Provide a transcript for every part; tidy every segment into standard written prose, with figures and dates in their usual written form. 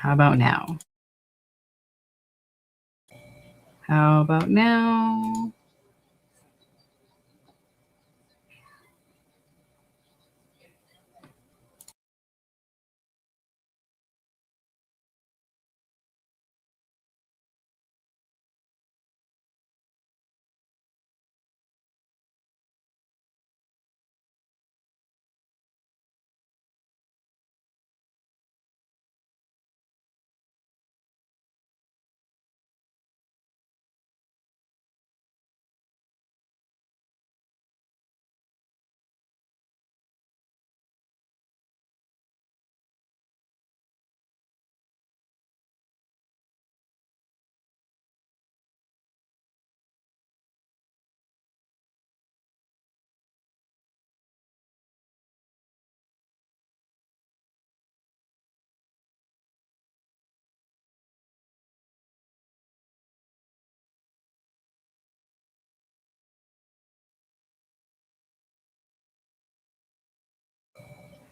How about now? How about now?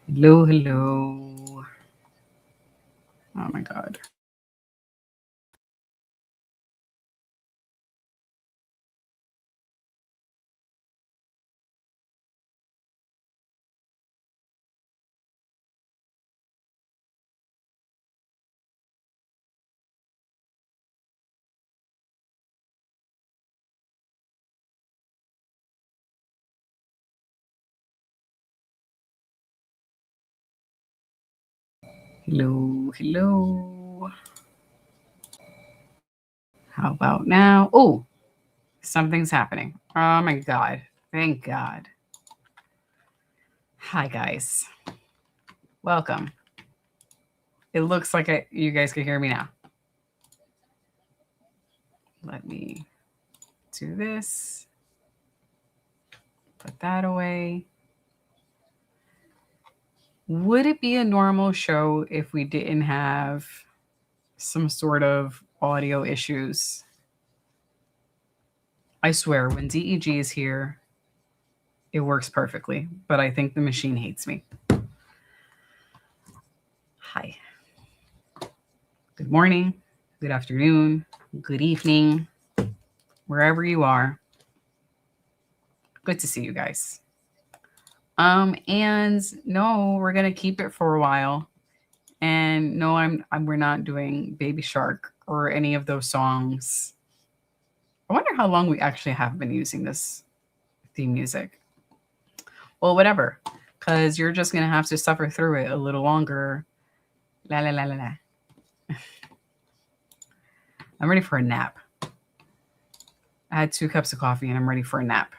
Hello, hello. Oh my God. Hello, hello. How about now? Oh, something's happening. Oh my God. Thank God. Hi, guys. Welcome. It looks like you guys can hear me now. Let me do this. Put that away. Would it be a normal show if we didn't have some sort of audio issues? I swear, when DEG is here, it works perfectly, but I think the machine hates me. Hi. Good morning, good afternoon, good evening, wherever you are. Good to see you guys. And no, we're gonna keep it for a while. And no, we're not doing Baby Shark or any of those songs. I wonder how long we actually have been using this theme music. Well, whatever, because you're just gonna have to suffer through it a little longer. La la la la la. I'm ready for a nap. I had 2 cups of coffee and I'm ready for a nap.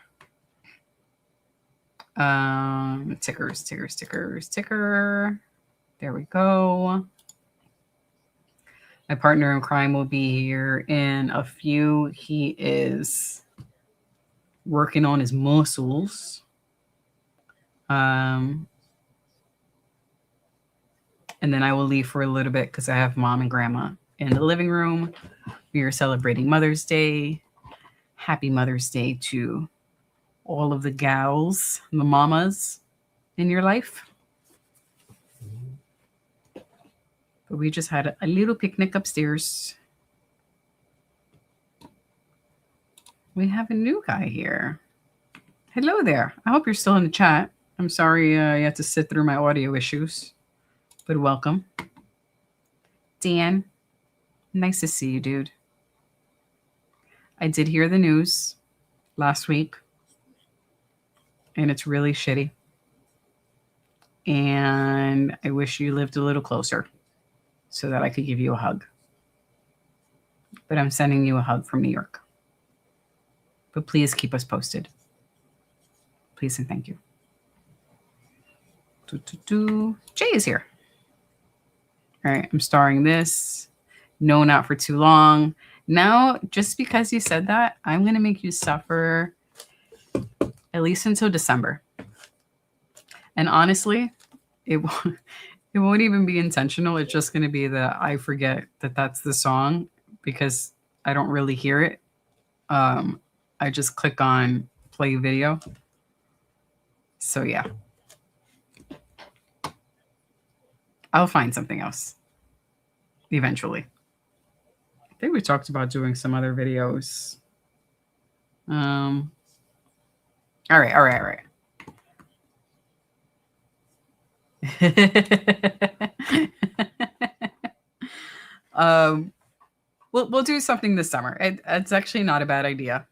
Ticker. There we go. My partner in crime will be here in a few. He is working on his muscles. And then I will leave for a little bit because I have mom and grandma in the living room. We are celebrating Mother's Day. Happy Mother's Day to all of the gals, the mamas in your life. But we just had a little picnic upstairs. We have a new guy here. Hello there. I hope you're still in the chat. I'm sorry you had to sit through my audio issues, but welcome. Dan, nice to see you, dude. I did hear the news last week, and it's really shitty. And I wish you lived a little closer so that I could give you a hug. But I'm sending you a hug from New York. But please keep us posted. Please and thank you. Jay is here. All right, I'm starring this. No, not for too long. Now, just because you said that, I'm going to make you suffer at least until December. And honestly, it won't even be intentional. It's just going to be that I forget that that's the song because I don't really hear it. I just click on play video. So yeah. I'll find something else. eventually. I think we talked about doing some other videos. All right. We'll do something this summer. It's actually not a bad idea.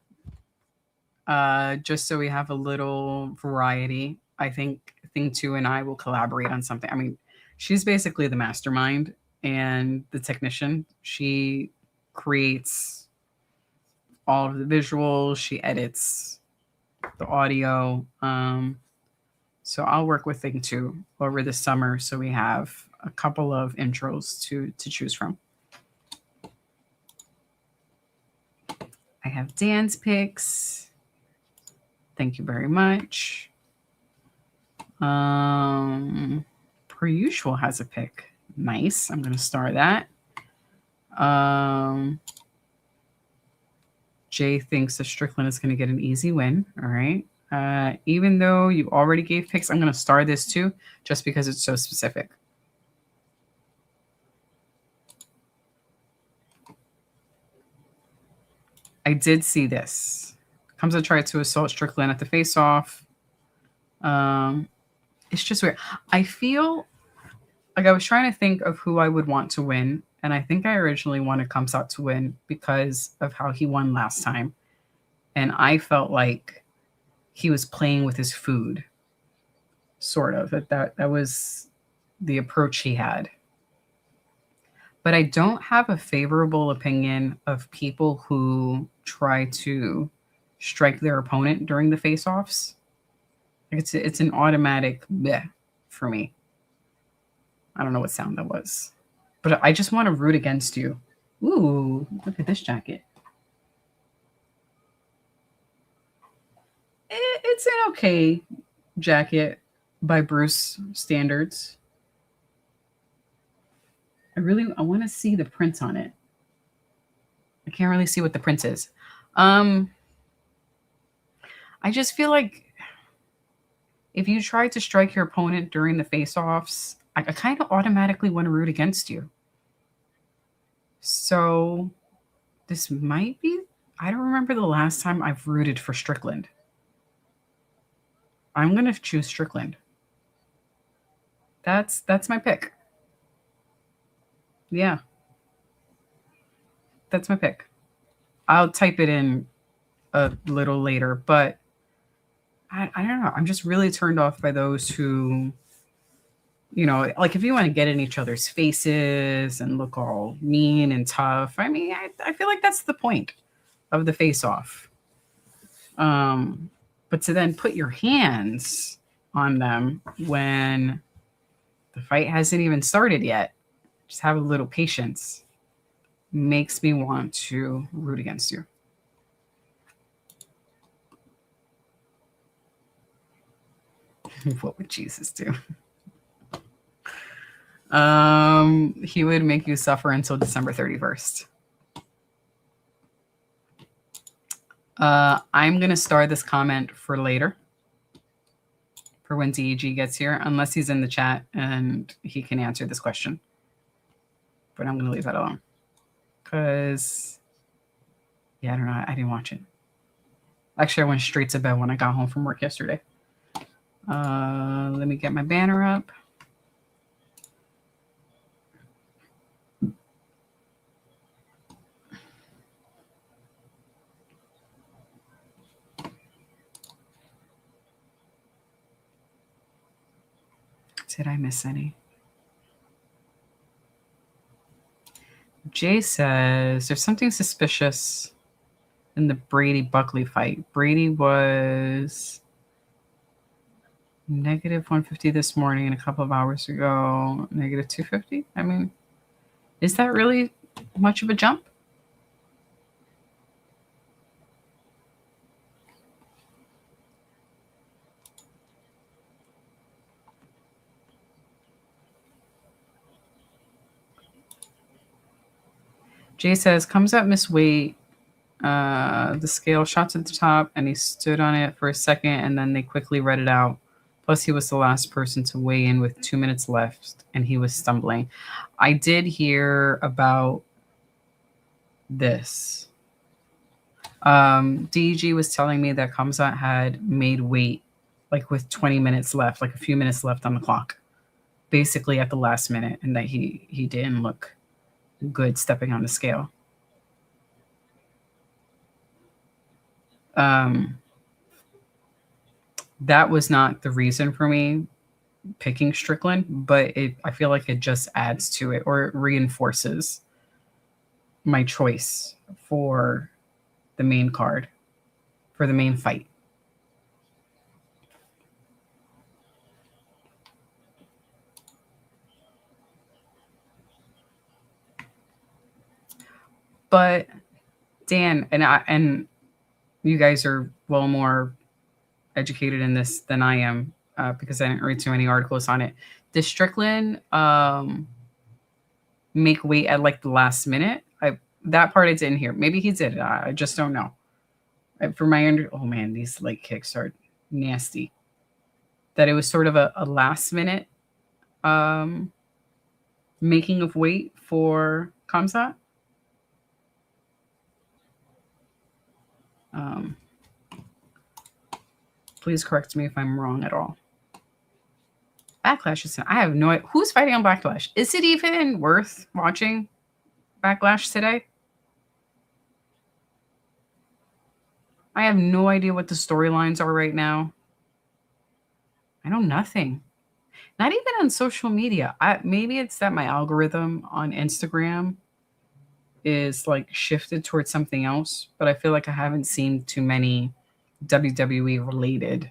Just so we have a little variety. I think Thing 2 and I will collaborate on something. I mean, she's basically the mastermind and the technician. She creates all of the visuals. She edits the audio. So I'll work with Thing 2 over the summer. So we have a couple of intros to choose from. I have Dan's picks. Thank you very much. Per usual has a pick. Nice. I'm going to star that. Jay thinks that Strickland is going to get an easy win. All right. Even though you already gave picks, I'm going to star this too, just because it's so specific. I did see this. Khamzat tried to assault Strickland at the face-off. It's just weird. I feel like I was trying to think of who I would want to win, and I think I originally wanted Khamzat to win because of how he won last time. And I felt like he was playing with his food, sort of. That was the approach he had. But I don't have a favorable opinion of people who try to strike their opponent during the face-offs. It's an automatic bleh for me. I don't know what sound that was. But I just want to root against you. Ooh, look at this jacket. It's an okay jacket by Bruce standards. I want to see the print on it. I can't really see what the print is. I just feel like if you try to strike your opponent during the face-offs, I kind of automatically want to root against you. So this might be, I don't remember the last time I've rooted for Strickland. I'm going to choose Strickland. That's my pick. Yeah. That's my pick. I'll type it in a little later, but I don't know. I'm just really turned off by those who, you know, like if you want to get in each other's faces and look all mean and tough, I mean, I feel like that's the point of the face-off. But to then put your hands on them when the fight hasn't even started yet, just have a little patience, makes me want to root against you. What would Jesus do? He would make you suffer until December 31st. I'm going to star this comment for later, for when DEG gets here, unless he's in the chat and he can answer this question. But I'm going to leave that alone. Because, yeah, I don't know. I didn't watch it. Actually, I went straight to bed when I got home from work yesterday. Let me get my banner up. Did I miss any? Jay says there's something suspicious in the Brady-Buckley fight. Brady was negative 150 this morning and a couple of hours ago, negative 250. I mean, is that really much of a jump? Jay says, comes up miss weight. The scale shot to the top and he stood on it for a second and then they quickly read it out. Plus, he was the last person to weigh in with 2 minutes left, and he was stumbling. I did hear about this. DG was telling me that Khamzat had made weight like with 20 minutes left, like a few minutes left on the clock, basically at the last minute, and that he didn't look good stepping on the scale. That was not the reason for me picking Strickland, but I feel like it just adds to it, or it reinforces my choice for the main card, for the main fight. But Dan and you guys are well more educated in this than I am, because I didn't read too many articles on it. Does Strickland make weight at like the last minute? That part I didn't hear. Maybe he did. I just don't know. For my oh man, these leg kicks are nasty. That it was sort of a last minute making of weight for Khamzat. Please correct me if I'm wrong at all. Backlash is. I have no idea. Who's fighting on Backlash? Is it even worth watching Backlash today? I have no idea what the storylines are right now. I know nothing. Not even on social media. Maybe it's that my algorithm on Instagram is like shifted towards something else, but I feel like I haven't seen too many WWE related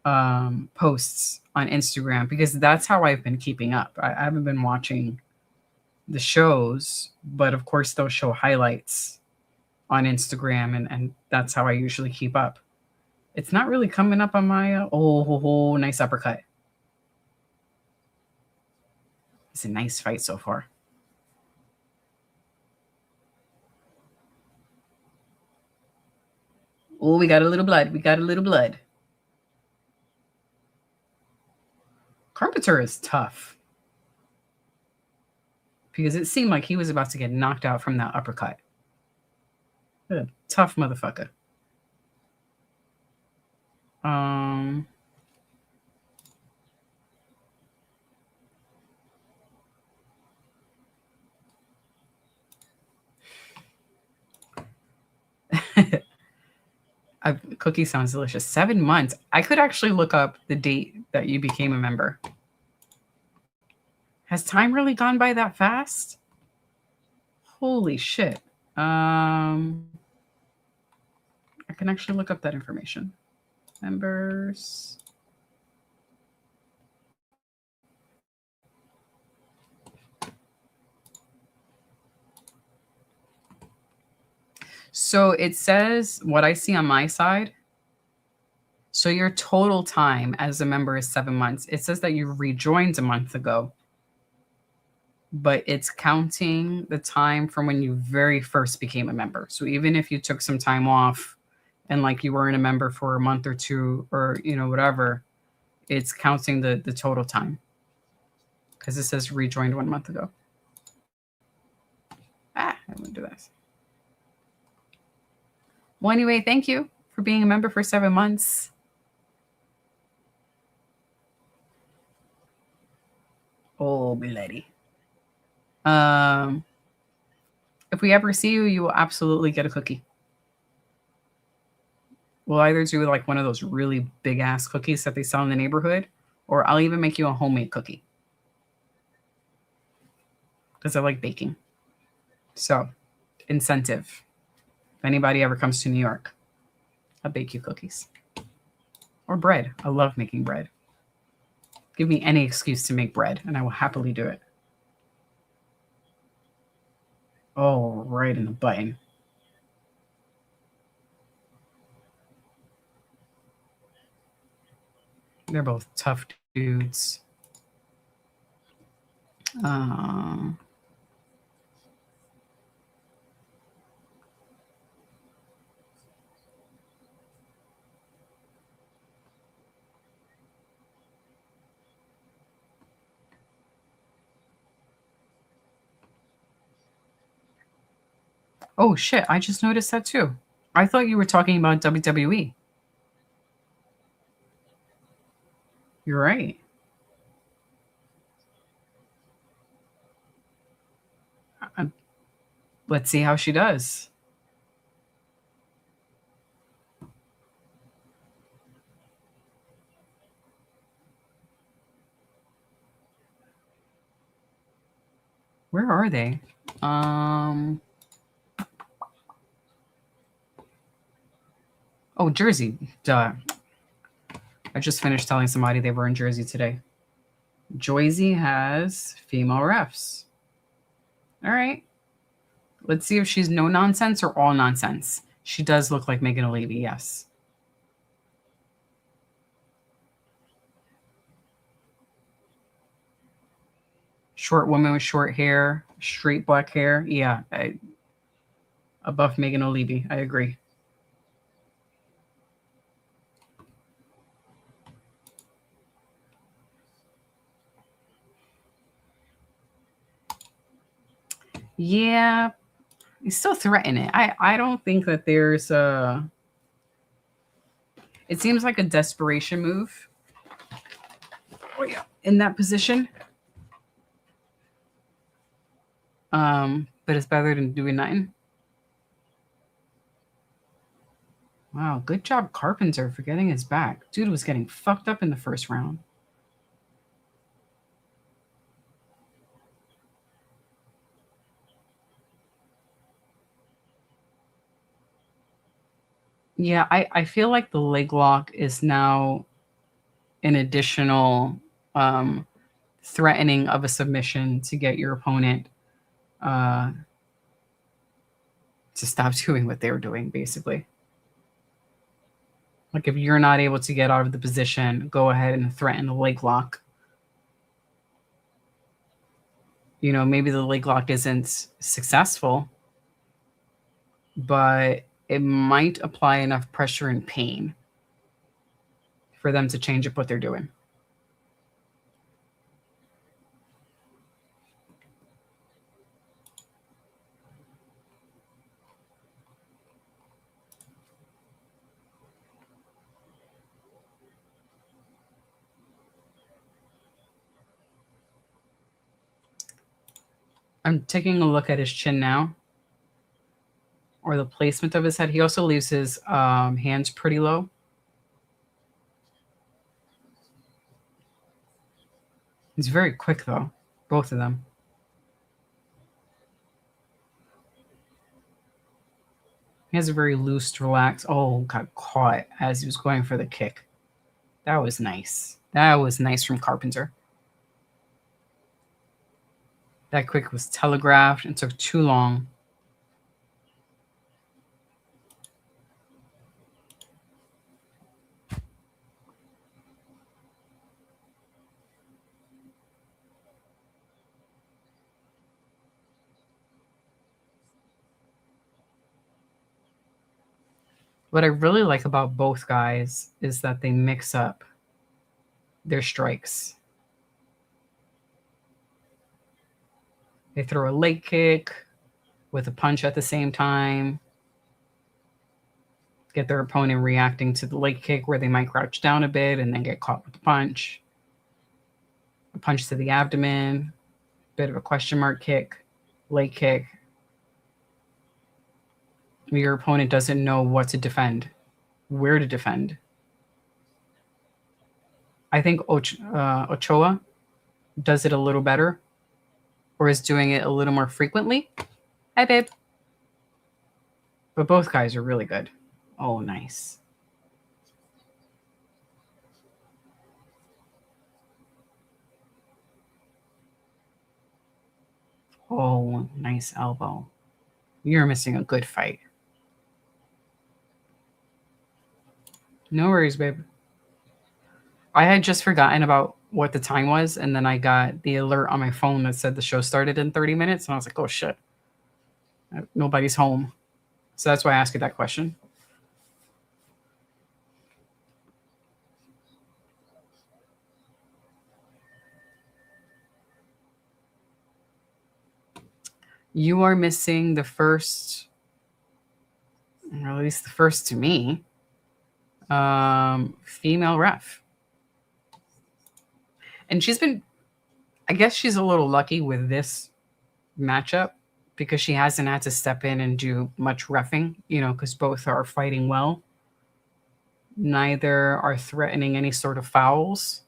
posts on Instagram, because that's how I've been keeping up. I haven't been watching the shows, but of course they'll show highlights on Instagram, and that's how I usually keep up. It's not really coming up on my nice uppercut. It's a nice fight so far. Oh, we got a little blood. We got a little blood. Carpenter is tough, because it seemed like he was about to get knocked out from that uppercut. A tough motherfucker. Cookie sounds delicious. 7 months. I could actually look up the date that you became a member. Has time really gone by that fast? Holy shit. I can actually look up that information. Members. So it says what I see on my side. So your total time as a member is 7 months. It says that you rejoined a month ago, but it's counting the time from when you very first became a member. So even if you took some time off and like you weren't a member for a month or two, or whatever, it's counting the total time, because it says rejoined 1 month ago. I wouldn't do that. Well, anyway, thank you for being a member for 7 months. Oh, lady. If we ever see you, you will absolutely get a cookie. We'll either do like one of those really big ass cookies that they sell in the neighborhood, or I'll even make you a homemade cookie, because I like baking. So, incentive. If anybody ever comes to New York, I'll bake you cookies. Or bread. I love making bread. Give me any excuse to make bread, and I will happily do it. Oh, right in the button. They're both tough dudes. Oh shit, I just noticed that too. I thought you were talking about WWE. You're right. Uh, Let's see how she does. Where are they? Um Oh, Jersey. Duh. I just finished telling somebody they were in Jersey today. Jersey has female refs. All right. Let's see if she's no nonsense or all nonsense. She does look like Megan O'Leary, yes. Short woman with short hair, straight black hair. Yeah, above Megan O'Leary. I agree. Yeah, you still threaten it. I don't think that there's a. It seems like a desperation move. Oh yeah, in that position. But it's better than doing nothing. Wow, good job, Carpenter, for getting his back. Dude was getting fucked up in the first round. Yeah, I feel like the leg lock is now an additional um, threatening of a submission to get your opponent uh, to stop doing what they're doing, basically. Like if you're not able to get out of the position, go ahead and threaten the leg lock. You know, maybe the leg lock isn't successful, but it might apply enough pressure and pain for them to change up what they're doing. I'm taking a look at his chin now, or the placement of his head. He also leaves his hands pretty low. He's very quick, though, both of them. He has a very loose, relaxed. Oh, got caught as he was going for the kick. That was nice. That was nice from Carpenter. That quick was telegraphed and took too long. What I really like about both guys is that they mix up their strikes. They throw a leg kick with a punch at the same time, get their opponent reacting to the leg kick where they might crouch down a bit and then get caught with the punch. A punch to the abdomen, bit of a question mark kick, leg kick. Your opponent doesn't know what to defend, where to defend. I think Ochoa does it a little better, or is doing it a little more frequently. Hi, babe. But both guys are really good. Oh, nice. Oh, nice elbow. You're missing a good fight. No worries, babe. I had just forgotten about what the time was, and then I got the alert on my phone that said the show started in 30 minutes, and I was like, oh shit, nobody's home. So that's why I asked you that question. You are missing the first or at least the first to me, female ref. And I guess she's a little lucky with this matchup because she hasn't had to step in and do much reffing, because both are fighting well. Neither are threatening any sort of fouls.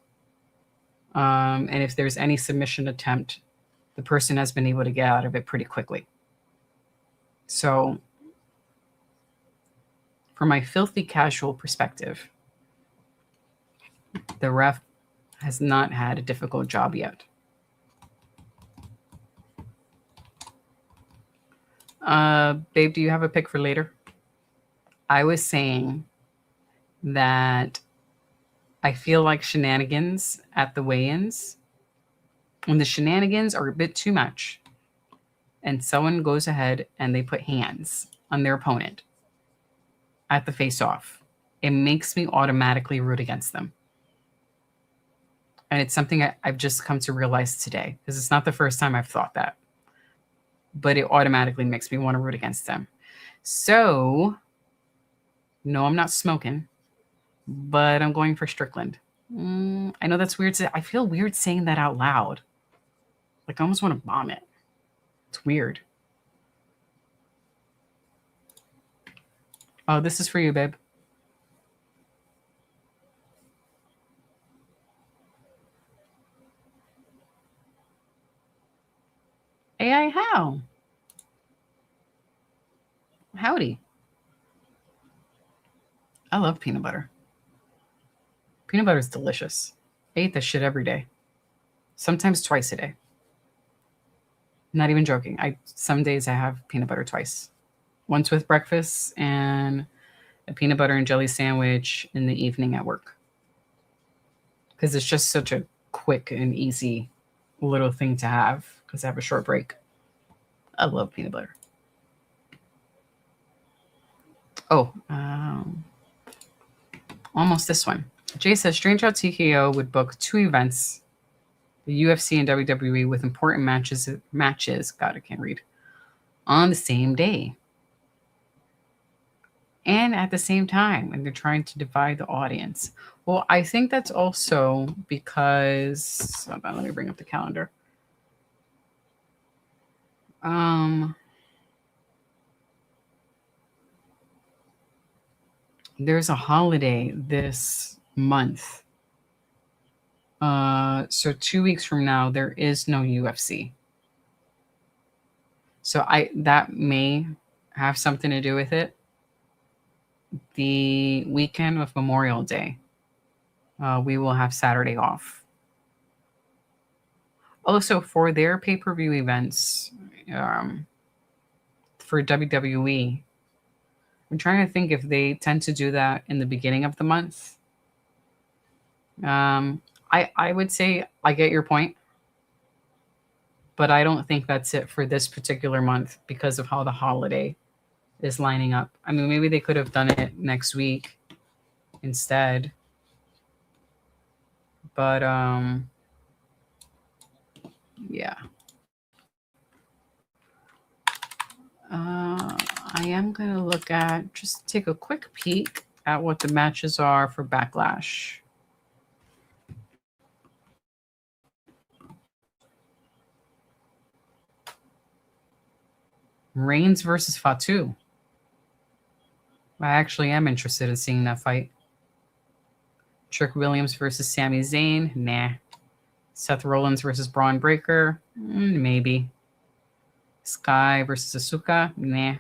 And if there's any submission attempt, the person has been able to get out of it pretty quickly. So, from my filthy casual perspective, the ref has not had a difficult job yet. Babe, do you have a pick for later? I was saying that I feel like shenanigans at the weigh-ins, when the shenanigans are a bit too much, and someone goes ahead and they put hands on their opponent at the face-off, it makes me automatically root against them. And it's something I've just come to realize today, because it's not the first time I've thought that. But it automatically makes me want to root against them. So, no, I'm not smoking, but I'm going for Strickland. I know that's weird. I feel weird saying that out loud. Like I almost want to bomb it. It's weird. Oh, this is for you, babe. AI, how? Howdy. I love peanut butter. Peanut butter is delicious. I eat this shit every day. Sometimes twice a day. Not even joking. Some days I have peanut butter twice. Once with breakfast and a peanut butter and jelly sandwich in the evening at work. Because it's just such a quick and easy little thing to have because I have a short break. I love peanut butter. Oh, almost this one. Jay says, strange how TKO would book 2 events, the UFC and WWE, with important matches, God, I can't read, on the same day. And at the same time, and they're trying to divide the audience. Well, I think that's also because, hold on, let me bring up the calendar. There's a holiday this month. So 2 weeks from now, there is no UFC. So that may have something to do with it. The weekend of Memorial Day, we will have Saturday off. Also, for their pay-per-view events, for WWE, I'm trying to think if they tend to do that in the beginning of the month. I would say I get your point, but I don't think that's it for this particular month because of how the holiday is lining up. I mean, maybe they could have done it next week instead. But yeah. I am going to just take a quick peek at what the matches are for Backlash. Reigns versus Fatu. I actually am interested in seeing that fight. Trick Williams versus Sami Zayn. Nah. Seth Rollins versus Braun Breaker. Maybe. Sky versus Asuka. Nah.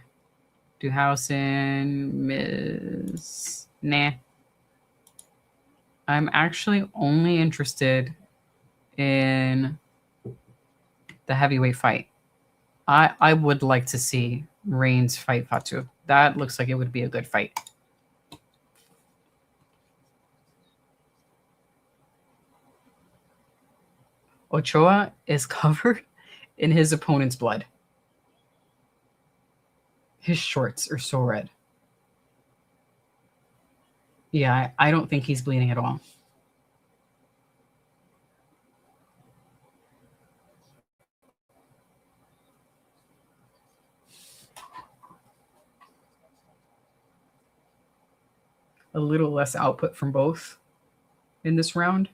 Duhausen. Miz. Nah. I'm actually only interested in the heavyweight fight. I would like to see Reigns fight Fatu. That looks like it would be a good fight. Ochoa is covered in his opponent's blood. His shorts are so red. Yeah, I don't think he's bleeding at all. a little less output from both in this round.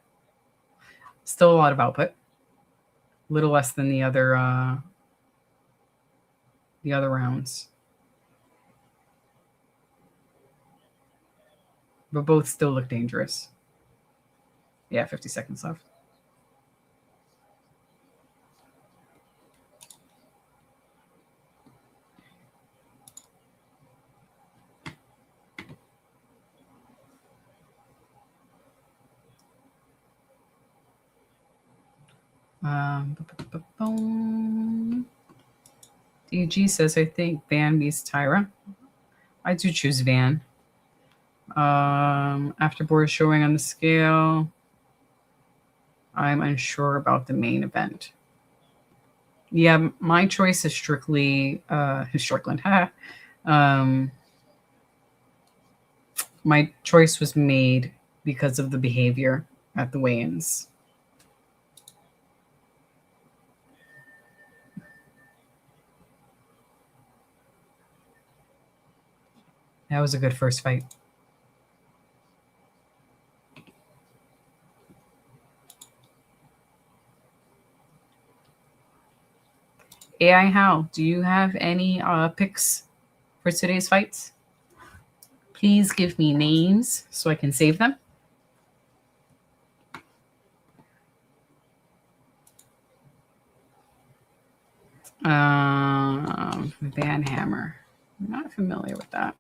Still a lot of output. A little less than the other rounds. But both still look dangerous. Yeah, 50 seconds left. DG says, I think Van beats Taira. I do choose Van. After Boris showing on the scale, I'm unsure about the main event. Yeah, my choice is strictly Strickland. My choice was made because of the behavior at the weigh-ins. That was a good first fight. AI Hal, do you have any picks for today's fights? Please give me names so I can save them. Van Hammer. I'm not familiar with that.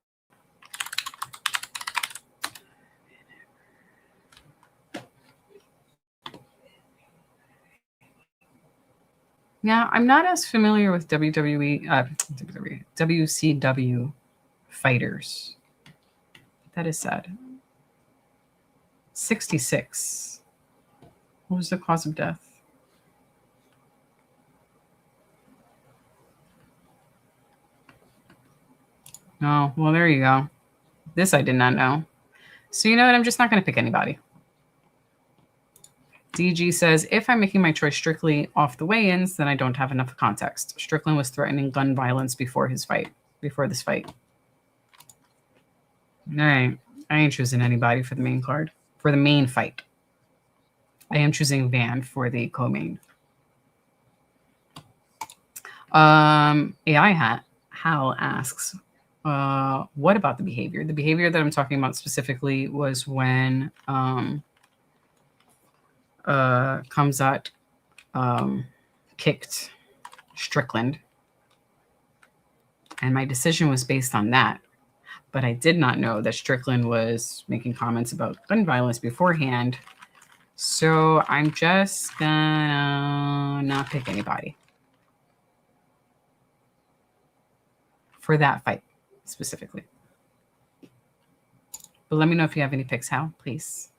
Yeah, I'm not as familiar with WCW fighters. That is sad. 66. What was the cause of death? Oh, well, there you go. This I did not know. So you know what? I'm just not going to pick anybody. DG says, if I'm making my choice strictly off the weigh-ins, then I don't have enough context. Strickland was threatening gun violence before this fight. All right. I ain't choosing anybody for the main card. For the main fight. I am choosing Van for the co-main. AI Hal asks, what about the behavior? The behavior that I'm talking about specifically was when Khamzat kicked Strickland. And my decision was based on that. But I did not know that Strickland was making comments about gun violence beforehand. So I'm just gonna not pick anybody for that fight specifically. But let me know if you have any picks, Hal, please.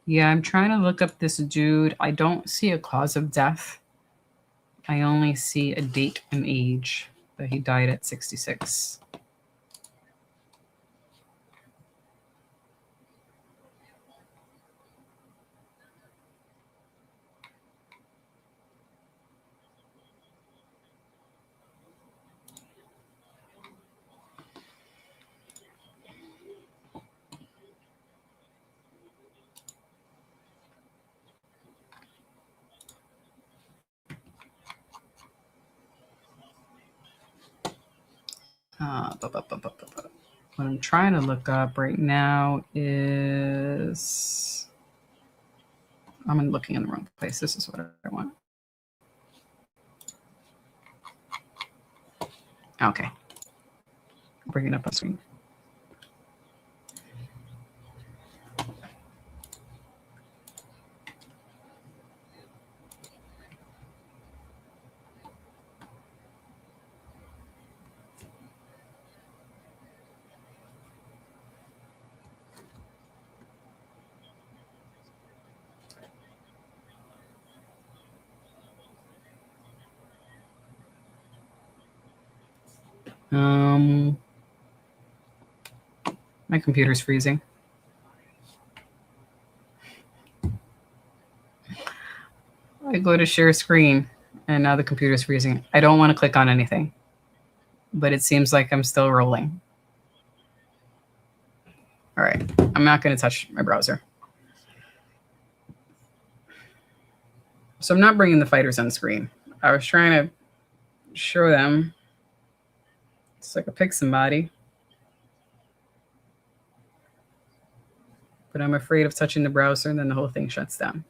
Yeah, I'm trying to look up this dude. I don't see a cause of death. I only see a date and age that he died at 66. What I'm trying to look up right now is... I'm looking in the wrong place. This is what I want. Okay. Bring it up on screen. My computer's freezing. I go to share screen and now the computer's freezing. I don't want to click on anything, but it seems like I'm still rolling. All right, I'm not going to touch my browser. So I'm not bringing the fighters on screen. I was trying to show them. It's like a pick somebody. But I'm afraid of touching the browser and then the whole thing shuts down.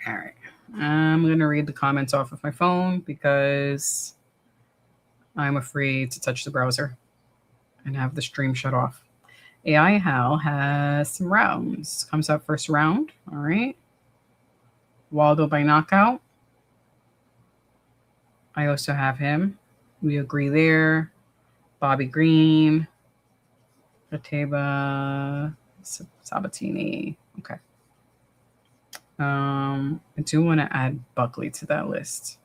All right. I'm going to read the comments off of my phone because I'm afraid to touch the browser and have the stream shut off. AI Hal has some rounds. Comes up first round. All right. Waldo by knockout. I also have him. We agree there. Bobby Green. Ateba Sabatini. Okay. I do want to add Buckley to that list.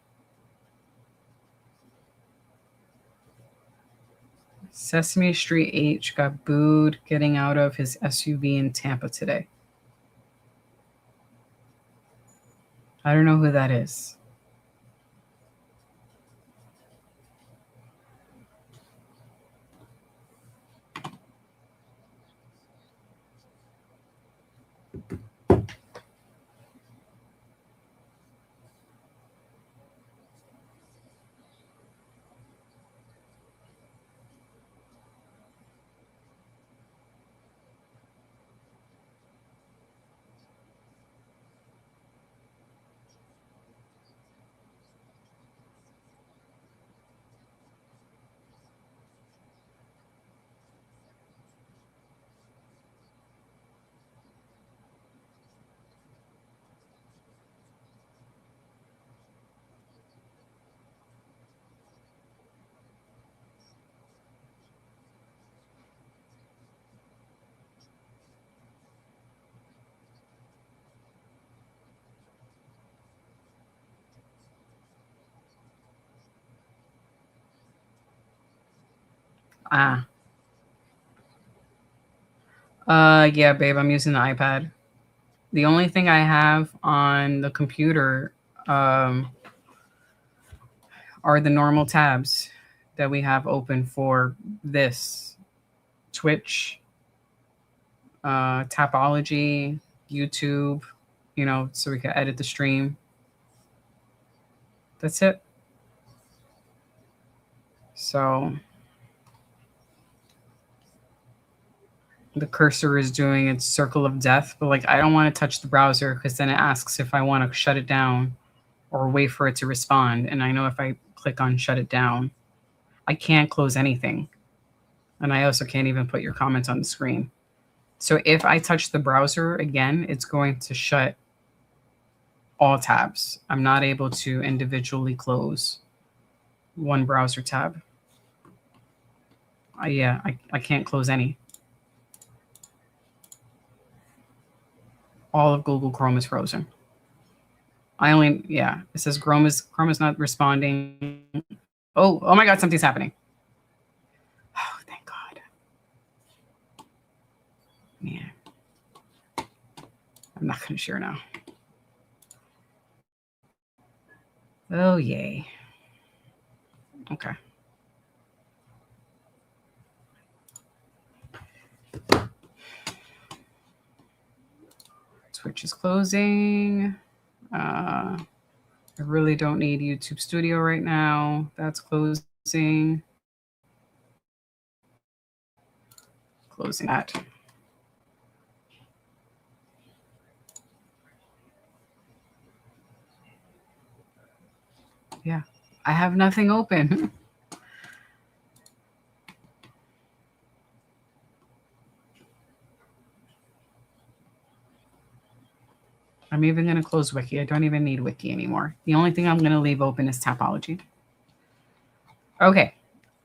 Sesame Street H got booed getting out of his SUV in Tampa today. I don't know who that is. Yeah, babe, I'm using the iPad. The only thing I have on the computer are the normal tabs that we have open for this Twitch, Tapology, YouTube, so we can edit the stream. That's it. So the cursor is doing its circle of death, but I don't want to touch the browser because then it asks if I want to shut it down or wait for it to respond. And I know if I click on shut it down, I can't close anything. And I also can't even put your comments on the screen. So if I touch the browser again, it's going to shut all tabs. I'm not able to individually close one browser tab. I can't close any. All of Google Chrome is frozen. It says Chrome is not responding. Oh my God, something's happening. Oh, thank God. Man. I'm not going to share now. Oh, yay. Okay. Twitch is closing. I really don't need YouTube Studio right now. That's closing. Closing that. Yeah, I have nothing open. I'm even going to close Wiki. I don't even need Wiki anymore. The only thing I'm going to leave open is Tapology. Okay.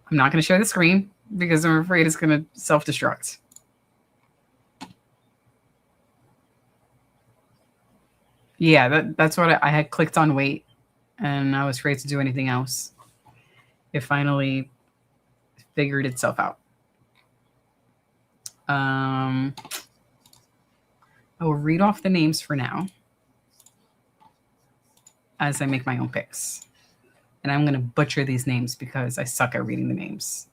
I'm not going to share the screen because I'm afraid it's going to self-destruct. Yeah, that's what I had clicked on wait, and I was afraid to do anything else. It finally figured itself out. I will read off the names for now as I make my own picks. And I'm going to butcher these names because I suck at reading the names.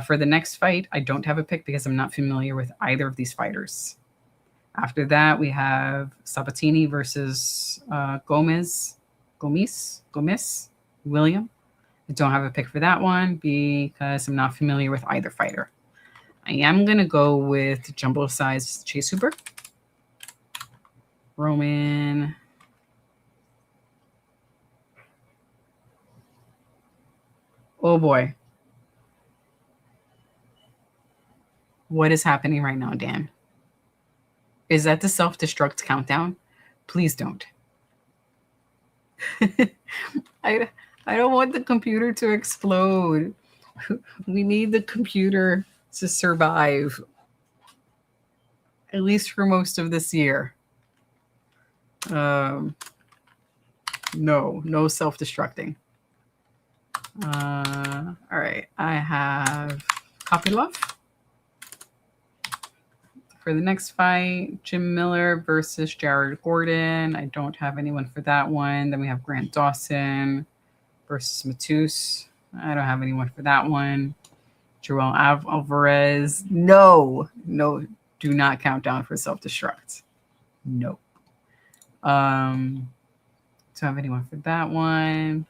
For the next fight, I don't have a pick because I'm not familiar with either of these fighters. After that, we have Sabatini versus Gomez, William. I don't have a pick for that one because I'm not familiar with either fighter. I am going to go with jumbo size Chase Hooper. Roman. Oh boy. What is happening right now, Dan? Is that the self-destruct countdown? Please don't. I don't want the computer to explode. We need the computer to survive, at least for most of this year. No self-destructing. All right, I have Kopylov. For the next fight, Jim Miller versus Jared Gordon. I don't have anyone for that one. Then we have Grant Dawson versus Matus. I don't have anyone for that one. Joel Alvarez. No, do not count down for self-destruct. No. Don't have anyone for that one.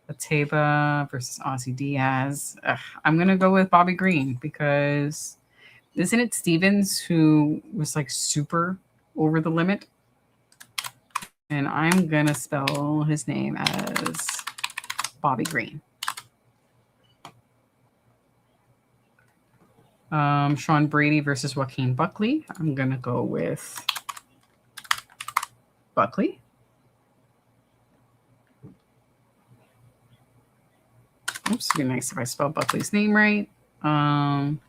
Lateba versus Ozzy Diaz. I'm going to go with Bobby Green because isn't it Stevens who was like super over the limit? And I'm going to spell his name as Bobby Green. Sean Brady versus Joaquin Buckley. I'm going to go with Buckley. Oops, it'd be nice if I spell Buckley's name right. I'm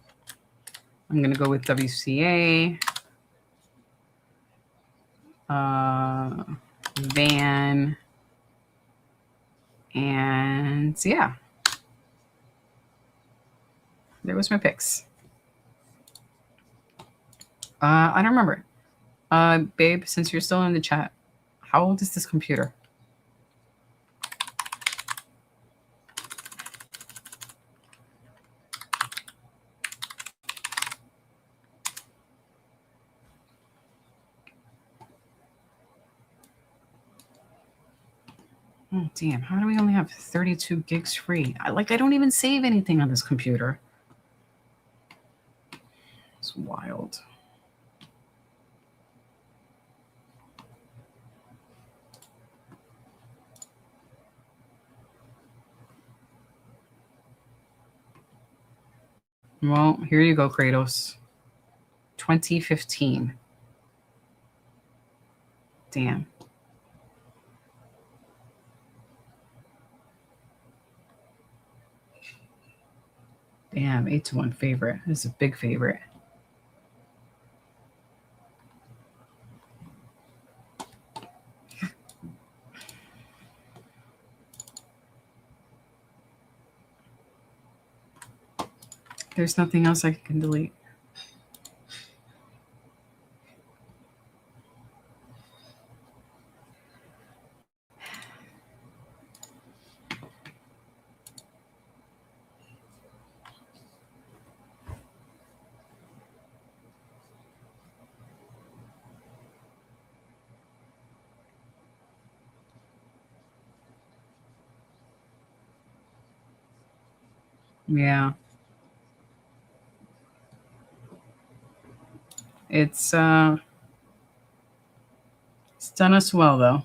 going to go with WCA. Van. And yeah. There was my picks. I don't remember. Babe, since you're still in the chat, how old is this computer? Oh, damn. How do we only have 32 gigs free? I don't even save anything on this computer. It's wild. Well, here you go, Kratos. 2015. Damn. Damn, 8-1 favorite. This is a big favorite. There's nothing else I can delete. Yeah. It's done us well though.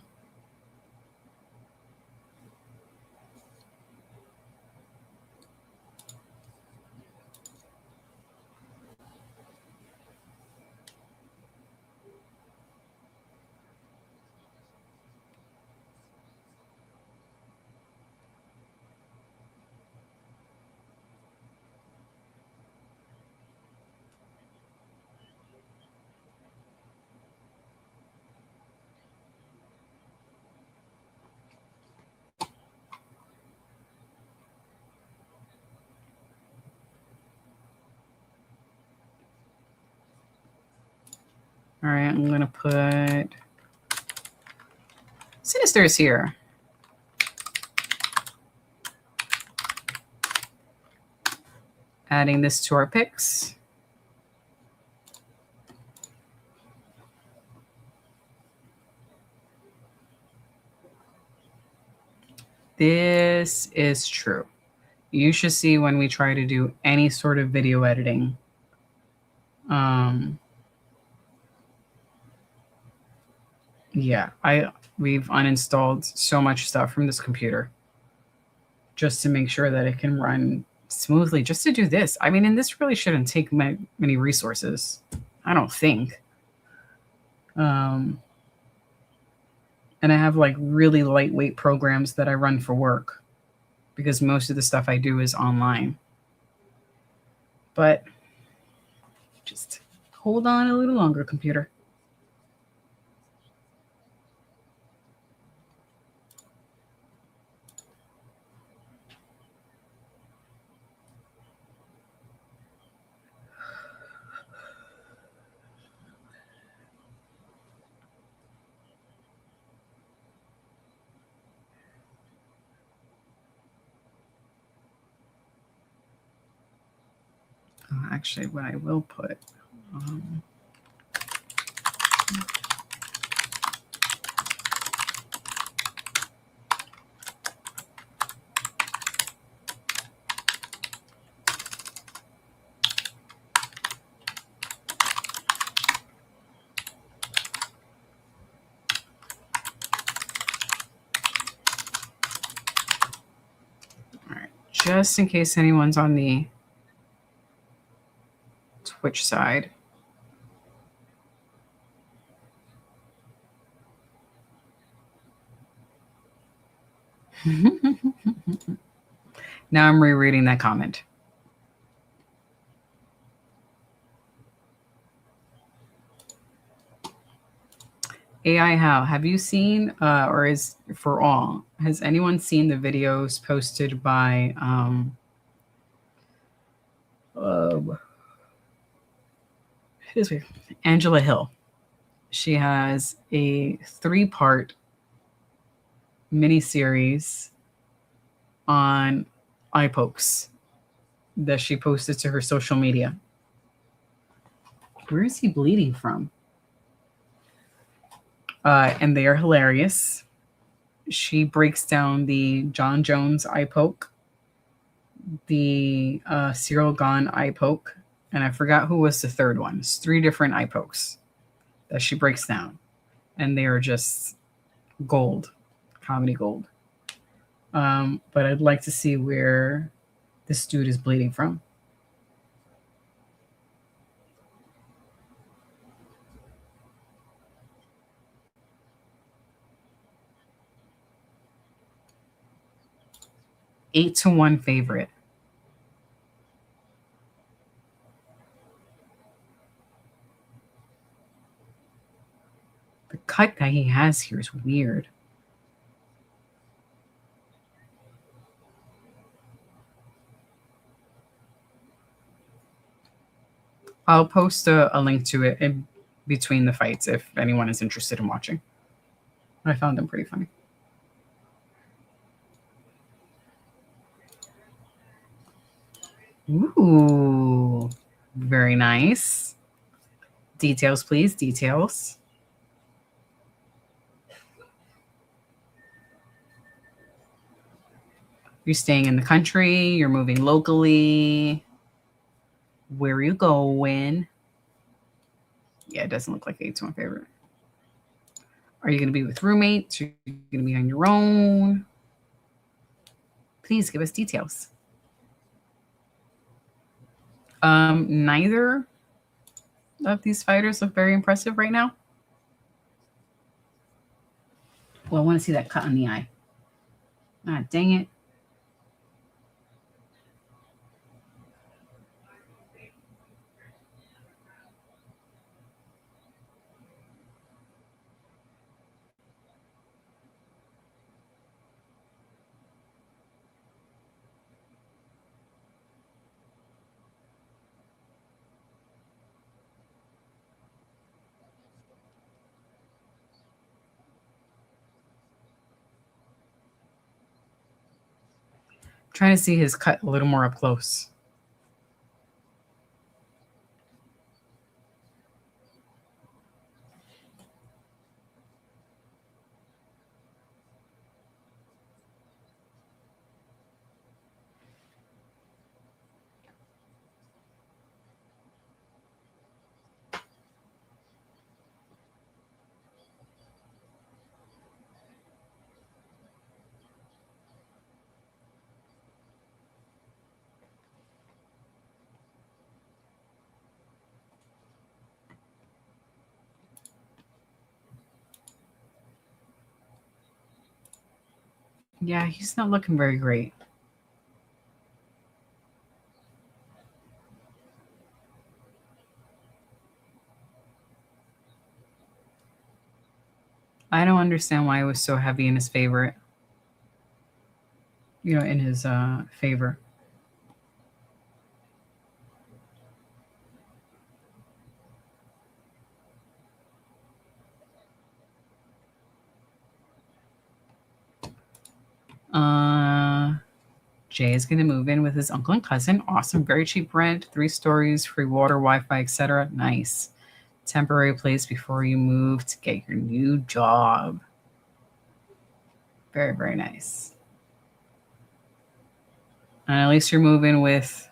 All right, I'm gonna put Sinister's here. Adding this to our picks. This is true. You should see when we try to do any sort of video editing. Yeah, we've uninstalled so much stuff from this computer just to make sure that it can run smoothly, just to do this. I mean, and this really shouldn't take many resources, I don't think. And I have like really lightweight programs that I run for work because most of the stuff I do is online. But just hold on a little longer, computer. Actually, what I will put. All right, just in case anyone's on the Twitch side. Now I'm rereading that comment. AI How, have you seen, or is for all, has anyone seen the videos posted by Angela Hill? She has a 3-part mini-series on eye pokes that she posted to her social media. Where is he bleeding from? And they are hilarious. She breaks down the John Jones eye poke, the Cyril Gahn eye poke, and I forgot who was the third one. It's 3 different eye pokes that she breaks down, and they are just gold, comedy gold. But I'd like to see where this dude is bleeding from. Eight to 1 favorite. The cut that he has here is weird. I'll post a link to it in between the fights if anyone is interested in watching. I found them pretty funny. Ooh, very nice. Details, please. Details. You're staying in the country, you're moving locally. Where are you going? Yeah, it doesn't look like 8-1 favorite. Are you going to be with roommates? Are you going to be on your own? Please give us details. Neither of these fighters look very impressive right now. Well, I want to see that cut on the eye. Ah, dang it. Trying to see his cut a little more up close. Yeah, he's not looking very great. I don't understand why it was so heavy in his favorite. In his favor. Jay is going to move in with his uncle and cousin. Awesome. Very cheap rent, 3 stories, free water, Wi-Fi, etc. Nice. Temporary place before you move to get your new job. Very, very nice. And at least you're moving with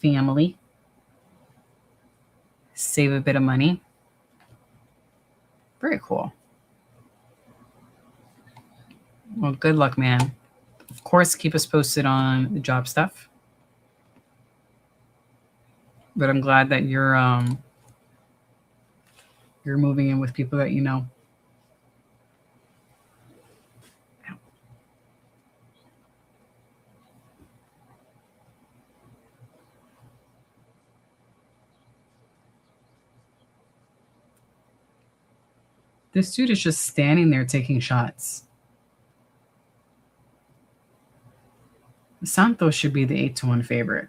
family. Save a bit of money. Very cool. Well, good luck, man. Of course, keep us posted on the job stuff. But I'm glad that you're moving in with people that you know. This dude is just standing there taking shots. Santos should be the 8-1 favorite.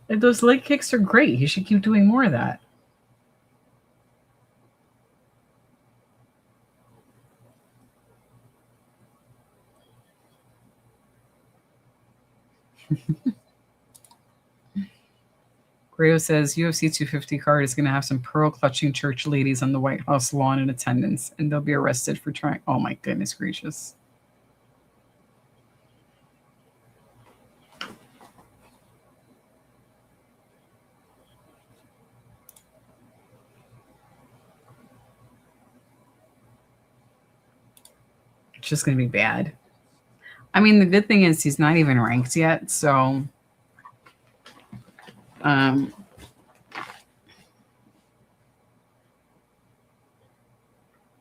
And those leg kicks are great. He should keep doing more of that. Grayo says UFC 250 card is going to have some pearl clutching church ladies on the White House lawn in attendance, and they'll be arrested for trying. Oh my goodness gracious. It's just going to be bad. I mean, the good thing is he's not even ranked yet, so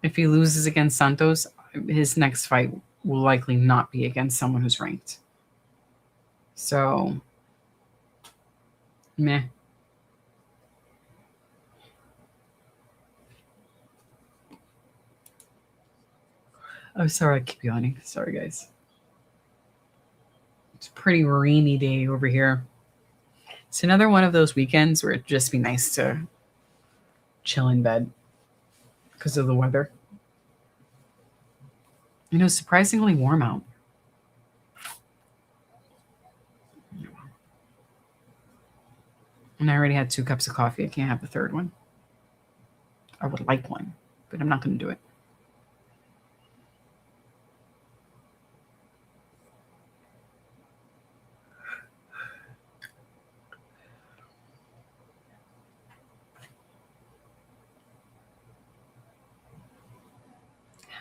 if he loses against Santos, his next fight will likely not be against someone who's ranked. So, meh. Oh, sorry, I keep yawning. Sorry, guys. It's a pretty rainy day over here. It's another one of those weekends where it'd just be nice to chill in bed because of the weather. Surprisingly warm out. And I already had 2 cups of coffee. I can't have the third one. I would like one, but I'm not going to do it.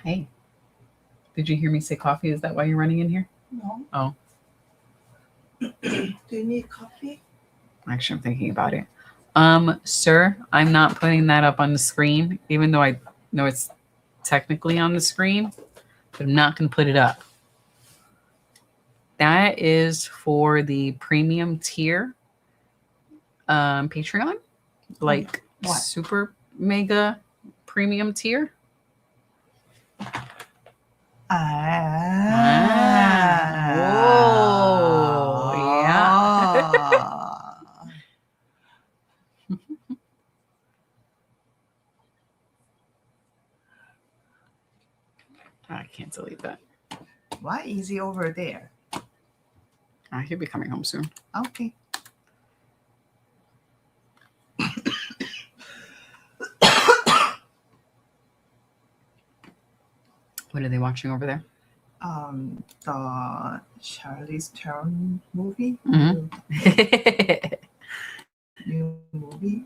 Hey, did you hear me say coffee? Is that why you're running in here? No. Oh. Do you need coffee? Actually, I'm thinking about it. Sir, I'm not putting that up on the screen, even though I know it's technically on the screen, but I'm not going to put it up. That is for the premium tier Patreon, like What? super mega premium tier. Whoa, yeah. I can't delete that. Why is he over there? He'll be coming home soon. Okay. What are they watching over there? The Charlize Theron movie. Mm-hmm. New movie.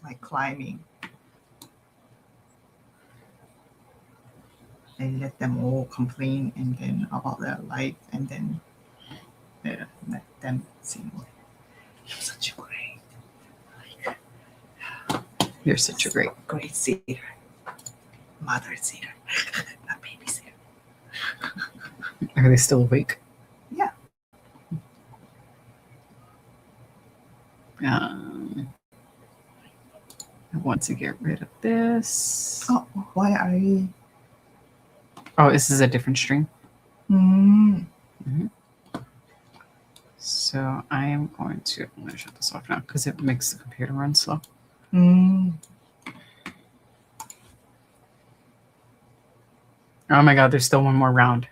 Like climbing. They let them all complain and then about their life and then let them sing. You're such a great sitter. Mother sitter. Not babysitter. Are they still awake? Yeah. I want to get rid of this. Oh, why are you? Oh, this is a different stream. Mm-hmm. So I'm going to shut this off now because it makes the computer run slow. Mm. Oh my God, there's still one more round.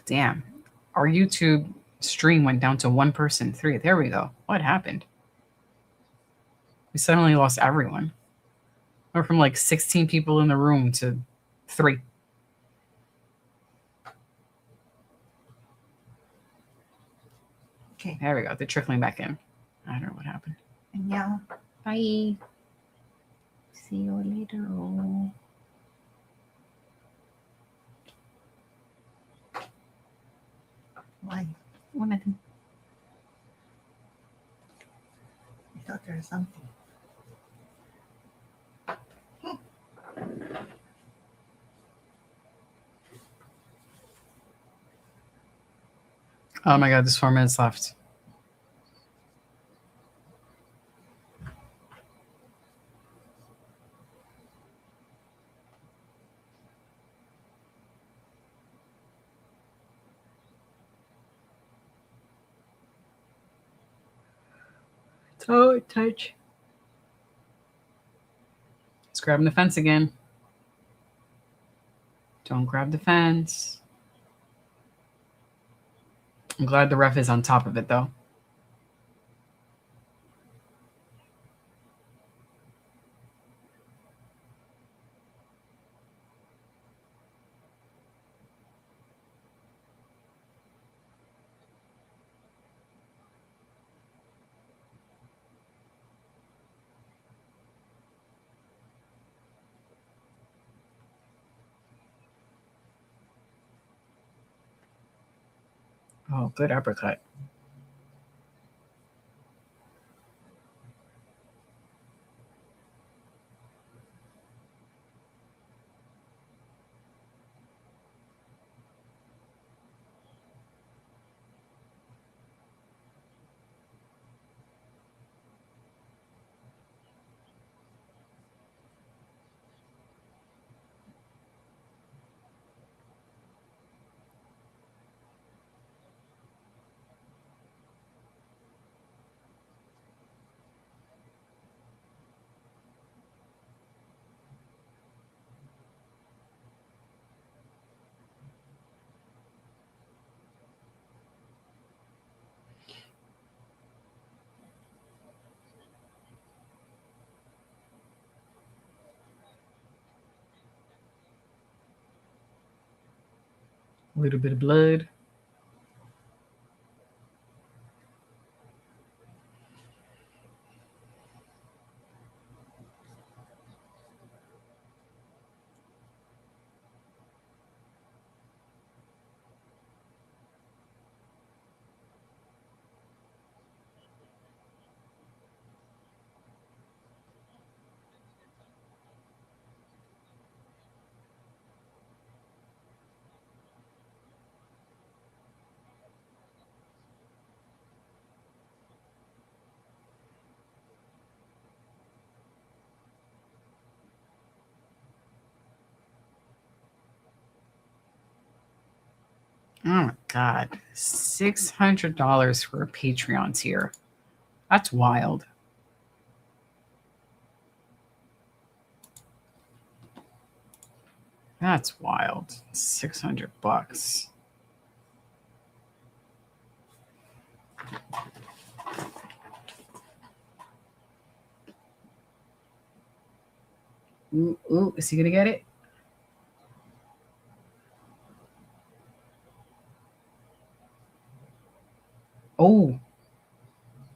Damn. Our YouTube stream went down to 1 person, 3. There we go. What happened? We suddenly lost everyone. We're from like 16 people in the room to 3. Okay. There we go. They're trickling back in. I don't know what happened. Yeah. Bye. See you later. Why? Oh, nothing. I thought there was something. Oh my God, there's 4 minutes left. Toe touch. It's grabbing the fence again. Don't grab the fence. I'm glad the ref is on top of it, though. Oh, good uppercut. A little bit of blood. Oh my God. $600 for a Patreon tier. That's wild. That's wild. $600. Ooh, is he gonna get it? Oh,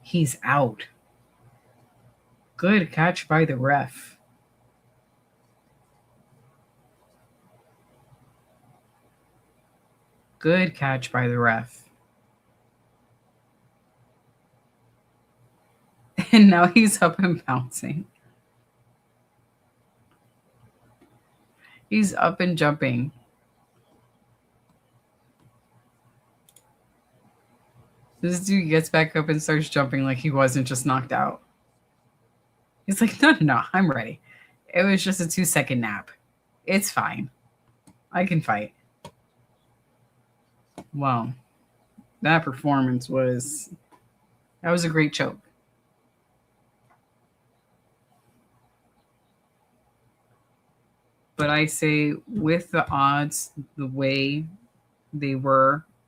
he's out. Good catch by the ref. Good catch by the ref. And now he's up and bouncing. He's up and jumping. This dude gets back up and starts jumping like he wasn't just knocked out. He's like, no, I'm ready. It was just a 2-second nap. It's fine. I can fight. Wow. That performance was a great choke. But I say with the odds the way they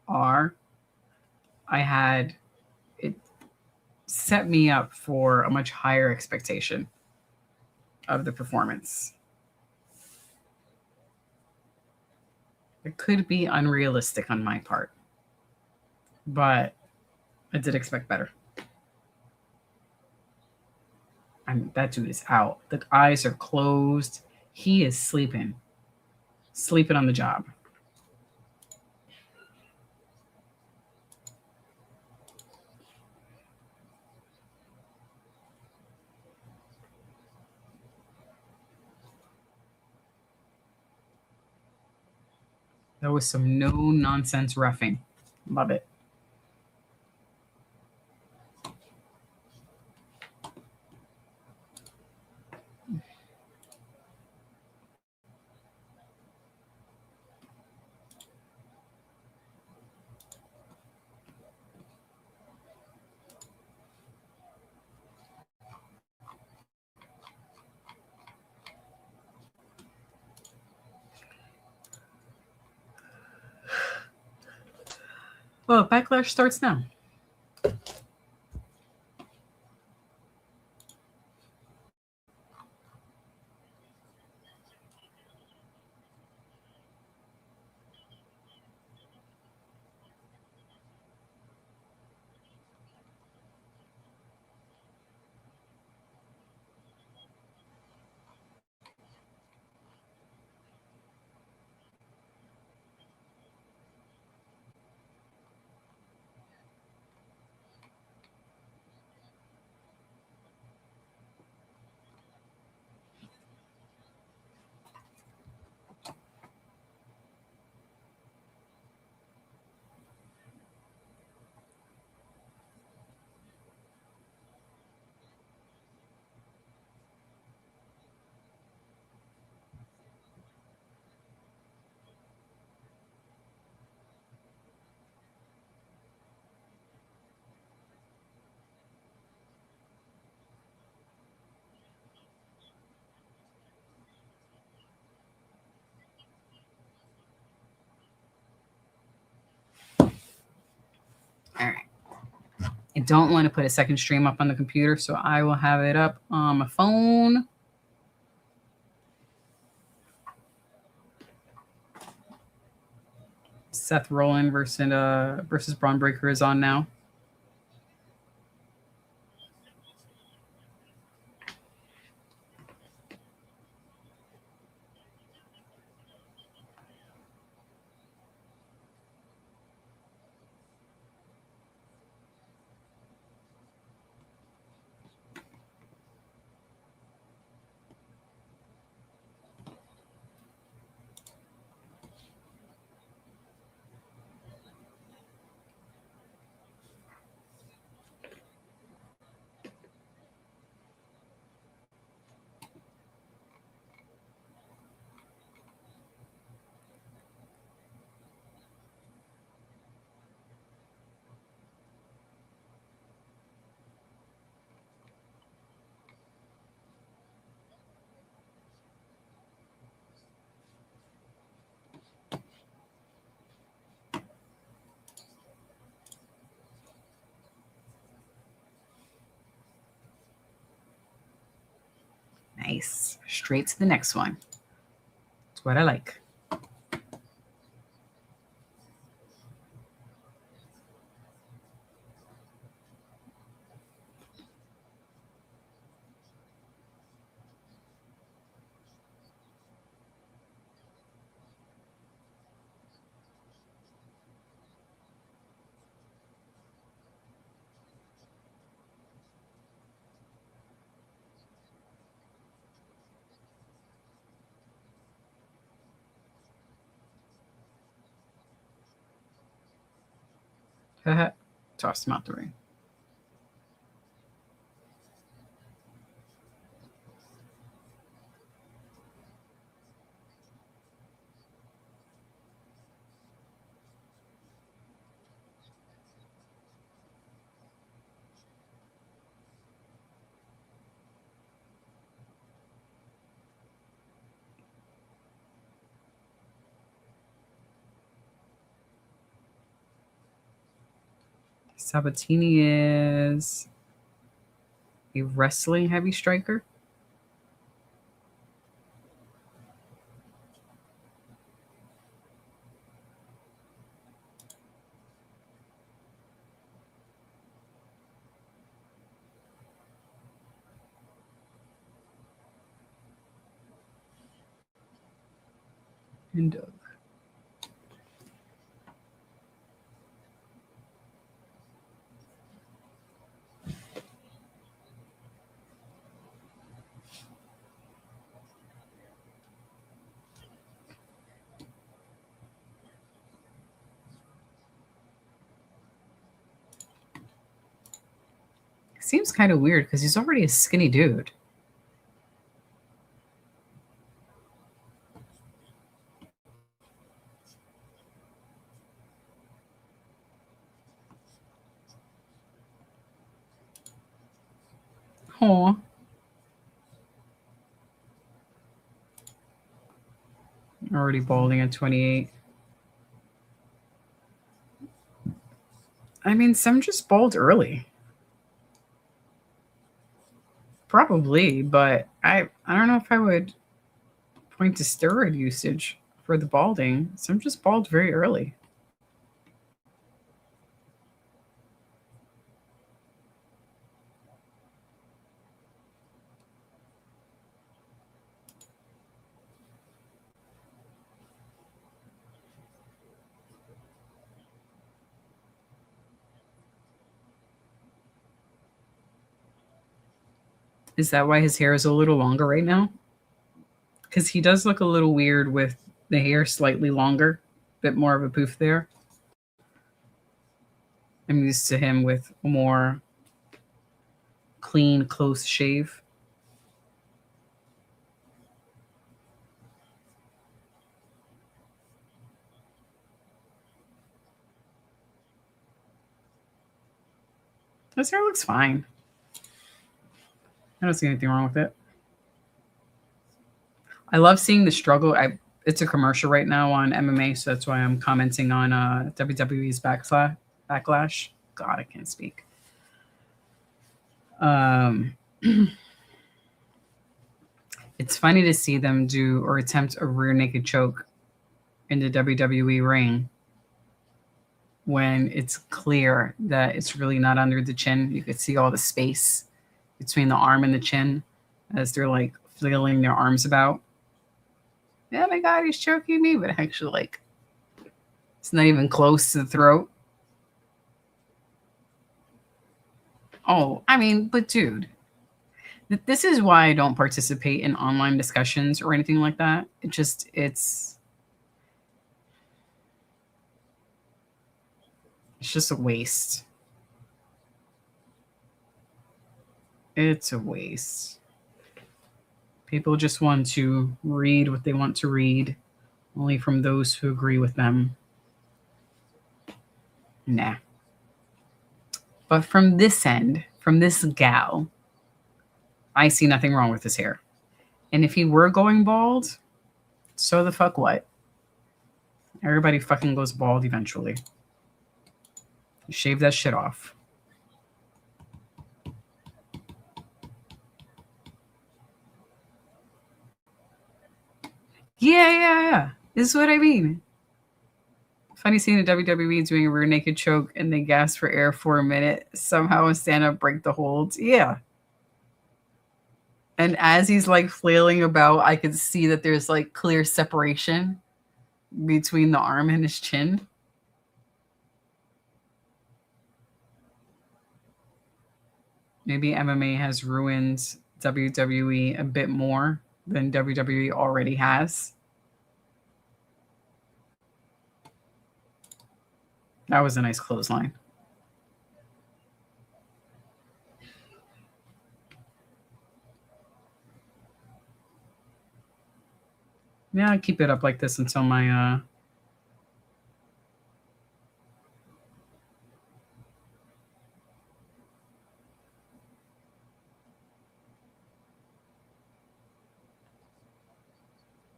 are, it set me up for a much higher expectation of the performance. It could be unrealistic on my part, but I did expect better. That dude is out. The eyes are closed. He is sleeping on the job. That was some no-nonsense roughing. Love it. Well, Backlash starts now. All right. I don't want to put a second stream up on the computer, so I will have it up on my phone. Seth Rollins versus Braun Breaker is on now. Nice. Straight to the next one. That's what I like. Tossed him out the ring. Sabatini is a wrestling heavy striker. And Doug. Seems kind of weird because he's already a skinny dude. Aw. Already balding at 28. I mean, some just bald early. Probably, but I don't know if I would point to steroid usage for the balding. Some just bald very early. Is that why his hair is a little longer right now? Because he does look a little weird with the hair slightly longer, bit more of a poof there. I'm used to him with a more clean, close shave. His hair looks fine. I don't see anything wrong with it. I love seeing the struggle. It's a commercial right now on MMA, so that's why I'm commenting on WWE's Backlash. God, I can't speak. It's funny to see them do or attempt a rear naked choke in the WWE ring when it's clear that it's really not under the chin. You could see all the space between the arm and the chin as they're like flailing their arms about. Oh my God, he's choking me, but actually, like, it's not even close to the throat. Oh, I mean, but dude, this is why I don't participate in online discussions or anything like that. It's just a waste. It's a waste. People just want to read what they want to read, only from those who agree with them. Nah. But from this end, from this gal, I see nothing wrong with his hair. And if he were going bald, so the fuck what? Everybody fucking goes bald eventually. Shave that shit off. Yeah. This is what I mean. Funny seeing the WWE doing a rear naked choke and they gasp for air for a minute. Somehow a stand-up break the holds. Yeah. And as he's like flailing about, I could see that there's like clear separation between the arm and his chin. Maybe MMA has ruined WWE a bit more than WWE already has. That was a nice clothesline. Yeah, I'll keep it up like this until my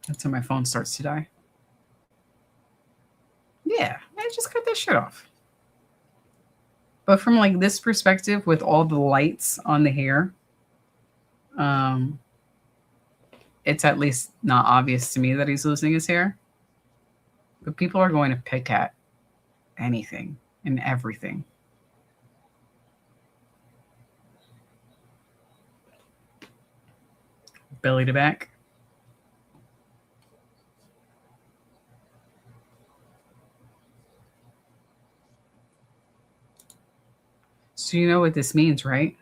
until my phone starts to die. Yeah, I just cut that shit off. But from like this perspective, with all the lights on the hair, it's at least not obvious to me that he's losing his hair. But people are going to pick at anything and everything. Belly to back. So you know what this means, right?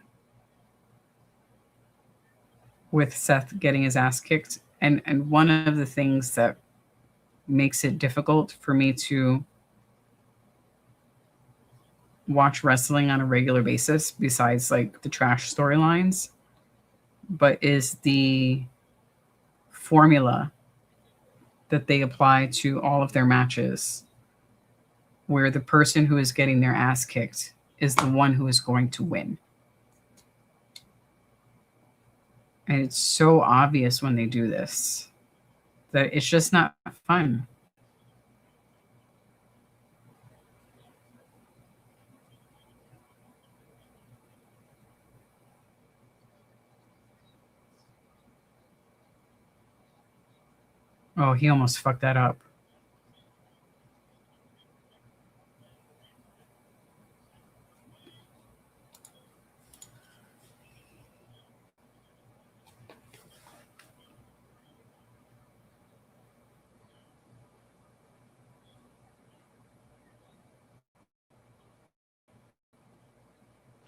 With Seth getting his ass kicked. And one of the things that makes it difficult for me to watch wrestling on a regular basis, besides like the trash storylines, but is the formula that they apply to all of their matches, where the person who is getting their ass kicked is the one who is going to win. And it's so obvious when they do this that it's just not fun. Oh, he almost fucked that up.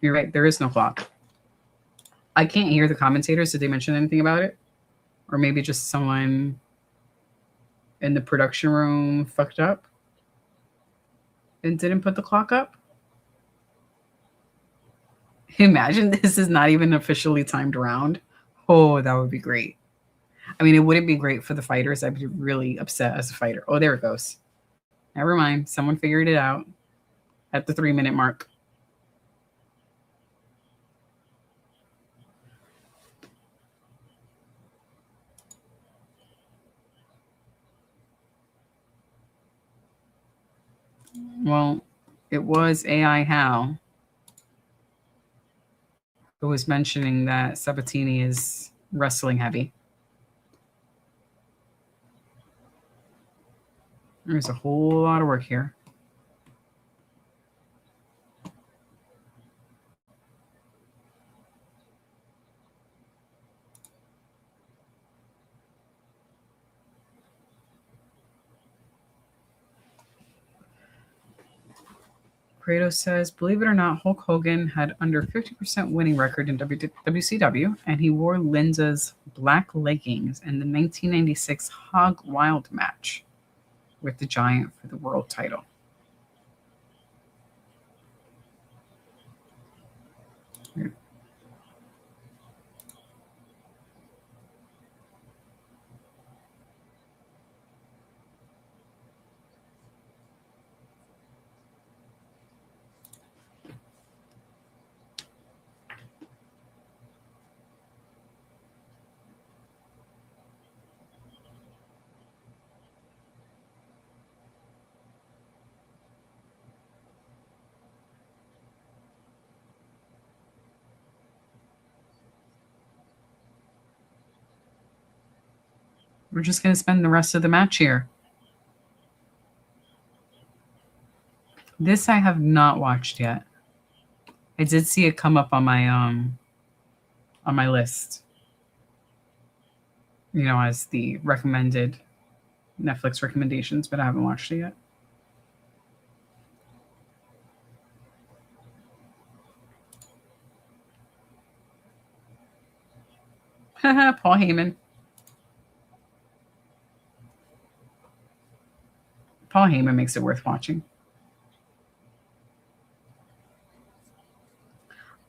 You're right. There is no clock. I can't hear the commentators. Did they mention anything about it? Or maybe just someone in the production room fucked up and didn't put the clock up? Imagine this is not even officially timed around. Oh, that would be great. I mean, it wouldn't be great for the fighters. I'd be really upset as a fighter. Oh, there it goes. Never mind. Someone figured it out at the 3-minute mark. Well, it was AI Hal who was mentioning that Sabatini is wrestling heavy. There's a whole lot of work here. Kratos says, believe it or not, Hulk Hogan had under 50% winning record in WCW, and he wore Linza's black leggings in the 1996 Hog Wild match with the Giant for the world title. We're just going to spend the rest of the match here. This I have not watched yet. I did see it come up on my list. You know, as the recommended Netflix recommendations, but I haven't watched it yet. Paul Heyman. Paul Heyman makes it worth watching.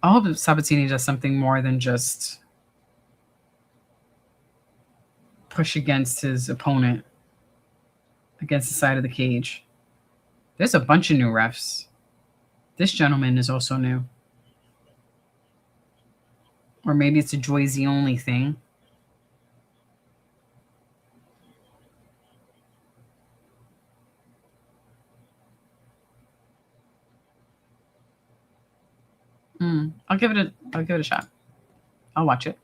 I hope Sabatini does something more than just push against his opponent, against the side of the cage. There's a bunch of new refs. This gentleman is also new. Or maybe it's a Joyzy only thing. I'll give it a shot. I'll watch it.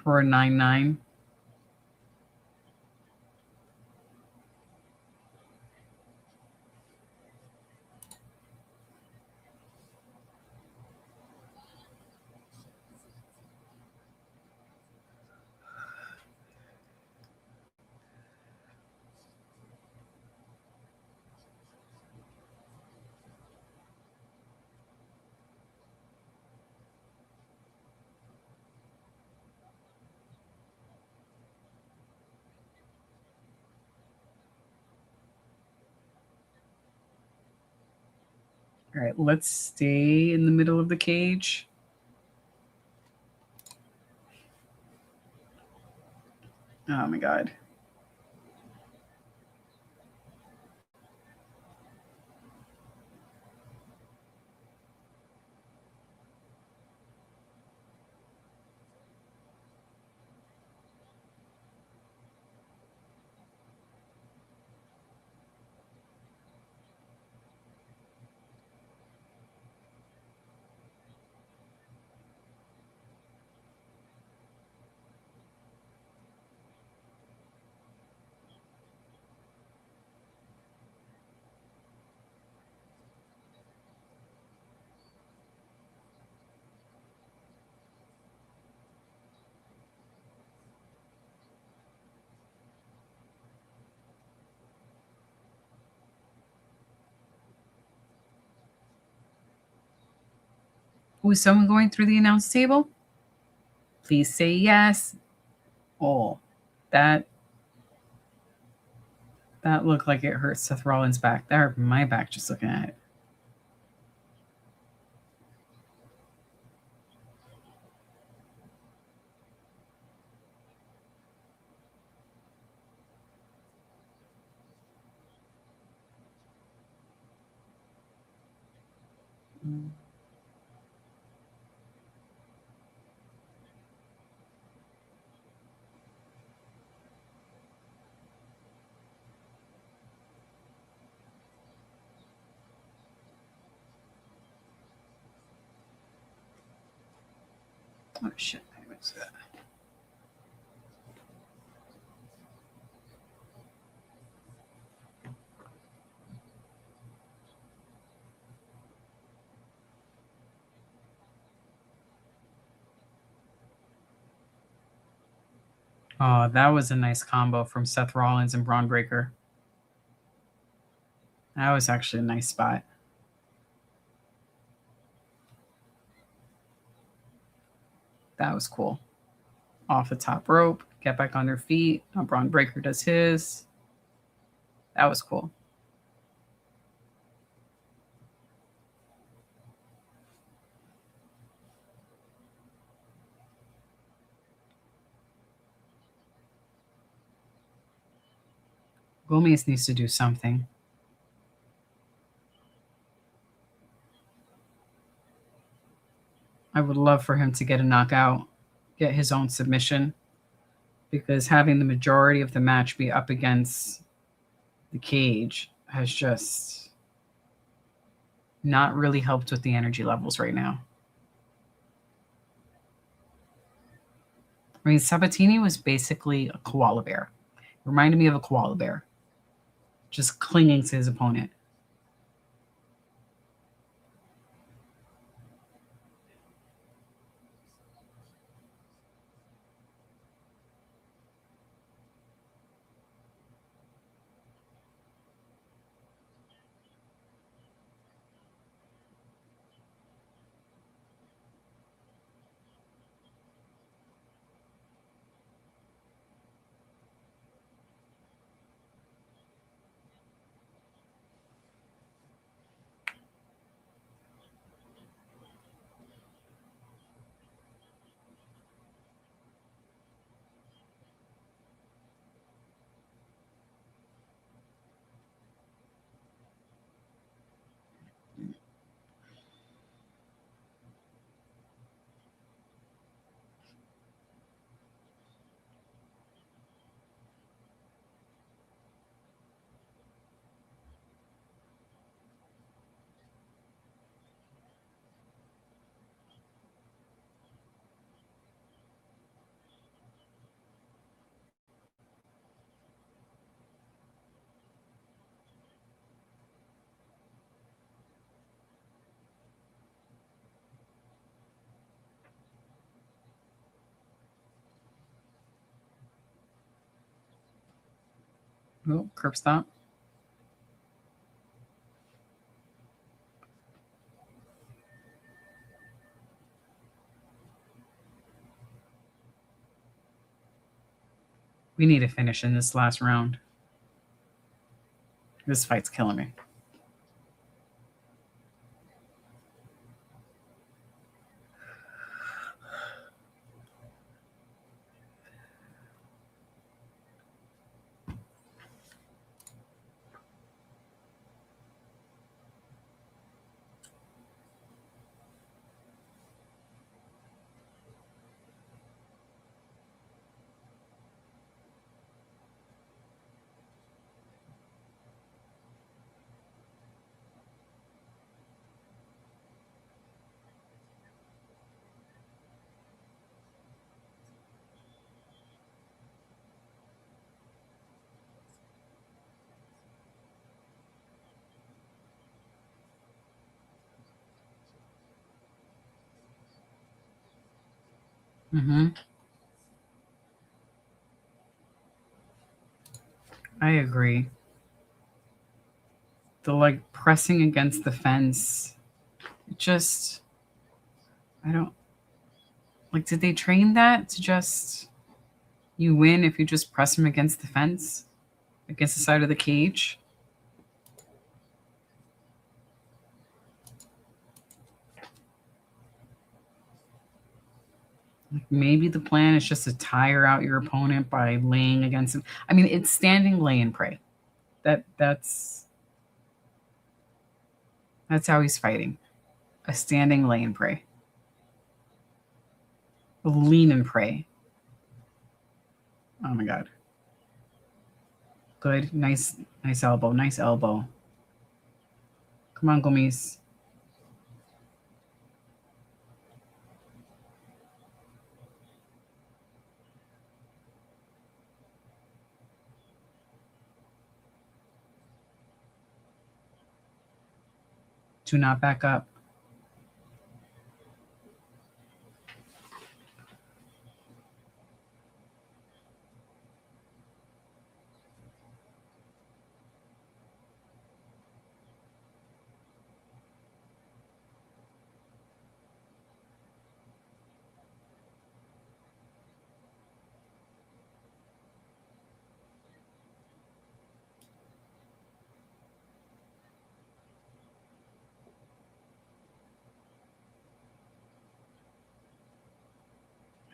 Or a 9-9. All right, let's stay in the middle of the cage. Oh my God. Was someone going through the announce table? Please say yes. Oh, that looked like it hurt Seth Rollins' back. That hurt my back just looking at it. Oh shit! I missed that. Oh, that was a nice combo from Seth Rollins and Braun Breaker. That was actually a nice spot. That was cool. Off the top rope, get back on their feet. Braun Breaker does his. That was cool. Gomez needs to do something. I would love for him to get a knockout, get his own submission, because having the majority of the match be up against the cage has just not really helped with the energy levels right now. I mean, Sabatini was basically a koala bear. It reminded me of a koala bear, just clinging to his opponent. Oh, curb stomp. We need to finish in this last round. This fight's killing me. I agree. The like pressing against the fence, it just, I don't like. Did they train that to just you win if you just press him against the fence, against the side of the cage? Like maybe the plan is just to tire out your opponent by laying against him. I mean, it's standing lay and pray. That's how he's fighting. A standing lay and pray. Lean and pray. Oh my God. Good. Nice elbow. Nice elbow. Come on, Gomis. Do not back up.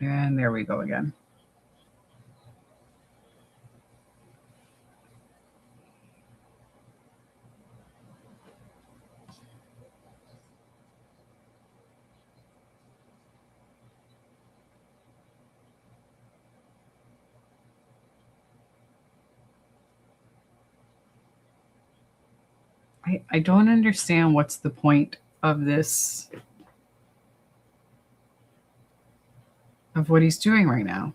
And there we go again. I don't understand what's the point of this, of what he's doing right now.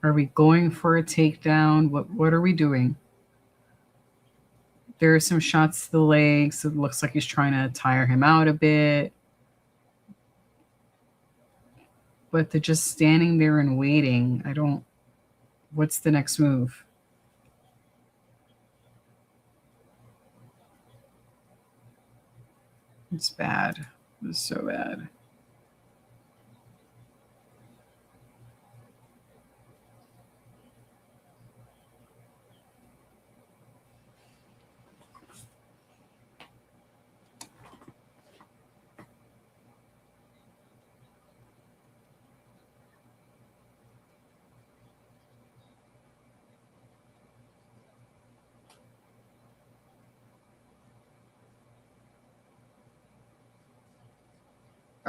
Are we going for a takedown? What are we doing? There are some shots to the legs. It looks like he's trying to tire him out a bit. But they're just standing there and waiting. What's the next move? It's bad. It's so bad.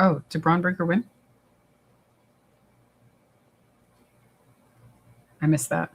Oh, did Braun Breaker win? I missed that.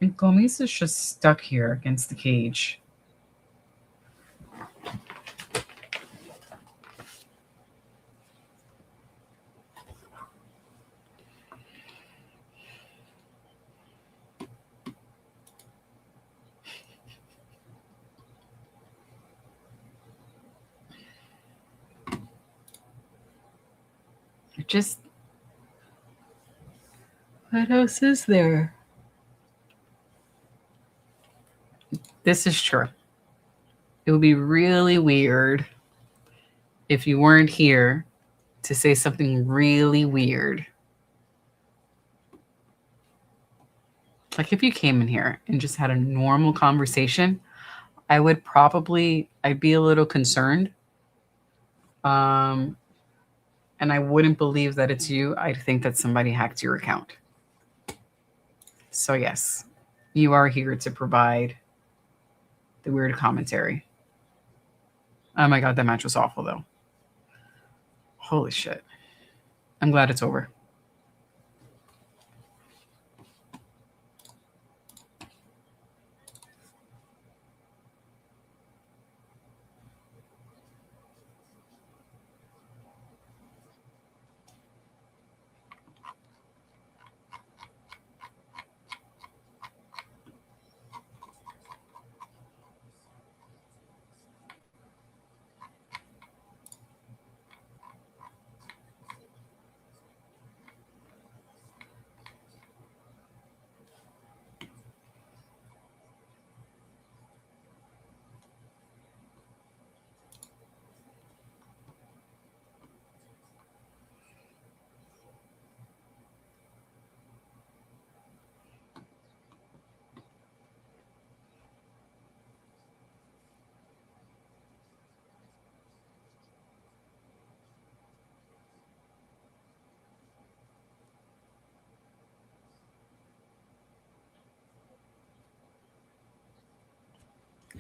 And Gomis is just stuck here against the cage. Just, what else is there? This is true. It would be really weird if you weren't here to say something really weird. Like if you came in here and just had a normal conversation, I'd be a little concerned. And I wouldn't believe that it's you. I'd think that somebody hacked your account. So yes, you are here to provide the weird commentary. Oh my God, that match was awful though. Holy shit. I'm glad it's over.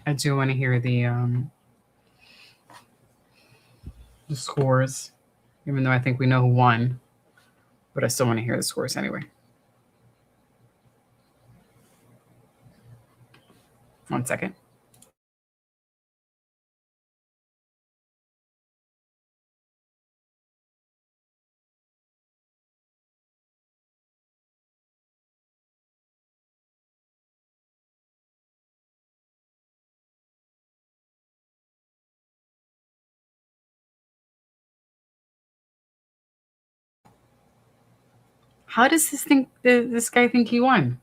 I do want to hear the scores, even though I think we know who won, but I still want to hear the scores anyway. One second. How does this guy think he won?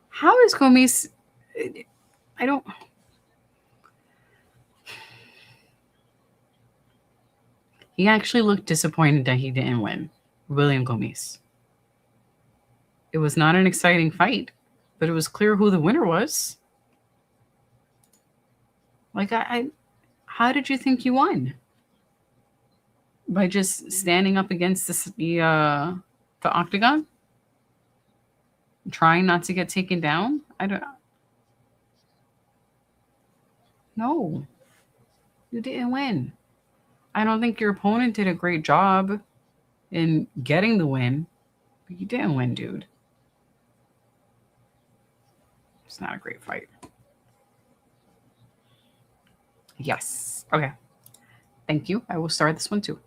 How is Gomes? I don't. He actually looked disappointed that he didn't win. William Gomes. It was not an exciting fight, but it was clear who the winner was. Like, how did you think you won? By just standing up against the octagon, trying not to get taken down? I don't. No, you didn't win. I don't think your opponent did a great job in getting the win, but you didn't win, dude. It's not a great fight. Yes. Okay. Thank you. I will start this one too.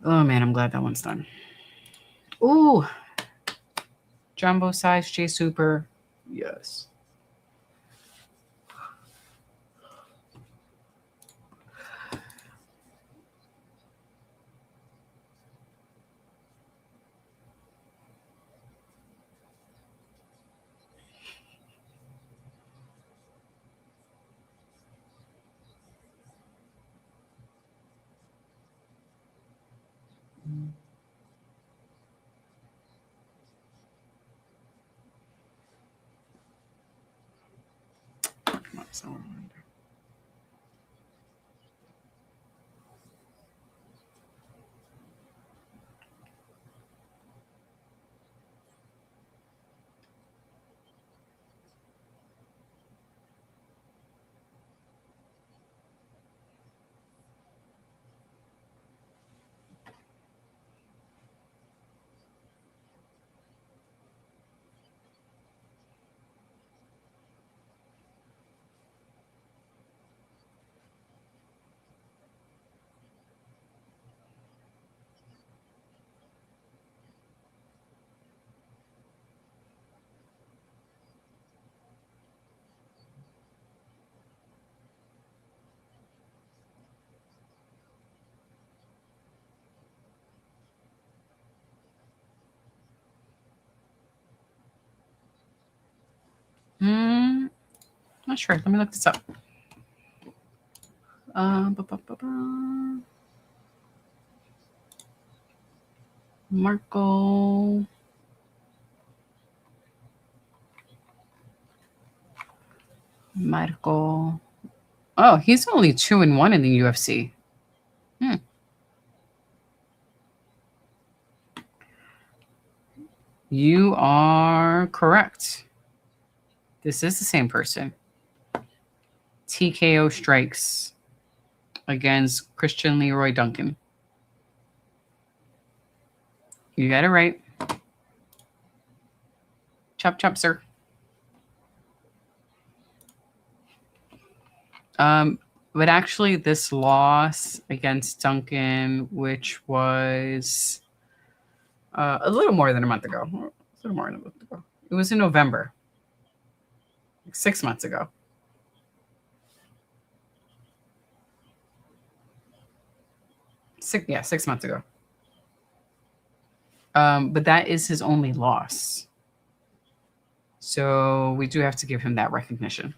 Oh man, I'm glad that one's done. Ooh. Jumbo size J Super. Yes. Not sure. Let me look this up. Marco. Oh, he's only 2-1 in the UFC. You are correct. This is the same person. TKO strikes against Christian Leroy Duncan. You got it right. Chop, chop, sir. But actually, this loss against Duncan, which was a little more than a month ago. It was in November. 6 months ago. 6 months ago. But that is his only loss. So we do have to give him that recognition.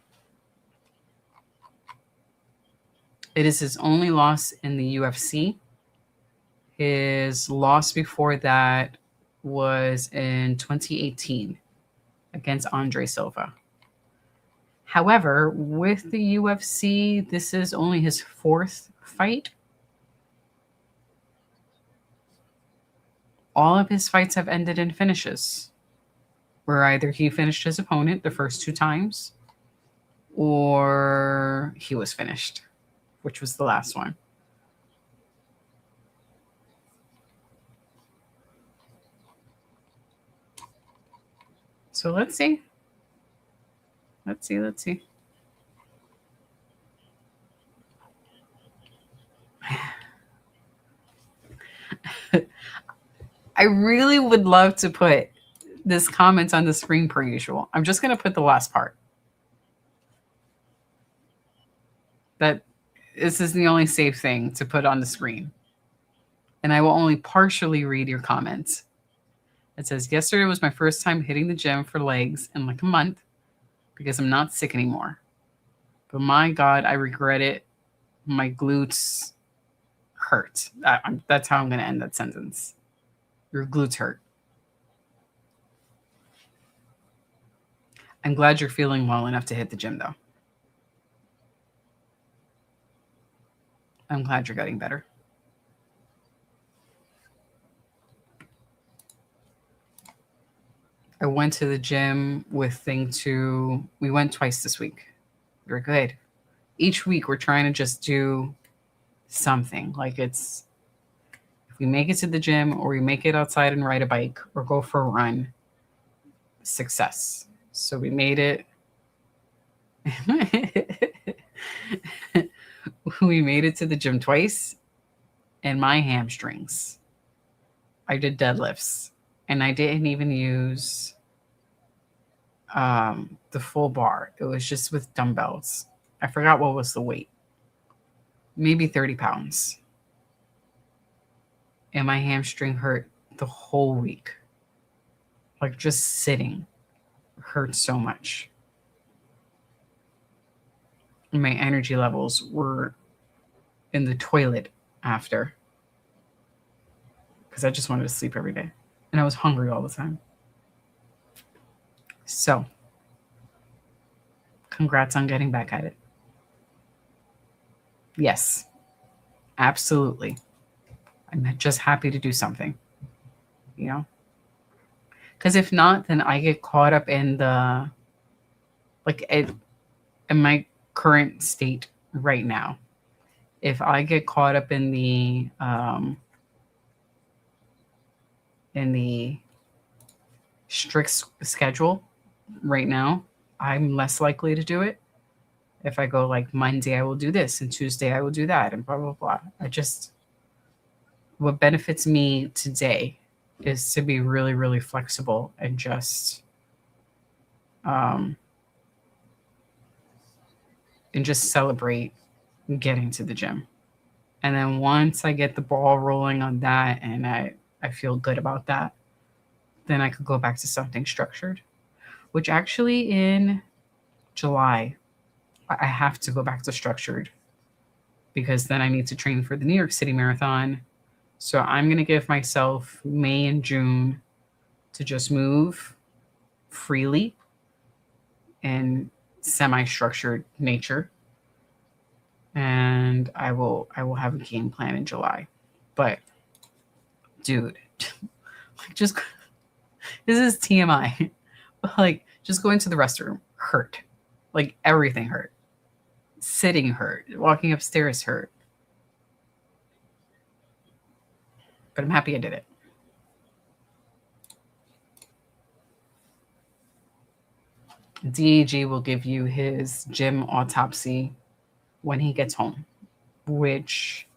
It is his only loss in the UFC. His loss before that was in 2018 against Andre Silva. However, with the UFC, this is only his 4th fight. all of his fights have ended in finishes, where either he finished his opponent the first 2 times or he was finished, which was the last one. So let's see. Let's see. I really would love to put this comment on the screen per usual. I'm just going to put the last part. That this is the only safe thing to put on the screen. And I will only partially read your comments. It says, yesterday was my first time hitting the gym for legs in like a month because I'm not sick anymore. But my God, I regret it. My glutes hurt. That's how I'm going to end that sentence. Your glutes hurt. I'm glad you're feeling well enough to hit the gym, though. I'm glad you're getting better. I went to the gym with Thing 2. We went twice this week. We're good. Each week, we're trying to just do something. Like if we make it to the gym or we make it outside and ride a bike or go for a run, success. So we made it. We made it to the gym twice, and my hamstrings. I did deadlifts, and I didn't even use the full bar. It was just with dumbbells. I forgot what was the weight. Maybe 30 pounds. And my hamstring hurt the whole week. Like just sitting hurt so much. And my energy levels were in the toilet after. Because I just wanted to sleep every day. And I was hungry all the time. So, congrats on getting back at it. Yes, absolutely. I'm just happy to do something, you know? Because if not, then I get caught up in the, like, in my current state right now. If I get caught up in the strict schedule right now, I'm less likely to do it. If I go like Monday, I will do this, and Tuesday I will do that, and blah, blah, blah. What benefits me today is to be really, really flexible and just celebrate getting to the gym. And then once I get the ball rolling on that and I feel good about that, then I could go back to something structured, which actually in July, I have to go back to structured because then I need to train for the New York City Marathon. So I'm going to give myself May and June to just move freely in semi-structured nature. And I will have a game plan in July. But dude, just this is TMI. Like just going to the restroom hurt. Like everything hurt. Sitting hurt. Walking upstairs hurt. But I'm happy I did it. DEG will give you his gym autopsy when he gets home, which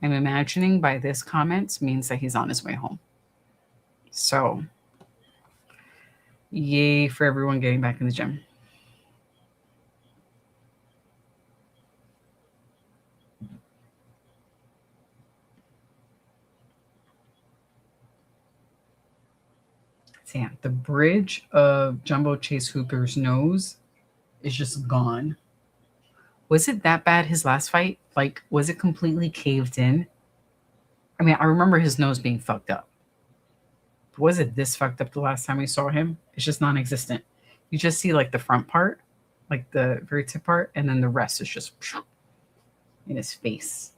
I'm imagining by this comment means that he's on his way home. So, yay for everyone getting back in the gym. Damn, the bridge of Jumbo Chase Hooper's nose is just gone. Was it that bad his last fight? Like, was it completely caved in? I mean, I remember his nose being fucked up. Was it this fucked up the last time we saw him? It's just non-existent. You just see like the front part, like the very tip part, and then the rest is just in his face.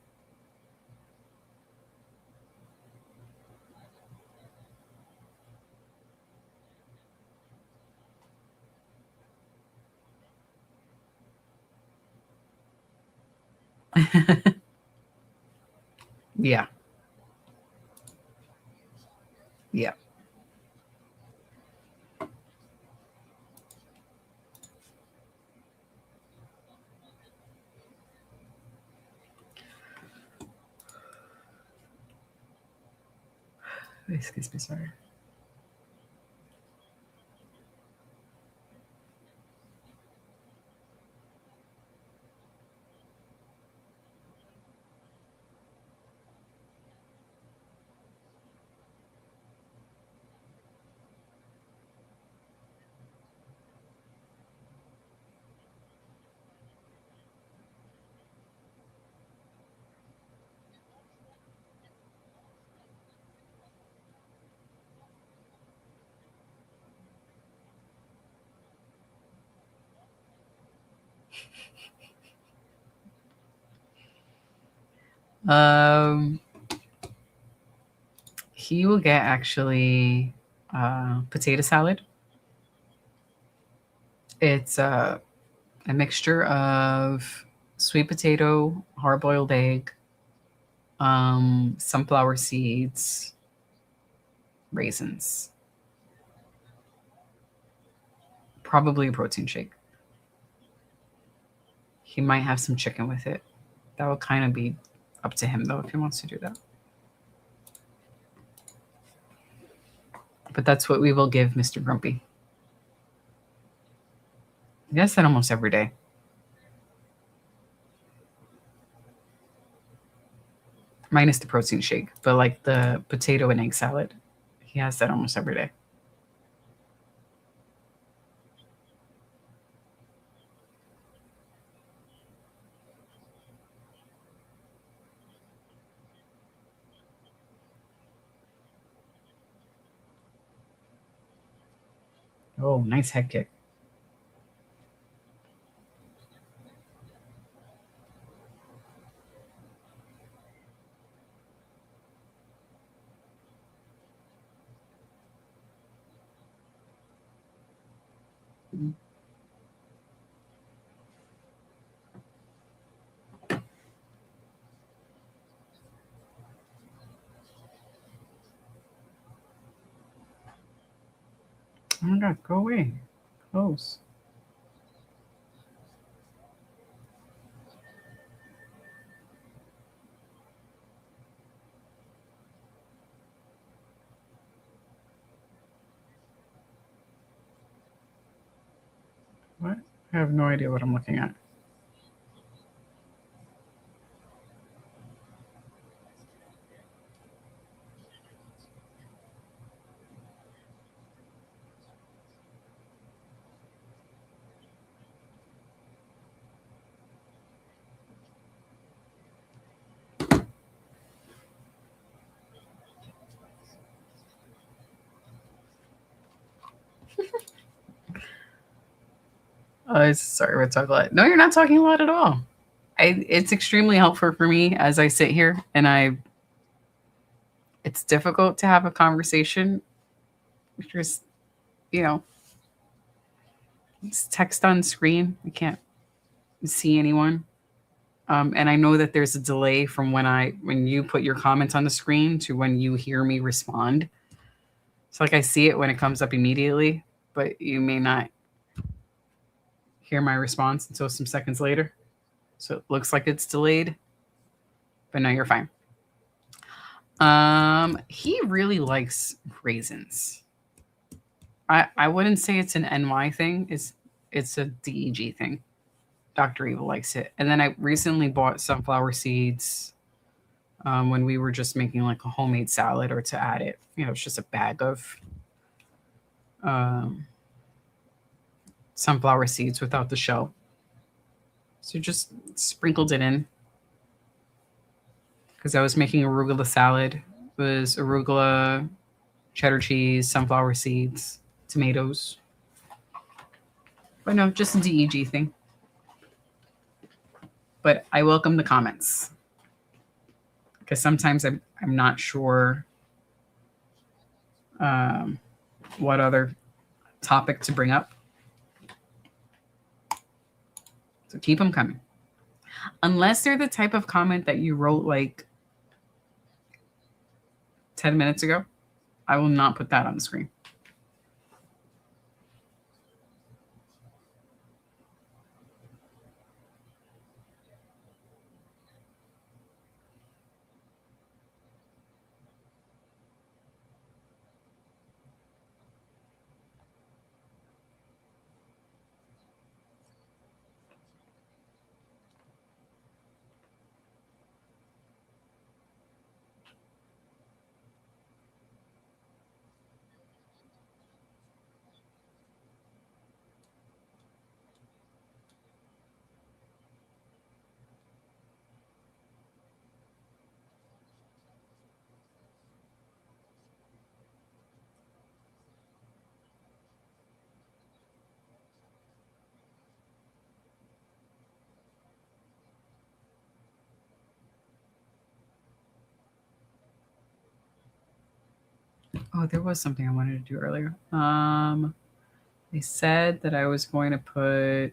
Yeah. Yeah. Excuse me, sorry. Um, he will get actually potato salad. It's a mixture of sweet potato, hard boiled egg, sunflower seeds, raisins, probably a protein shake. He might have some chicken with it. That will kind of be up to him, though, if he wants to do that. But that's what we will give Mr. Grumpy. I guess that almost every day. Minus the protein shake, but like the potato and egg salad, he has that almost every day. Oh, nice head kick. Oh my God, go away. Close. What? I have no idea what I'm looking at. Sorry, we're talking a lot. No, you're not talking a lot at all. It's extremely helpful for me as I sit here and it's difficult to have a conversation because, you know, it's text on screen. I can't see anyone. And I know that there's a delay from when you put your comments on the screen to when you hear me respond. So like I see it when it comes up immediately, but you may not hear my response until some seconds later. So it looks like it's delayed, but no, you're fine. He really likes raisins. I wouldn't say it's an NY thing. It's a DEG thing. Dr. Evil likes it. And then I recently bought sunflower seeds when we were just making like a homemade salad or to add it. You know, it's just a bag of sunflower seeds without the shell. So just sprinkled it in because I was making arugula salad. It was arugula, cheddar cheese, sunflower seeds, tomatoes. But no, just a DEG thing. But I welcome the comments because sometimes I'm not sure what other topic to bring up. So keep them coming. Unless they're the type of comment that you wrote like 10 minutes ago, I will not put that on the screen. Oh, there was something I wanted to do earlier. They said that I was going to put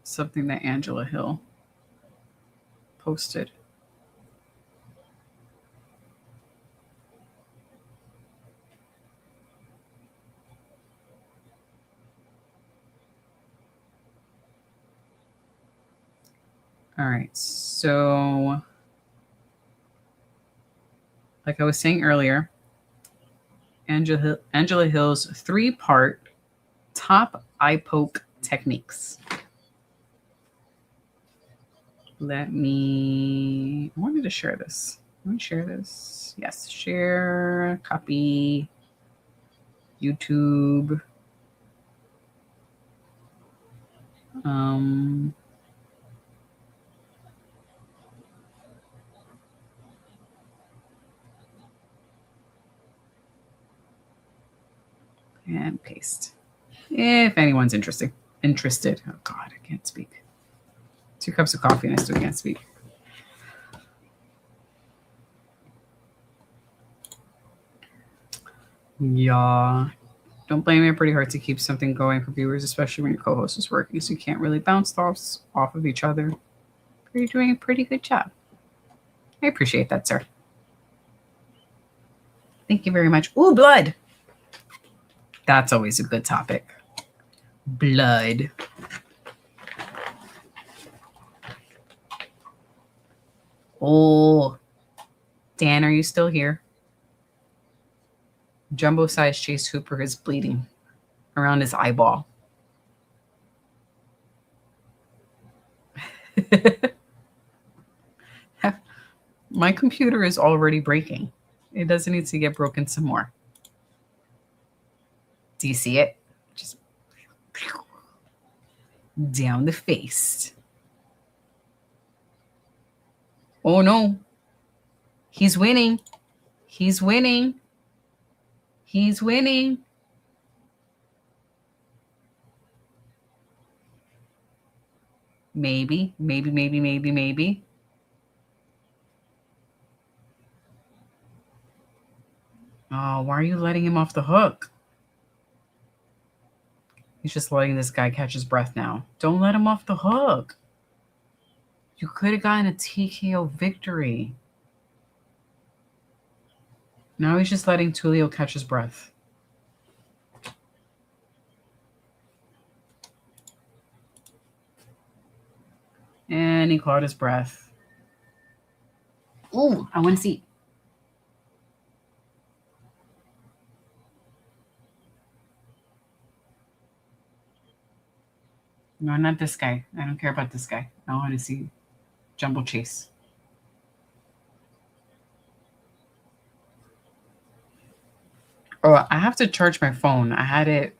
something that Angela Hill posted. All right, so like I was saying earlier, Angela Hill's 3-part top eye poke techniques. I wanted to share this. Let me share this. Yes, share, copy, YouTube. And paste. If anyone's interested. Oh God, I can't speak. 2 cups of coffee and I still can't speak. Yeah. Don't blame me pretty hard to keep something going for viewers, especially when your co-host is working, so you can't really bounce off of each other. You're doing a pretty good job. I appreciate that, sir. Thank you very much. Ooh, blood. That's always a good topic. Blood. Oh, Dan, are you still here? Jumbo-sized Chase Hooper is bleeding around his eyeball. My computer is already breaking. It doesn't need to get broken some more. Do you see it? Just down the face. Oh no. He's winning. He's winning. He's winning. Maybe. Oh, why are you letting him off the hook? He's just letting this guy catch his breath now. Don't let him off the hook. You could have gotten a TKO victory. Now he's just letting Tulio catch his breath. And he caught his breath. Ooh, I want to see. No, not this guy. I don't care about this guy. I want to see Jumbo Chase. Oh, I have to charge my phone. I had it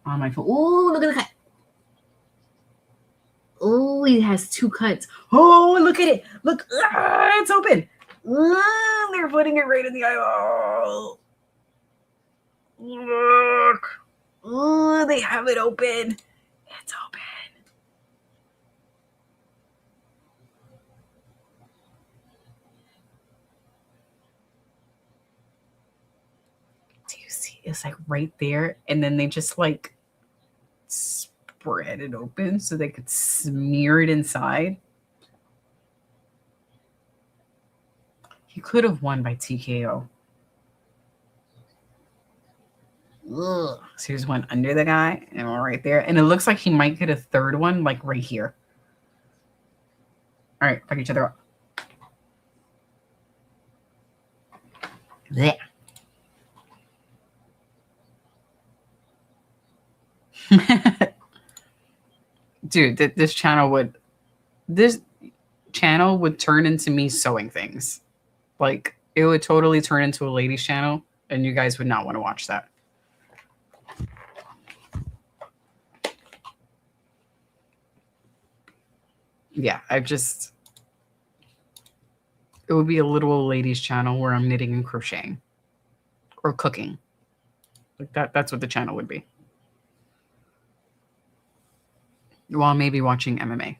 on my phone. Oh, look at that. Oh, he has 2 cuts. Oh, look at it. Look. It's open. They're putting it right in the eyeball. Look. Oh, they have it open. It's open. Do you see? It's like right there. And then they just like spread it open so they could smear it inside. He could have won by TKO. Ugh. So he just went under the guy and went right there. And it looks like he might get a third one, like right here. All right, fuck each other up. There. Dude, this channel would turn into me sewing things. Like, it would totally turn into a ladies channel, and you guys would not want to watch that. Yeah, it would be a little ladies channel where I'm knitting and crocheting or cooking. Like that's what the channel would be. While maybe watching MMA.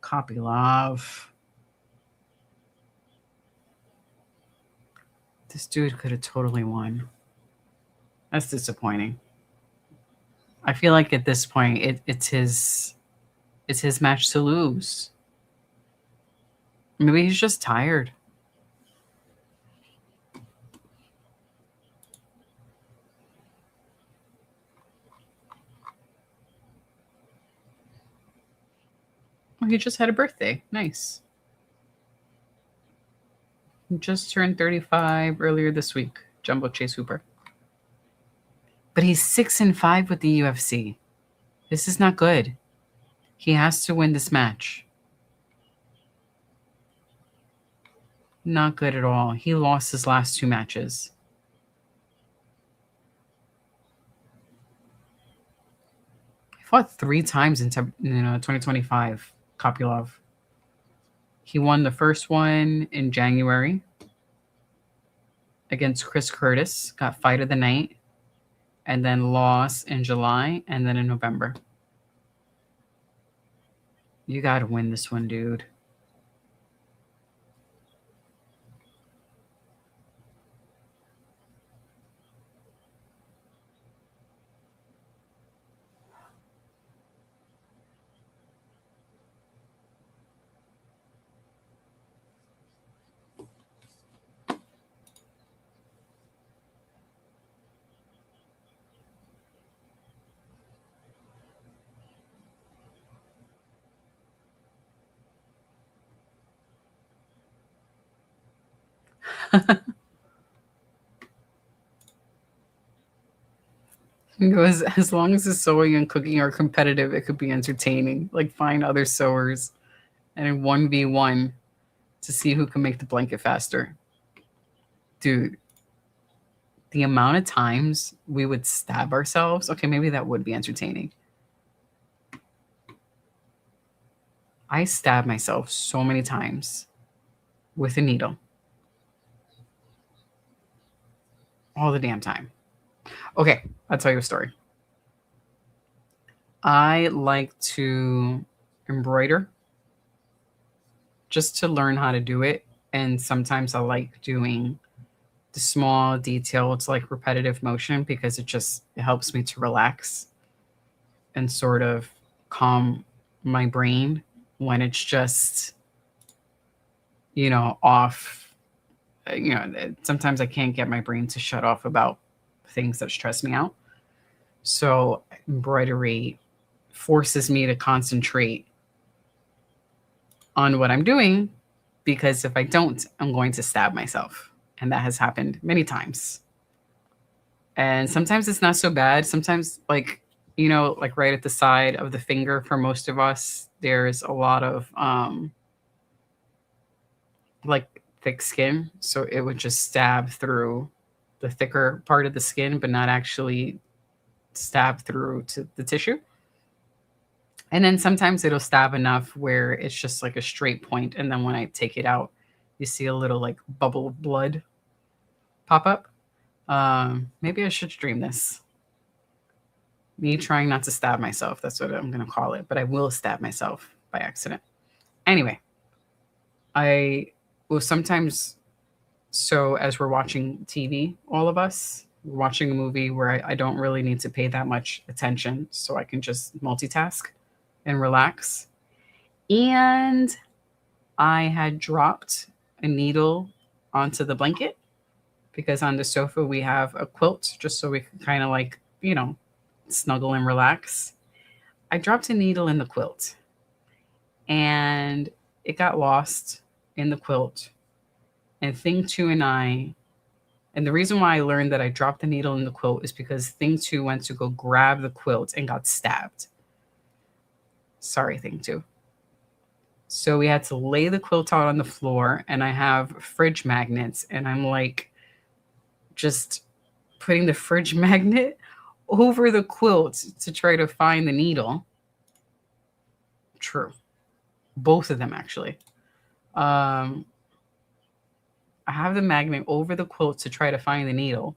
Copy love. This dude could have totally won. That's disappointing. I feel like at this point it's his match to lose. Maybe he's just tired. Well, he just had a birthday. Nice. He just turned 35 earlier this week. Jumbo Chase Hooper. But he's 6-5 with the UFC. This is not good. He has to win this match. Not good at all. He lost his last 2 matches. He fought 3 times in 2025. Kopylov. He won the first one in January against Chris Curtis. Got fight of the night. And then lost in July and then in November. You got to win this one, dude. He goes, as long as the sewing and cooking are competitive, it could be entertaining. Like, find other sewers and 1v1 to see who can make the blanket faster. Dude, the amount of times we would stab ourselves. Okay, maybe that would be entertaining. I stab myself so many times with a needle. All the damn time. Okay, I'll tell you a story. I like to embroider just to learn how to do it. And sometimes I like doing the small detail. It's like repetitive motion because it helps me to relax and sort of calm my brain when it's just, off. Sometimes I can't get my brain to shut off about things that stress me out. So embroidery forces me to concentrate on what I'm doing, because if I don't, I'm going to stab myself. And that has happened many times. And sometimes it's not so bad. Sometimes like right at the side of the finger for most of us, there's a lot of like thick skin. So it would just stab through the thicker part of the skin, but not actually stab through to the tissue. And then sometimes it'll stab enough where it's just like a straight point. And then when I take it out, you see a little like bubble of blood pop up. Maybe I should stream this. Me trying not to stab myself. That's what I'm going to call it. But I will stab myself by accident. Anyway, I will sometimes, so as we're watching TV, all of us, we're watching a movie where I don't really need to pay that much attention, so I can just multitask and relax. And I had dropped a needle onto the blanket because on the sofa we have a quilt just so we can kind of like, snuggle and relax. I dropped a needle in the quilt and it got lost in the quilt. And Thing 2 and the reason why I learned that I dropped the needle in the quilt is because Thing 2 went to go grab the quilt and got stabbed. Sorry, Thing 2. So we had to lay the quilt out on the floor, and I have fridge magnets, and I'm like just putting the fridge magnet over the quilt to try to find the needle. True. Both of them, actually. I have the magnet over the quilt to try to find the needle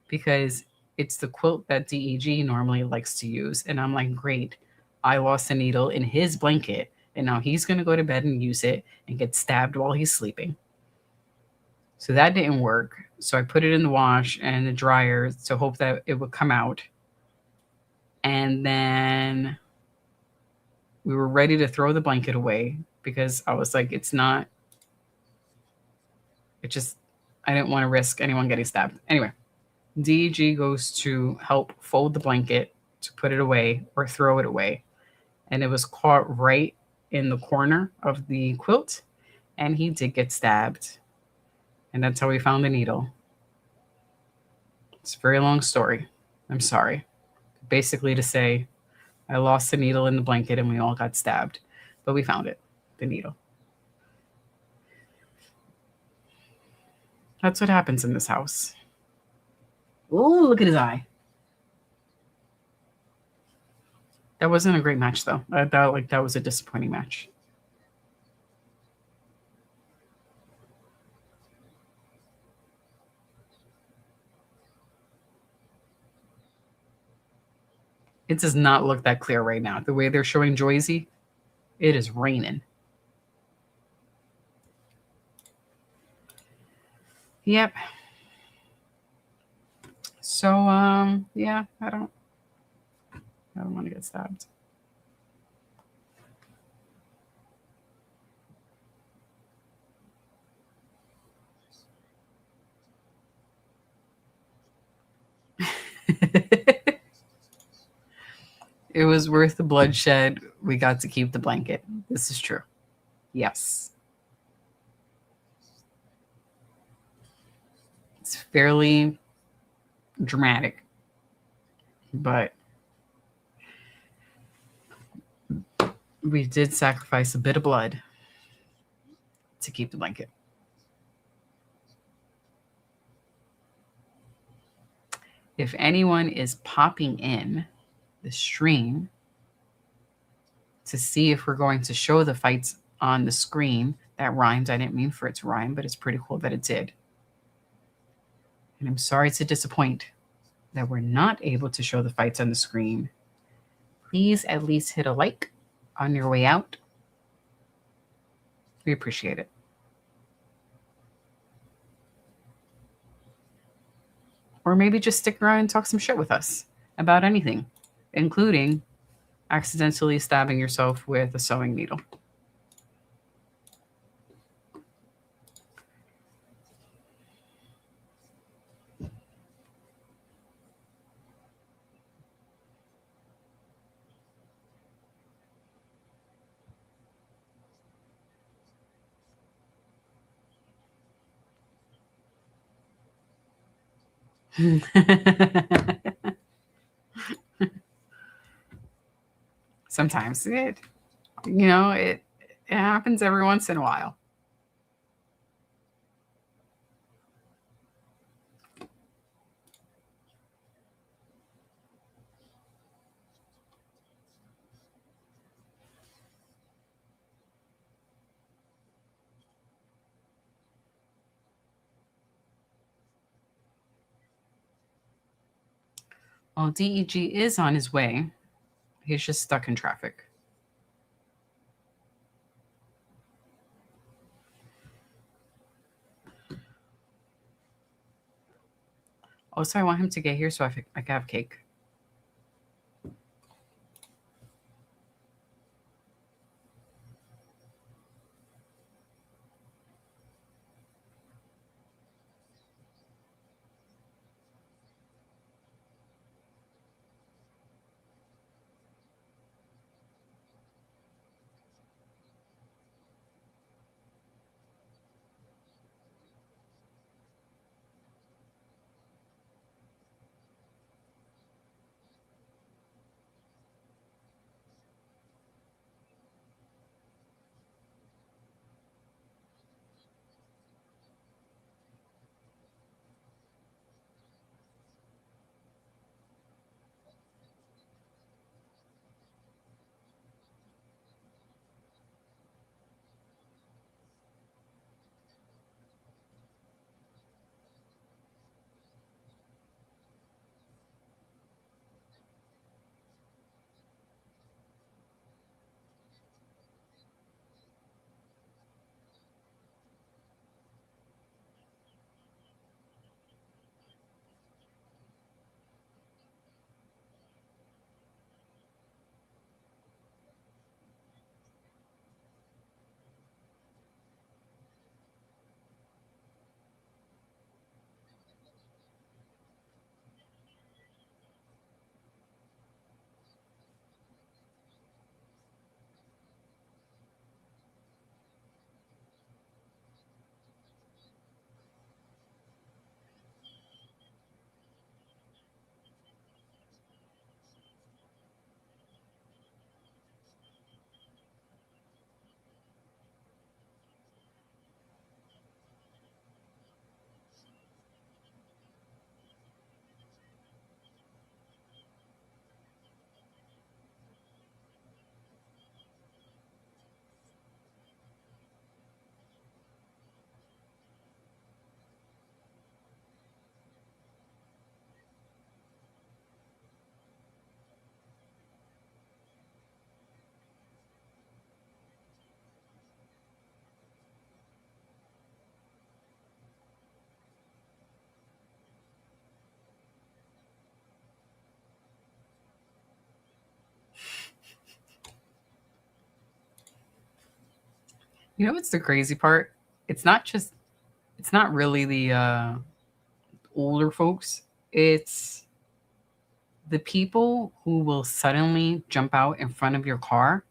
because it's the quilt that DEG normally likes to use. And I'm like, great, I lost a needle in his blanket, and now he's going to go to bed and use it and get stabbed while he's sleeping. So that didn't work. So I put it in the wash and the dryer to hope that it would come out. And then we were ready to throw the blanket away because I was like, I didn't want to risk anyone getting stabbed. Anyway, DEG goes to help fold the blanket to put it away or throw it away. And it was caught right in the corner of the quilt. And he did get stabbed. And that's how we found the needle. It's a very long story. I'm sorry. Basically to say I lost the needle in the blanket and we all got stabbed. But we found it, the needle. That's what happens in this house. Oh, look at his eye. That wasn't a great match, though. That was a disappointing match. It does not look that clear right now. The way they're showing Joyzy, it is raining. Yep. So, yeah, I don't want to get stabbed. It was worth the bloodshed. We got to keep the blanket. This is true. Yes. It's fairly dramatic, but we did sacrifice a bit of blood to keep the blanket. If anyone is popping in the stream to see if we're going to show the fights on the screen, that rhymed. I didn't mean for it to rhyme, but it's pretty cool that it did. And I'm sorry to disappoint that we're not able to show the fights on the screen. Please at least hit a like on your way out. We appreciate it. Or maybe just stick around and talk some shit with us about anything, including accidentally stabbing yourself with a sewing needle. Sometimes it happens every once in a while. Well, DEG is on his way. He's just stuck in traffic. Also, I want him to get here so I can have cake. You know what's the crazy part? It's not really the older folks. It's the people who will suddenly jump out in front of your car,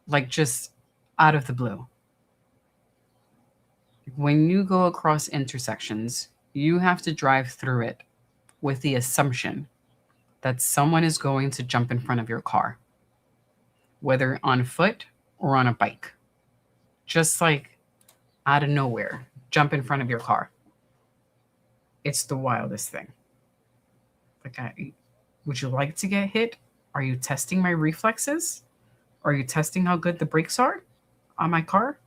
like just out of the blue. When you go across intersections, you have to drive through it with the assumption that someone is going to jump in front of your car, whether on foot or on a bike. Just like out of nowhere, jump in front of your car. It's the wildest thing. Would you like to get hit? Are you testing my reflexes? Are you testing how good the brakes are on my car?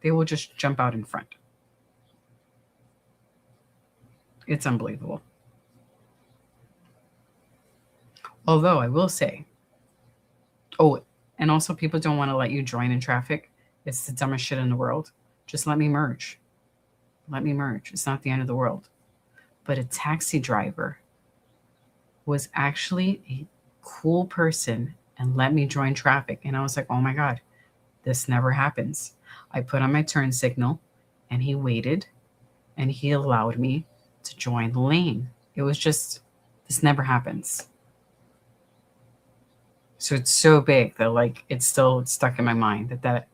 They will just jump out in front. It's unbelievable. Although I will say, oh, and also people don't want to let you join in traffic. It's the dumbest shit in the world. Just let me merge. Let me merge. It's not the end of the world. But a taxi driver was actually a cool person and let me join traffic. And I was like, oh my God, this never happens. I put on my turn signal and he waited and he allowed me to join the lane. It was just, this never happens. So it's so big that like it's still stuck in my mind that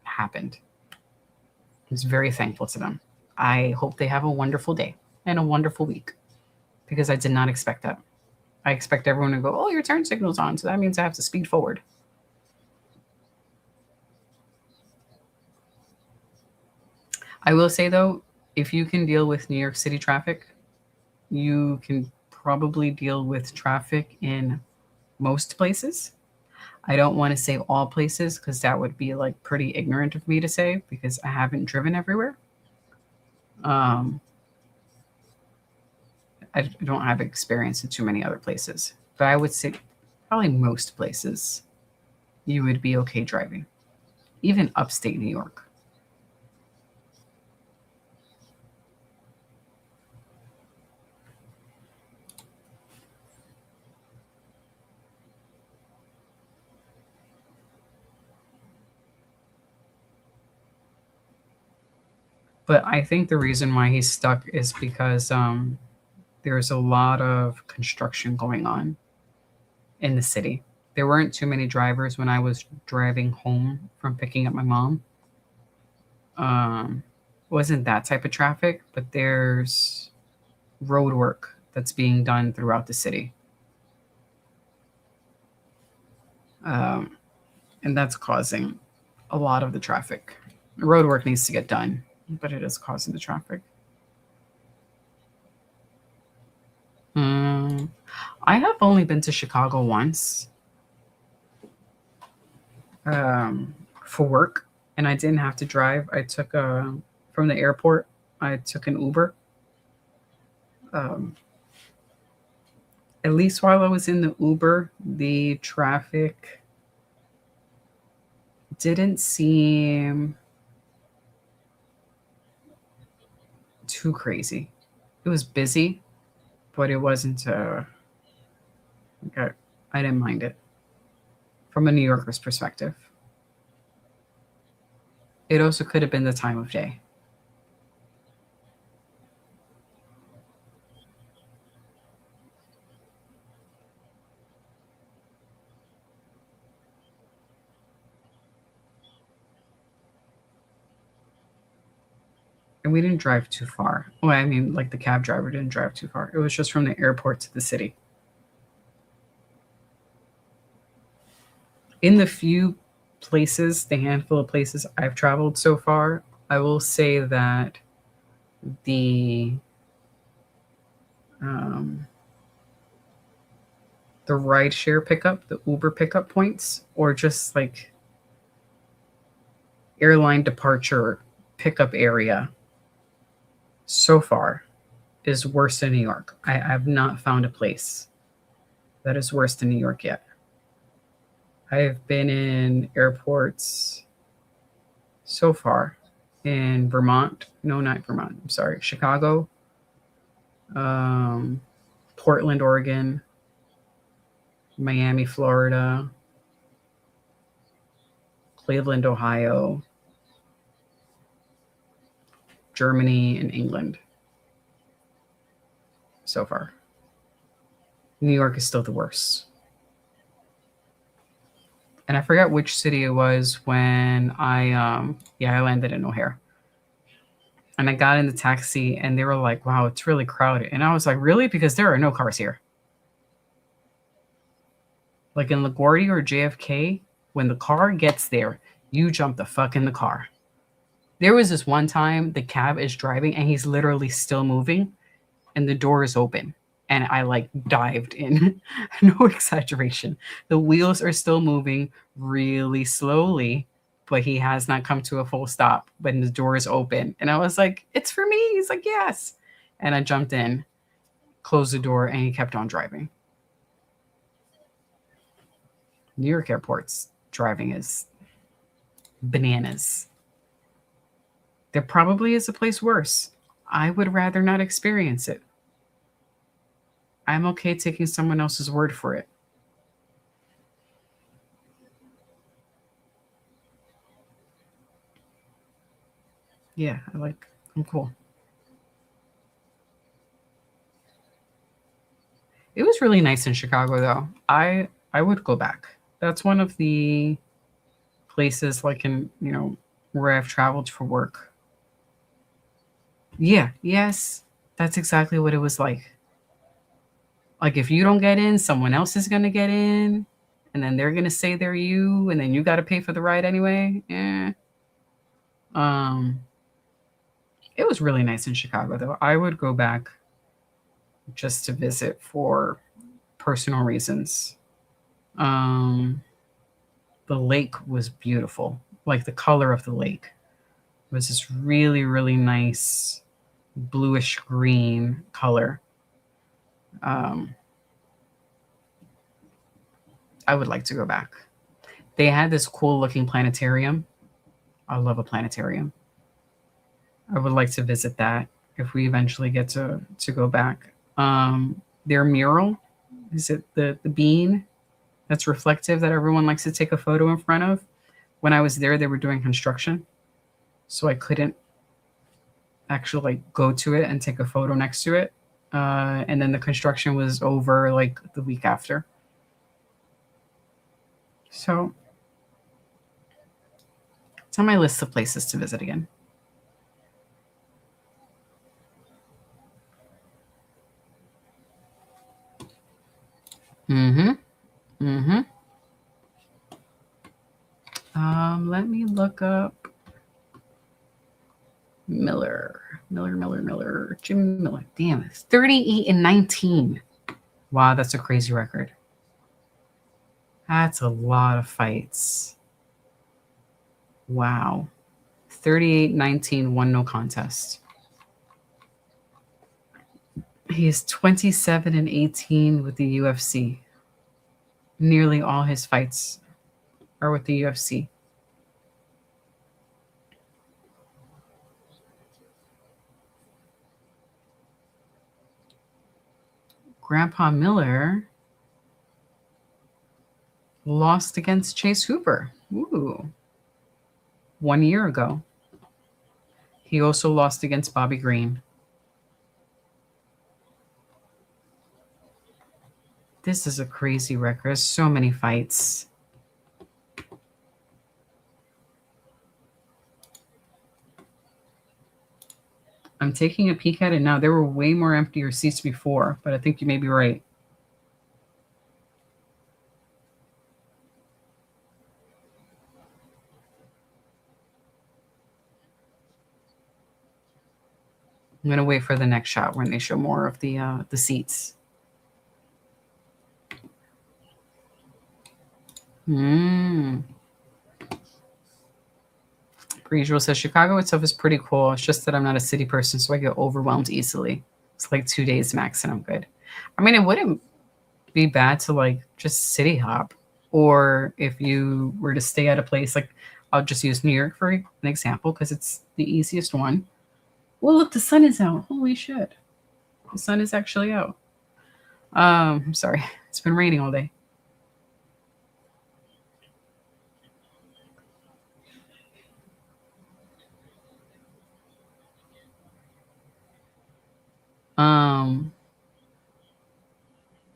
happened. I was very thankful to them. I hope they have a wonderful day and a wonderful week because I did not expect that. I expect everyone to go, oh, your turn signal's on, so that means I have to speed forward. I will say, though, if you can deal with New York City traffic, you can probably deal with traffic in most places. I don't want to say all places because that would be like pretty ignorant of me to say because I haven't driven everywhere. I don't have experience in too many other places, but I would say probably most places you would be okay driving, even upstate New York. But I think the reason why he's stuck is because there's a lot of construction going on in the city. There weren't too many drivers when I was driving home from picking up my mom. Wasn't that type of traffic, but there's road work that's being done throughout the city. And that's causing a lot of the traffic. Road work needs to get done, but it is causing the traffic. I have only been to Chicago once for work, and I didn't have to drive. I took from the airport, I took an Uber. At least while I was in the Uber, the traffic didn't seem too crazy. It was busy, but it wasn't I didn't mind it from a New Yorker's perspective. It also could have been the time of day. And we didn't drive too far. Well, I mean, like the cab driver didn't drive too far. It was just from the airport to the city. In the few places, the handful of places I've traveled so far, I will say that the rideshare pickup, the Uber pickup points, or just like airline departure pickup area so far is worse than New York. I have not found a place that is worse than New York yet. I've been in airports so far in Vermont. No, not Vermont. I'm sorry. Chicago, Portland, Oregon, Miami, Florida, Cleveland, Ohio, Germany, and England so far. New York is still the worst. And I forgot which city it was when I landed in O'Hare. And I got in the taxi and they were like, wow, it's really crowded. And I was like, really? Because there are no cars here. Like in LaGuardia or JFK, when the car gets there, you jump the fuck in the car. There was this one time the cab is driving and he's literally still moving and the door is open. And I like dived in. No exaggeration. The wheels are still moving really slowly, but he has not come to a full stop when the door is open. And I was like, it's for me. He's like, yes. And I jumped in, closed the door, and he kept on driving. New York airports driving is bananas. There probably is a place worse. I would rather not experience it. I'm okay taking someone else's word for it. Yeah, I'm cool. It was really nice in Chicago, though. I would go back. That's one of the places, like in, where I've traveled for work. Yeah, yes, that's exactly what it was like. Like if you don't get in, someone else is going to get in, and then they're going to say they're you, and then you got to pay for the ride anyway. Yeah. It was really nice in Chicago, though. I would go back just to visit for personal reasons. The lake was beautiful. Like the color of the lake was this really, really nice bluish green color. I would like to go back. They had this cool looking planetarium. I love a planetarium. I would like to visit that if we eventually get to go back. Their mural, is it the bean that's reflective that everyone likes to take a photo in front of? When I was there, they were doing construction, so I couldn't actually like go to it and take a photo next to it. And then the construction was over like the week after. So it's on my list of places to visit again. Let me look up Miller. Jim Miller. Damn, it's 38-19. Wow, that's a crazy record. That's a lot of fights. Wow. 38-19, won no contest. He's 27-18 with the UFC. Nearly all his fights are with the UFC. Grandpa Miller lost against Chase Hooper. Ooh. 1 year ago. He also lost against Bobby Green. This is a crazy record. There's so many fights. I'm taking a peek at it now. There were way more emptier seats before, but I think you may be right. I'm gonna wait for the next shot when they show more of the seats. Usual says Chicago itself is pretty cool. It's just that I'm not a city person, so I get overwhelmed easily. It's like 2 days max, and I'm good. I mean, it wouldn't be bad to like just city hop, or if you were to stay at a place like I'll just use New York for an example because it's the easiest one. Well, look, the sun is out. Holy shit, the sun is actually out. I'm sorry, it's been raining all day.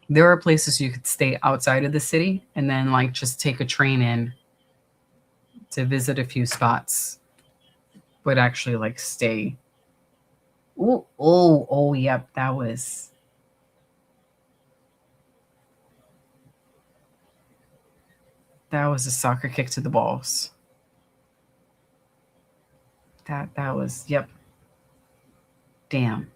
There are places you could stay outside of the city and then like just take a train in to visit a few spots, but actually like stay. Oh, yep, that was a soccer kick to the balls. That was, yep. Damn.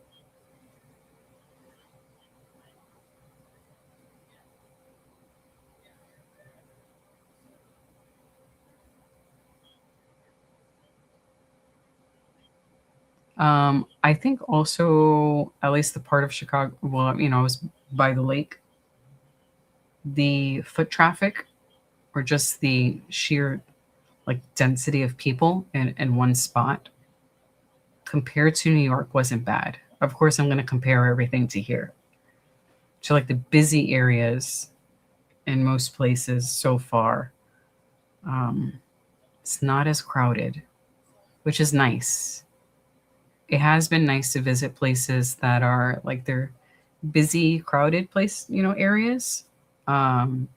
I think also, at least the part of Chicago, well, I was by the lake, the foot traffic or just the sheer like density of people in one spot compared to New York wasn't bad. Of course, I'm going to compare everything to here. To like the busy areas in most places so far, it's not as crowded, which is nice. It has been nice to visit places that are like they're busy, crowded areas, and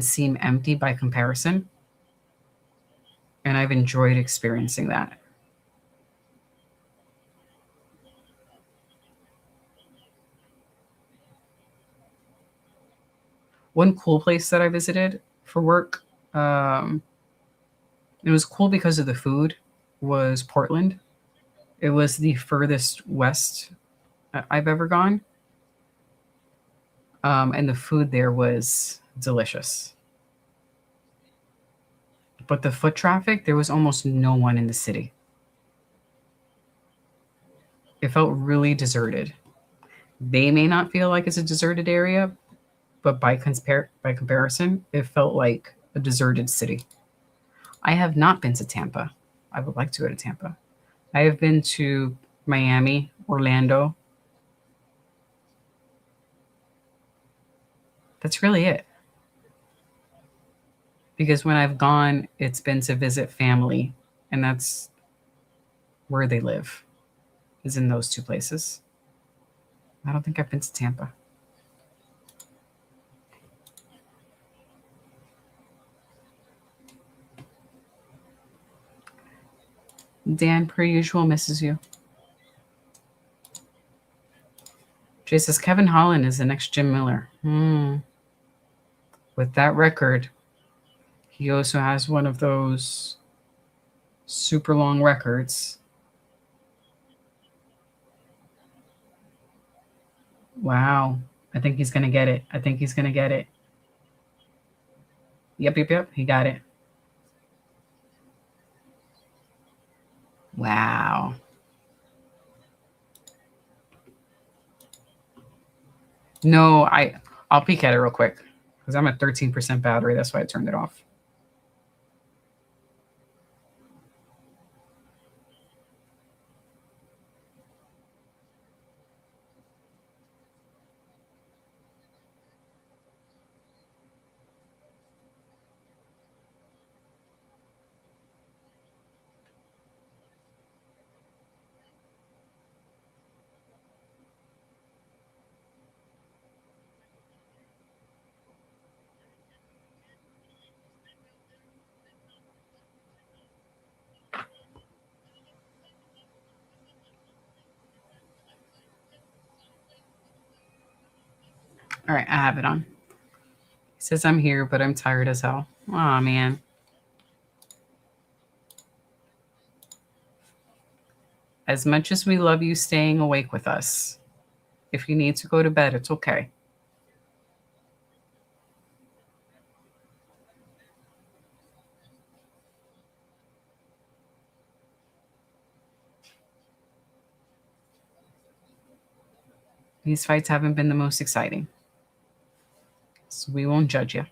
seem empty by comparison. And I've enjoyed experiencing that. One cool place that I visited for work, it was cool because of the food, was Portland. It was the furthest west I've ever gone. And the food there was delicious. But the foot traffic, there was almost no one in the city. It felt really deserted. They may not feel like it's a deserted area, but by comparison, it felt like a deserted city. I have not been to Tampa. I would like to go to Tampa. I have been to Miami, Orlando. That's really it. Because when I've gone, it's been to visit family, and that's where they live is in those two places. I don't think I've been to Tampa. Dan, per usual, misses you. Jay says Kevin Holland is the next Jim Miller. With that record, he also has one of those super long records. Wow. I think he's going to get it. Yep. He got it. Wow. No, I'll peek at it real quick because I'm at 13% battery. That's why I turned it off. All right, I have it on. He says I'm here, but I'm tired as hell. Aw, man. As much as we love you staying awake with us, if you need to go to bed, it's okay. These fights haven't been the most exciting, so we won't judge you.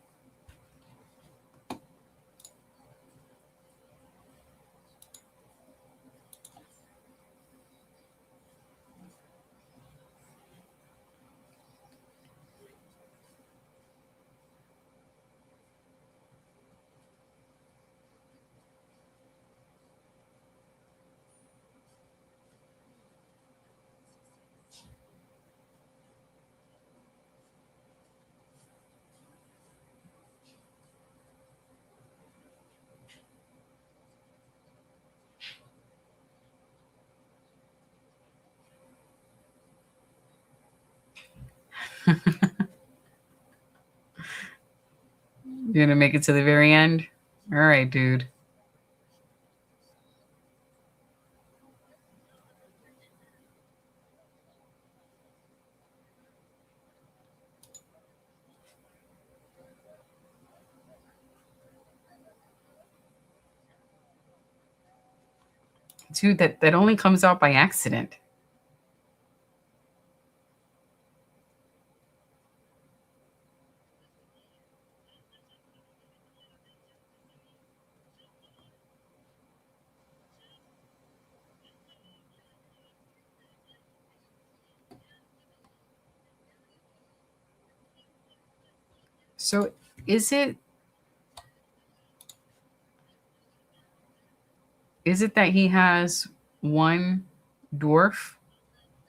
You're gonna make it to the very end? All right, dude. Dude, that only comes out by accident. So is it that he has one dwarf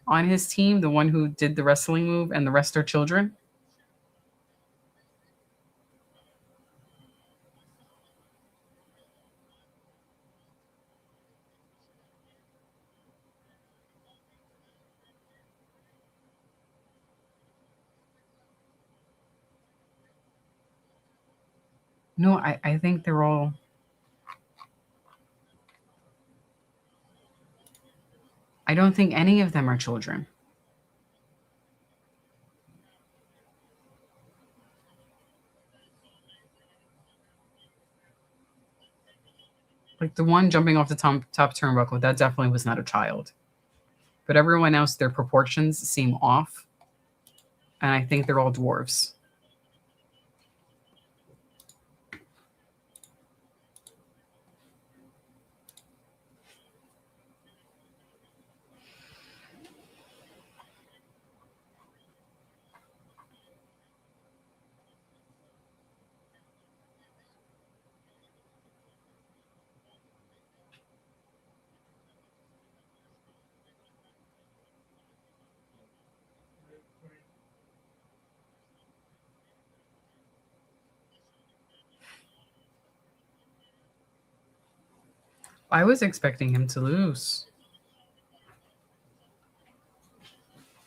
on his team, the one who did the wrestling move, and the rest are children? No, I think they're all. I don't think any of them are children. Like the one jumping off the top turnbuckle, that definitely was not a child. But everyone else, their proportions seem off. And I think they're all dwarves. I was expecting him to lose.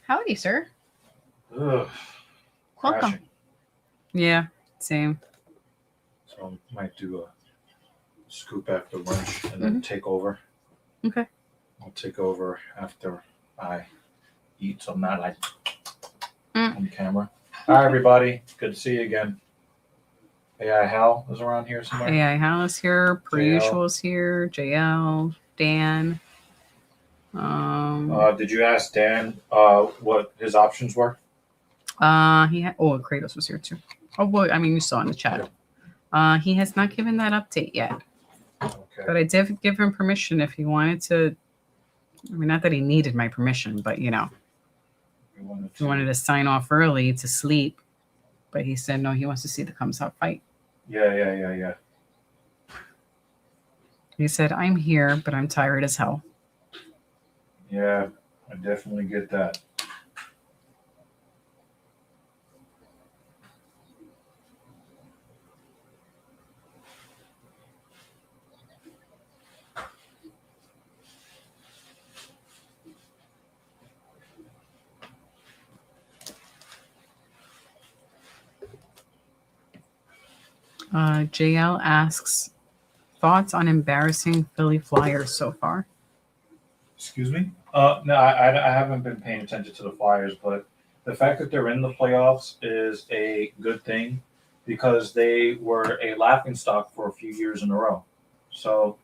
Howdy, sir. Ugh. Welcome. Crashing. Yeah, same. So I might do a scoop after lunch and then take over. Okay. I'll take over after I eat, so I'm not like on camera. Hi, everybody. Good to see you again. AI Hal is around here somewhere. AI Hal is here. Per JL. usual is here. JL, Dan. Did you ask Dan what his options were? Kratos was here too. Oh boy, I mean you saw in the chat. He has not given that update yet. Okay. But I did give him permission if he wanted to. I mean, not that he needed my permission, but you know, he wanted to sign off early to sleep. But he said no, he wants to see the Khamzat fight. Yeah. He said, I'm here, but I'm tired as hell. Yeah, I definitely get that. JL asks, thoughts on embarrassing Philly Flyers so far? Excuse me? No, I haven't been paying attention to the Flyers, but the fact that they're in the playoffs is a good thing because they were a laughingstock for a few years in a row. So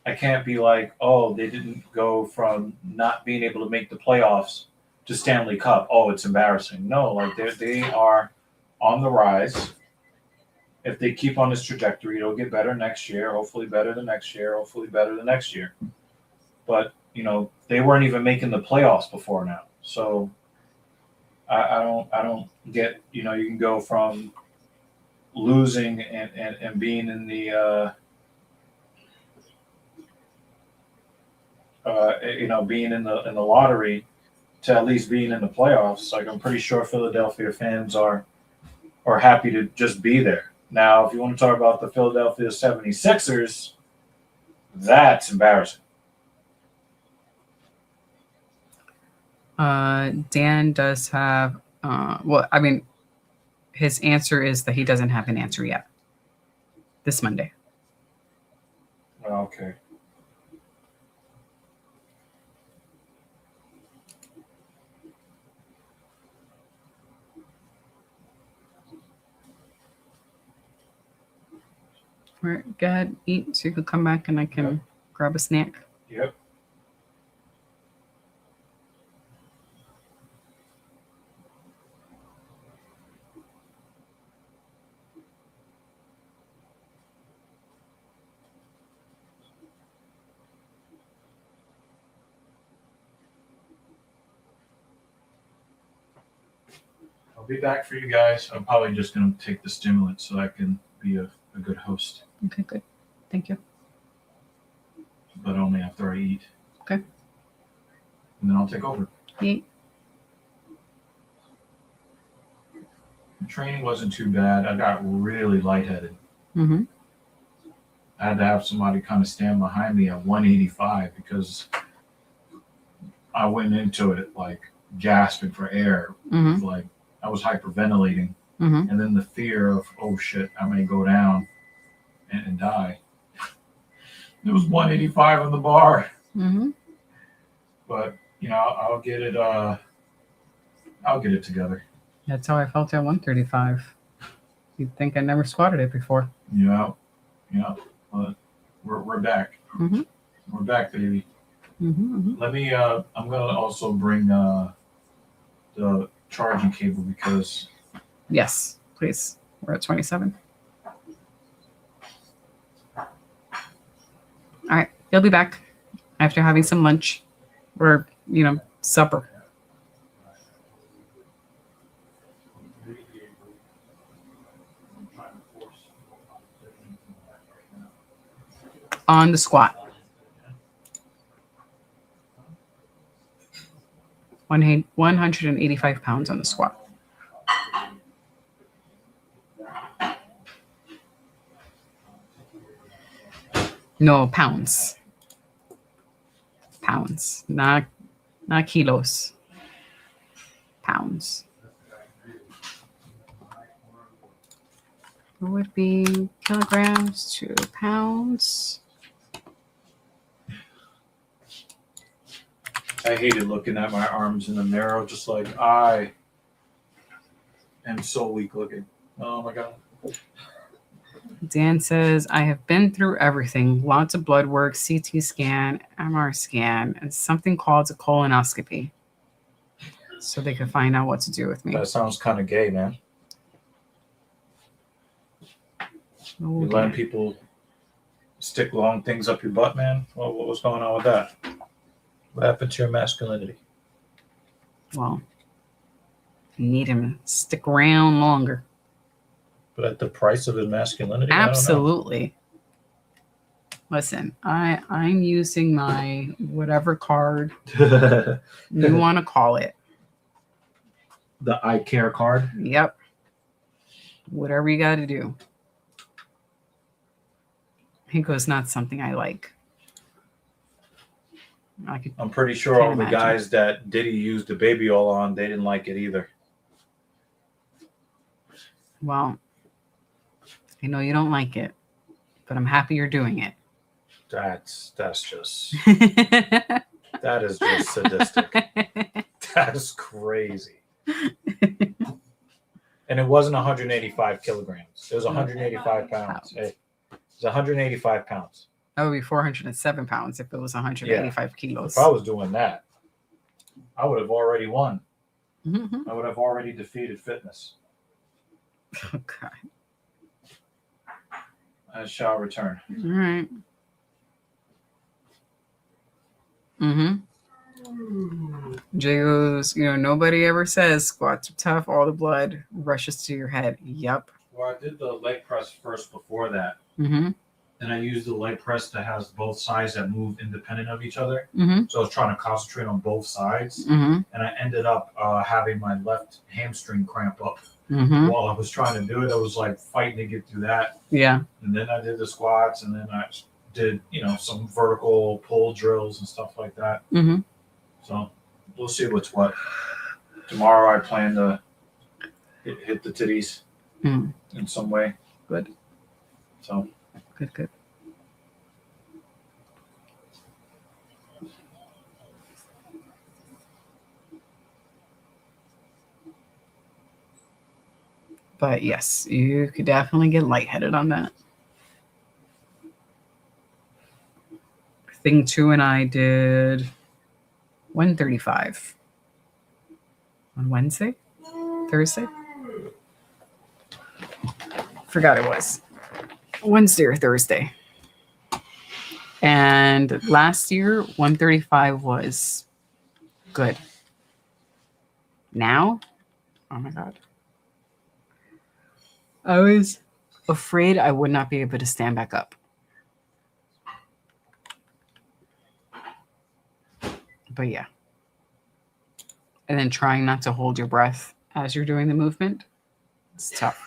I can't be like, oh, they didn't go from not being able to make the playoffs to Stanley Cup. Oh, it's embarrassing. No, like they are on the rise. If they keep on this trajectory, it'll get better next year. Hopefully better the next year. Hopefully better the next year. But you know, they weren't even making the playoffs before now. So I don't get, you know, you can go from losing and being in the being in the lottery to at least being in the playoffs. Like I'm pretty sure Philadelphia fans are happy to just be there. Now, if you want to talk about the Philadelphia 76ers, that's embarrassing. Dan does have, his answer is that he doesn't have an answer yet. This Monday. Okay. All right, go ahead, eat so you can come back and I can grab a snack. Yep. I'll be back for you guys. I'm probably just going to take the stimulant so I can be a good host. Okay, good. Thank you. But only after I eat. Okay. And then I'll take over. Eat. The training wasn't too bad. I got really lightheaded. Mm-hmm. I had to have somebody kind of stand behind me at 185 because I went into it like gasping for air. Mm-hmm. Like I was hyperventilating. Mm-hmm. And then the fear of, oh shit, I may go down and die. It was 185 on the bar. Mm-hmm. But, you know, I'll get it together. That's how I felt at 135. You'd think I never squatted it before. Yeah. But we're back. Mm-hmm. We're back, baby. Mm-hmm. Mm-hmm. Let me, I'm going to also bring the charging cable because... Yes, please. We're at 27. All right. You'll be back after having some lunch or, supper. On the squat. 185 pounds on the squat. No, pounds. Pounds, not kilos. Pounds. It would be kilograms to pounds. I hated looking at my arms in the mirror, just like I am so weak looking. Oh my god. Dan says, I have been through everything. Lots of blood work, CT scan, MR scan, and something called a colonoscopy. So they could find out what to do with me. That sounds kind of gay, man. Oh, You letting people stick long things up your butt, man? What was going on with that? What happened to your masculinity? Well, you need him to stick around longer. But at the price of his masculinity? Absolutely. Listen, I'm using my whatever card I don't you know. want to call it. The I care card? Yep. Whatever you got to do. He goes, not something I like. I'm pretty sure all the guys that Diddy used the baby oil on, they didn't like it either. Well, I know you don't like it, but I'm happy you're doing it. That's just that is just sadistic. That's crazy. And it wasn't 185 kilograms. It was 185 pounds. Hey, it's 185 pounds. That would be 407 pounds if it was 185 kilos. If I was doing that, I would have already won. Mm-hmm. I would have already defeated fitness. Oh, God. I shall return. All right. Mm-hmm. Jay goes, nobody ever says squats are tough. All the blood rushes to your head. Yep. Well, I did the leg press first before that. Mm-hmm. And I used the leg press that has both sides that move independent of each other. Mm-hmm. So I was trying to concentrate on both sides. Mm-hmm. And I ended up having my left hamstring cramp up. Mm-hmm. While I was trying to do it, I was like fighting to get through that. Yeah. And then I did the squats, and then I did, some vertical pull drills and stuff like that. Mm-hmm. So we'll see what's what. Tomorrow I plan to hit the titties in some way. Good. So Good. But yes, you could definitely get lightheaded on that. Thing 2 and I did 135 on Wednesday, Thursday. Forgot it was Wednesday or Thursday. And last year, 135 was good. Now, oh my God. I was afraid I would not be able to stand back up. But yeah. And then trying not to hold your breath as you're doing the movement. It's tough.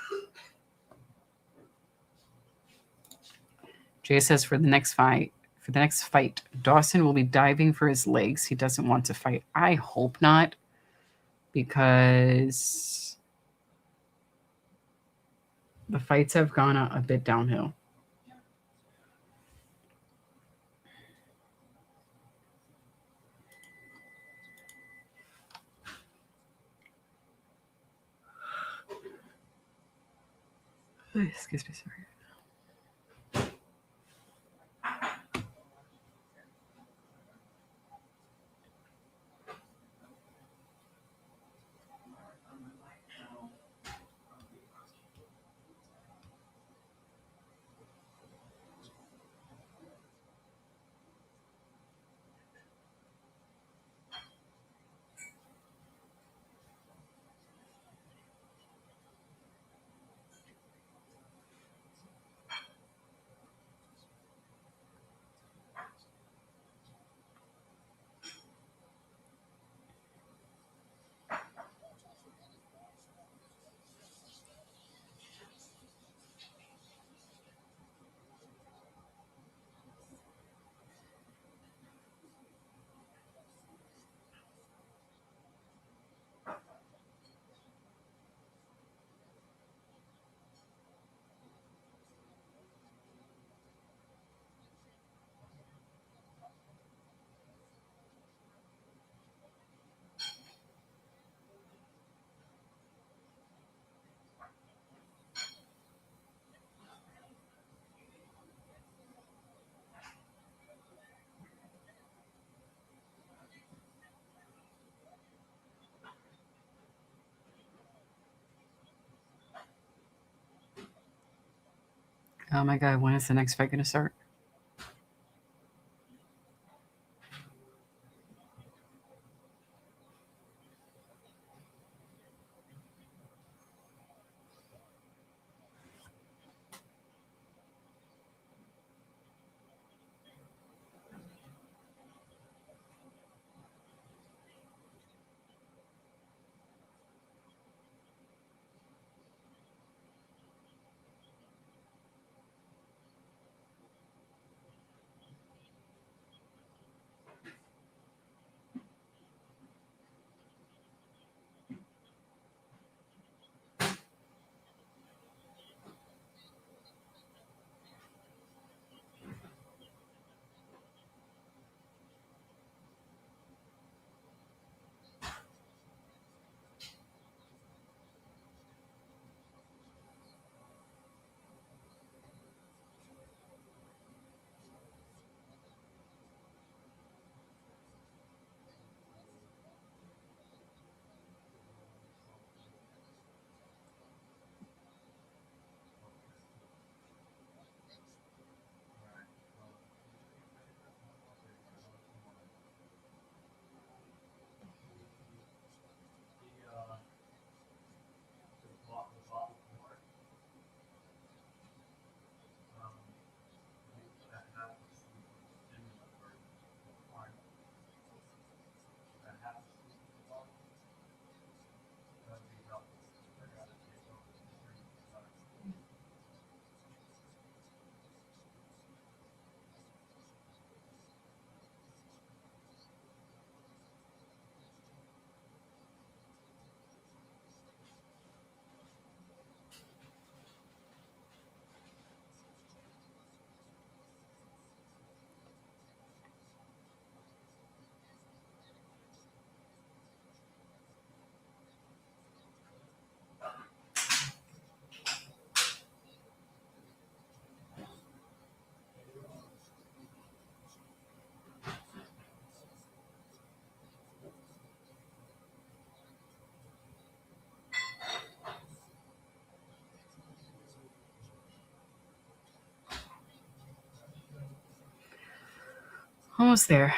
Jay says for the next fight, Dawson will be diving for his legs. He doesn't want to fight. I hope not, because the fights have gone a bit downhill. Excuse me, sorry. Oh my God, when is the next fight going to start? Almost there.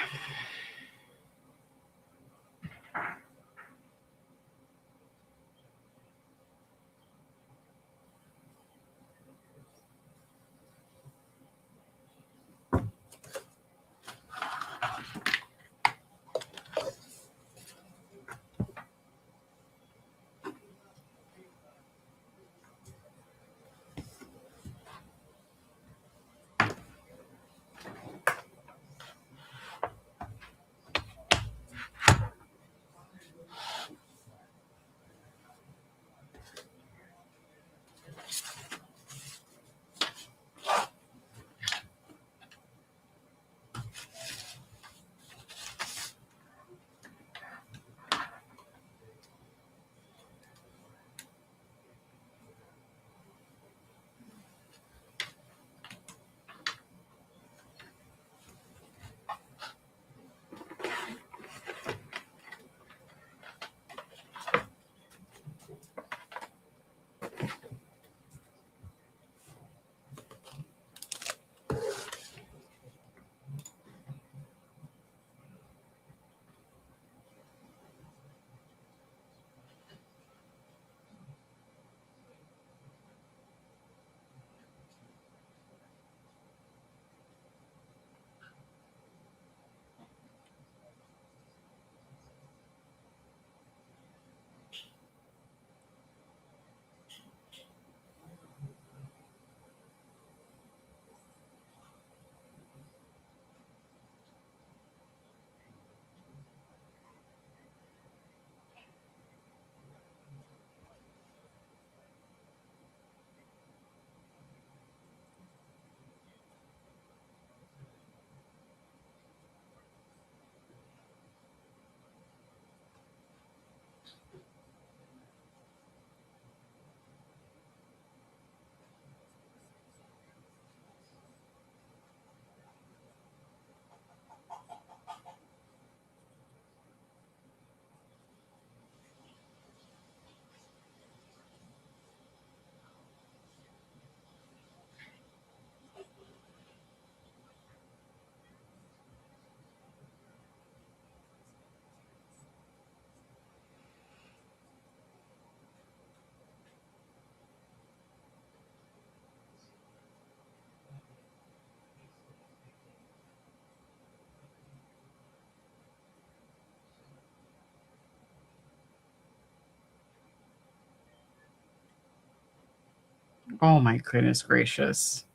Oh my goodness gracious.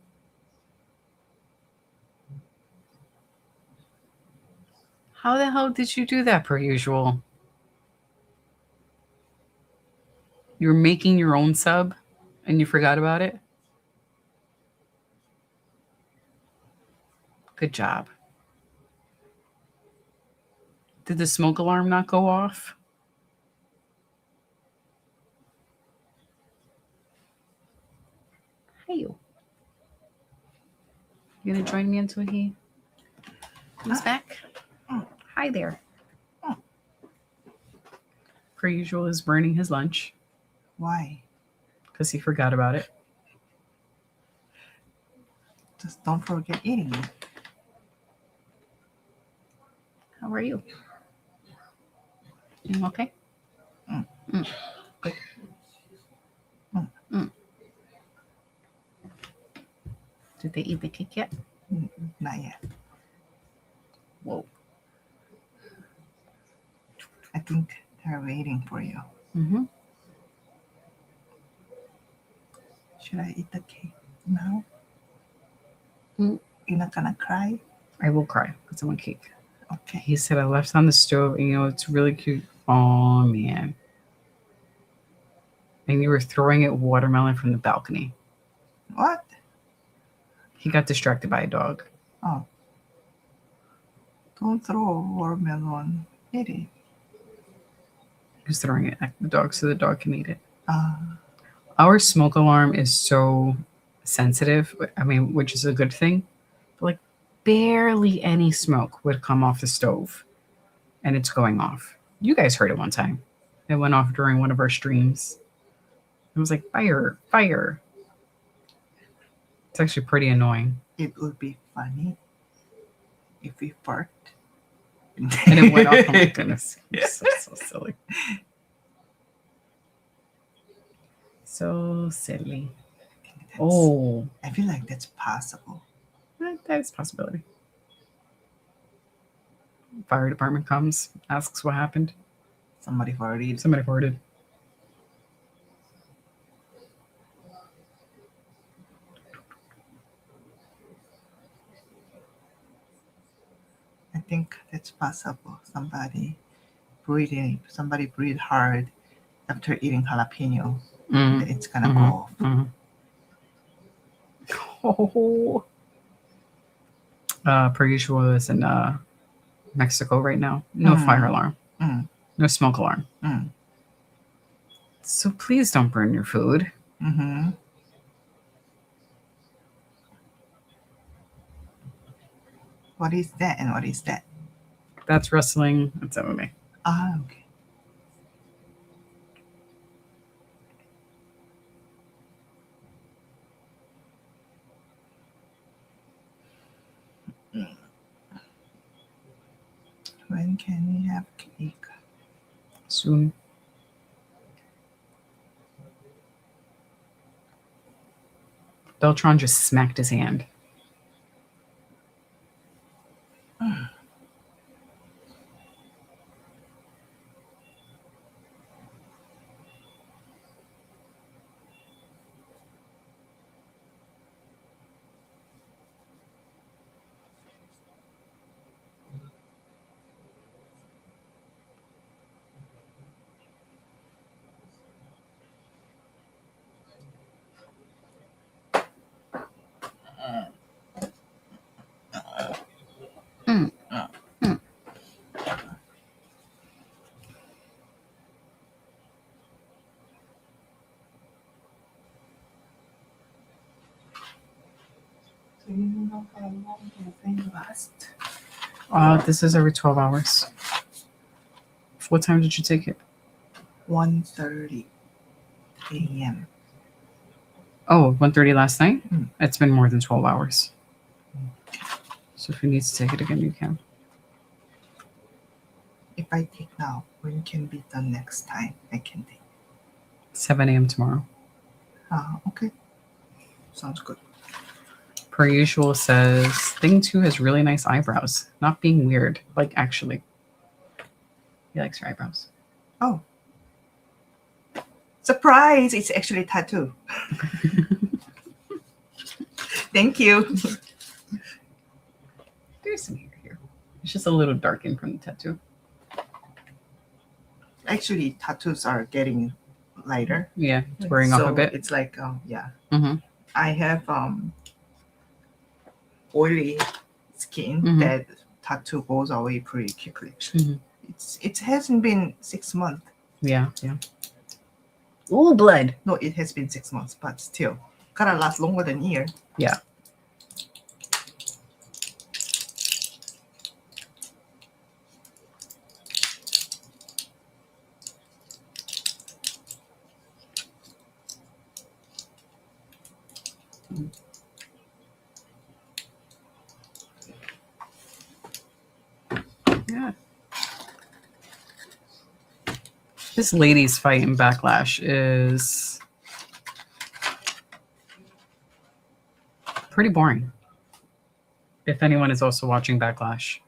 How the hell did you do that per usual? You were making your own sub and you forgot about it? Good job. Did the smoke alarm not go off? Hey, you. You gonna join me until he comes back? Hi there. Per usual is burning his lunch Why? because he forgot about it. Just don't forget eating it. How are you? You okay? Mm. Good. Mm. Did they eat the cake yet? Not yet. Whoa. I think they're waiting for you. Mm-hmm. Should I eat the cake now? Mm. You're not gonna cry? I will cry because I want cake. Okay. He said I left on the stove and it's really cute. Oh man. And you were throwing it watermelon from the balcony. What? He got distracted by a dog. Oh. Don't throw watermelon. Eat it. He was throwing it at the dog so the dog can eat it. Our smoke alarm is so sensitive. I mean, which is a good thing. But like barely any smoke would come off the stove and it's going off. You guys heard it one time. It went off during one of our streams. It was like fire, fire. It's actually pretty annoying. It would be funny if we fart. And it went off. Oh my goodness. It's so silly. So silly. Oh, I feel like that's possible. that is a possibility. Fire department comes, asks what happened. Somebody farted. Somebody farted. I think that's possible. Somebody breathed hard after eating jalapeno. Mm. It's gonna go off. Mm. Oh. Per usual is in Mexico right now. No fire alarm. Mm. No smoke alarm. Mm. So please don't burn your food. Mm-hmm. What is that and what is that? That's wrestling. That's MMA. Ah, okay. When can we have cake? Soon. Beltron just smacked his hand. Do you know how long the thing lasts? This is every 12 hours. What time did you take it? 1:30 a.m. Oh, 1:30 last night? Mm. It's been more than 12 hours. So if you need to take it again, you can. If I take now, when can be done next time? I can take. 7 a.m. tomorrow. Okay. Sounds good. Per usual says, thing 2 has really nice eyebrows. Not being weird. Like, actually. He likes your eyebrows. Oh. Surprise! It's actually a tattoo. Thank you. There's some hair here. It's just a little darkened from the tattoo. Actually, tattoos are getting lighter. Yeah, it's wearing off a bit. It's like, yeah. Mm-hmm. I have oily skin Mhm. that tattoo goes away pretty quickly. Mhm. It hasn't been 6 months. Yeah. Ooh, blood. No, it has been 6 months, but still, gotta last longer than a year. Yeah. Yeah. This ladies' fight in Backlash is pretty boring. If anyone is also watching Backlash.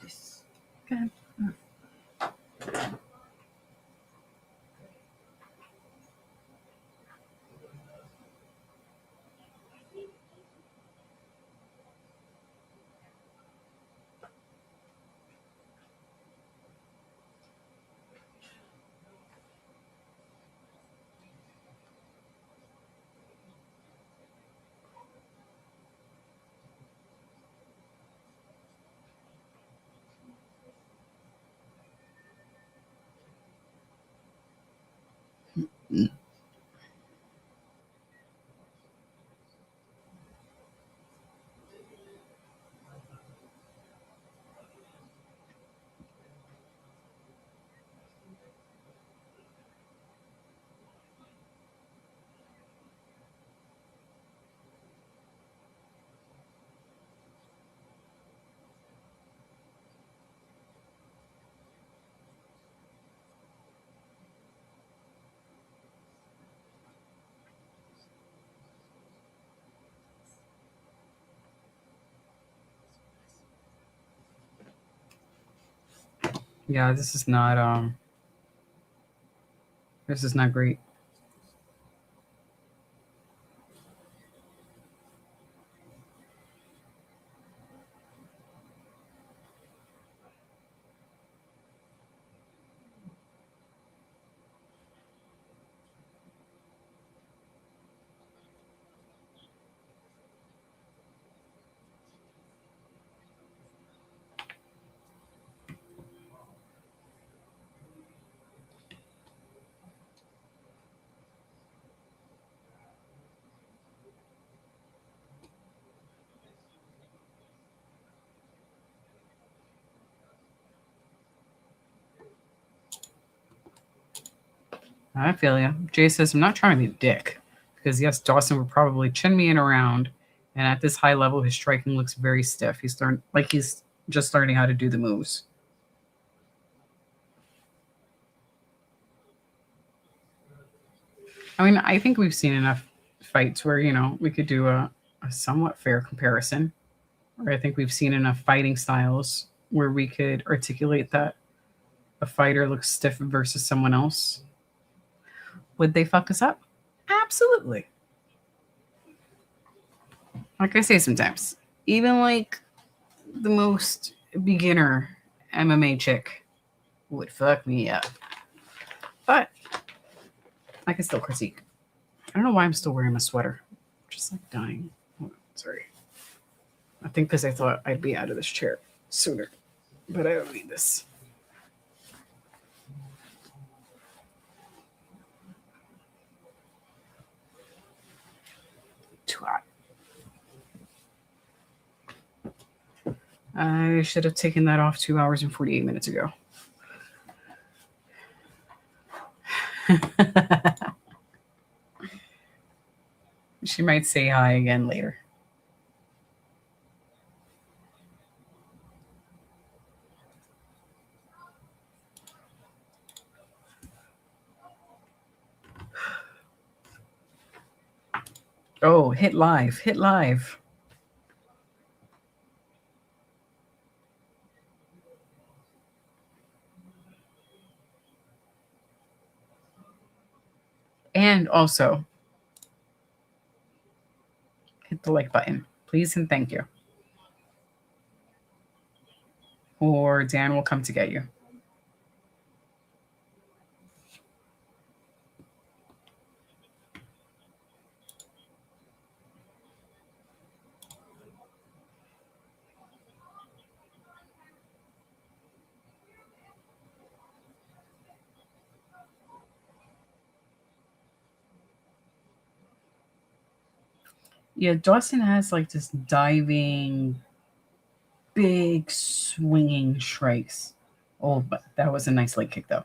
This. Go ahead. Yeah, this is not great. I feel you. Jay says, I'm not trying to be a dick. Because, yes, Dawson would probably chin me in a round. And at this high level, his striking looks very stiff. He's just learning how to do the moves. I mean, I think we've seen enough fights where, we could do a somewhat fair comparison. Or I think we've seen enough fighting styles where we could articulate that a fighter looks stiff versus someone else. Would they fuck us up? Absolutely. Like I say sometimes, even like the most beginner MMA chick would fuck me up. But I can still critique. I don't know why I'm still wearing my sweater. I'm just like dying. Oh, sorry. I think because I thought I'd be out of this chair sooner. But I don't need this. Too hot. I should have taken that off 2 hours and 48 minutes ago. She might say hi again later. Oh, hit live. Hit live. And also, hit the like button, please and thank you. Or Dan will come to get you. Yeah, Dawson has like this diving, big swinging strikes. Oh, but that was a nice leg kick though.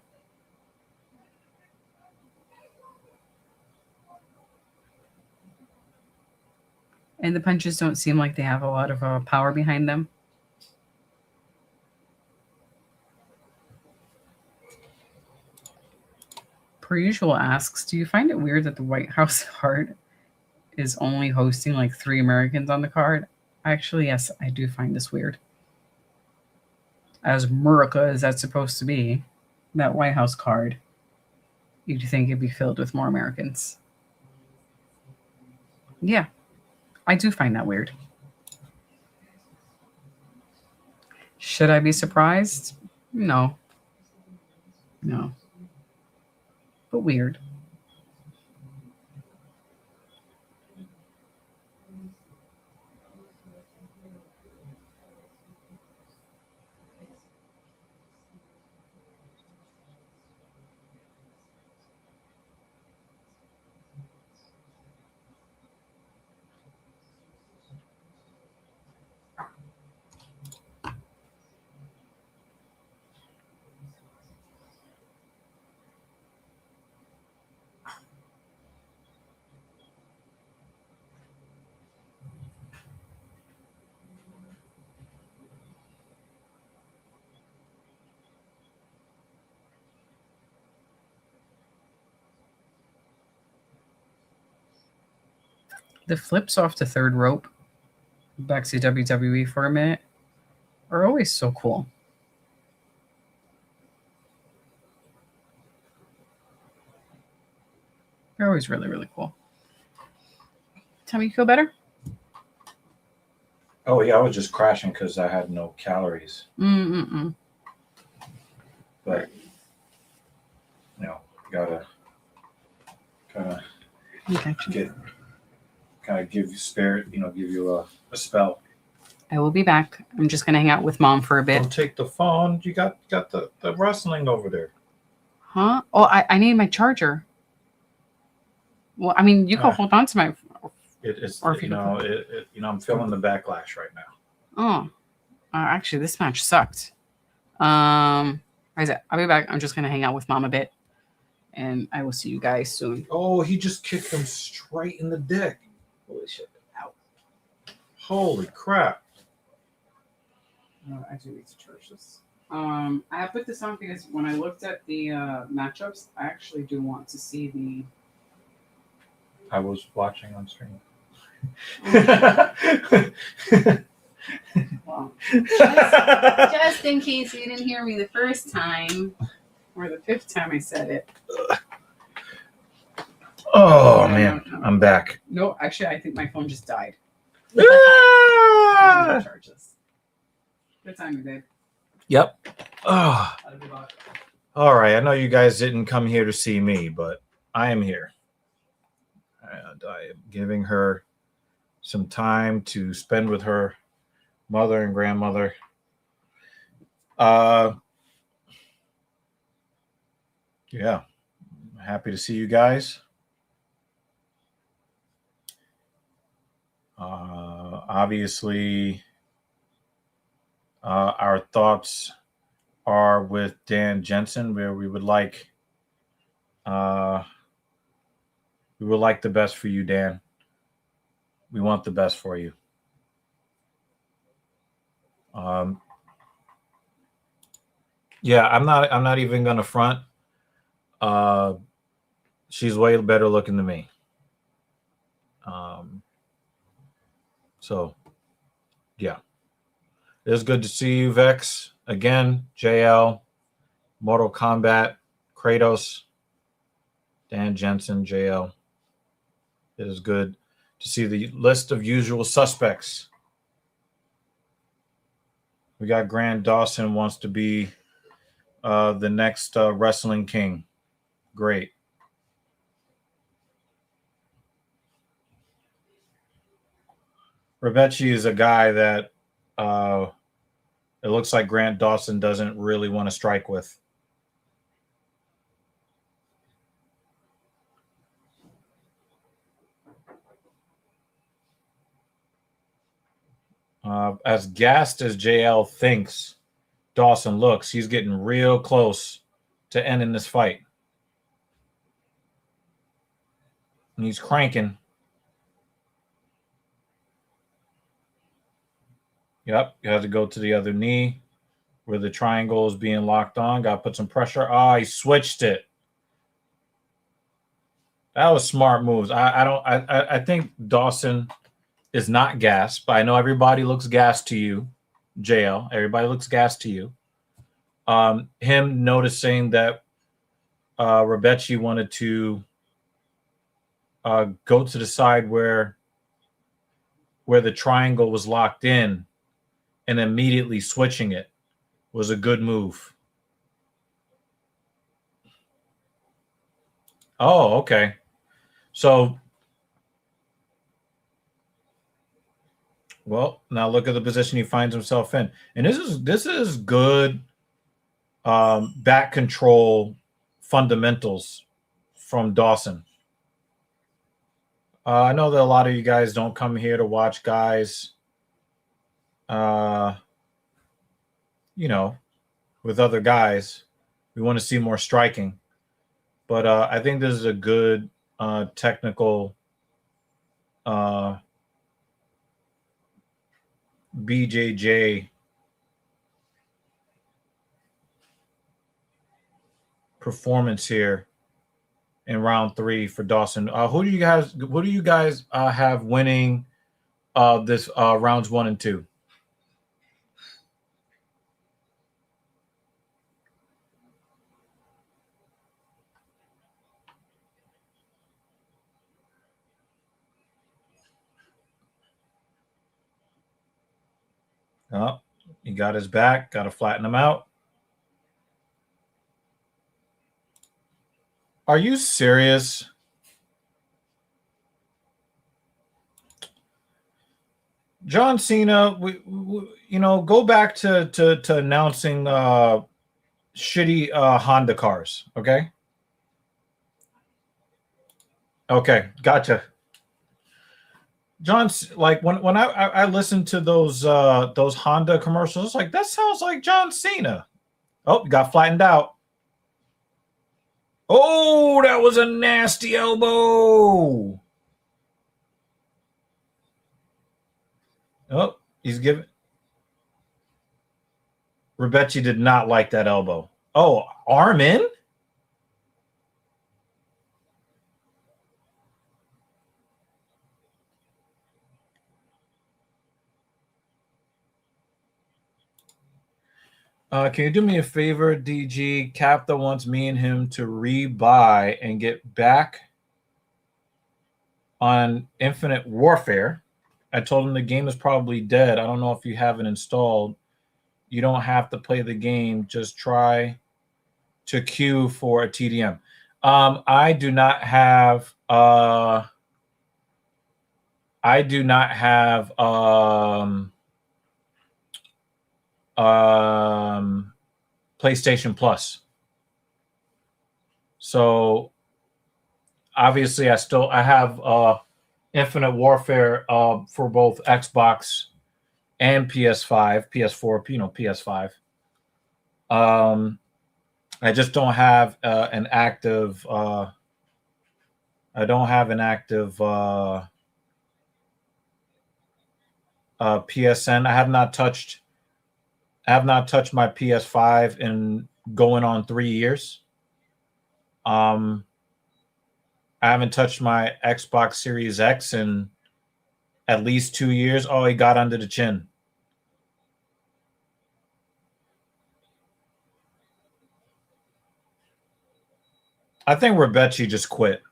And the punches don't seem like they have a lot of power behind them. Per usual asks, do you find it weird that the White House card is only hosting like 3 Americans on the card? Actually, yes, I do find this weird. As America as that's supposed to be, that White House card, you'd think it'd be filled with more Americans. Yeah, I do find that weird. Should I be surprised? No. No. But weird. The flips off the third rope, back to WWE for a minute, are always so cool. They're always really, really cool. Tell me you feel better? Oh yeah, I was just crashing because I had no calories. But you know, gotta give you spirit. You know, give you a spell. I will be back. I'm just gonna hang out with Mom for a bit. Don't take the phone. You got the wrestling over there. Huh? Oh, I need my charger. Well, I mean, you can hold on to my. It's or if you know I'm feeling the backlash right now. Oh, actually, this match sucked. I'll be back. I'm just gonna hang out with Mom a bit, and I will see you guys soon. Oh, he just kicked him straight in the dick. Holy shit! Ow! Holy crap! I do need to charge this. I put this on because when I looked at the matchups, I actually do want to see the. I was watching on stream. Well, just in case you didn't hear me the first time or the 5th time I said it. Oh man, no. I'm back. No, actually, I think my phone just died. Charge this. Good timing, babe. Yep. Oh. All right. I know you guys didn't come here to see me, but I am here. And I am giving her some time to spend with her mother and grandmother. Yeah. Happy to see you guys. Obviously, our thoughts are with Dan Jensen, where we would like the best for you, Dan. We want the best for you. Yeah, I'm not even gonna front. She's way better looking than me. So, yeah. It is good to see you, Vex. Again, JL, Mortal Kombat, Kratos, Dan Jensen, JL. It is good to see the list of usual suspects. We got Grant Dawson wants to be the next wrestling king. Great. Rebecci is a guy that it looks like Grant Dawson doesn't really want to strike with. As gassed as JL thinks Dawson looks, he's getting real close to ending this fight. And he's cranking. Yep, you have to go to the other knee where the triangle is being locked on. Got to put some pressure. He switched it. That was smart moves. I think Dawson is not gassed, but I know everybody looks gassed to you, JL. Everybody looks gassed to you. Him noticing that Rebecci wanted to go to the side where the triangle was locked in and immediately switching it was a good move. Oh, okay. So, well, now look at the position he finds himself in. And this is good back control fundamentals from Dawson. I know that a lot of you guys don't come here to watch guys, with other guys. We want to see more striking. But I think this is a good technical BJJ performance here in round 3 for Dawson. Who do you guys have winning this rounds 1 and 2? Oh, he got his back. Got to flatten him out. Are you serious? John Cena, we go back to announcing shitty Honda cars, okay? Okay, gotcha. John, like when I listened to those Honda commercials, it's like that sounds like John Cena. Oh, got flattened out. Oh, that was a nasty elbow. Oh, he's giving. Rebecci did not like that elbow. Oh, arm in? Can you do me a favor, DG? Capta wants me and him to rebuy and get back on Infinite Warfare. I told him the game is probably dead. I don't know if you have it installed. You don't have to play the game. Just try to queue for a TDM. I do not have PlayStation Plus. So obviously I have Infinite Warfare for both Xbox and PS5, PS4, PS5. I just don't have an active PSN. I have not touched my PS5 in going on 3 years. I haven't touched my Xbox Series X in at least 2 years. Oh, he got under the chin. I think Rebecci just quit.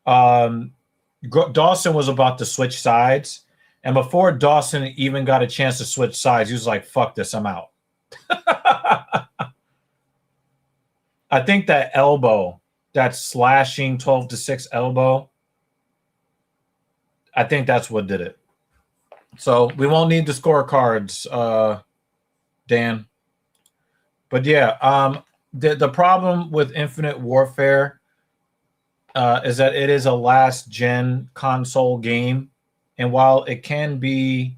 Dawson was about to switch sides. And before Dawson even got a chance to switch sides, he was like, fuck this, I'm out. I think that elbow, that slashing 12-6 elbow, I think that's what did it. So we won't need the scorecards, Dan. But yeah, the problem with Infinite Warfare is that it is a last-gen console game. And while it can be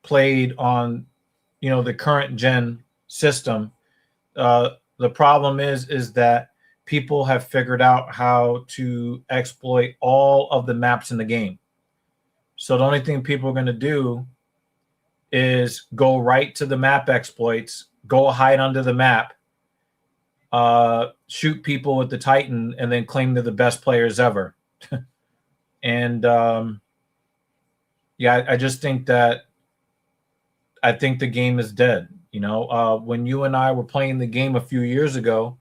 played on, the current gen system, the problem is that people have figured out how to exploit all of the maps in the game. So the only thing people are going to do is go right to the map exploits, go hide under the map, shoot people with the Titan, and then claim they're the best players ever. And yeah, I just think that I think the game is dead. When you and I were playing the game a few years ago,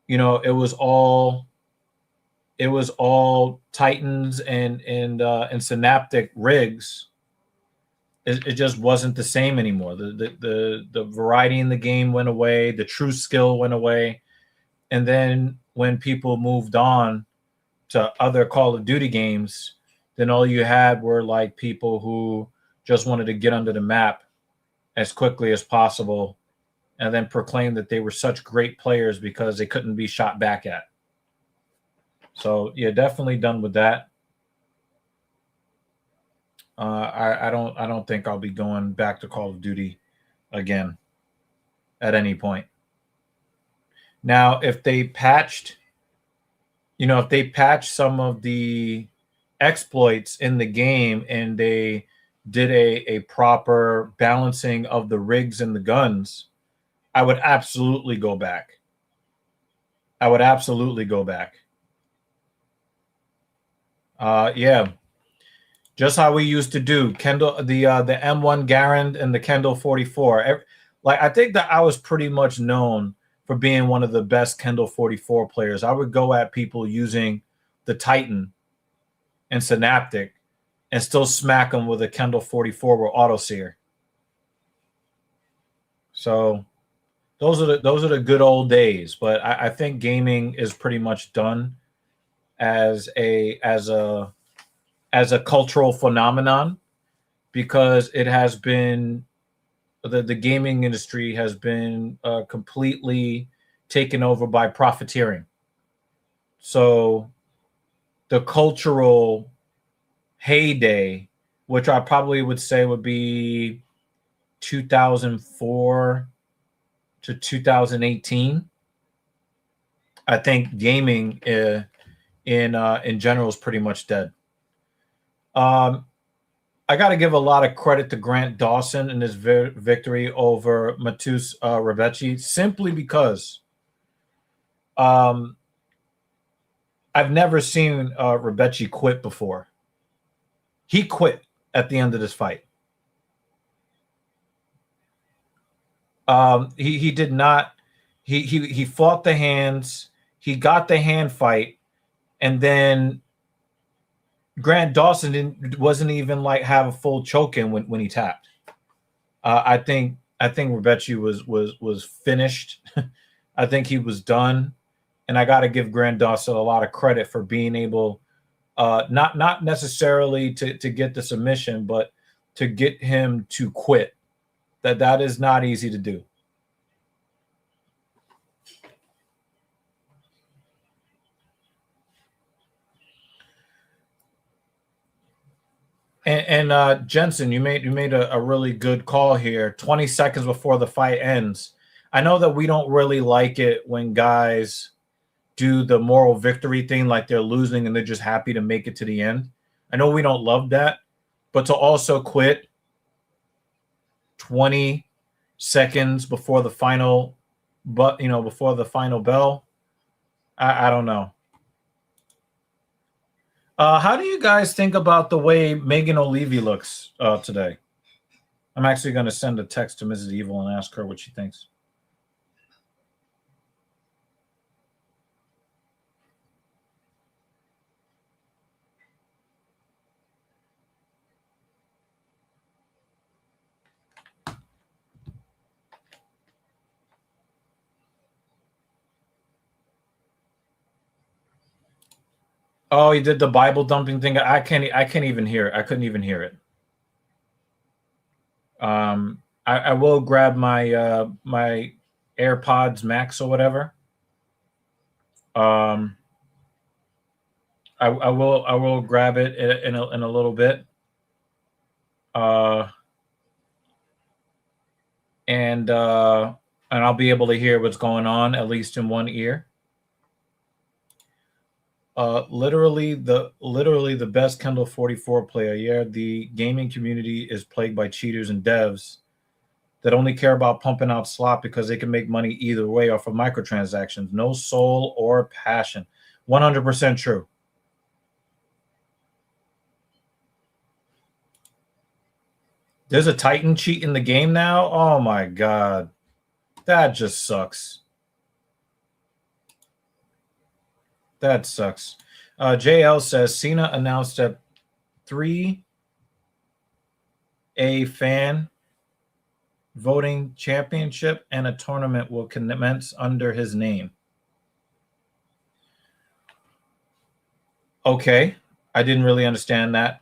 it was all Titans and Synaptic rigs. It just wasn't the same anymore. The variety in the game went away. The true skill went away. And then when people moved on to other Call of Duty games, then all you had were like people who just wanted to get under the map as quickly as possible and then proclaim that they were such great players because they couldn't be shot back at. So yeah, definitely done with that. I don't think I'll be going back to Call of Duty again at any point. Now, if they patched some of the exploits in the game and they did a proper balancing of the rigs and the guns, I would absolutely go back. Yeah. Just how we used to do Kendall, the M1 Garand and the Kendall 44. I think that I was pretty much known for being one of the best Kendall 44 players. I would go at people using the Titan and Synaptic and still smack them with a Kendall 44 with Autoseer. So those are the good old days. But I think gaming is pretty much done as a cultural phenomenon, because it has been the gaming industry has been completely taken over by profiteering. So the cultural heyday, which I probably would say would be 2004 to 2018, I think gaming in general is pretty much dead. I got to give a lot of credit to Grant Dawson in his victory over Matus Rebecci, simply because I've never seen Rebecci quit before. He quit at the end of this fight. He did not. He fought the hands. He got the hand fight, and then Grant Dawson wasn't even have a full choke in when he tapped. I think Rebecci was finished. I think he was done, and I got to give Grant Dawson a lot of credit for being able, not necessarily to get the submission, but to get him to quit. That is not easy to do. And Jensen, you made a really good call here. 20 seconds before the fight ends. I know that we don't really like it when guys do the moral victory thing, like they're losing and they're just happy to make it to the end. I know we don't love that, but to also quit 20 seconds before the final but before the final bell. I don't know. How do you guys think about the way Megan O'Leary looks today? I'm actually going to send a text to Mrs. Evil and ask her what she thinks. Oh, you did the Bible dumping thing. I can't even hear it. I couldn't even hear it. I will grab my my AirPods Max or whatever. I will grab it in a little bit. And I'll be able to hear what's going on, at least in one ear. Literally the best Kendall 44 player. Yeah, the gaming community is plagued by cheaters and devs that only care about pumping out slot because they can make money either way off of microtransactions. No soul or passion. 100% true. There's a Titan cheat in the game now? Oh my God. That just sucks. That sucks. JL says Cena announced that 3A fan voting championship and a tournament will commence under his name. Okay. I didn't really understand that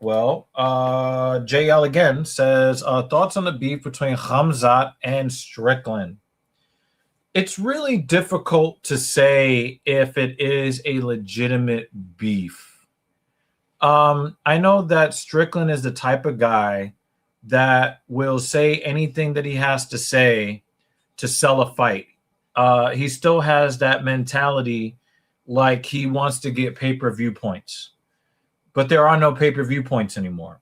well. JL again says thoughts on the beef between Khamzat and Strickland. It's really difficult to say if it is a legitimate beef. I know that Strickland is the type of guy that will say anything that he has to say to sell a fight. He still has that mentality like he wants to get pay-per-view points. But there are no pay-per-view points anymore.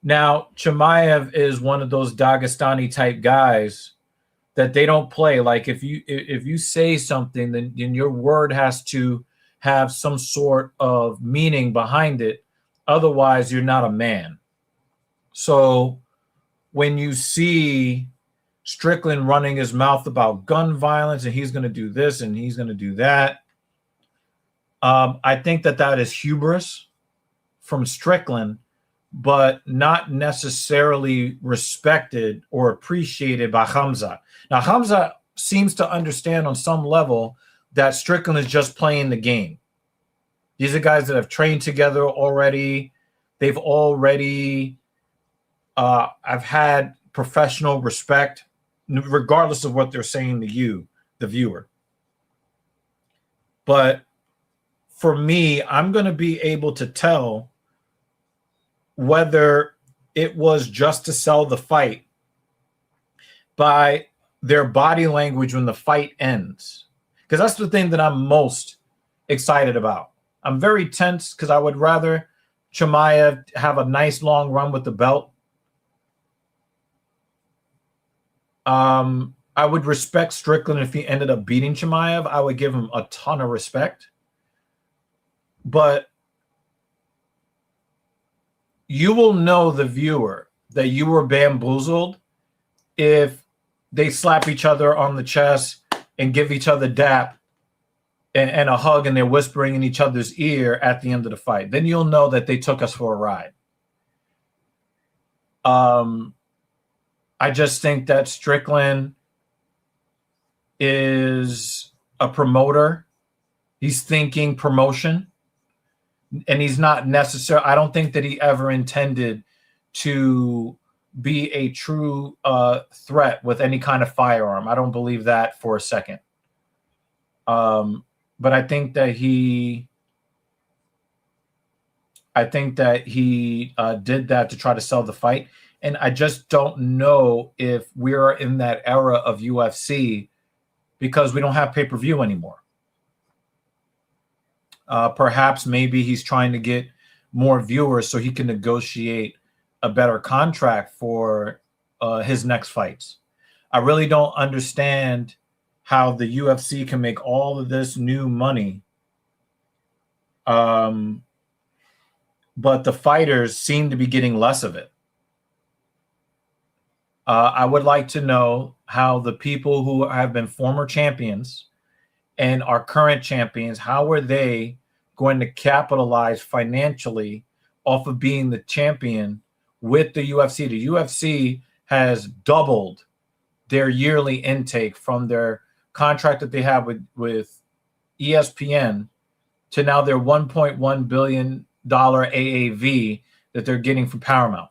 Now, Chimaev is one of those Dagestani type guys that they don't play. Like if you say something, then your word has to have some sort of meaning behind it. Otherwise, you're not a man. So when you see Strickland running his mouth about gun violence and he's going to do this and he's going to do that, I think that is hubris from Strickland, but not necessarily respected or appreciated by Khamzat. Now, Khamzat seems to understand on some level that Strickland is just playing the game. These are guys that have trained together already. They've already I've had professional respect, regardless of what they're saying to you, the viewer. But for me, I'm going to be able to tell whether it was just to sell the fight by their body language when the fight ends. Because that's the thing that I'm most excited about. I'm very tense because I would rather Chimaev have a nice long run with the belt. I would respect Strickland if he ended up beating Chimaev. I would give him a ton of respect. But you will know, the viewer, that you were bamboozled if they slap each other on the chest and give each other dap and a hug and they're whispering in each other's ear at the end of the fight. Then you'll know that they took us for a ride. I just think that Strickland is a promoter. He's thinking promotion. And he's not necessarily, I don't think that he ever intended to be a true threat with any kind of firearm. I don't believe that for a second. But I think that he did that to try to sell the fight. And I just don't know if we're in that era of UFC because we don't have pay-per-view anymore. Perhaps maybe he's trying to get more viewers so he can negotiate a better contract for his next fights. I really don't understand how the UFC can make all of this new money, but the fighters seem to be getting less of it. I would like to know how the people who have been former champions and are current champions, how are they going to capitalize financially off of being the champion with the UFC? The UFC has doubled their yearly intake from their contract that they have with ESPN to now their $1.1 billion AAV that they're getting from Paramount.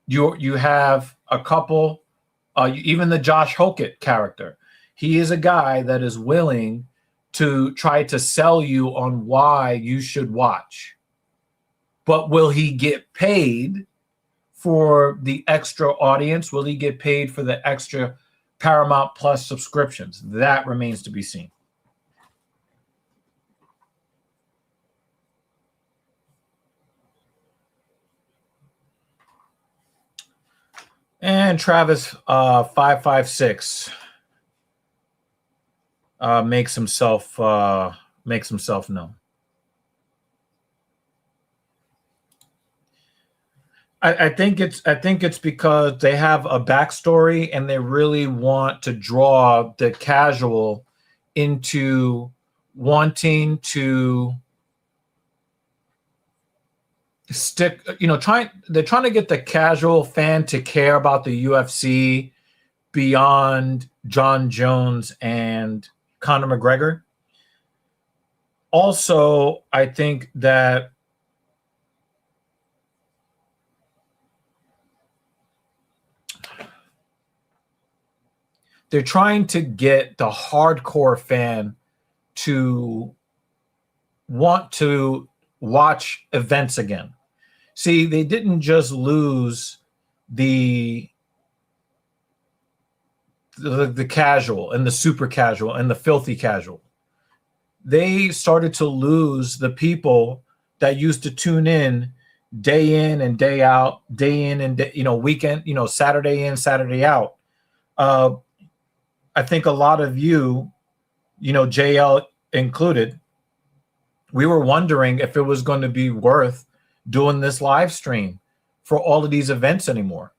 You have a couple, even the Josh Hokett character. He is a guy that is willing to try to sell you on why you should watch. But will he get paid for the extra audience? Will he get paid for the extra Paramount Plus subscriptions? That remains to be seen. And Travis 556 makes himself known. I think it's because they have a backstory and they really want to draw the casual into wanting to stick, they're trying to get the casual fan to care about the UFC beyond John Jones and Conor McGregor. Also, I think that they're trying to get the hardcore fan to want to watch events again. See, they didn't just lose the casual and the super casual and the filthy casual. They started to lose the people that used to tune in and day out, day in and day, weekend, Saturday in, Saturday out. I think a lot of you, JL included, we were wondering if it was going to be worth doing this live stream for all of these events anymore,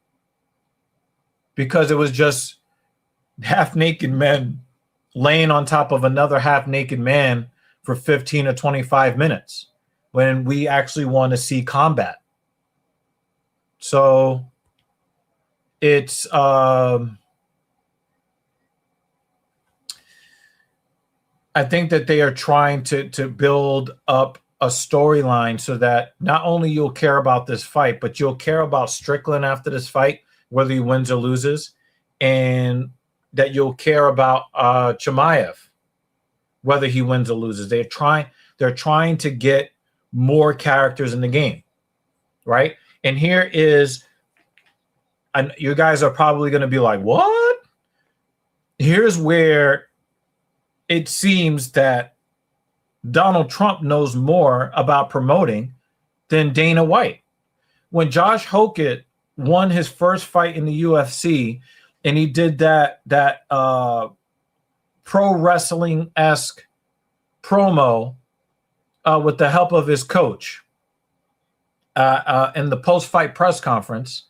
because it was just half naked men laying on top of another half naked man for 15 or 25 minutes when we actually want to see combat. So it's I think that they are trying to build up a storyline so that not only you'll care about this fight, but you'll care about Strickland after this fight, whether he wins or loses, and that you'll care about Chimaev, whether he wins or loses. They're trying to get more characters in the game, right? And here is, and you guys are probably going to be like, what? Here's where it seems that Donald Trump knows more about promoting than Dana White. When Josh Hokett won his first fight in the UFC, and he did that pro wrestling-esque promo with the help of his coach in the post-fight press conference,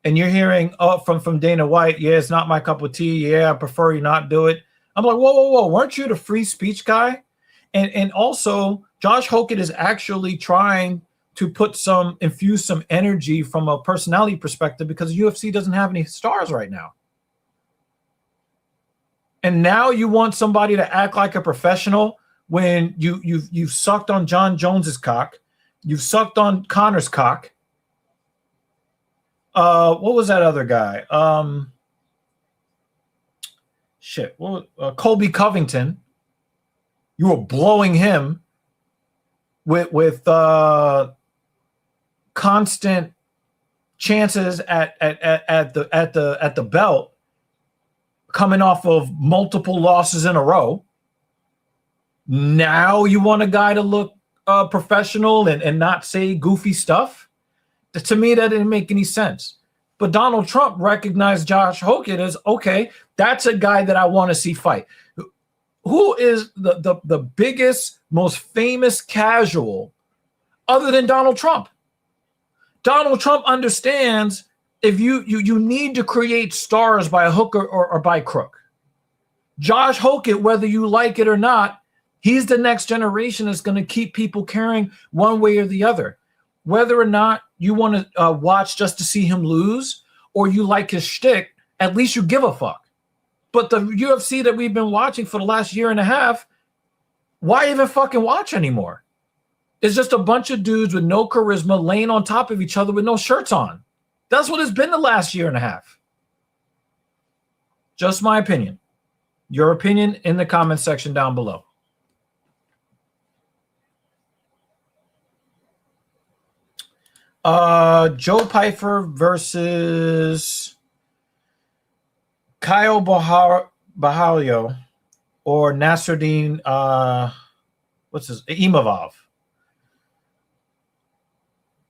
and you're hearing from Dana White, yeah, it's not my cup of tea. Yeah, I prefer you not do it. I'm like, whoa. Weren't you the free speech guy? And also, Josh Hokett is actually trying to infuse some energy from a personality perspective, because UFC doesn't have any stars right now. And now you want somebody to act like a professional when you've sucked on John Jones's cock, you've sucked on Conor's cock. What was that other guy? Colby Covington. You were blowing him with constant chances at the belt, coming off of multiple losses in a row. Now you want a guy to look professional and not say goofy stuff? To me, that didn't make any sense. But Donald Trump recognized Josh Hogan as, okay, that's a guy that I want to see fight. Who is the biggest, most famous casual other than Donald Trump? Donald Trump understands if you need to create stars by hook or by crook. Josh Hogan, whether you like it or not, he's the next generation that's going to keep people caring one way or the other. Whether or not you want to watch just to see him lose or you like his shtick, at least you give a fuck. But the UFC that we've been watching for the last year and a half, why even fucking watch anymore? It's just a bunch of dudes with no charisma laying on top of each other with no shirts on. That's what it's been the last year and a half. Just my opinion. Your opinion in the comment section down below. Joe Pyfer versus Kyle Bahalio or Nasruddin Imavov.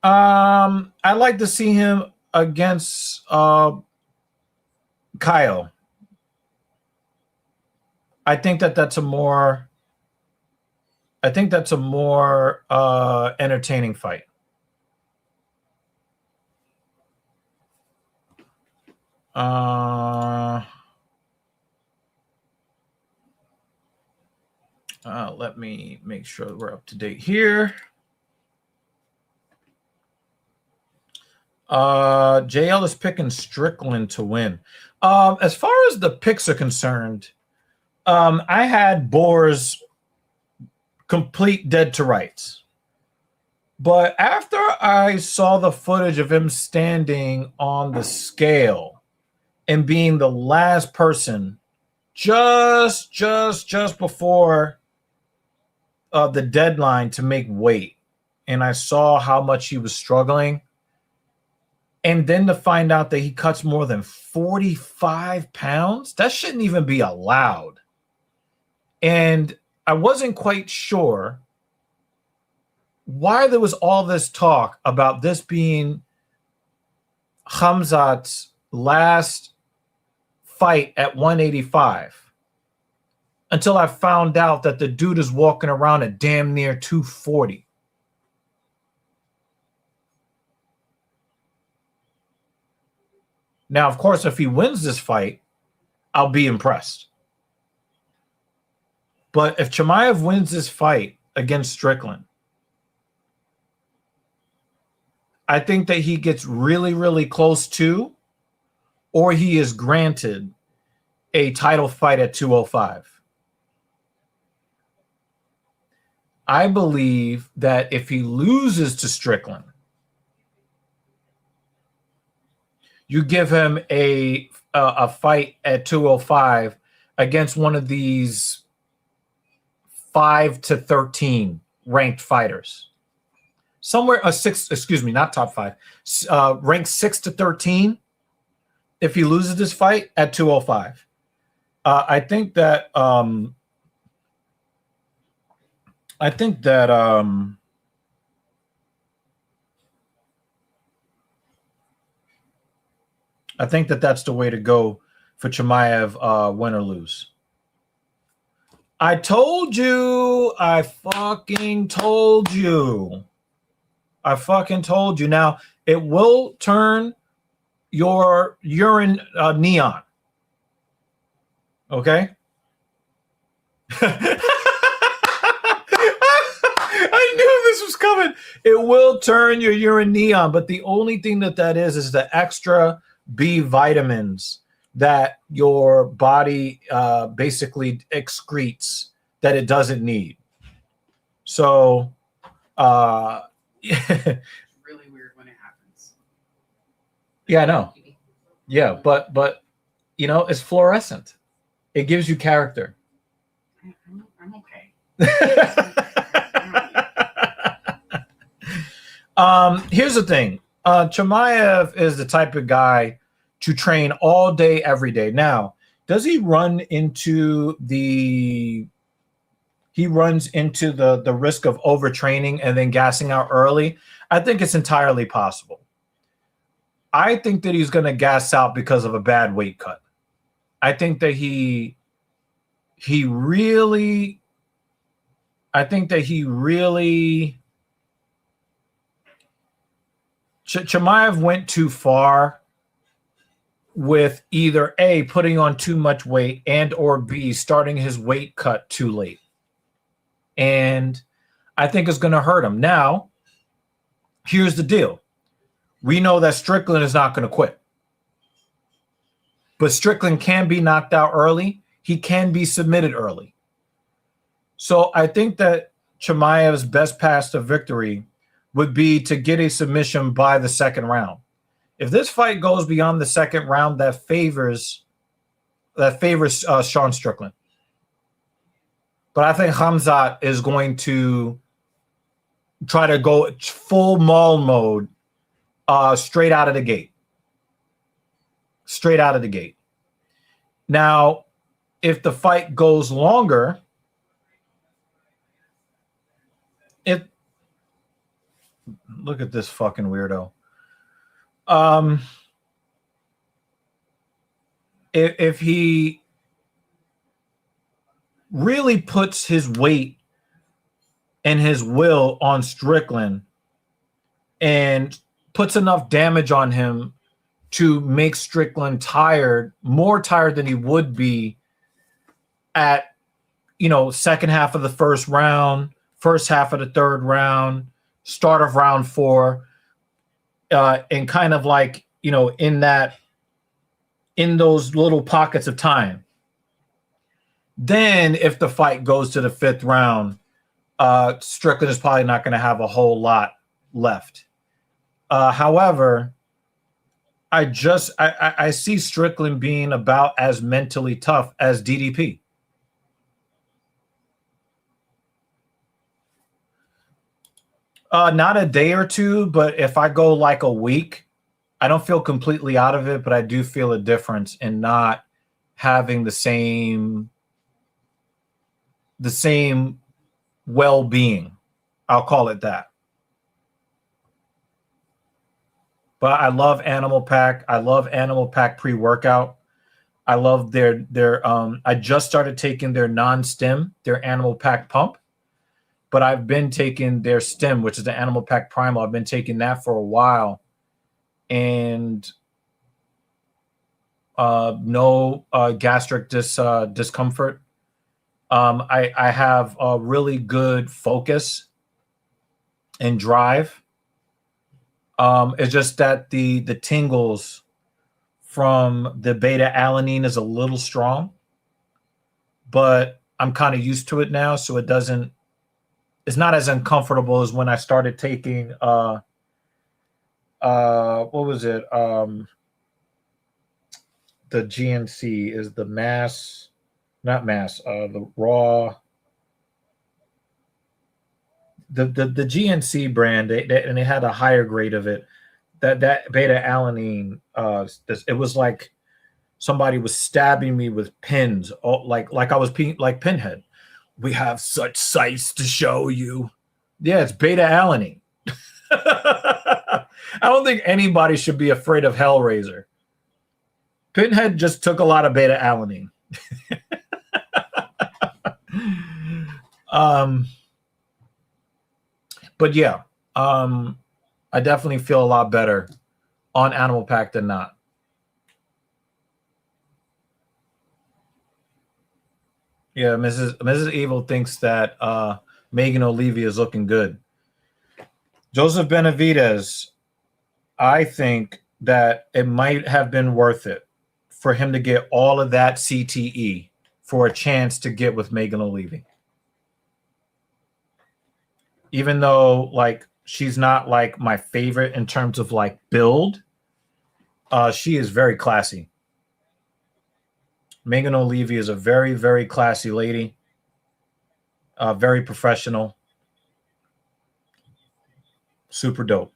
I'd like to see him against Kyle. I think that's a more entertaining fight. Let me make sure we're up to date here. JL is picking Strickland to win. As far as the picks are concerned, I had Boers complete dead to rights. But after I saw the footage of him standing on the scale and being the last person just before the deadline to make weight, and I saw how much he was struggling, and then to find out that he cuts more than 45 pounds, that shouldn't even be allowed. And I wasn't quite sure why there was all this talk about this being Khamzat's last fight at 185 until I found out that the dude is walking around at damn near 240. Now, of course, if he wins this fight, I'll be impressed. But if Chimaev wins this fight against Strickland, I think that he gets really, really close to, or he is granted a title fight at 205. I believe that if he loses to Strickland, you give him a fight at 205 against one of these 5 to 13 ranked fighters. Somewhere not top 5, ranked 6 to 13. If he loses this fight at 205, I think that that's the way to go for Chimaev, win or lose. I told you. I fucking told you. Now, it will turn your urine neon. Okay? I knew this was coming. It will turn your urine neon, but the only thing that is the extra B vitamins that your body basically excretes that it doesn't need. So, Really weird when it happens. Yeah, I know. Yeah, but it's fluorescent. It gives you character. I'm okay. Here's the thing. Chimaev is the type of guy to train all day, every day. Now, does he run into the risk of overtraining and then gassing out early? I think it's entirely possible. I think that he's going to gas out because of a bad weight cut. I think that he really Chimaev went too far with either A, putting on too much weight, and or B, starting his weight cut too late. And I think it's going to hurt him. Now, here's the deal. We know that Strickland is not going to quit. But Strickland can be knocked out early. He can be submitted early. So I think that Chimaev's best path to victory would be to get a submission by the second round. If this fight goes beyond the second round, that favors Sean Strickland. But I think Khamzat is going to try to go full maul mode straight out of the gate. Straight out of the gate. Now, if the fight goes longer, look at this fucking weirdo. If he really puts his weight and his will on Strickland and puts enough damage on him to make Strickland tired, more tired than he would be at, second half of the first round, first half of the third round, start of round 4, and kind of like, in those little pockets of time. Then if the fight goes to the 5th round, Strickland is probably not going to have a whole lot left. However, I see Strickland being about as mentally tough as DDP. Not a day or two, but if I go like a week, I don't feel completely out of it, but I do feel a difference in not having the same well-being. I'll call it that. But I love Animal Pack. I love Animal Pack pre-workout. I love their I just started taking their non-stim, their Animal Pack pump. But I've been taking their stim, which is the Animal Pack Primal. I've been taking that for a while. And no gastric discomfort. I have a really good focus and drive. It's just that the tingles from the beta alanine is a little strong, but I'm kind of used to it now, so it's not as uncomfortable as when I started taking what was it? The GNC is the mass, not mass, the raw. The GNC brand, and they had a higher grade of it. That beta alanine, it was like somebody was stabbing me with pins, like I was like Pinhead. We have such sights to show you. Yeah, it's beta alanine. I don't think anybody should be afraid of Hellraiser. Pinhead just took a lot of beta alanine. But yeah, I definitely feel a lot better on Animal Pack than not. Yeah, Mrs. Evil thinks that Megan O'Leary is looking good. Joseph Benavidez, I think that it might have been worth it for him to get all of that CTE for a chance to get with Megan O'Leary. Even though, like, she's not, like, my favorite in terms of, like, build, she is very classy. Megan O'Leary is a very, very classy lady, very professional, super dope.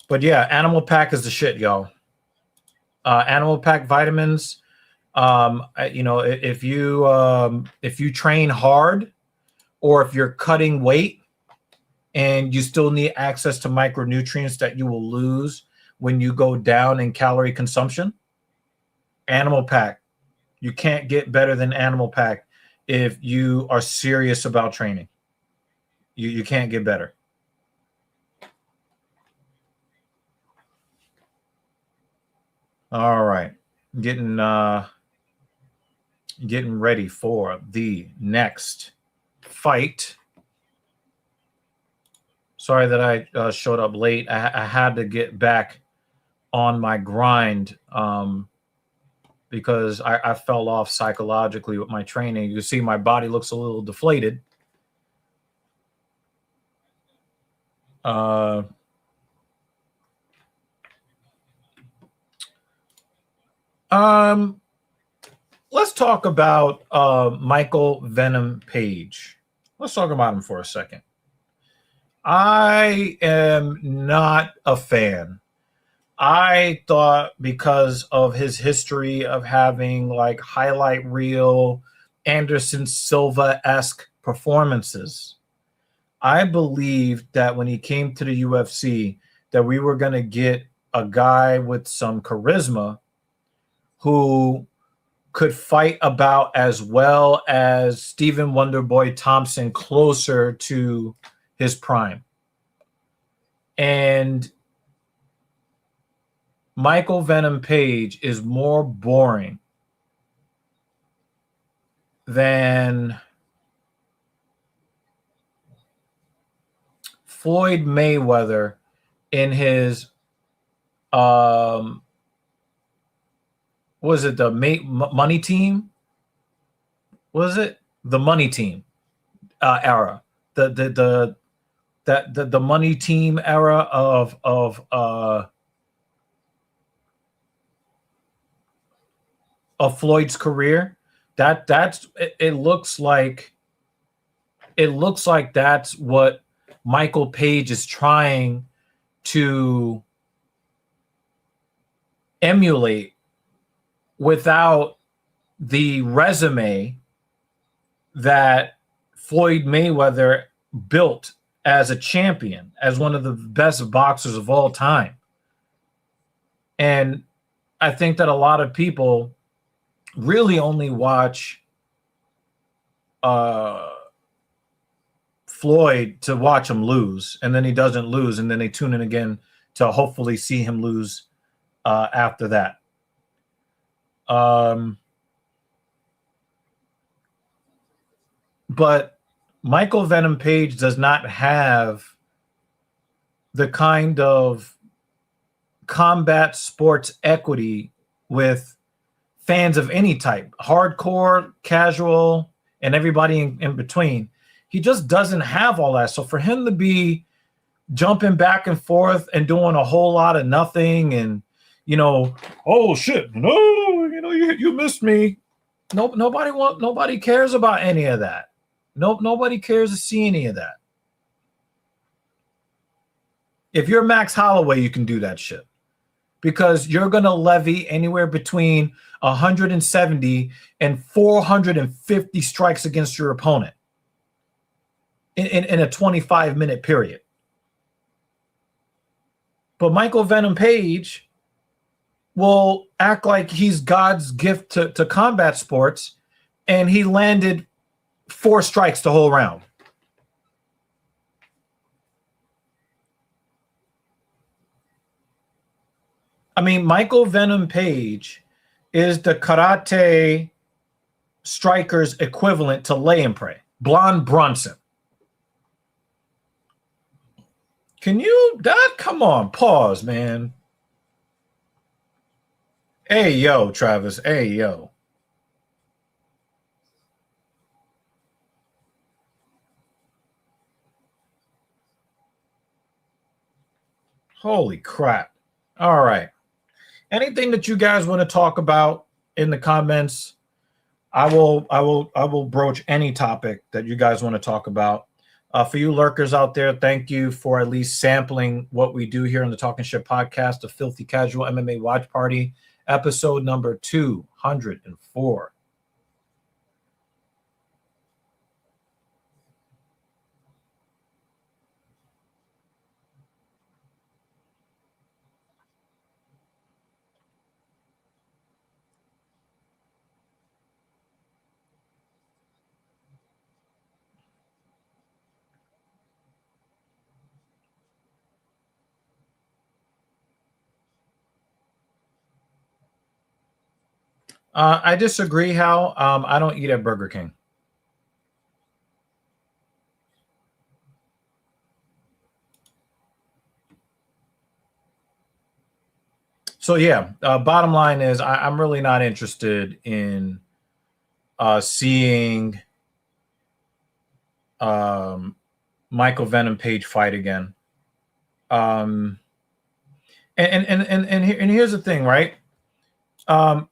But yeah, Animal Pack is the shit, y'all. Animal Pack vitamins. If you train hard, or if you're cutting weight and you still need access to micronutrients that you will lose when you go down in calorie consumption, Animal Pack. You can't get better than Animal Pack if you are serious about training. You can't get better. All right. Getting ready for the next fight. Sorry that I showed up late. I had to get back on my grind because I fell off psychologically with my training. You see my body looks a little deflated. Let's talk about Michael Venom Page. Let's talk about him for a second. I am not a fan. I thought because of his history of having like highlight reel Anderson Silva-esque performances, I believed that when he came to the UFC that we were going to get a guy with some charisma who could fight about as well as Stephen Wonderboy Thompson closer to his prime. And Michael Venom Page is more boring than Floyd Mayweather in his was it the Money Team? Was it the Money Team era? The Money Team era of Floyd's career. That's it looks like that's what Michael Page is trying to emulate without the resume that Floyd Mayweather built as a champion, as one of the best boxers of all time. And I think that a lot of people really only watch Floyd to watch him lose, and then he doesn't lose, and then they tune in again to hopefully see him lose after that. But Michael Venom Page does not have the kind of combat sports equity with fans of any type, hardcore, casual, and everybody in between. He just doesn't have all that. So for him to be jumping back and forth and doing a whole lot of nothing and, oh shit, no, you missed me. Nope, nobody cares about any of that. Nope, nobody cares to see any of that. If you're Max Holloway, you can do that shit because you're going to levy anywhere between 170 and 450 strikes against your opponent in a 25-minute period. But Michael Venom Page will act like he's God's gift to combat sports, and he landed 4 strikes the whole round. I mean, Michael Venom Page is the karate striker's equivalent to lay and pray. Blonde Brunson. Come on, pause, man. Hey, yo, Travis. Hey, yo. Holy crap. All right. Anything that you guys want to talk about in the comments, I will broach any topic that you guys want to talk about. For you lurkers out there, thank you for at least sampling what we do here on the Talking Shit podcast, the Filthy Casual MMA Watch Party, episode number 204. I disagree, Hal. I don't eat at Burger King. So yeah, bottom line is I'm really not interested in seeing Michael Venom Page fight again. And here's the thing, right? Again.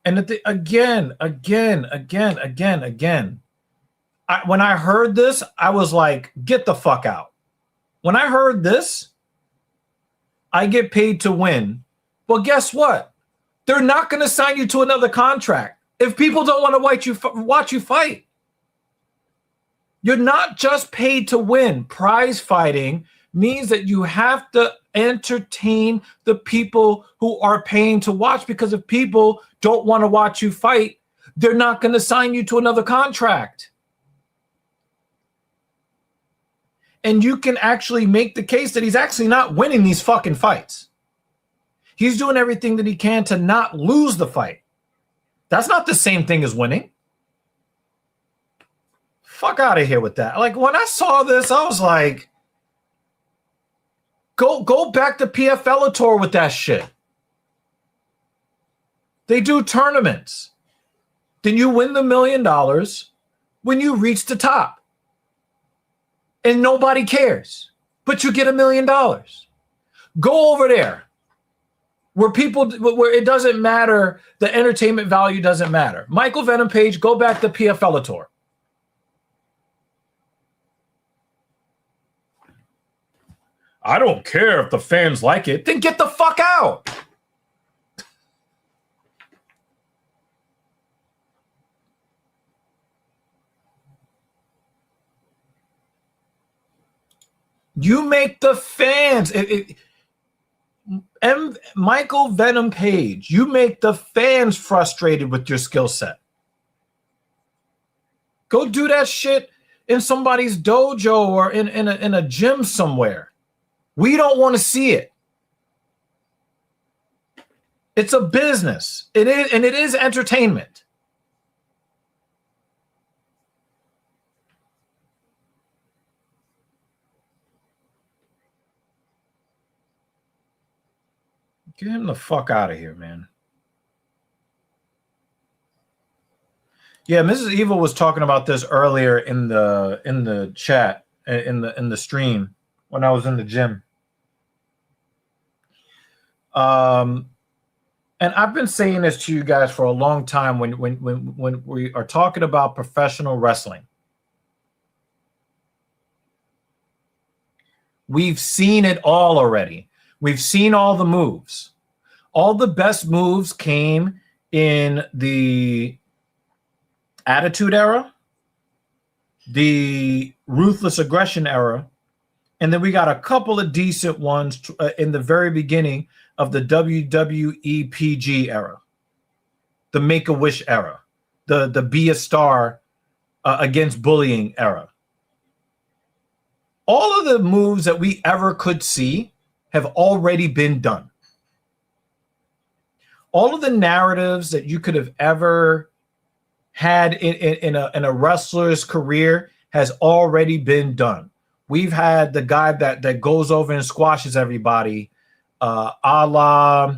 When I heard this, I was like, get the fuck out. When I heard this, I get paid to win. Well, guess what? They're not going to sign you to another contract if people don't want to watch you fight. You're not just paid to win. Prize fighting means that you have to entertain the people who are paying to watch, because if people don't want to watch you fight, they're not going to sign you to another contract. And you can actually make the case that he's actually not winning these fucking fights. He's doing everything that he can to not lose the fight. That's not the same thing as winning. Fuck out of here with that. Like, when I saw this, I was like, go back to PFL Tour with that shit. They do tournaments. Then you win the $1 million when you reach the top. And nobody cares. But you get $1 million. Go over there. Where it doesn't matter, the entertainment value doesn't matter. Michael Venom Page, go back to PFL Tour. I don't care if the fans like it. Then get the fuck out. You make the fans. Michael Venom Page, you make the fans frustrated with your skill set. Go do that shit in somebody's dojo or in a gym somewhere. We don't want to see it. It's a business. It is, and it is entertainment. Get him the fuck out of here, man. Yeah, Mrs. Evil was talking about this earlier in the chat, in the stream when I was in the gym. And I've been saying this to you guys for a long time when we are talking about professional wrestling. We've seen it all already. We've seen all the moves. All the best moves came in the Attitude Era, the Ruthless Aggression Era, and then we got a couple of decent ones in the very beginning of the WWE PG era, the Make-A-Wish era, the Be a Star against bullying era. All of the moves that we ever could see have already been done. All of the narratives that you could have ever had in a wrestler's career has already been done. We've had the guy that goes over and squashes everybody, a la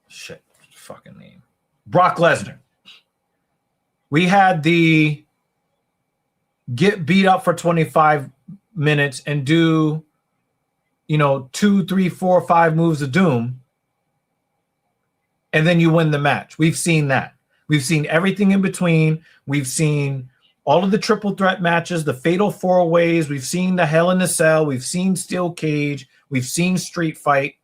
shit, fucking name, Brock Lesnar. We had the get beat up for 25 minutes and do, 2, 3, 4, 5 moves of doom, and then you win the match. We've seen that. We've seen everything in between. We've seen all of the triple threat matches, the fatal 4-ways. We've seen the Hell in a Cell. We've seen Steel Cage. We've seen Street Fight.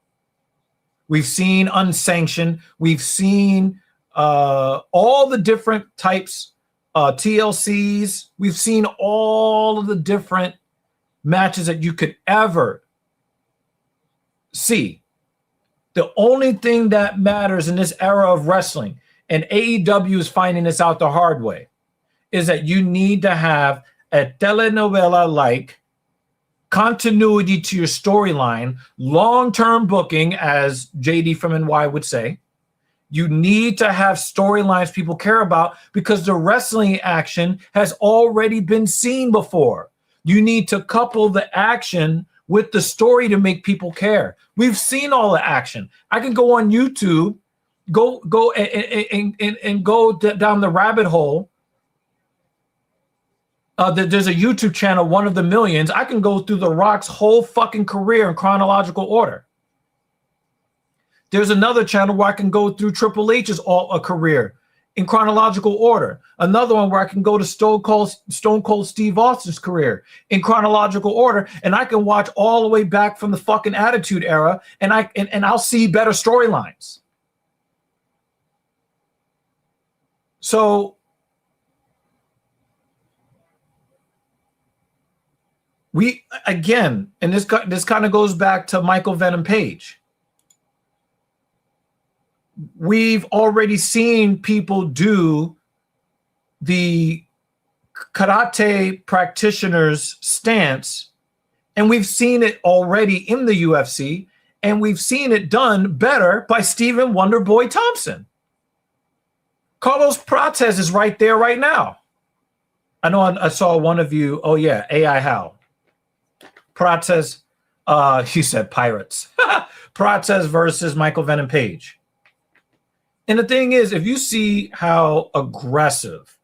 We've seen Unsanctioned. We've seen all the different types, TLCs. We've seen all of the different matches that you could ever see. The only thing that matters in this era of wrestling, and AEW is finding this out the hard way, is that you need to have a telenovela-like continuity to your storyline, long-term booking, as JD from NY would say. You need to have storylines people care about because the wrestling action has already been seen before. You need to couple the action with the story to make people care. We've seen all the action. I can go on YouTube, go and go down the rabbit hole. There's a YouTube channel, One of the Millions. I can go through The Rock's whole fucking career in chronological order. There's another channel where I can go through Triple H's career in chronological order. Another one where I can go to Stone Cold Steve Austin's career in chronological order, and I can watch all the way back from the fucking Attitude Era, and I'll see better storylines. So we again, and this kind of goes back to Michael Venom Page. We've already seen people do the karate practitioner's stance, and we've seen it already in the UFC, and we've seen it done better by Stephen Wonderboy Thompson. Carlos Prates is right there right now. I know I saw one of you. Oh, yeah, AI Hal. Prates, he said Pirates. Prates versus Michael Venom Page. And the thing is, if you see how aggressive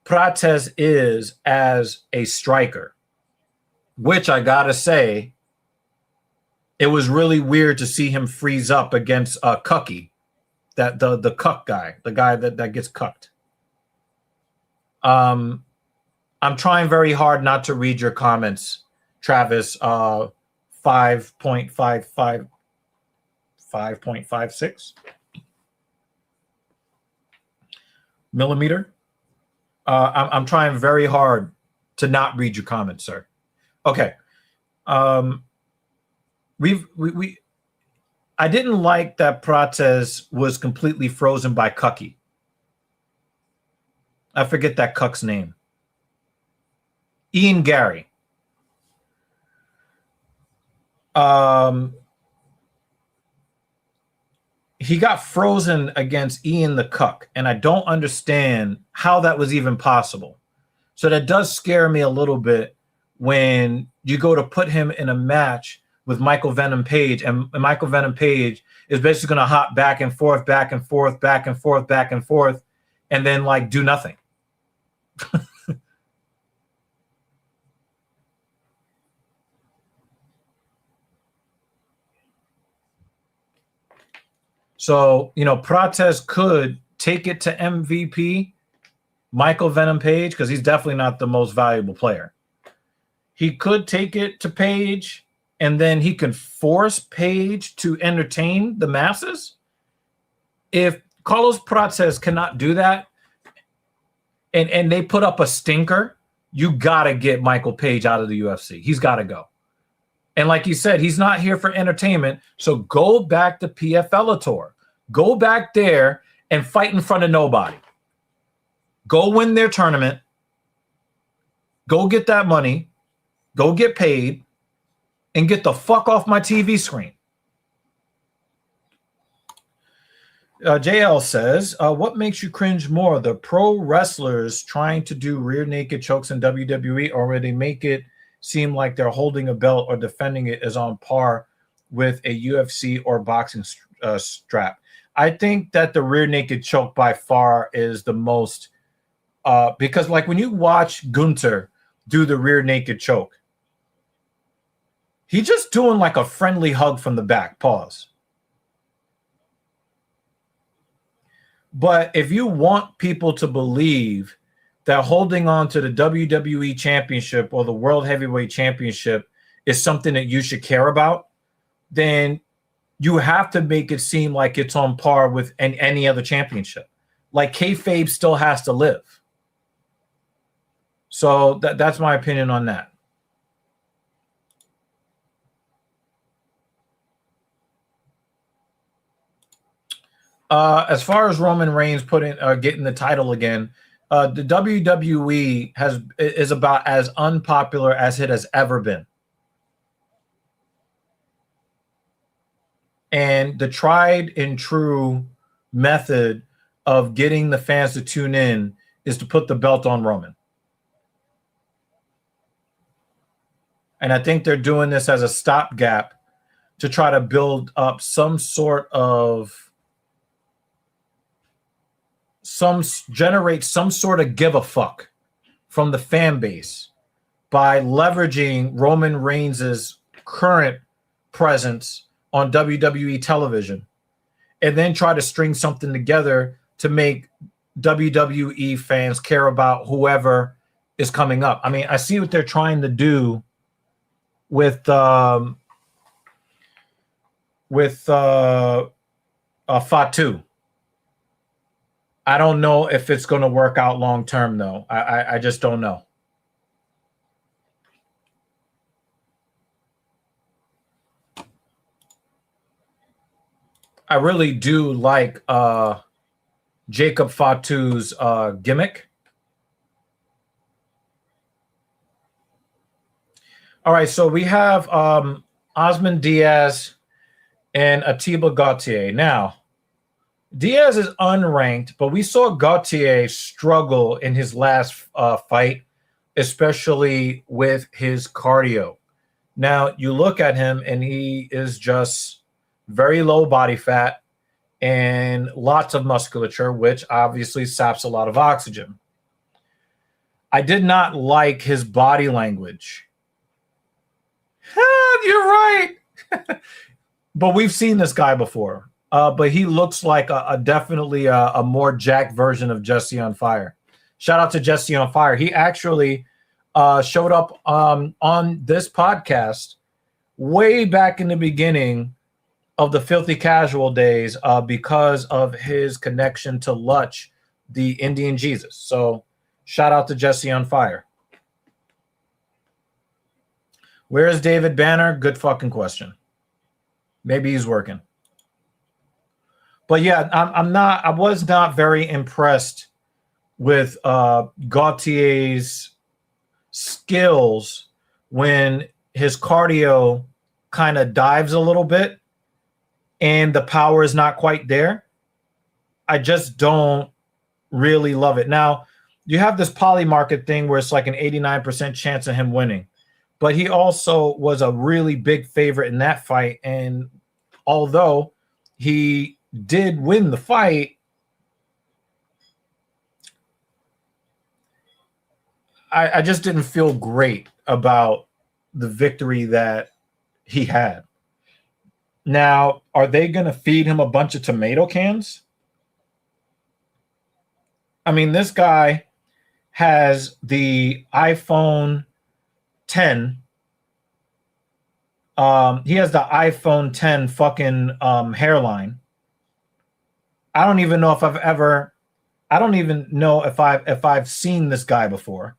Prates is as a striker, which I gotta say, it was really weird to see him freeze up against Cucky, that the cuck guy, the guy that gets cucked. I'm trying very hard not to read your comments, Travis. 5.56 millimeter. I'm trying very hard to not read your comments, sir. Okay. I didn't like that Prates was completely frozen by Cucky. I forget that cuck's name. Ian Gary. He got frozen against Ian the Cuck, and I don't understand how that was even possible. So that does scare me a little bit when you go to put him in a match with Michael Venom Page, and Michael Venom Page is basically going to hop back and forth, back and forth, back and forth, back and forth, and then like do nothing. So, Prates could take it to MVP, Michael Venom Page, because he's definitely not the most valuable player. He could take it to Page, and then he can force Page to entertain the masses. If Carlos Prates cannot do that, and they put up a stinker, you got to get Michael Page out of the UFC. He's got to go. And like you said, he's not here for entertainment. So go back to PFL Tour. Go back there and fight in front of nobody. Go win their tournament. Go get that money. Go get paid. And get the fuck off my TV screen. JL says, what makes you cringe more? The pro wrestlers trying to do rear naked chokes in WWE, or where they make it seem like they're holding a belt or defending it is on par with a UFC or boxing strap? I think that the rear naked choke by far is the most, because like when you watch Gunther do the rear naked choke, he's just doing like a friendly hug from the back. Pause. But if you want people to believe that holding on to the WWE Championship or the World Heavyweight Championship is something that you should care about, then you have to make it seem like it's on par with any other championship. Like kayfabe still has to live. So that's my opinion on that. As far as Roman Reigns getting the title again, The WWE is about as unpopular as it has ever been. And the tried and true method of getting the fans to tune in is to put the belt on Roman. And I think they're doing this as a stopgap to try to build up generate some sort of give a fuck from the fan base by leveraging Roman Reigns' current presence on WWE television, and then try to string something together to make WWE fans care about whoever is coming up. I mean, I see what they're trying to do with Fatu. I don't know if it's going to work out long term, though. I just don't know. I really do like Jacob Fatu's gimmick. All right, so we have Osman Diaz and Atiba Gautier. Now, Diaz is unranked, but we saw Gautier struggle in his last fight, especially with his cardio. Now, you look at him, and he is just very low body fat and lots of musculature, which obviously saps a lot of oxygen. I did not like his body language. You're right. But we've seen this guy before. But he looks like definitely a more jacked version of Jesse on Fire. Shout out to Jesse on Fire. He actually showed up on this podcast way back in the beginning of the Filthy Casual days because of his connection to Lutch, the Indian Jesus. So shout out to Jesse on Fire. Where is David Banner? Good fucking question. Maybe he's working. But yeah, I was not very impressed with Gautier's skills when his cardio kind of dives a little bit and the power is not quite there. I just don't really love it. Now, you have this poly market thing where it's like an 89% chance of him winning. But he also was a really big favorite in that fight. And although he did win the fight, I just didn't feel great about the victory that he had. Now, are they going to feed him a bunch of tomato cans? I mean, this guy has the iPhone 10. He has the iPhone 10 fucking hairline. I don't even know if I've seen this guy before.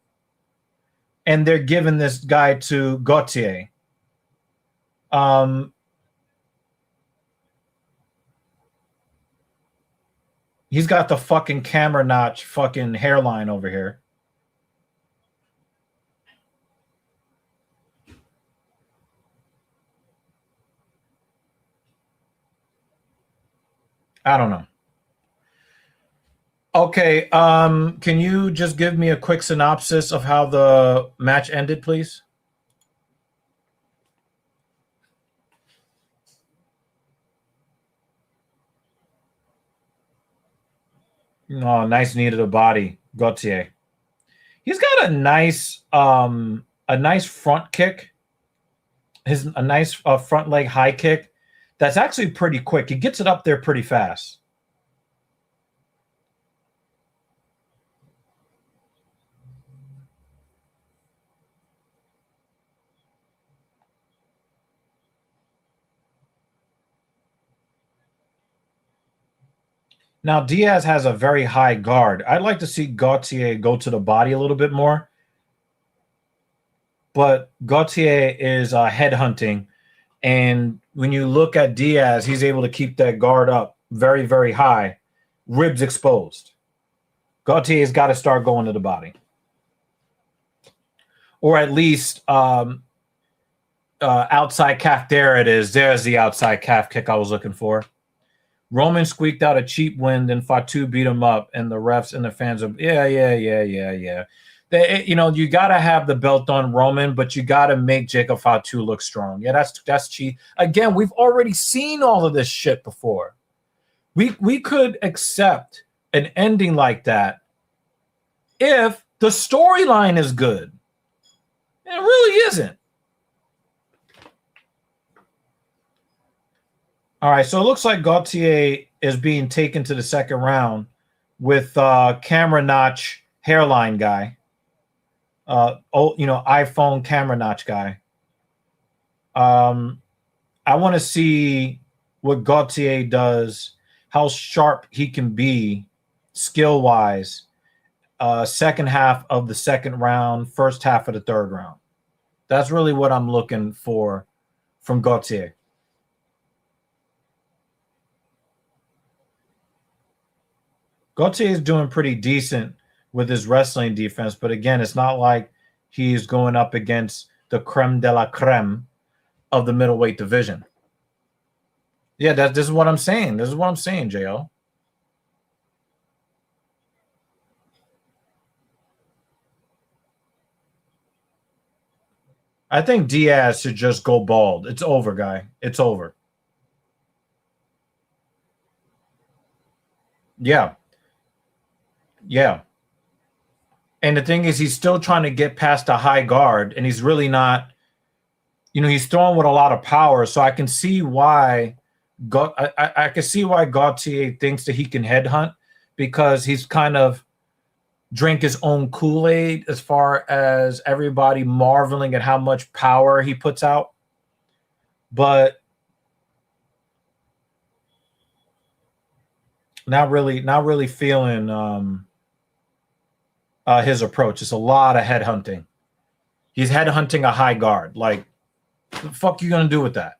And they're giving this guy to Gautier. He's got the fucking camera notch fucking hairline over here. I don't know. Okay, can you just give me a quick synopsis of how the match ended, please? Oh, nice knee to the body, Gautier. He's got a nice front kick. A nice front leg high kick. That's actually pretty quick. He gets it up there pretty fast. Now, Diaz has a very high guard. I'd like to see Gautier go to the body a little bit more. But Gautier is headhunting. And when you look at Diaz, he's able to keep that guard up very, very high. Ribs exposed. Gautier's got to start going to the body. Or at least outside calf. There it is. There's the outside calf kick I was looking for. Roman squeaked out a cheap win, then Fatu beat him up, and the refs and the fans are, yeah. You got to have the belt on Roman, but you got to make Jacob Fatu look strong. Yeah, that's cheap. Again, we've already seen all of this shit before. We could accept an ending like that if the storyline is good. It really isn't. All right, so it looks like Gautier is being taken to the second round with camera notch hairline guy. iPhone camera notch guy. I want to see what Gautier does, how sharp he can be skill-wise. Second half of the second round, first half of the third round. That's really what I'm looking for from Gautier. Gautier is doing pretty decent with his wrestling defense, but again, it's not like he's going up against the creme de la creme of the middleweight division. Yeah, this is what I'm saying. This is what I'm saying, JL. I think Diaz should just go bald. It's over, guy. It's over. Yeah. Yeah. And the thing is, he's still trying to get past a high guard, and he's really not, he's throwing with a lot of power. So I can see why I can see why Gautier thinks that he can headhunt, because he's kind of drink his own Kool-Aid as far as everybody marveling at how much power he puts out. But not really feeling his approach. It's a lot of headhunting. He's headhunting a high guard. Like, what the fuck you gonna do with that?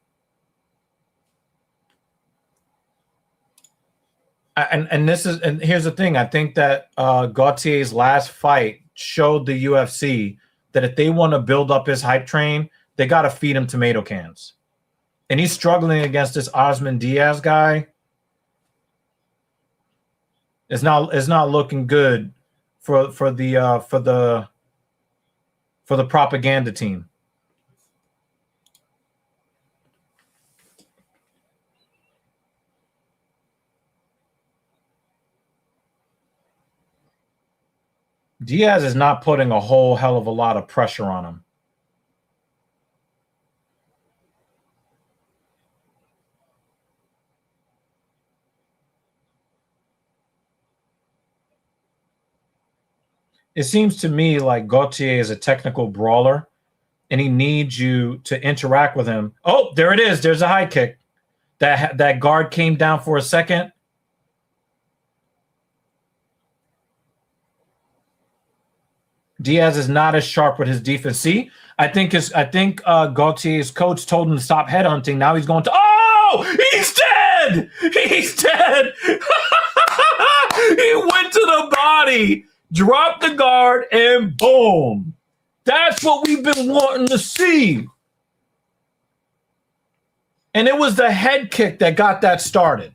And here's the thing. I think that Gautier's last fight showed the UFC that if they want to build up his hype train, they got to feed him tomato cans. And he's struggling against this Osman Diaz guy. It's not looking good for the propaganda team. Diaz is not putting a whole hell of a lot of pressure on him. It seems to me like Gautier is a technical brawler, and he needs you to interact with him. Oh, there it is. There's a high kick. That guard came down for a second. Diaz is not as sharp with his defense. See, I think Gautier's coach told him to stop headhunting. Now he's going to. Oh, he's dead. He's dead. He went to the body, dropped the guard, and boom. That's what we've been wanting to see. And it was the head kick that got that started.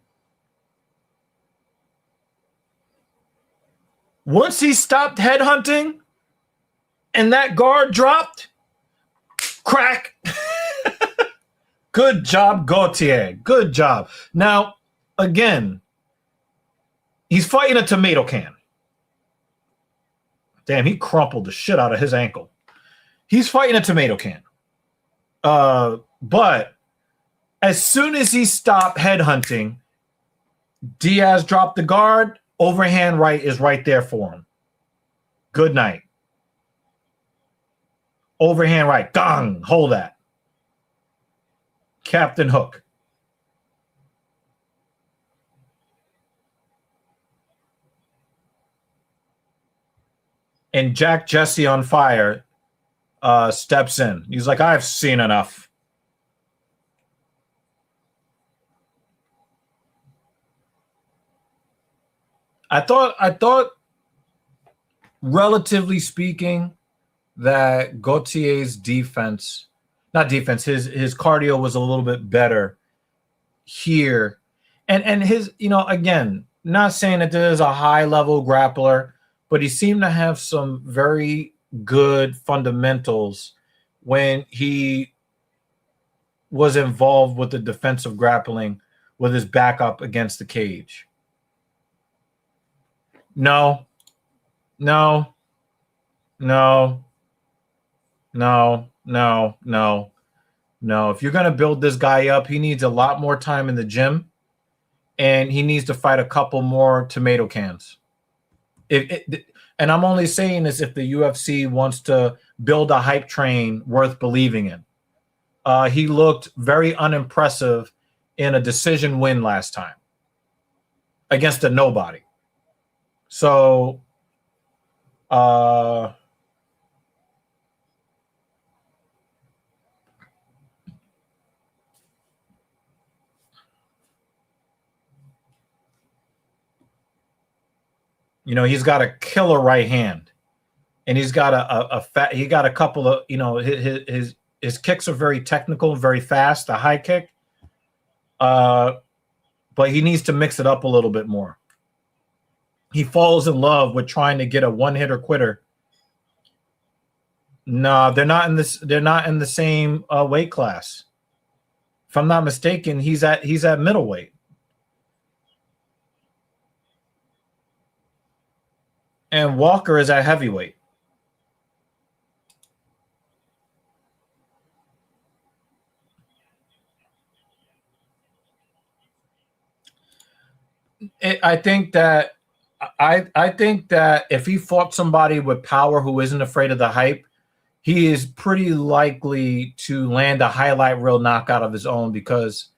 Once he stopped headhunting and that guard dropped, crack. Good job, Gautier. Good job. Now, again, he's fighting a tomato can. Damn, he crumpled the shit out of his ankle. He's fighting a tomato can. But as soon as he stopped headhunting, Diaz dropped the guard. Overhand right is right there for him. Good night. Overhand right. Dong. Hold that. Captain Hook. And Jack Jesse on fire steps in. He's like, I've seen enough. I thought relatively speaking, that Gautier's defense, not defense, his cardio was a little bit better here. And his, again, not saying that there's a high level grappler, but he seemed to have some very good fundamentals when he was involved with the defensive grappling with his back up against the cage. No. If you're going to build this guy up, he needs a lot more time in the gym, and he needs to fight a couple more tomato cans. And I'm only saying this if the UFC wants to build a hype train worth believing in. He looked very unimpressive in a decision win last time against a nobody. So, he's got a killer right hand, and he's got he got a couple of, his kicks are very technical and very fast, the high kick. But he needs to mix it up a little bit more. He falls in love with trying to get a one-hitter quitter. No, they're not in the same weight class. If I'm not mistaken, he's at middleweight. And Walker is at heavyweight. I think that if he fought somebody with power who isn't afraid of the hype, he is pretty likely to land a highlight reel knockout of his own, because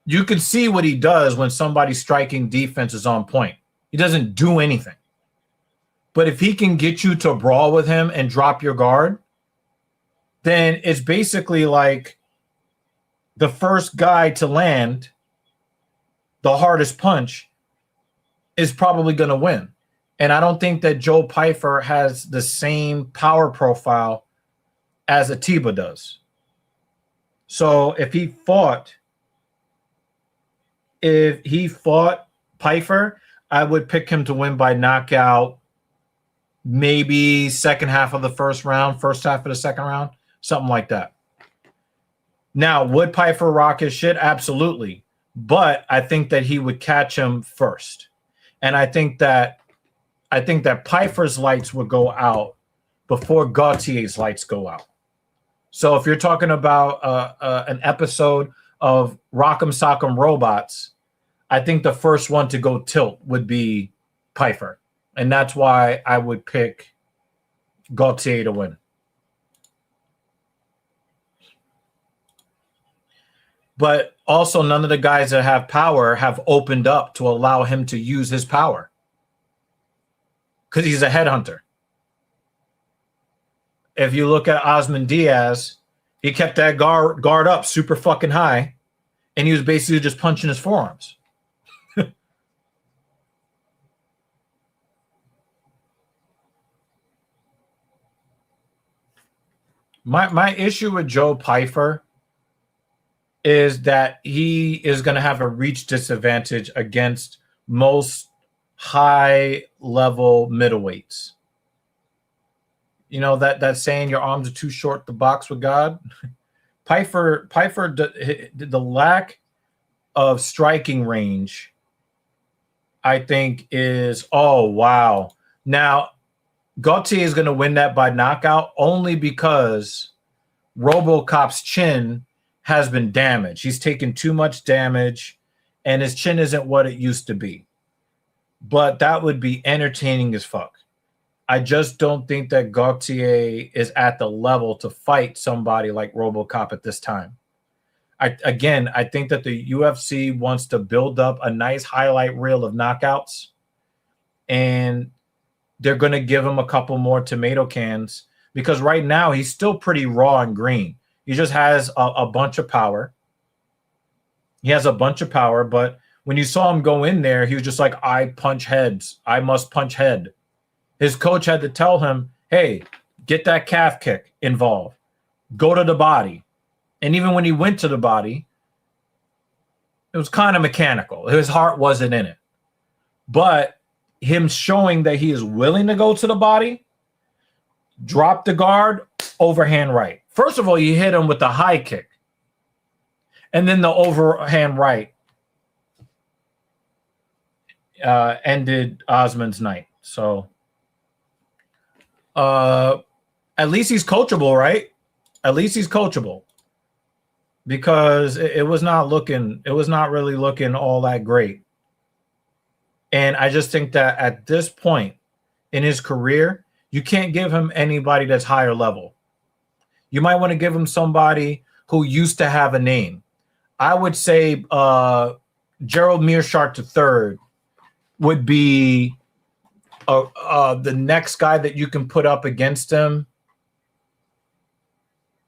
you can see what he does when somebody's striking defense is on point. He doesn't do anything. But if he can get you to brawl with him and drop your guard, then it's basically like the first guy to land the hardest punch is probably going to win. And I don't think that Joe Pyfer has the same power profile as Atiba does. So if he fought Pyfer, I would pick him to win by knockout, maybe second half of the first round, first half of the second round, something like that. Now, would Pyfer rock his shit? Absolutely. But I think that he would catch him first. And I think that Pyfer's lights would go out before Gautier's lights go out. So if you're talking about an episode of Rock'em Sock'em Robots, I think the first one to go tilt would be Pyfer. And that's why I would pick Gautier to win. But also, none of the guys that have power have opened up to allow him to use his power, because he's a headhunter. If you look at Osman Diaz, he kept that guard up super fucking high, and he was basically just punching his forearms. My issue with Joe Pyfer is that he is going to have a reach disadvantage against most high-level middleweights. You know that saying, your arms are too short to box with God? Pyfer, the lack of striking range, I think, is, oh, wow. Now, Gautier is going to win that by knockout only because RoboCop's chin has been damaged. He's taken too much damage, and his chin isn't what it used to be. But that would be entertaining as fuck. I just don't think that Gautier is at the level to fight somebody like RoboCop at this time. I think that the UFC wants to build up a nice highlight reel of knockouts, and they're going to give him a couple more tomato cans, because right now he's still pretty raw and green. He just has a bunch of power. He has a bunch of power, but when you saw him go in there, he was just like, I punch heads. I must punch head. His coach had to tell him, hey, get that calf kick involved. Go to the body. And even when he went to the body, it was kind of mechanical. His heart wasn't in it. But him showing that he is willing to go to the body, drop the guard, overhand right. First of all, you hit him with the high kick. And then the overhand right ended Osman's night. So at least he's coachable, right? At least he's coachable. Because it was not really looking all that great. And I just think that at this point in his career, you can't give him anybody that's higher level. You might want to give him somebody who used to have a name. I would say Gerald Meerschaert III would be the next guy that you can put up against him.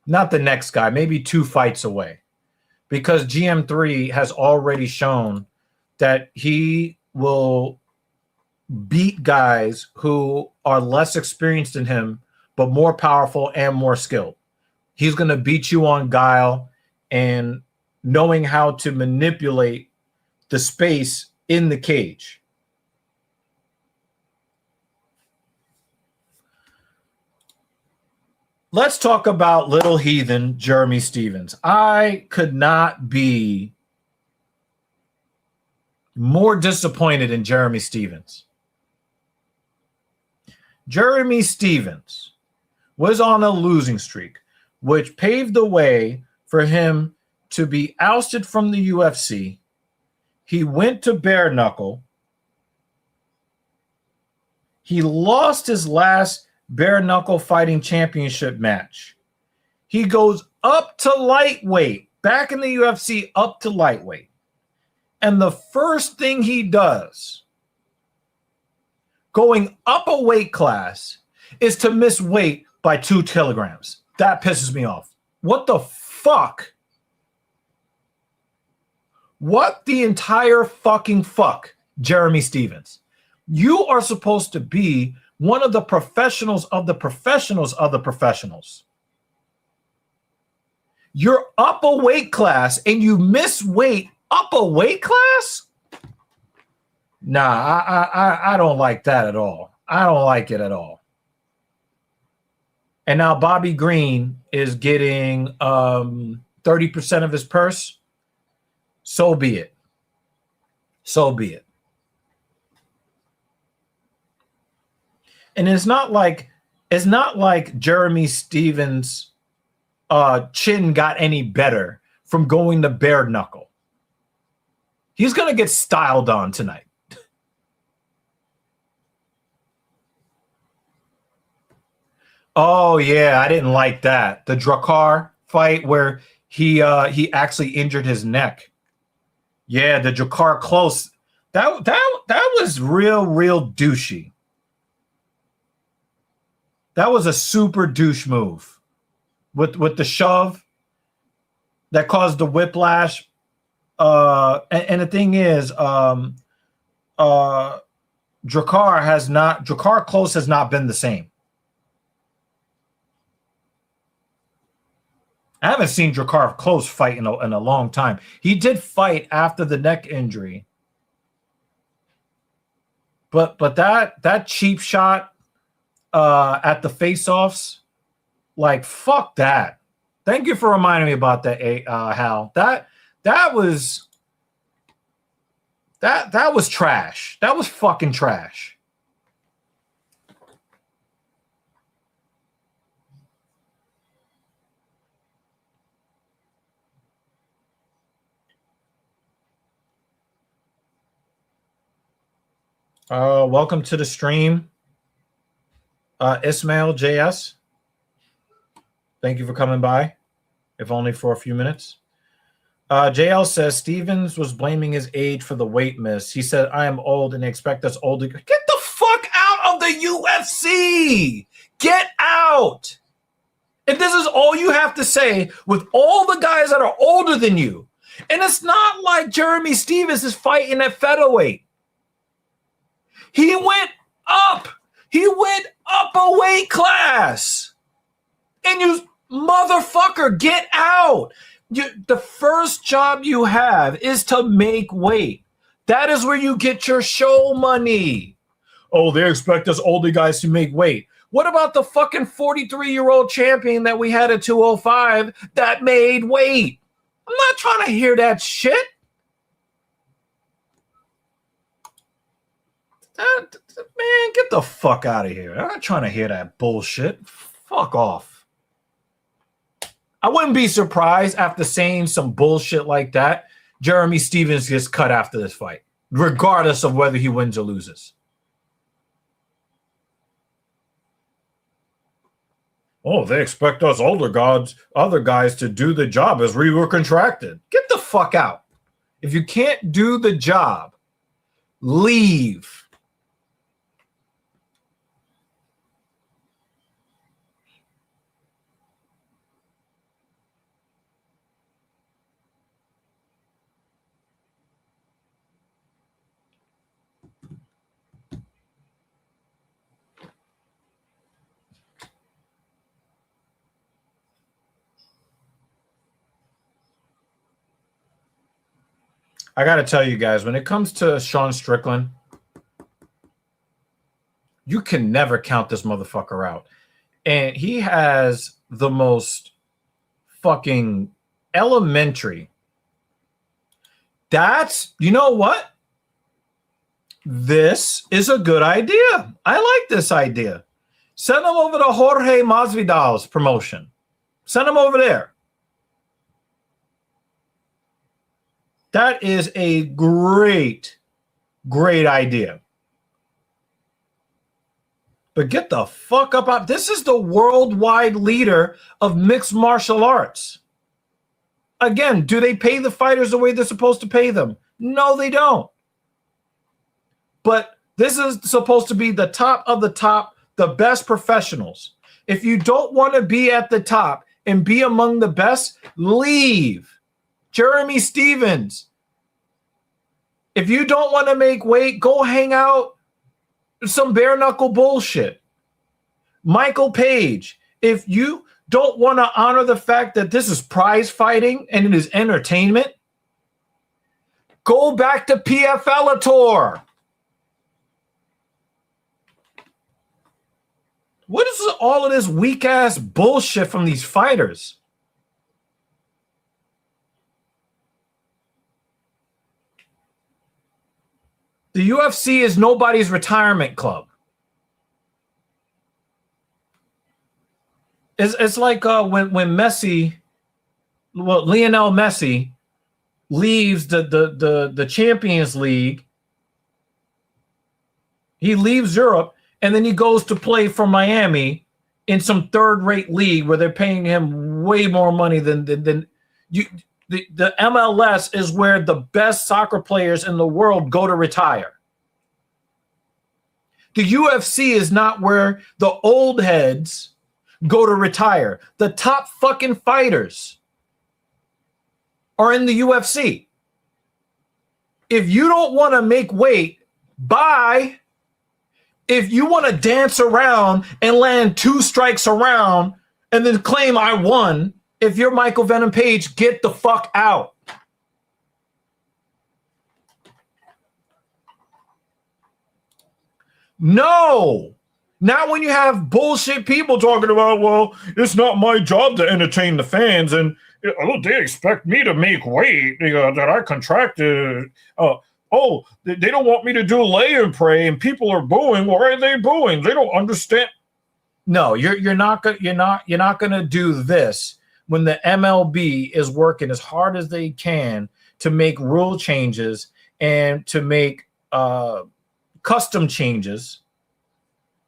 Not the next guy, maybe 2 fights away. Because GM3 has already shown that he will beat guys who are less experienced than him, but more powerful and more skilled. He's going to beat you on guile and knowing how to manipulate the space in the cage. Let's talk about little heathen Jeremy Stephens. I could not be more disappointed in Jeremy Stephens. Jeremy Stephens was on a losing streak, which paved the way for him to be ousted from the UFC. He went to bare knuckle. He lost his last bare knuckle fighting championship match. He goes up to lightweight, back in the UFC, up to lightweight. And the first thing he does, going up a weight class, is to miss weight by 2 kilograms. That pisses me off. What the fuck? What the entire fucking fuck, Jeremy Stephens? You are supposed to be one of the professionals of the professionals of the professionals. You're up a weight class and you miss weight up a weight class? Nah, I don't like that at all. I don't like it at all. And now Bobby Green is getting 30% of his purse. So be it. So be it. And it's not like Jeremy Stephens' chin got any better from going to bare knuckle. He's gonna get styled on tonight. Oh yeah, I didn't like that. The Drakkar fight where he actually injured his neck. Yeah, the Drakkar close. That was real douchey. That was a super douche move with the shove that caused the whiplash. And the thing is, Drakkar close has not been the same. I haven't seen Drakkar close fight in a long time. He did fight after the neck injury. But that cheap shot at the face-offs, like, fuck that. Thank you for reminding me about that, Hal. That was trash. That was fucking trash. Welcome to the stream, Ismail JS. Thank you for coming by, if only for a few minutes. JL says Stephens was blaming his age for the weight miss. He said, I am old and they expect us old to get the fuck out of the UFC. Get out. If this is all you have to say with all the guys that are older than you, and it's not like Jeremy Stephens is fighting at featherweight. He went up. He went up a weight class. And you motherfucker, get out. The first job you have is to make weight. That is where you get your show money. Oh, they expect us older guys to make weight. What about the fucking 43-year-old champion that we had at 205 that made weight? I'm not trying to hear that shit. Man, get the fuck out of here. I'm not trying to hear that bullshit. Fuck off. I wouldn't be surprised after saying some bullshit like that, Jeremy Stevens gets cut after this fight, regardless of whether he wins or loses. Oh, they expect us other guys to do the job as we were contracted. Get the fuck out. If you can't do the job, leave. I got to tell you guys, when it comes to Sean Strickland, you can never count this motherfucker out. And he has the most fucking elementary. You know what? This is a good idea. I like this idea. Send him over to Jorge Masvidal's promotion. Send him over there. That is a great, great idea. But get the fuck up out. This is the worldwide leader of mixed martial arts. Again, do they pay the fighters the way they're supposed to pay them? No, they don't. But this is supposed to be the top of the top, the best professionals. If you don't want to be at the top and be among the best, leave. Jeremy Stevens. If you don't want to make weight, go hang out some bare knuckle bullshit. Michael Page. If you don't want to honor the fact that this is prize fighting and it is entertainment, go back to PFL What is all of this weak ass bullshit from these fighters? The UFC is nobody's retirement club. It's like when Messi, Lionel Messi leaves the Champions League. He leaves Europe and then he goes to play for Miami in some third-rate league where they're paying him way more money than you. The MLS is where the best soccer players in the world go to retire. The UFC is not where the old heads go to retire. The top fucking fighters are in the UFC. If you don't want to make weight, bye. If you want to dance around and land 2 strikes around and then claim I won, if you're Michael Venom Page, get the fuck out. No. Not when you have bullshit people talking about, well, it's not my job to entertain the fans, and they expect me to make weight that I contracted. They don't want me to do lay and pray, and people are booing. Why are they booing? They don't understand. No, you're not gonna do this when the MLB is working as hard as they can to make rule changes and to make custom changes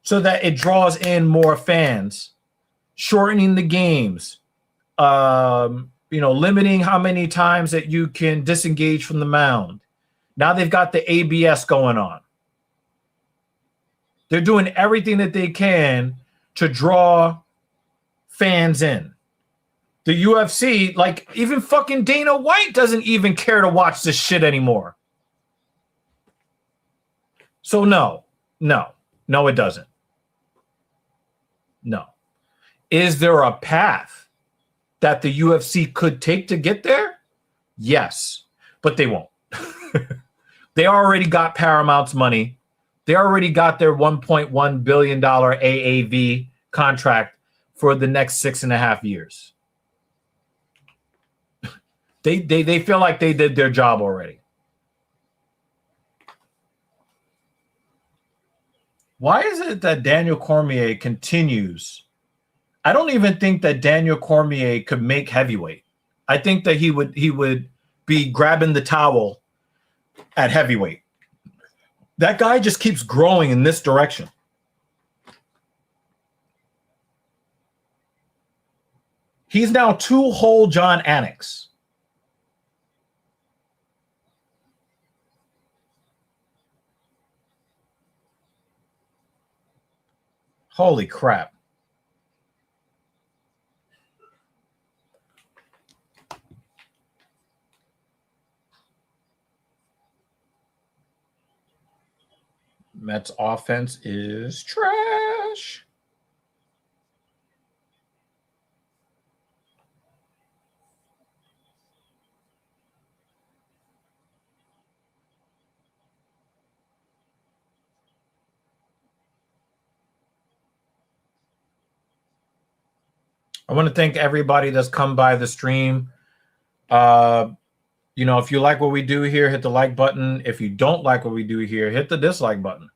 so that it draws in more fans, shortening the games, limiting how many times that you can disengage from the mound. Now they've got the ABS going on. They're doing everything that they can to draw fans in. The UFC, like even fucking Dana White doesn't even care to watch this shit anymore. So no, it doesn't. No. Is there a path that the UFC could take to get there? Yes, but they won't. They already got Paramount's money. They already got their $1.1 billion AAV contract for the next 6.5 years. They feel like they did their job already. Why is it that Daniel Cormier continues? I don't even think that Daniel Cormier could make heavyweight. I think that he would be grabbing the towel at heavyweight. That guy just keeps growing in this direction. He's now 2 whole John Anik. Holy crap. Mets offense is trash. I want to thank everybody that's come by the stream. You know, if you like what we do here, hit the like button. If you don't like what we do here, hit the dislike button.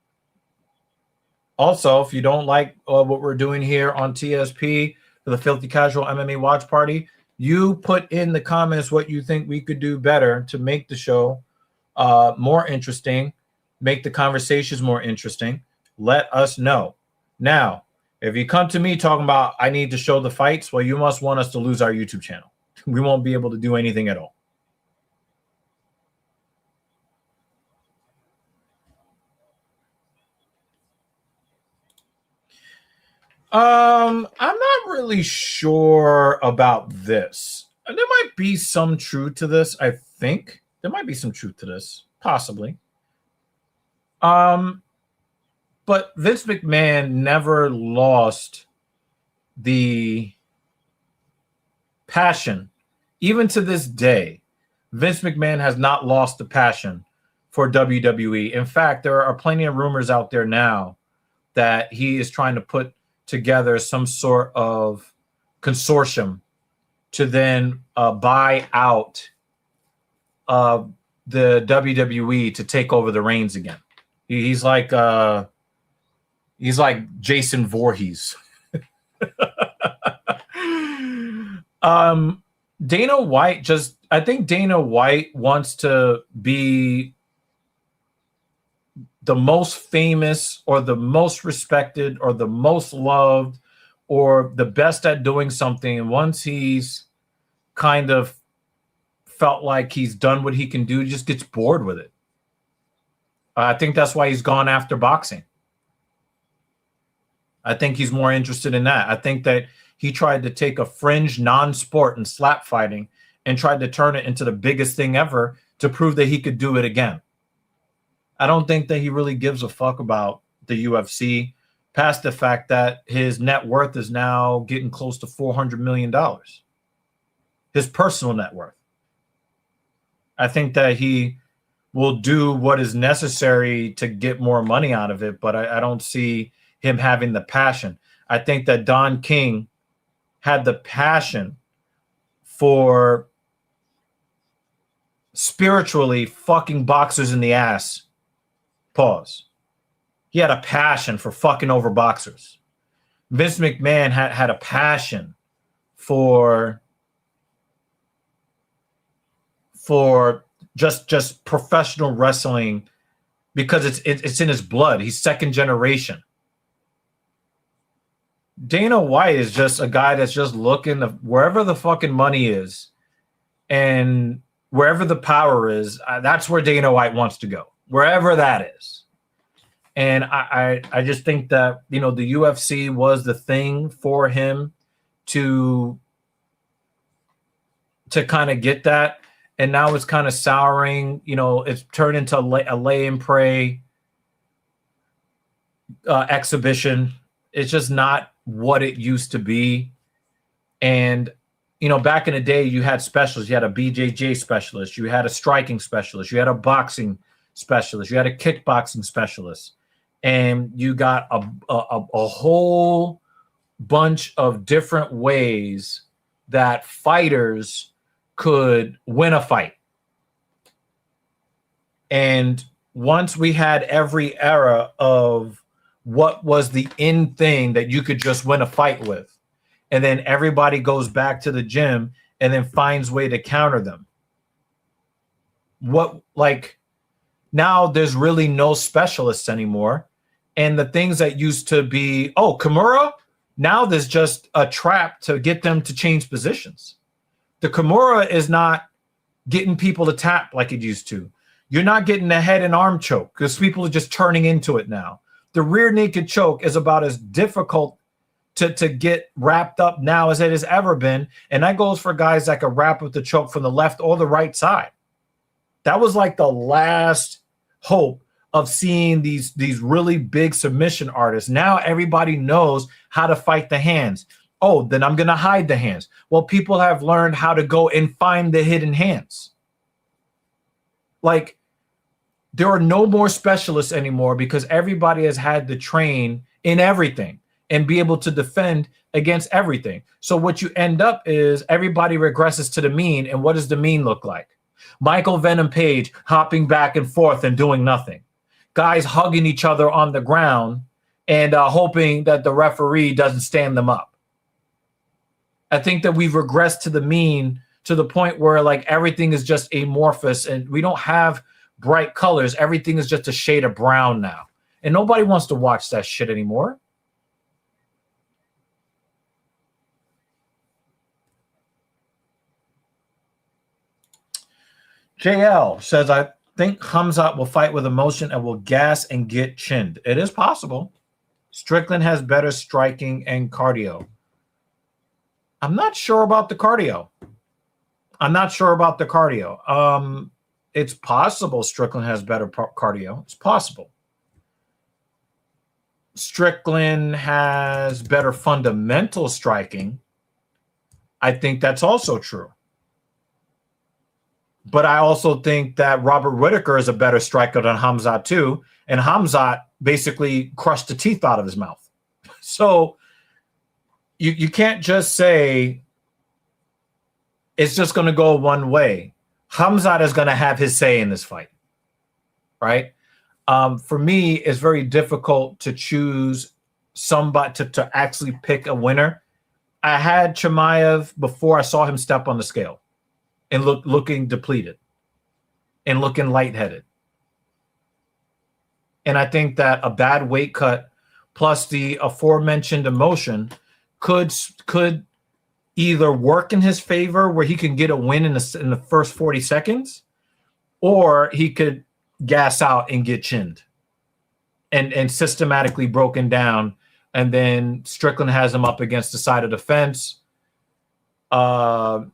Also, if you don't like what we're doing here on TSP for the Filthy Casual MMA Watch Party, you put in the comments what you think we could do better to make the show more interesting, make the conversations more interesting. Let us know. Now, if you come to me talking about I need to show the fights, well, you must want us to lose our YouTube channel. We won't be able to do anything at all. I'm not really sure about this. There might be some truth to this, I think. There might be some truth to this, possibly. But Vince McMahon never lost the passion. Even to this day, Vince McMahon has not lost the passion for WWE. In fact, there are plenty of rumors out there now that he is trying to put together some sort of consortium to then buy out the WWE to take over the reins again. He's like Jason Voorhees. Dana White I think Dana White wants to be the most famous or the most respected or the most loved or the best at doing something. And once he's kind of felt like he's done what he can do, he just gets bored with it. I think that's why he's gone after boxing. I think he's more interested in that. I think that he tried to take a fringe non-sport and slap fighting and tried to turn it into the biggest thing ever to prove that he could do it again. I don't think that he really gives a fuck about the UFC, past the fact that his net worth is now getting close to $400 million. His personal net worth. I think that he will do what is necessary to get more money out of it, but I don't see him having the passion. I think that Don King had the passion for spiritually fucking boxers in the ass. Pause. He had a passion for fucking over boxers. Vince McMahon had a passion for just professional wrestling because it's in his blood. He's second generation. Dana White is just a guy that's just looking wherever the fucking money is and wherever the power is, that's where Dana White wants to go, wherever that is. And I just think that, you know, the UFC was the thing for him to kind of get that. And now it's kind of souring, you know, it's turned into a lay and pray exhibition. It's just not what it used to be. And, you know, back in the day, you had specialists. You had a BJJ specialist. You had a striking specialist. You had a boxing specialist. You had a kickboxing specialist. And you got a whole bunch of different ways that fighters could win a fight. And once we had every era of what was the in thing that you could just win a fight with, and then everybody goes back to the gym and then finds way to counter them. What, like, now there's really no specialists anymore. And the things that used to be, oh, Kimura, now there's just a trap to get them to change positions. The Kimura is not getting people to tap like it used to. You're not getting a head and arm choke because people are just turning into it now. The rear naked choke is about as difficult to get wrapped up now as it has ever been. And that goes for guys that can wrap with the choke from the left or the right side. That was like the last hope of seeing these really big submission artists. Now everybody knows how to fight the hands. Oh, then I'm going to hide the hands. Well, people have learned how to go and find the hidden hands. Like, there are no more specialists anymore because everybody has had to train in everything and be able to defend against everything. So what you end up is everybody regresses to the mean. And what does the mean look like? Michael Venom Page hopping back and forth and doing nothing. Guys hugging each other on the ground and hoping that the referee doesn't stand them up. I think that we've regressed to the mean to the point where like everything is just amorphous and we don't have bright colors. Everything is just a shade of brown now. And nobody wants to watch that shit anymore. JL says, I think Khamzat will fight with emotion and will gas and get chinned. It is possible. Strickland has better striking and cardio. I'm not sure about the cardio. It's possible Strickland has better cardio. It's possible. Strickland has better fundamental striking. I think that's also true. But I also think that Robert Whittaker is a better striker than Khamzat too. And Khamzat basically crushed the teeth out of his mouth. So you can't just say it's just going to go one way. Khamzat is going to have his say in this fight, right? For me, it's very difficult to choose somebody to actually pick a winner. I had Chimaev before I saw him step on the scale and looking depleted and looking lightheaded. And I think that a bad weight cut plus the aforementioned emotion could either work in his favor where he can get a win in the first 40 seconds, or he could gas out and get chinned and systematically broken down. And then Strickland has him up against the side of the fence. 3,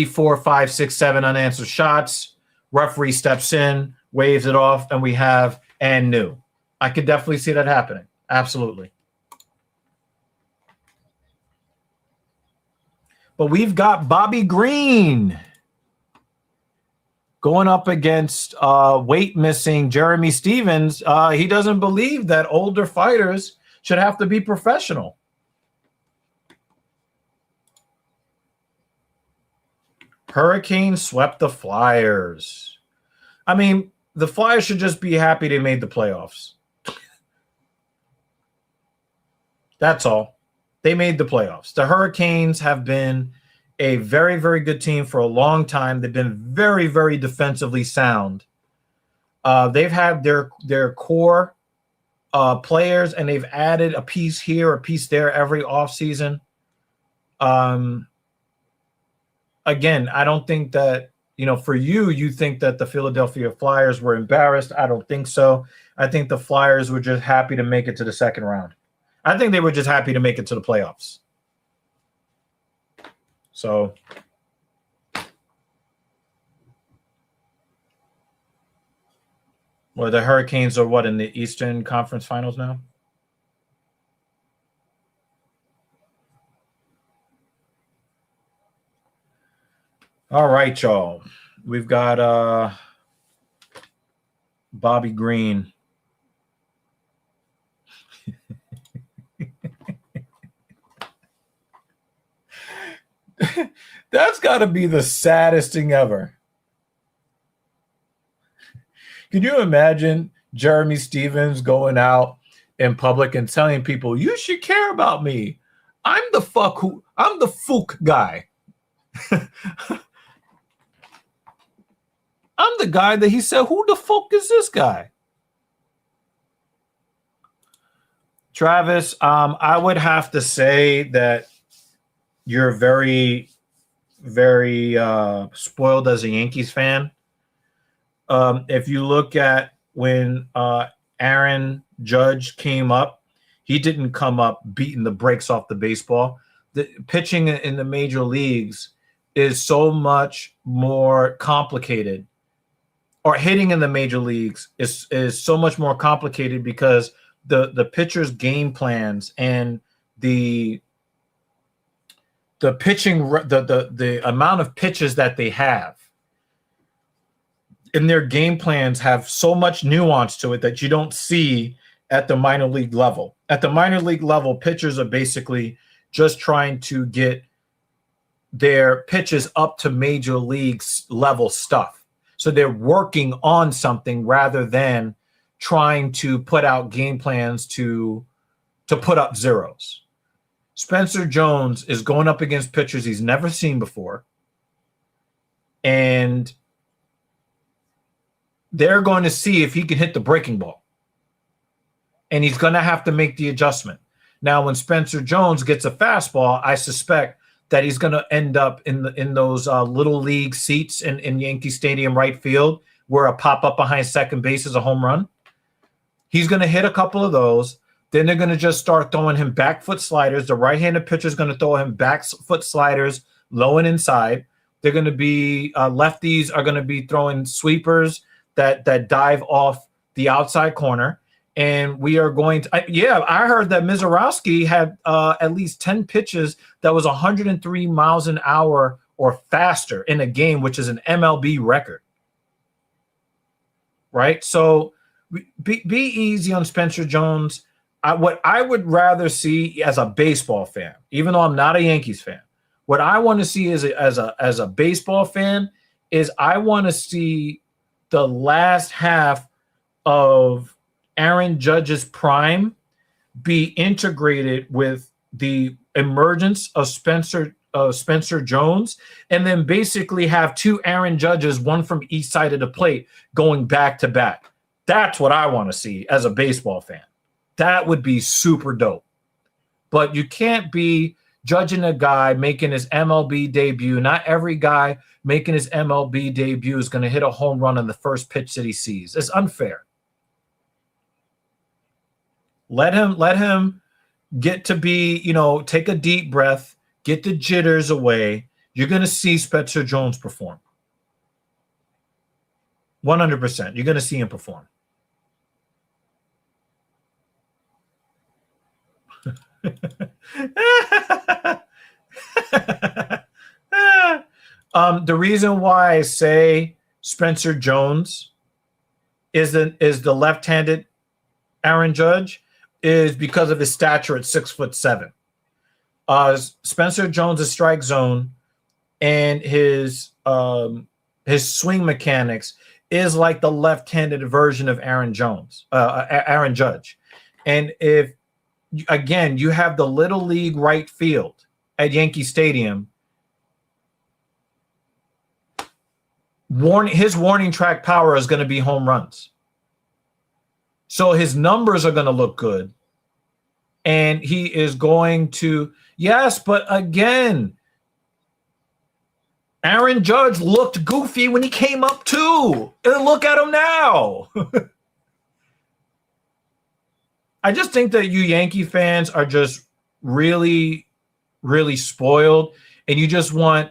4, 5, 6, 7 unanswered shots. Referee steps in, waves it off, and we have and new. I could definitely see that happening. Absolutely. But we've got Bobby Green going up against weight missing Jeremy Stevens. He doesn't believe that older fighters should have to be professional. Hurricane swept the Flyers. I mean, the Flyers should just be happy they made the playoffs. That's all. They made the playoffs. The Hurricanes have been a very, very good team for a long time. They've been very, very defensively sound. They've had their core players, and they've added a piece here, a piece there every offseason. Again, I don't think that, for you think that the Philadelphia Flyers were embarrassed. I don't think so. I think the Flyers were just happy to make it to the second round. I think they were just happy to make it to the playoffs. So, well, the Hurricanes are in the Eastern Conference Finals now? All right, y'all. We've got Bobby Green. That's got to be the saddest thing ever. Can you imagine Jeremy Stevens going out in public and telling people, you should care about me. I'm the fook guy. I'm the guy that he said, who the fuck is this guy? Travis, I would have to say that you're very, very spoiled as a Yankees fan. If you look at when Aaron Judge came up, he didn't come up beating the brakes off the baseball. The pitching in the major leagues is so much more complicated, or hitting in the major leagues is so much more complicated because the pitcher's game plans and the pitching, the amount of pitches that they have in their game plans have so much nuance to it that you don't see at the minor league level. At the minor league level, pitchers are basically just trying to get their pitches up to major league level stuff. So they're working on something rather than trying to put out game plans to put up zeros. Spencer Jones is going up against pitchers he's never seen before. And they're going to see if he can hit the breaking ball. And he's going to have to make the adjustment. Now, when Spencer Jones gets a fastball, I suspect that he's going to end up in those little league seats in Yankee Stadium right field where a pop-up behind second base is a home run. He's going to hit a couple of those. Then they're going to just start throwing him back foot sliders. The right-handed pitcher is going to throw him back foot sliders low and inside. They're going to be lefties are going to be throwing sweepers that dive off the outside corner. And we are going to I heard that Mizorowski had at least 10 pitches that was 103 miles an hour or faster in a game, which is an MLB record. Right? So be easy on Spencer Jones. What I would rather see as a baseball fan, even though I'm not a Yankees fan, what I want to see as a baseball fan is I want to see the last half of Aaron Judge's prime be integrated with the emergence of Spencer Jones, and then basically have two Aaron Judges, one from each side of the plate, going back to back. That's what I want to see as a baseball fan. That would be super dope. But you can't be judging a guy making his MLB debut. Not every guy making his MLB debut is going to hit a home run on the first pitch that he sees. It's unfair. Let him get to be, take a deep breath, get the jitters away. You're going to see Spencer Jones perform. 100%. You're going to see him perform. The reason why I say Spencer Jones is the left-handed Aaron Judge is because of his stature at 6'7". Spencer Jones' strike zone and his swing mechanics is like the left-handed version of Aaron Judge. And if again, you have the little league right field at Yankee Stadium. His warning track power is going to be home runs. So his numbers are going to look good. And he is going to, yes, but again, Aaron Judge looked goofy when he came up too. And look at him now. I just think that you Yankee fans are just really, really spoiled, and you just want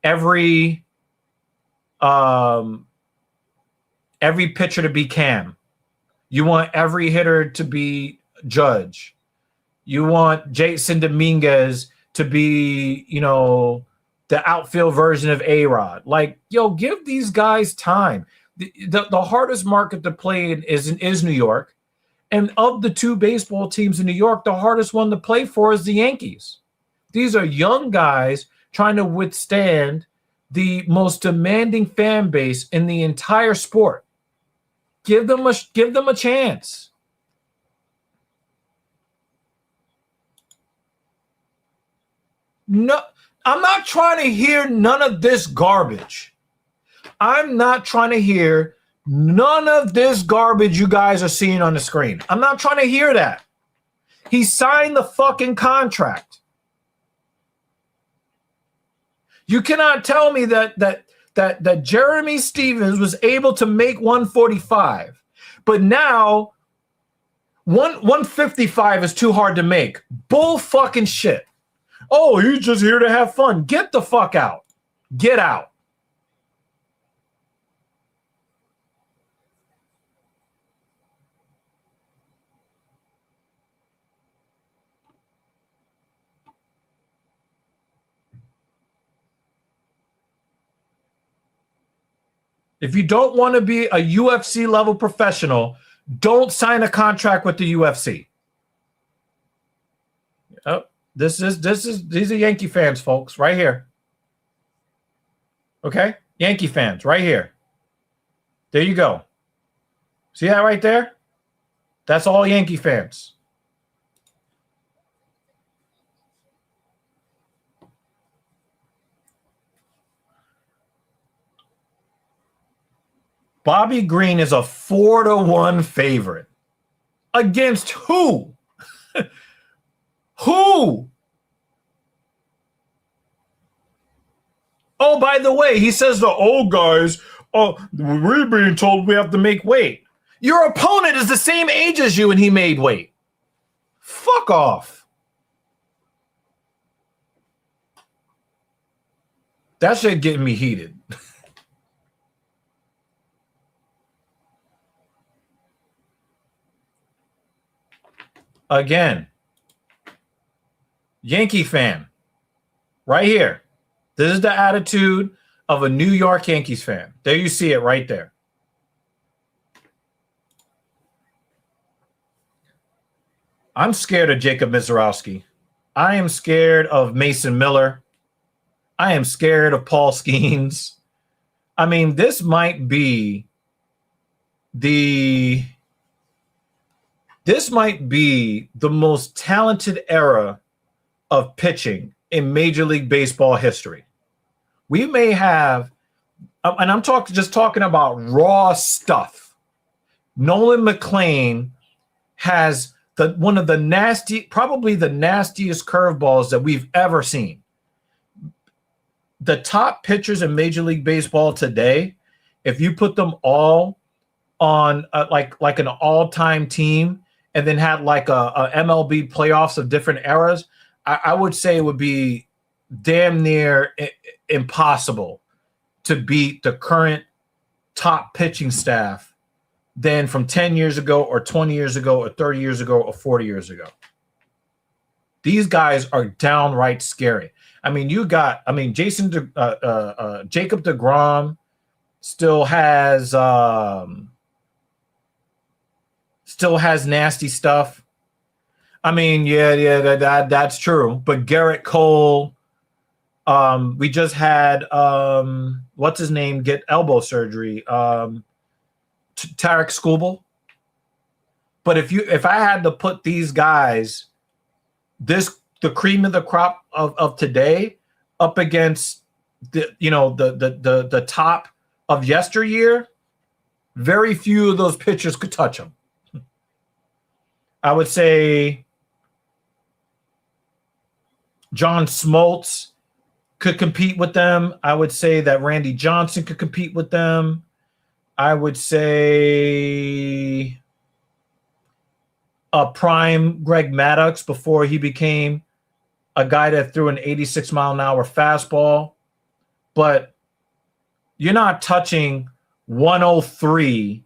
every pitcher to be Cam. You want every hitter to be Judge. You want Jason Dominguez to be, the outfield version of A-Rod. Like, yo, give these guys time. The hardest market to play in is New York. And of the two baseball teams in New York, the hardest one to play for is the Yankees. These are young guys trying to withstand the most demanding fan base in the entire sport. Give them a chance. No, I'm not trying to hear none of this garbage. I'm not trying to hear none of this garbage you guys are seeing on the screen. I'm not trying to hear that. He signed the fucking contract. You cannot tell me that Jeremy Stevens was able to make 145, but now 155 is too hard to make. Bull fucking shit. Oh, he's just here to have fun. Get the fuck out. Get out. If you don't want to be a UFC level professional, don't sign a contract with the UFC. Oh, these are Yankee fans, folks, right here. Okay? Yankee fans, right here. There you go. See that right there? That's all Yankee fans. Bobby Green is a 4-1 favorite. Against who? Who? Oh, by the way, he says the old guys, oh, we're being told we have to make weight. Your opponent is the same age as you and he made weight. Fuck off. That shit getting me heated. Again, Yankee fan, right here. This is the attitude of a New York Yankees fan. There you see it right there. I'm scared of Jacob Mizorowski. I am scared of Mason Miller. I am scared of Paul Skeens. I mean, this might be the most talented era of pitching in Major League Baseball history. We may have, and I'm just talking about raw stuff. Nolan McLean has one of the probably the nastiest curveballs that we've ever seen. The top pitchers in Major League Baseball today, if you put them all on like an all-time team and then had like a MLB playoffs of different eras, I would say it would be damn near impossible to beat the current top pitching staff than from 10 years ago or 20 years ago or 30 years ago or 40 years ago. These guys are downright scary. I mean, Jacob deGrom still has nasty stuff. I mean, that's true. But Garrett Cole, we just had what's his name get elbow surgery, Tarek Skubal. But if I had to put these guys, the cream of the crop of today up against the top of yesteryear, very few of those pitchers could touch them. I would say John Smoltz could compete with them. I would say that Randy Johnson could compete with them. I would say a prime Greg Maddux before he became a guy that threw an 86-mile-an-hour fastball. But you're not touching 103,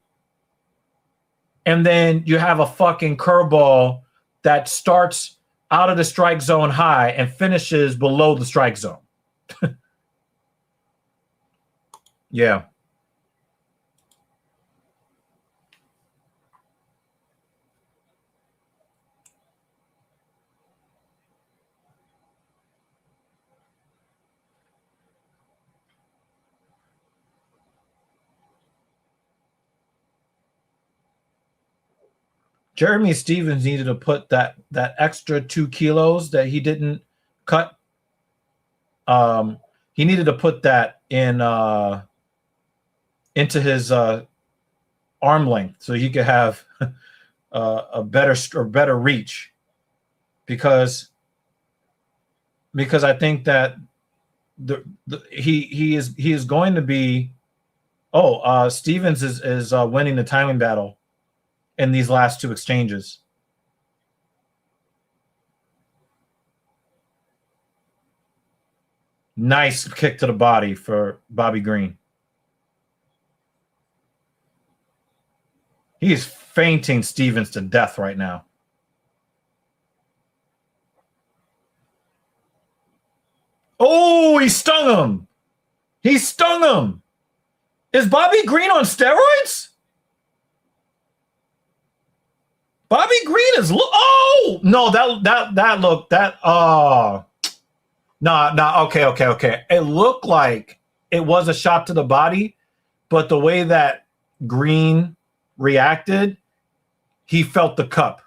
and then you have a fucking curveball that starts out of the strike zone high and finishes below the strike zone. Yeah. Jeremy Stevens needed to put that extra 2 kilos that he didn't cut. He needed to put that in into his arm length so he could have a better reach, because I think that he is going to be. Stevens is winning the timing battle in these last 2 exchanges. Nice kick to the body for Bobby Green. He is fainting Stevens to death right now. Oh, he stung him. He stung him. Is Bobby Green on steroids? Bobby Green is oh no, okay. It looked like it was a shot to the body, but the way that Green reacted, he felt the cup.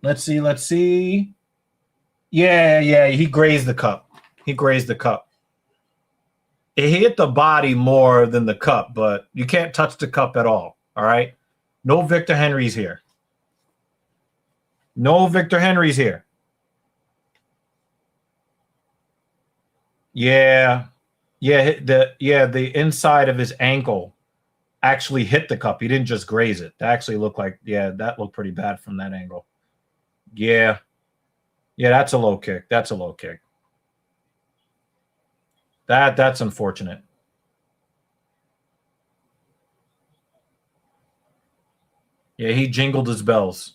Let's see. Yeah, he grazed the cup. It hit the body more than the cup, but you can't touch the cup at all right? No Victor Henry's here. Yeah, the inside of his ankle actually hit the cup. He didn't just graze it. That actually looked like, that looked pretty bad from that angle. Yeah, that's a low kick. That's unfortunate. Yeah, he jingled his bells.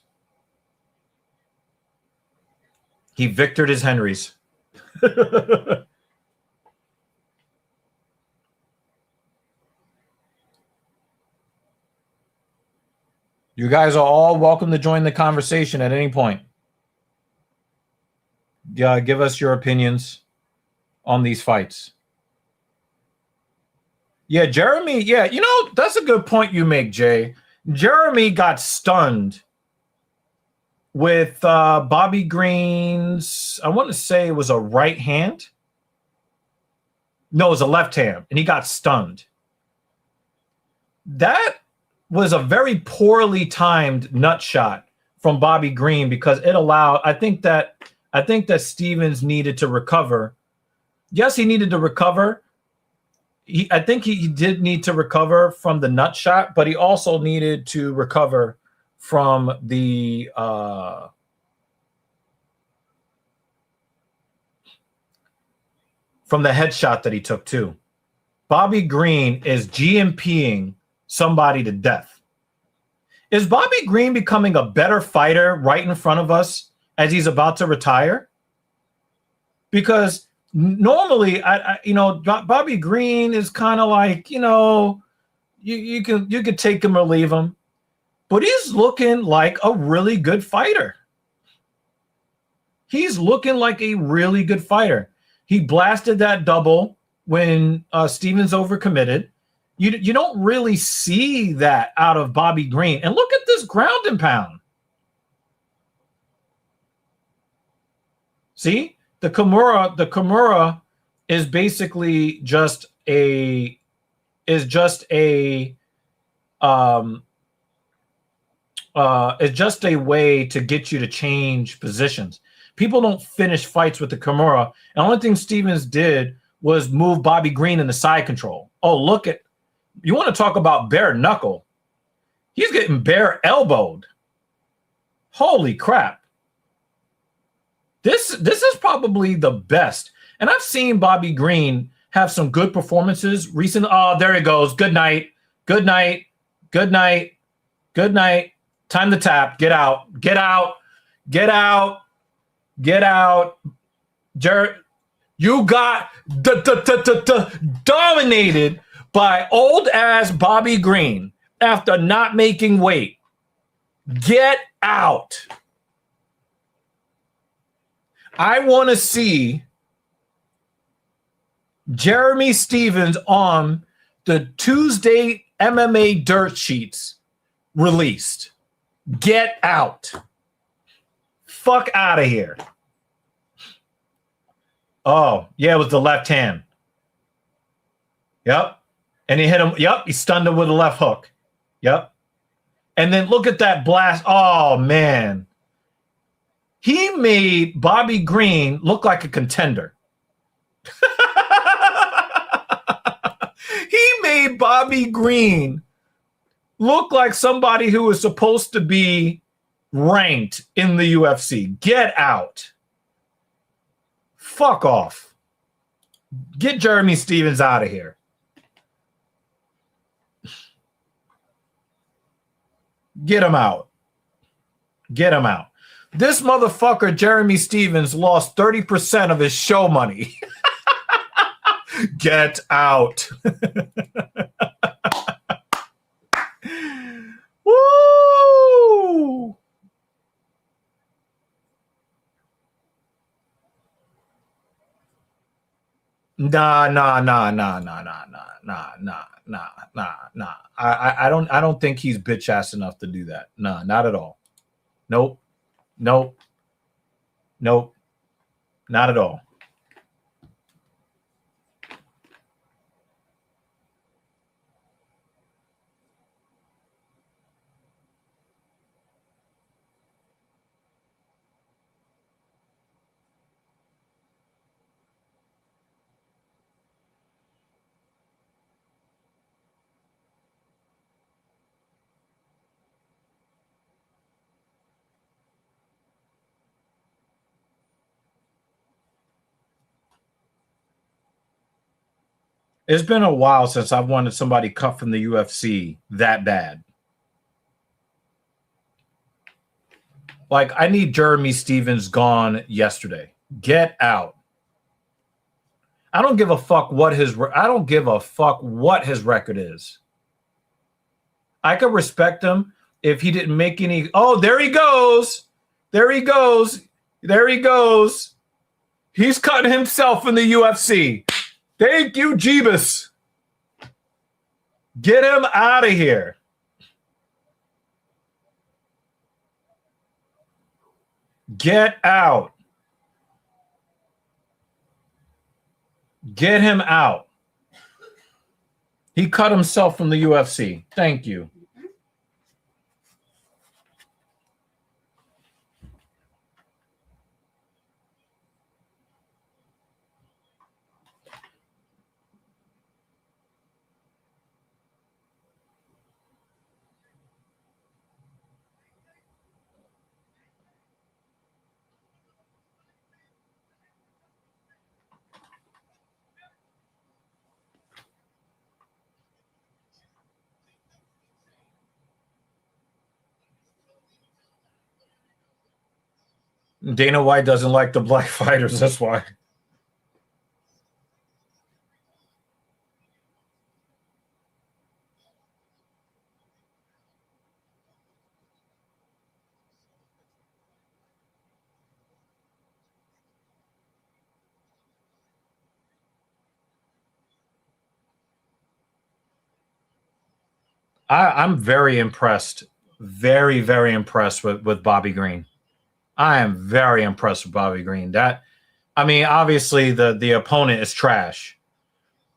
He victored his Henrys. You guys are all welcome to join the conversation at any point. Yeah, give us your opinions on these fights. Yeah, Jeremy, that's a good point you make, Jay. Jeremy got stunned with Bobby Green's, I want to say it was a right hand. No, it was a left hand, and he got stunned. That was a very poorly timed nut shot from Bobby Green, because it allowed, I think that Stevens needed to recover. Yes, he needed to recover. I think he did need to recover from the nut shot, but he also needed to recover from the headshot that he took too. Bobby Green is GMPing somebody to death. Is Bobby Green becoming a better fighter right in front of us as he's about to retire? Because normally, Bobby Green is kind of like, you could take him or leave him, but he's looking like a really good fighter. He blasted that double when Stevens overcommitted. You don't really see that out of Bobby Green. And look at this ground and pound. See? The Kimura is basically just a way to get you to change positions. People don't finish fights with the Kimura. And the only thing Stevens did was move Bobby Green into side control. Oh, you want to talk about bare knuckle? He's getting bare elbowed. Holy crap. This is probably the best. And I've seen Bobby Green have some good performances recently. Oh, there he goes. Good night. Time to tap. Get out. You got dominated by old ass Bobby Green after not making weight. Get out. I want to see Jeremy Stevens on the Tuesday MMA dirt sheets released. Get out. Fuck out of here. Oh, yeah, it was the left hand. Yep. And he hit him. Yep. He stunned him with a left hook. Yep. And then look at that blast. Oh, man. He made Bobby Green look like a contender. He made Bobby Green look like somebody who was supposed to be ranked in the UFC. Get out. Fuck off. Get Jeremy Stevens out of here. Get him out. Get him out. This motherfucker, Jeremy Stevens, lost 30% of his show money. Get out. Woo! Nah. I don't think he's bitch ass enough to do that. Nah, not at all. Nope. Not at all. It's been a while since I've wanted somebody cut from the UFC that bad. Like, I need Jeremy Stevens gone yesterday. Get out. I don't give a fuck what his record is. I could respect him if he didn't make any. Oh, there he goes. He's cutting himself in the UFC. Thank you, Jeebus. Get him out of here. Get out. Get him out. He cut himself from the UFC. Thank you. Dana White doesn't like the black fighters. That's why. I'm very impressed. Very, very impressed with Bobby Green. I am very impressed with Bobby Green. Obviously the opponent is trash,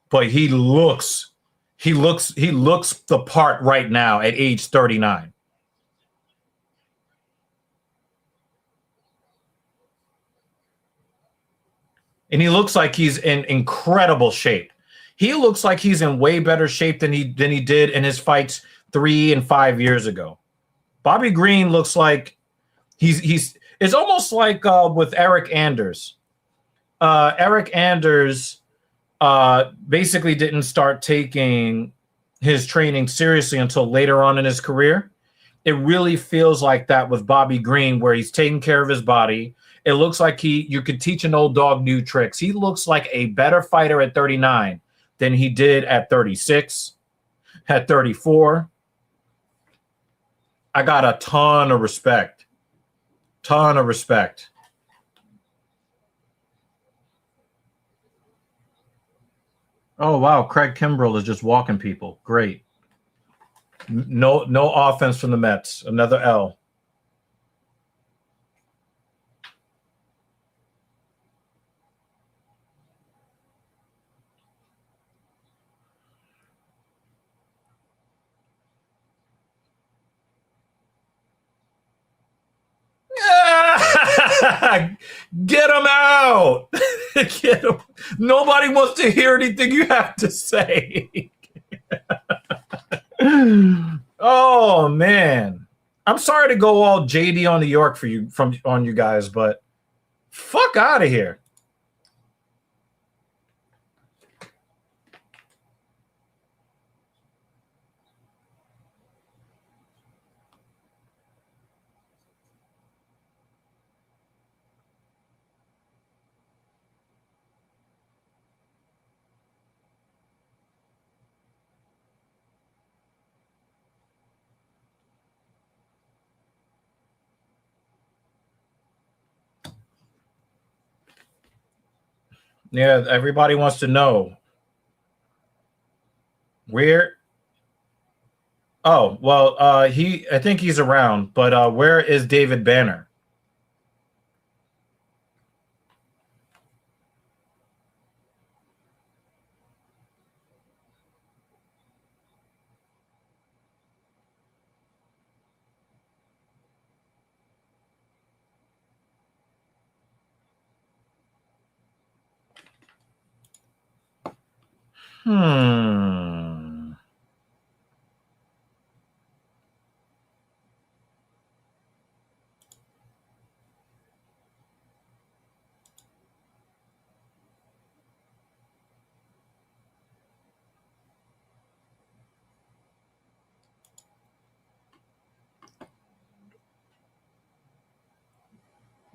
but he looks the part right now at age 39. And he looks like he's in incredible shape. He looks like he's in way better shape than he did in his fights 3 and 5 years ago. Bobby Green looks like it's almost like with Eric Anders. Eric Anders basically didn't start taking his training seriously until later on in his career. It really feels like that with Bobby Green, where he's taking care of his body It looks like you could teach an old dog new tricks. He looks like a better fighter at 39 than he did at 36, at 34. I got a ton of respect. Ton of respect. Oh, wow. Craig Kimbrell is just walking people. Great. No offense from the Mets. Another L. Get him out. Get him. Nobody wants to hear anything you have to say. Oh man, I'm sorry to go all JD on New York for you on you guys, but fuck out of here. Yeah, everybody wants to know where. Oh, well, I think he's around, but where is David Banner?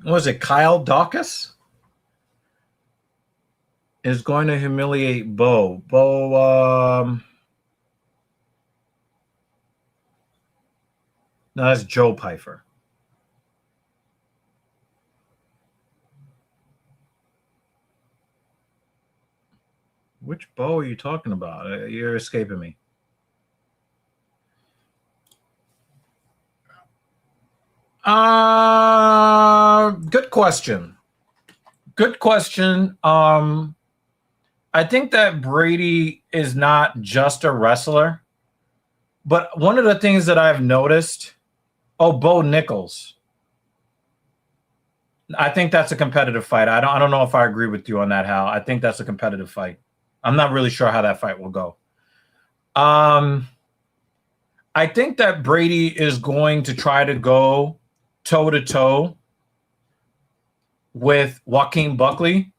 Was it Kyle Dawkins? Is going to humiliate Bo. No, that's Joe Pfeiffer. Which Bo are you talking about? You're escaping me. Good question. Good question. I think that Brady is not just a wrestler, but one of the things that I've noticed, Bo Nichols. I think that's a competitive fight. I don't know if I agree with you on that, Hal. I think that's a competitive fight. I'm not really sure how that fight will go. I think that Brady is going to try to go toe-to-toe with Joaquin Buckley.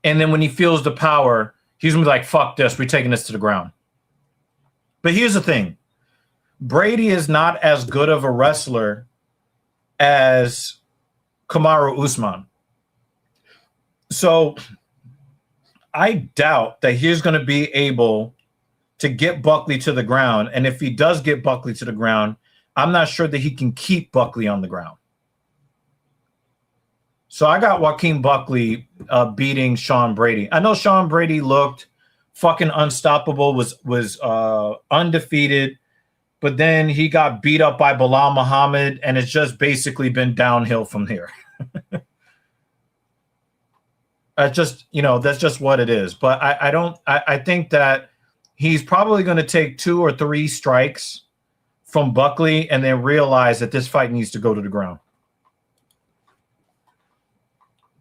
And then when he feels the power, he's going to be like, fuck this. We're taking this to the ground. But here's the thing. Brady is not as good of a wrestler as Kamaru Usman. So I doubt that he's going to be able to get Buckley to the ground. And if he does get Buckley to the ground, I'm not sure that he can keep Buckley on the ground. So I got Joaquin Buckley beating Sean Brady. I know Sean Brady looked fucking unstoppable, was undefeated, but then he got beat up by Bilal Muhammad, and it's just basically been downhill from here. That's just what it is. But I think that he's probably going to take 2 or 3 strikes from Buckley and then realize that this fight needs to go to the ground.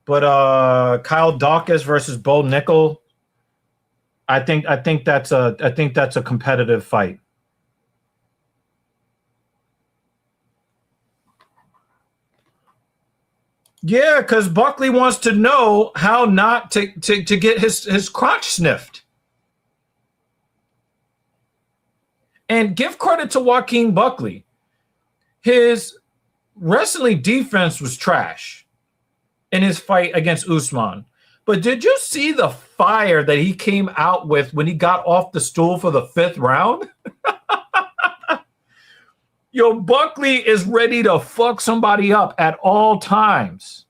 But Kyle Dawkins versus Bo Nickel, I think that's a competitive fight. Yeah, because Buckley wants to know how not to get his crotch sniffed. And give credit to Joaquin Buckley. His wrestling defense was trash. in his fight against Usman. But did you see the fire that he came out with when he got off the stool for the 5th round? Yo, Buckley is ready to fuck somebody up at all times.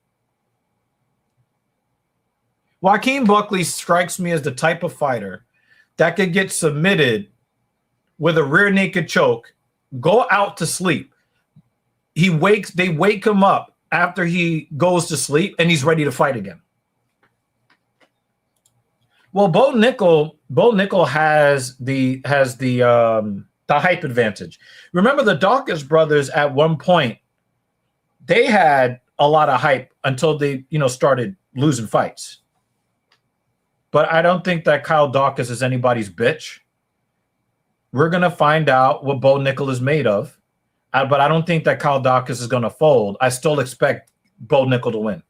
Joaquin Buckley strikes me as the type of fighter that could get submitted with a rear naked choke, go out to sleep. They wake him up after he goes to sleep, and he's ready to fight again. Well, Bo Nickel has the hype advantage. Remember the Dawkins brothers at one point, they had a lot of hype until they, started losing fights. But I don't think that Kyle Dawkins is anybody's bitch. We're going to find out what Bo Nickel is made of. But I don't think that Kyle Dawkins is going to fold. I still expect Bo Nickel to win.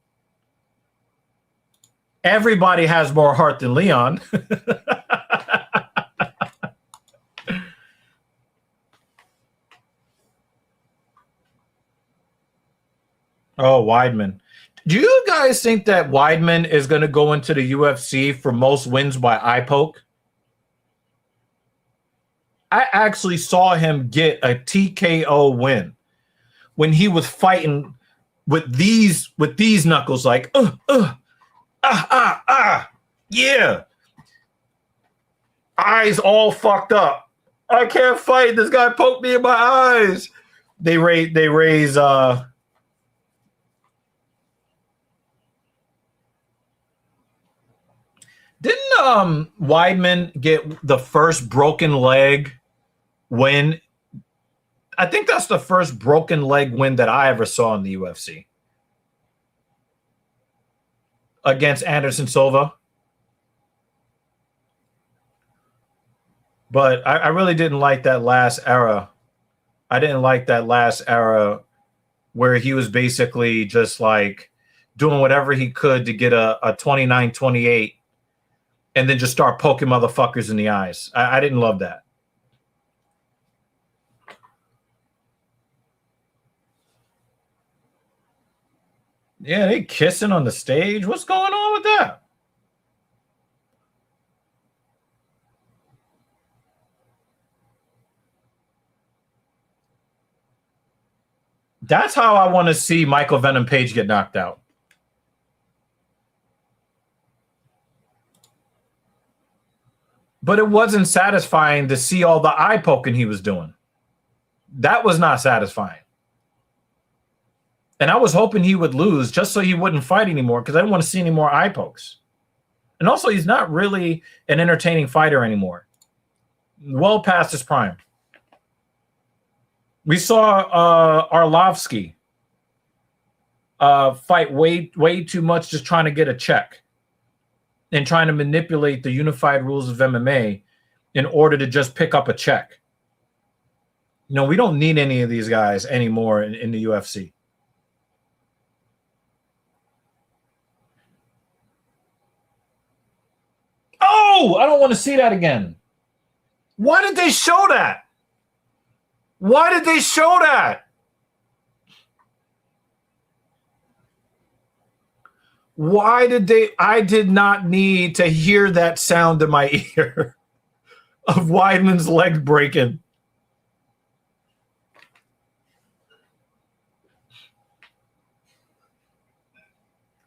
Everybody has more heart than Leon. Oh, Weidman. Do you guys think that Weidman is going to go into the UFC for most wins by eye poke? I actually saw him get a TKO win when he was fighting with these knuckles, like yeah, eyes all fucked up. I can't fight. This guy poked me in my eyes. They raise Didn't Weidman get the first broken leg win? I think that's the first broken leg win that I ever saw in the UFC. Against Anderson Silva. But I really didn't like that last era. I didn't like that last era where he was basically just like doing whatever he could to get a 29-28 and then just start poking motherfuckers in the eyes. I didn't love that. Yeah, they kissing on the stage. What's going on with that? That's how I want to see Michael Venom Page get knocked out. But it wasn't satisfying to see all the eye poking he was doing. That was not satisfying. And I was hoping he would lose just so he wouldn't fight anymore because I didn't want to see any more eye pokes. And also, he's not really an entertaining fighter anymore. Well past his prime. We saw Arlovsky fight way too much just trying to get a check and trying to manipulate the unified rules of MMA in order to just pick up a check. We don't need any of these guys anymore in the UFC. Oh, I don't want to see that again. Why did they show that? Why did they show that? Why did they? I did not need to hear that sound in my ear of Weidman's leg breaking.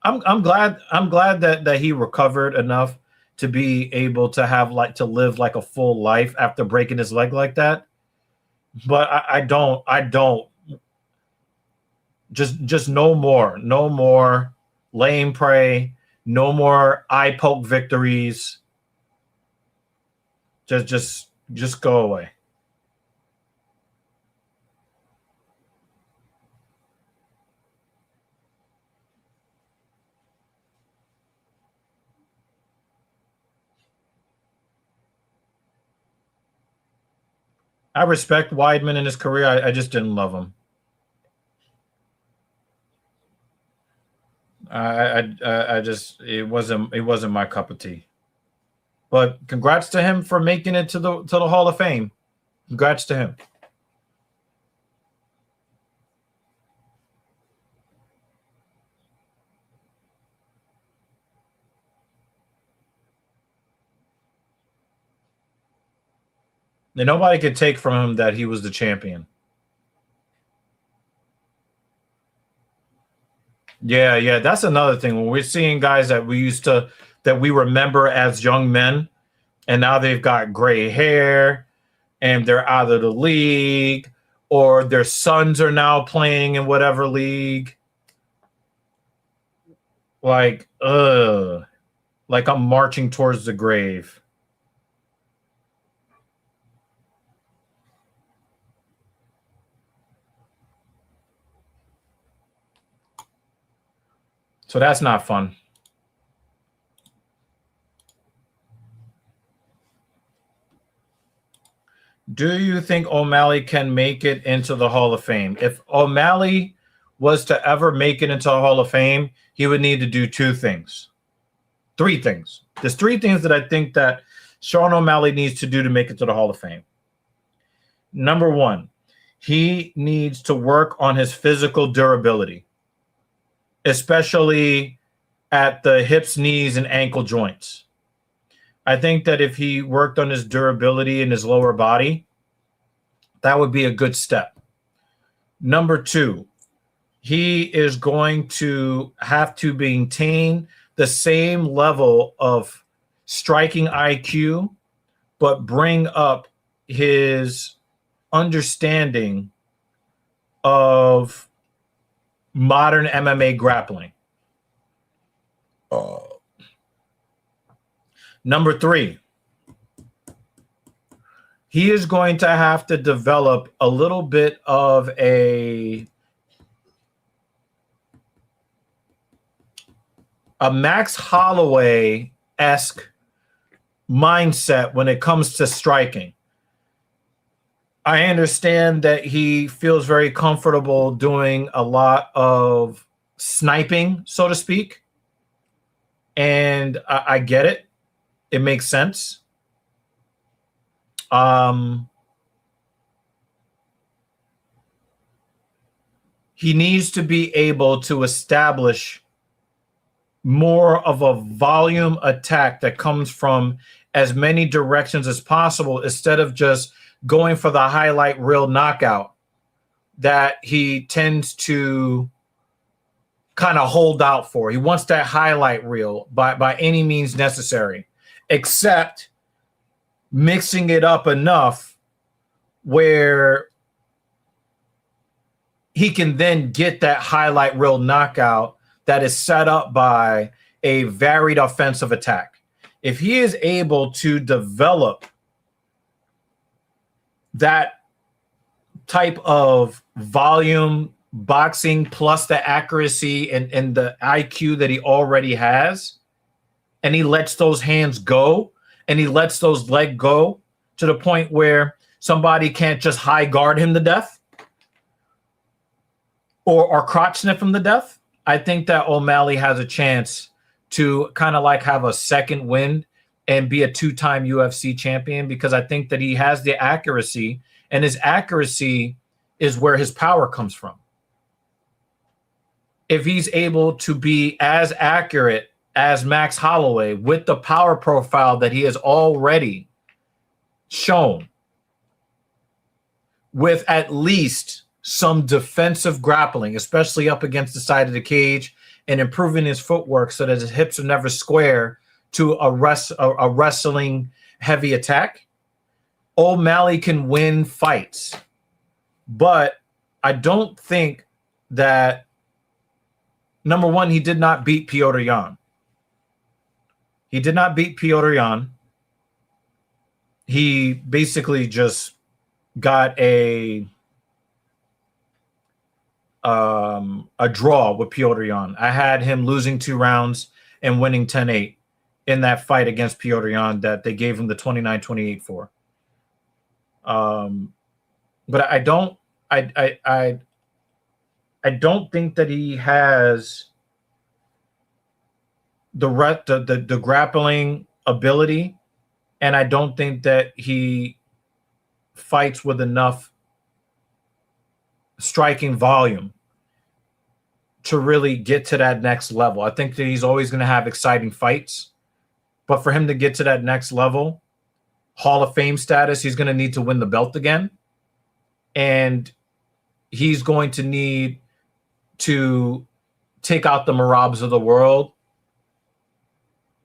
I'm glad that he recovered enough to be able to to live like a full life after breaking his leg like that. But I don't just no more lame prey, no more eye poke victories. Just go away. I respect Weidman in his career. I just didn't love him. It wasn't my cup of tea. But congrats to him for making it to the Hall of Fame. Congrats to him. And nobody could take from him that he was the champion. Yeah, that's another thing. When we're seeing guys that we remember as young men, and now they've got gray hair, and they're out of the league, or their sons are now playing in whatever league. Like I'm marching towards the grave. So that's not fun. Do you think O'Malley can make it into the Hall of Fame? If O'Malley was to ever make it into the Hall of Fame, he would need to do three things. There's three things that I think that Sean O'Malley needs to do to make it to the Hall of Fame. Number one, he needs to work on his physical durability, especially at the hips, knees, and ankle joints. I think that if he worked on his durability in his lower body, that would be a good step. Number two, he is going to have to maintain the same level of striking IQ, but bring up his understanding of modern MMA grappling. Number three, he is going to have to develop a little bit of a Max Holloway-esque mindset when it comes to striking. I understand that he feels very comfortable doing a lot of sniping, so to speak. And I get it. It makes sense. He needs to be able to establish more of a volume attack that comes from as many directions as possible instead of just going for the highlight reel knockout that he tends to kind of hold out for. He wants that highlight reel by any means necessary, except mixing it up enough where he can then get that highlight reel knockout that is set up by a varied offensive attack. If he is able to develop that type of volume boxing plus the accuracy and the IQ that he already has, and he lets those hands go and he lets those legs go to the point where somebody can't just high guard him to death or crotch sniff him to death, I think that O'Malley has a chance to kind of like have a second wind and be a two-time UFC champion, because I think that he has the accuracy, and his accuracy is where his power comes from. If he's able to be as accurate as Max Holloway with the power profile that he has already shown, with at least some defensive grappling, especially up against the side of the cage, and improving his footwork so that his hips are never square to a wrestling heavy attack, O'Malley can win fights. But I don't think that, number one, he did not beat Petr Yan. He did not beat Petr Yan. He basically just got a draw with Petr Yan. I had him losing 2 rounds and winning 10-8 in that fight against Petr Yan that they gave him the 29-28 for. But I don't think that he has the grappling ability, and I don't think that he fights with enough striking volume to really get to that next level. I think that he's always going to have exciting fights, but for him to get to that next level, Hall of Fame status, he's going to need to win the belt again. And he's going to need to take out the Marabs of the world.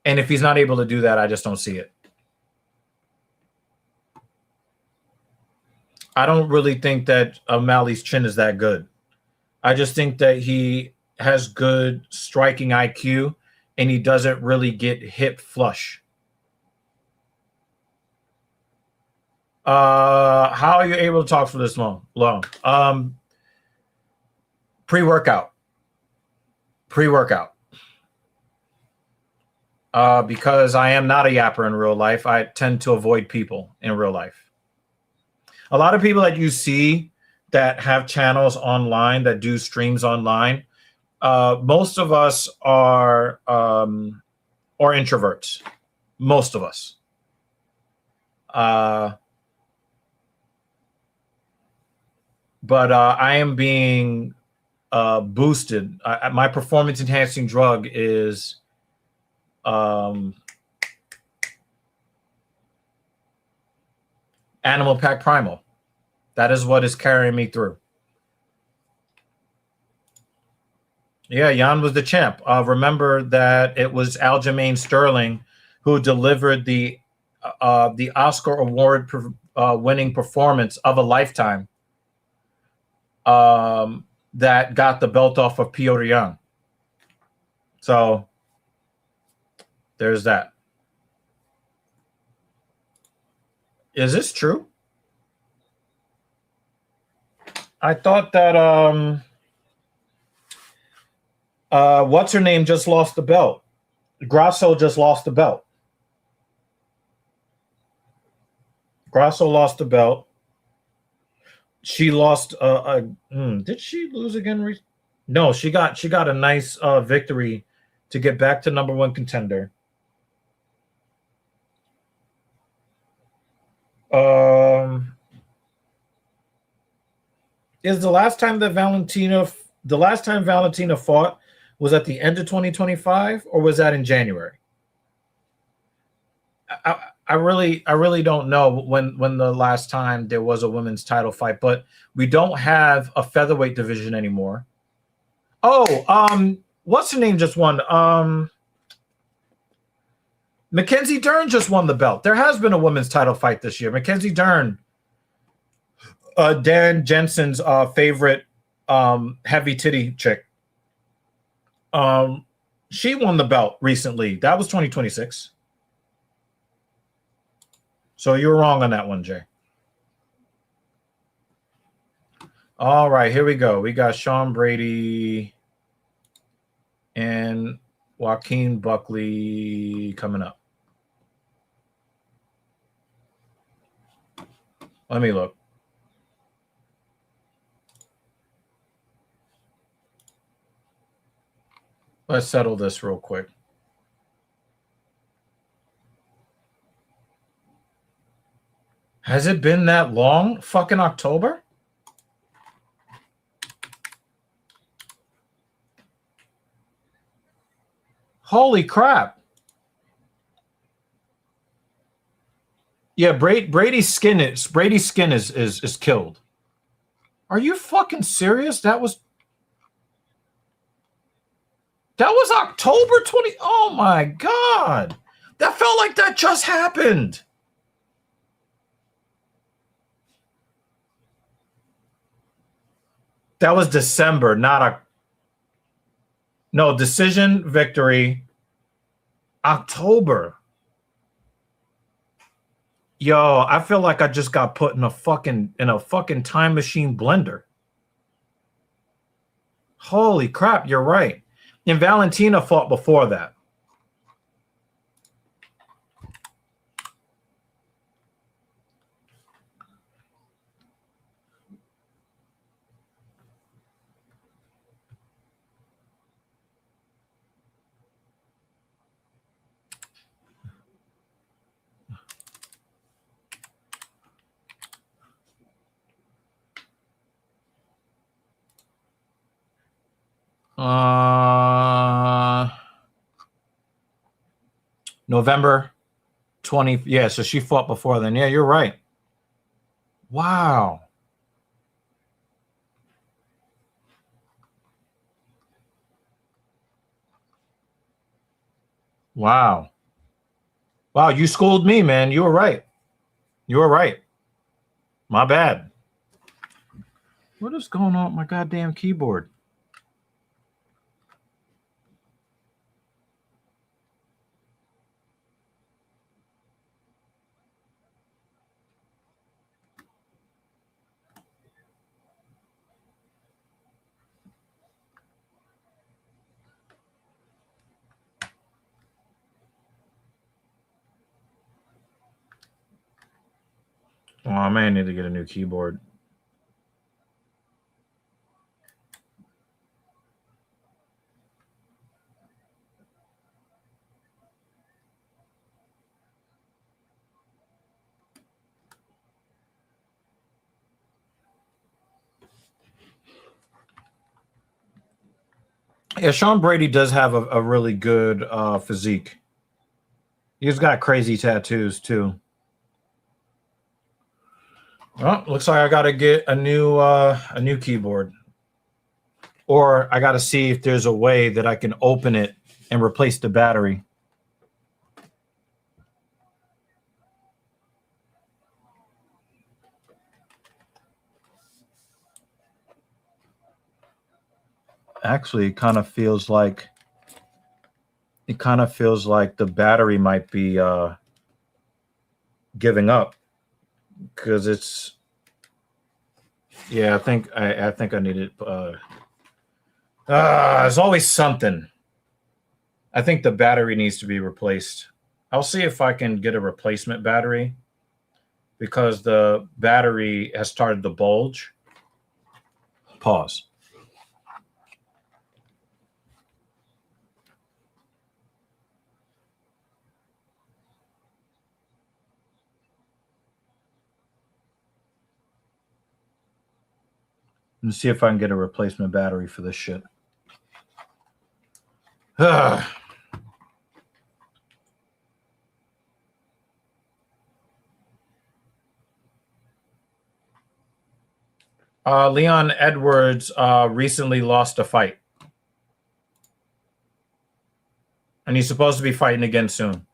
And if he's not able to do that, I just don't see it. I don't really think that O'Malley's chin is that good. I just think that he has good striking IQ and he doesn't really get hip flush. How are you able to talk for this long? Pre-workout. Because I am not a yapper in real life, I tend to avoid people in real life. A lot of people that you see that have channels online, that do streams online, most of us are introverts. Most of us. But I am being boosted. My performance enhancing drug is Animal Pack Primal. That is what is carrying me through. Yeah, Jan was the champ. Remember that it was Aljamain Sterling who delivered the Oscar Award winning performance of a lifetime that got the belt off of Piotr Jan. So there's that. Is this true? I thought that what's her name just lost the belt. Grasso just lost the belt. Grasso lost the belt. She lost did she lose again? No, she got a nice victory to get back to number one contender. Is the last time Valentina fought was at the end of 2025 or was that in January? I really don't know when the last time there was a women's title fight, but we don't have a featherweight division anymore. Oh, what's her name just won? Mackenzie Dern just won the belt. There has been a women's title fight this year. Mackenzie Dern, Dan Jensen's favorite heavy titty chick. She won the belt recently. That was 2026. So you were wrong on that one, Jay. All right, here we go. We got Sean Brady and Joaquin Buckley coming up. Let me look. Let's settle this real quick. Has it been that long? Fucking October? Holy crap. Yeah, Brady's skin is killed. Are you fucking serious? That was October 20. Oh my God. That felt like that just happened. That was December, no, decision victory. October. Yo, I feel like I just got put in a fucking time machine blender. Holy crap, you're right. And Valentina fought before that. November 20. Yeah, so she fought before then. Yeah, you're right. Wow. Wow. Wow, you schooled me, man. You were right. You were right. My bad. What is going on with my goddamn keyboard? Oh, I may need to get a new keyboard. Yeah, Sean Brady does have a really good physique. He's got crazy tattoos too. Well, looks like I got to get a new keyboard, or I got to see if there's a way that I can open it and replace the battery. Actually, it kind of feels like the battery might be giving up, because it's, yeah, I think I need it. There's always something. I think the battery needs to be replaced. I'll see if I can get a replacement battery, because the battery has started to bulge. Pause. Let's see if I can get a replacement battery for this shit. Leon Edwards recently lost a fight, and he's supposed to be fighting again soon.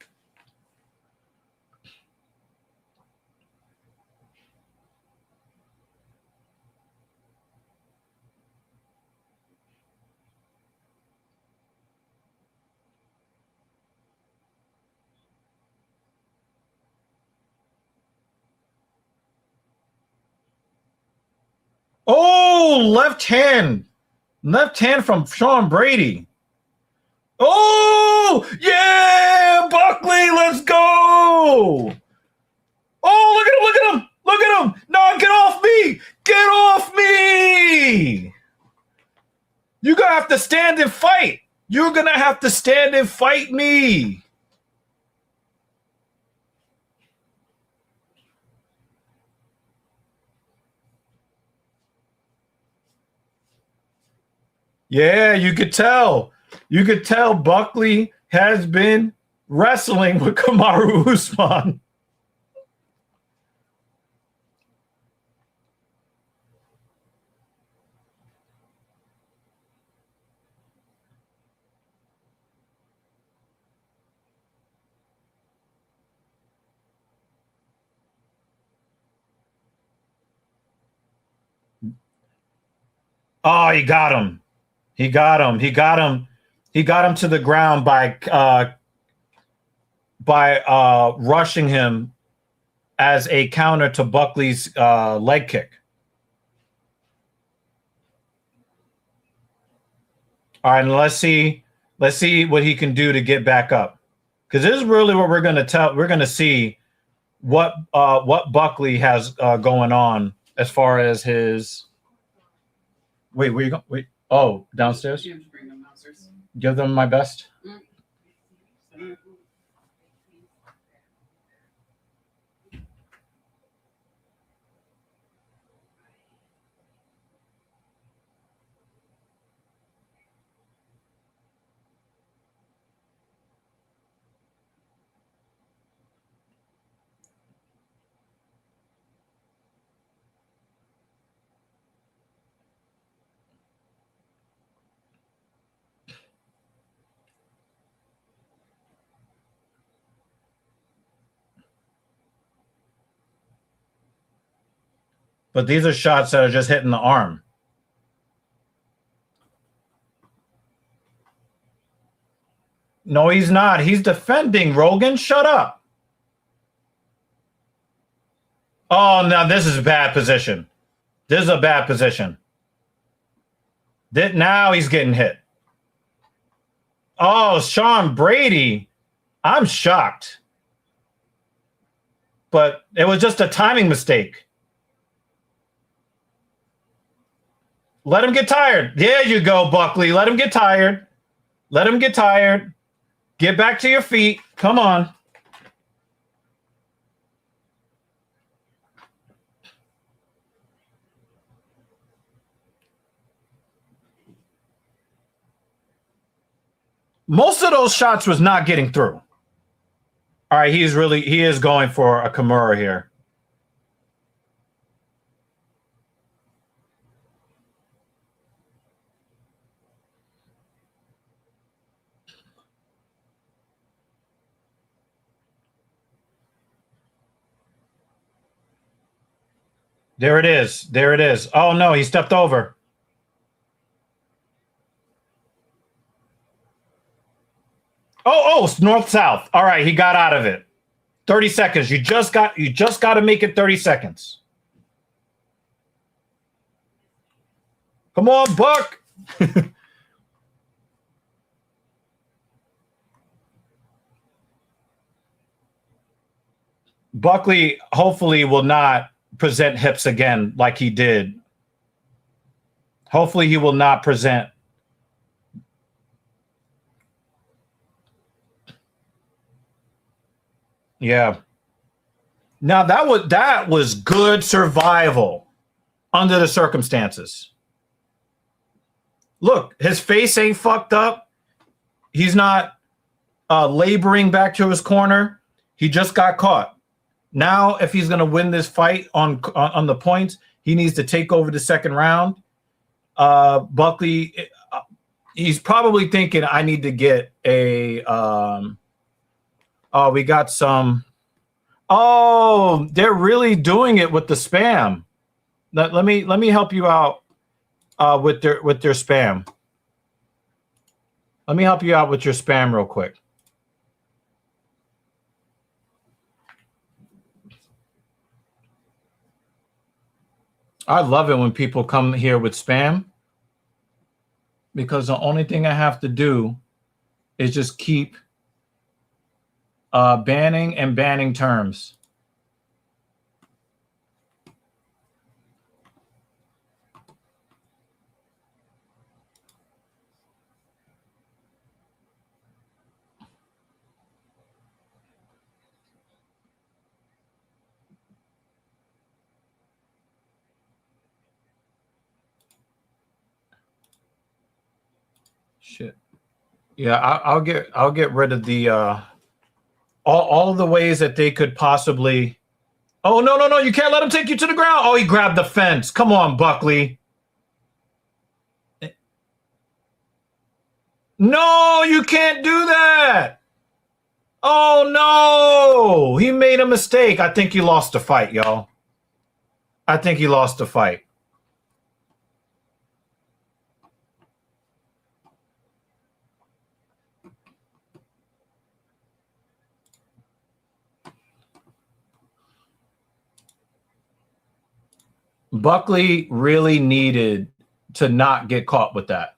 Oh, left hand from Sean Brady. Oh, yeah, Buckley, let's go. Oh, look at him. No, get off me. Get off me. You're going to have to stand and fight. You're going to have to stand and fight me. Yeah, you could tell. You could tell Buckley has been wrestling with Kamaru Usman. Oh, he got him. He got him to the ground by rushing him as a counter to Buckley's leg kick. All right, and let's see what he can do to get back up, because this is really what we're going to tell. We're going to see what Buckley has going on as far as his. Wait, where you go? Wait. Oh, downstairs? You have to bring them downstairs. Give them my best. But these are shots that are just hitting the arm. No, he's not. He's defending. Rogan, shut up. Oh, now this is a bad position. This is a bad position. Now he's getting hit. Oh, Sean Brady. I'm shocked. But it was just a timing mistake. Let him get tired. There you go, Buckley. Let him get tired. Let him get tired. Get back to your feet. Come on. Most of those shots was not getting through. All right, he is going for a Kimura here. There it is. There it is. Oh, no, he stepped over. Oh, north-south. All right, he got out of it. 30 seconds. You just got to make it 30 seconds. Come on, Buck. Buckley hopefully will not present hips again like he did. Hopefully he will not present. Yeah. Now that was good survival under the circumstances. Look, his face ain't fucked up. He's not laboring back to his corner. He just got caught. Now, if he's going to win this fight on the points, he needs to take over the second round. Buckley, he's probably thinking, I need to get a. We got some. Oh, they're really doing it with the spam. Let me help you out with their spam. Let me help you out with your spam real quick. I love it when people come here with spam because the only thing I have to do is just keep banning and banning terms. Shit. Yeah, I'll get rid of the all of the ways that they could possibly. Oh, no, you can't let him take you to the ground. Oh, he grabbed the fence. Come on, Buckley. No, you can't do that. Oh no, he made a mistake. I think he lost the fight, y'all. I think he lost the fight. Buckley really needed to not get caught with that.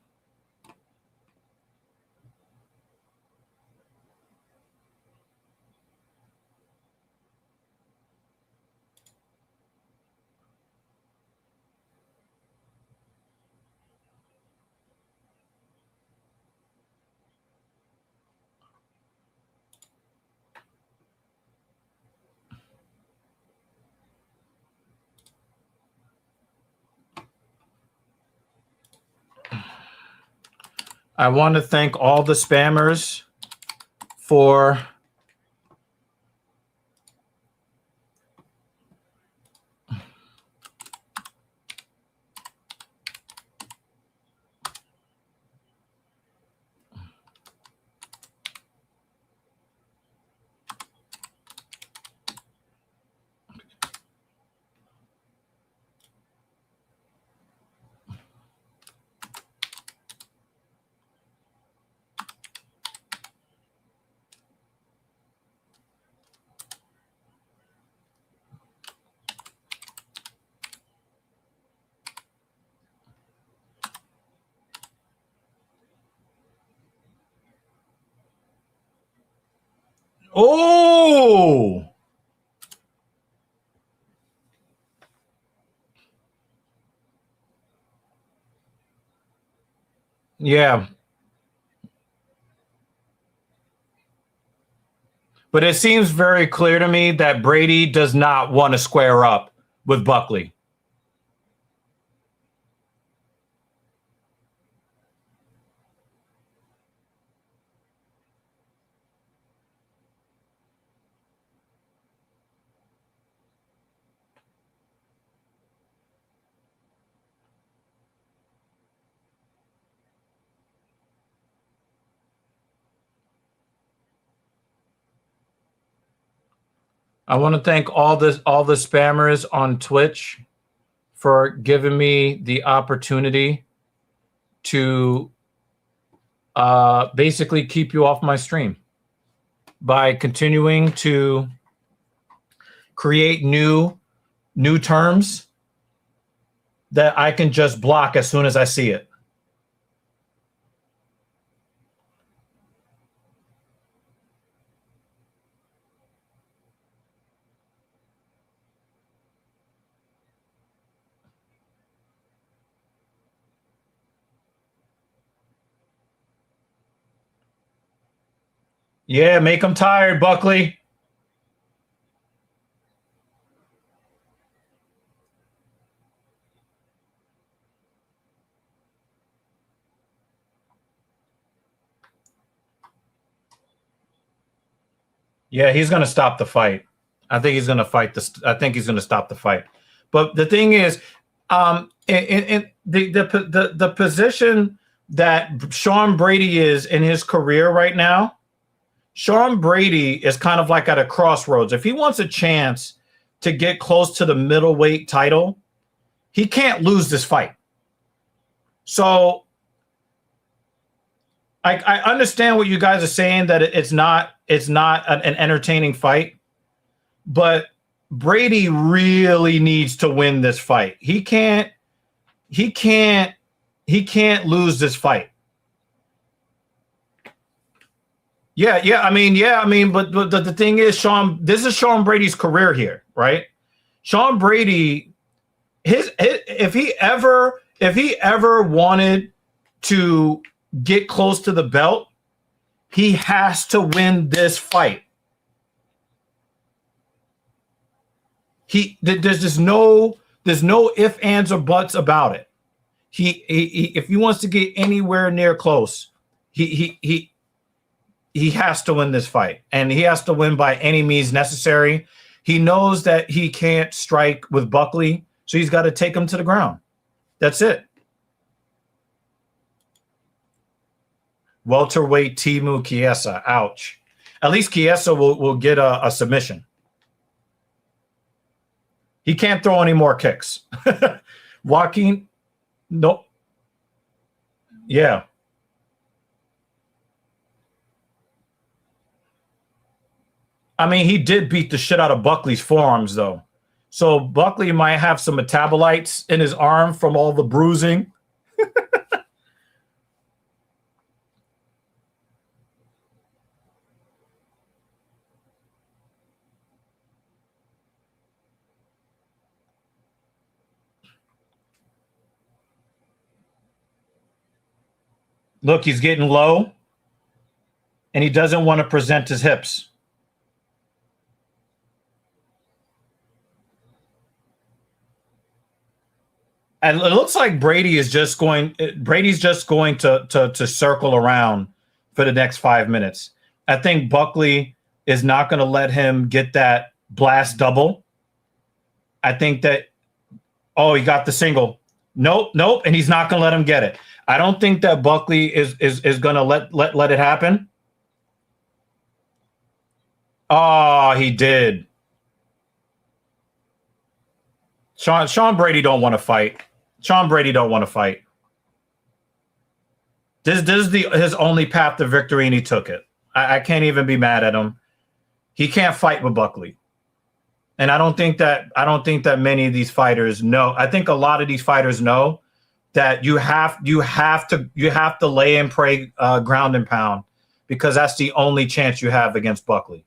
I want to thank all the spammers for Oh. Yeah. But it seems very clear to me that Brady does not want to square up with Buckley. I want to thank all the spammers on Twitch for giving me the opportunity to basically keep you off my stream by continuing to create new terms that I can just block as soon as I see it. Yeah, make them tired, Buckley. Yeah, he's going to stop the fight. I think he's going to fight this. I think he's going to stop the fight. But the thing is, in the position that Sean Brady is in his career right now, Sean Brady is kind of like at a crossroads. If he wants a chance to get close to the middleweight title, he can't lose this fight. So I understand what you guys are saying, that it's not an entertaining fight, but Brady really needs to win this fight. He can't lose this fight. I mean, but the thing is, this is Sean Brady's career here, right? Sean Brady, if he ever wanted to get close to the belt, he has to win this fight. There's no ifs, ands, or buts about it. If he wants to get anywhere near close, he has to win this fight, and he has to win by any means necessary. He knows that he can't strike with Buckley, so he's got to take him to the ground. That's it. Welterweight Timu Chiesa. Ouch. At least Chiesa will get a submission. He can't throw any more kicks. Joaquin, no. Yeah. I mean, he did beat the shit out of Buckley's forearms, though. So Buckley might have some metabolites in his arm from all the bruising. Look, he's getting low, and he doesn't want to present his hips. And it looks like Brady's just going to circle around for the next 5 minutes. I think Buckley is not going to let him get that blast double. I think that, he got the single. Nope, and he's not going to let him get it. I don't think that Buckley is going to let it happen. Oh, he did. Sean Brady don't want to fight. Sean Brady don't want to fight. This is his only path to victory, and he took it. I can't even be mad at him. He can't fight with Buckley. And I don't think that many of these fighters know. I think a lot of these fighters know that you have to lay and pray, ground and pound, because that's the only chance you have against Buckley.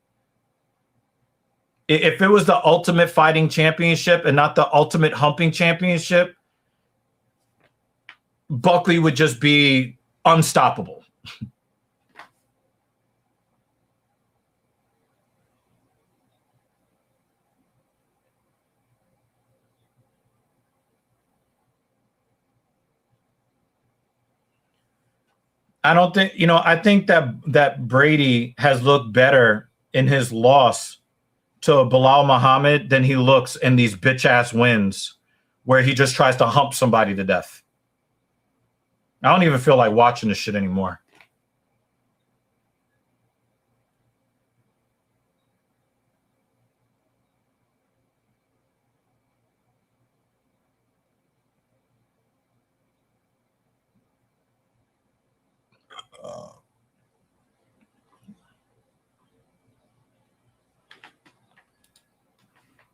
If it was the Ultimate Fighting Championship and not the Ultimate Humping Championship, Buckley would just be unstoppable. I don't think, I think that Brady has looked better in his loss to Bilal Muhammad than he looks in these bitch ass wins where he just tries to hump somebody to death. I don't even feel like watching this shit anymore.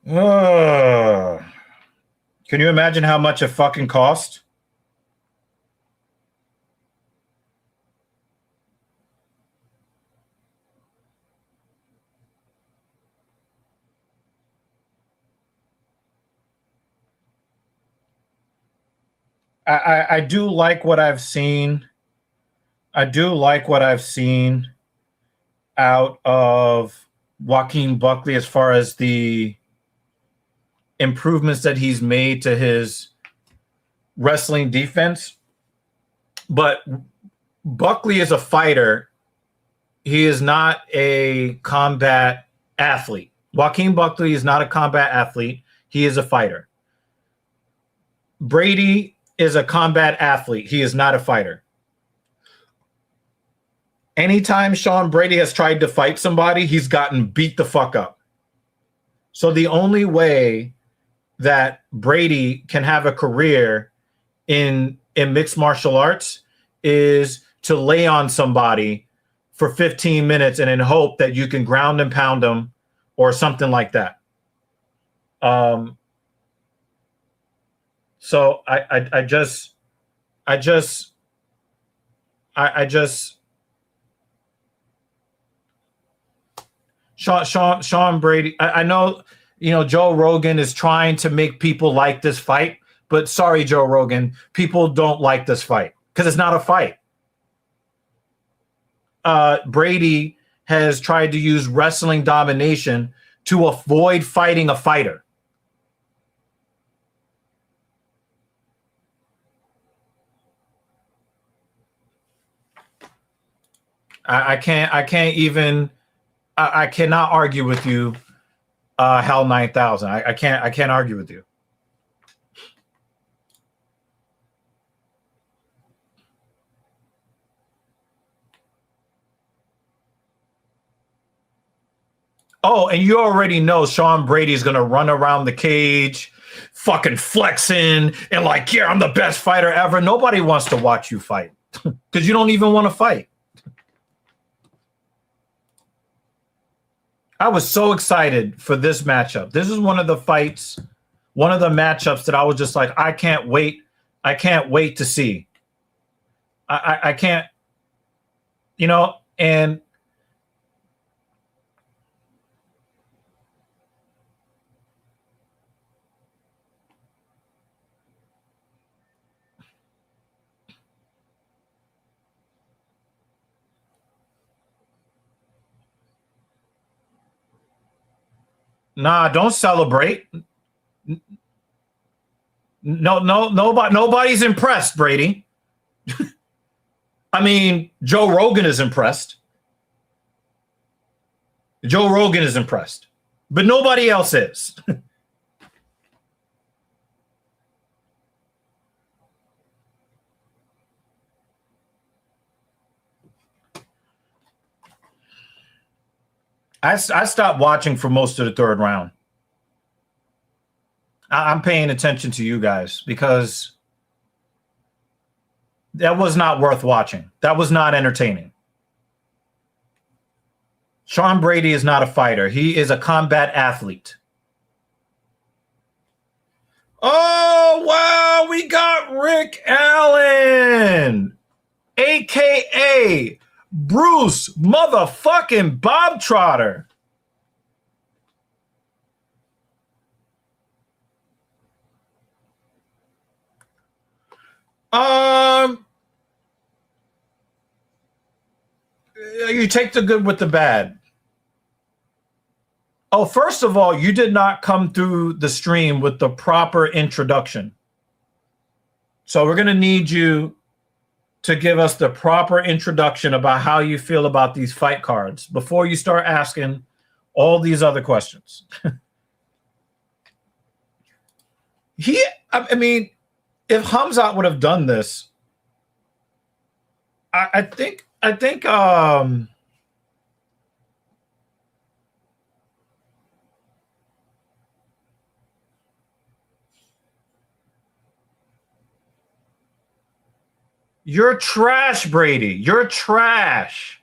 Can you imagine how much it fucking cost? I do like what I've seen. I do like what I've seen out of Joaquin Buckley as far as the improvements that he's made to his wrestling defense. But Buckley is a fighter. He is not a combat athlete. Joaquin Buckley is not a combat athlete. He is a fighter. Brady is a combat athlete. He is not a fighter. Anytime Sean Brady has tried to fight somebody, he's gotten beat the fuck up. So the only way that Brady can have a career in mixed martial arts is to lay on somebody for 15 minutes and then hope that you can ground and pound them or something like that. So I just Sean Brady. I know, Joe Rogan is trying to make people like this fight, but sorry, Joe Rogan, people don't like this fight because it's not a fight. Brady has tried to use wrestling domination to avoid fighting a fighter. I cannot argue with you, Hell 9000. I can't argue with you. Oh, and you already know Sean Brady's gonna run around the cage, fucking flexing and like, yeah, I'm the best fighter ever. Nobody wants to watch you fight because you don't even want to fight. I was so excited for this matchup. This is one of the fights, one of the matchups that I was just like, I can't wait. I can't wait to see. I can't, and nah, don't celebrate. Nobody's impressed, Brady. I mean, Joe Rogan is impressed. Joe Rogan is impressed, but nobody else is. I stopped watching for most of the third round. I'm paying attention to you guys because that was not worth watching. That was not entertaining. Sean Brady is not a fighter. He is a combat athlete. Oh, wow. We got Rick Allen, a.k.a. Bruce motherfucking Bob Trotter. You take the good with the bad. Oh, first of all, you did not come through the stream with the proper introduction. So we're going to need you to give us the proper introduction about how you feel about these fight cards before you start asking all these other questions. I mean, if Khamzat would have done this, I think you're trash, Brady. You're trash.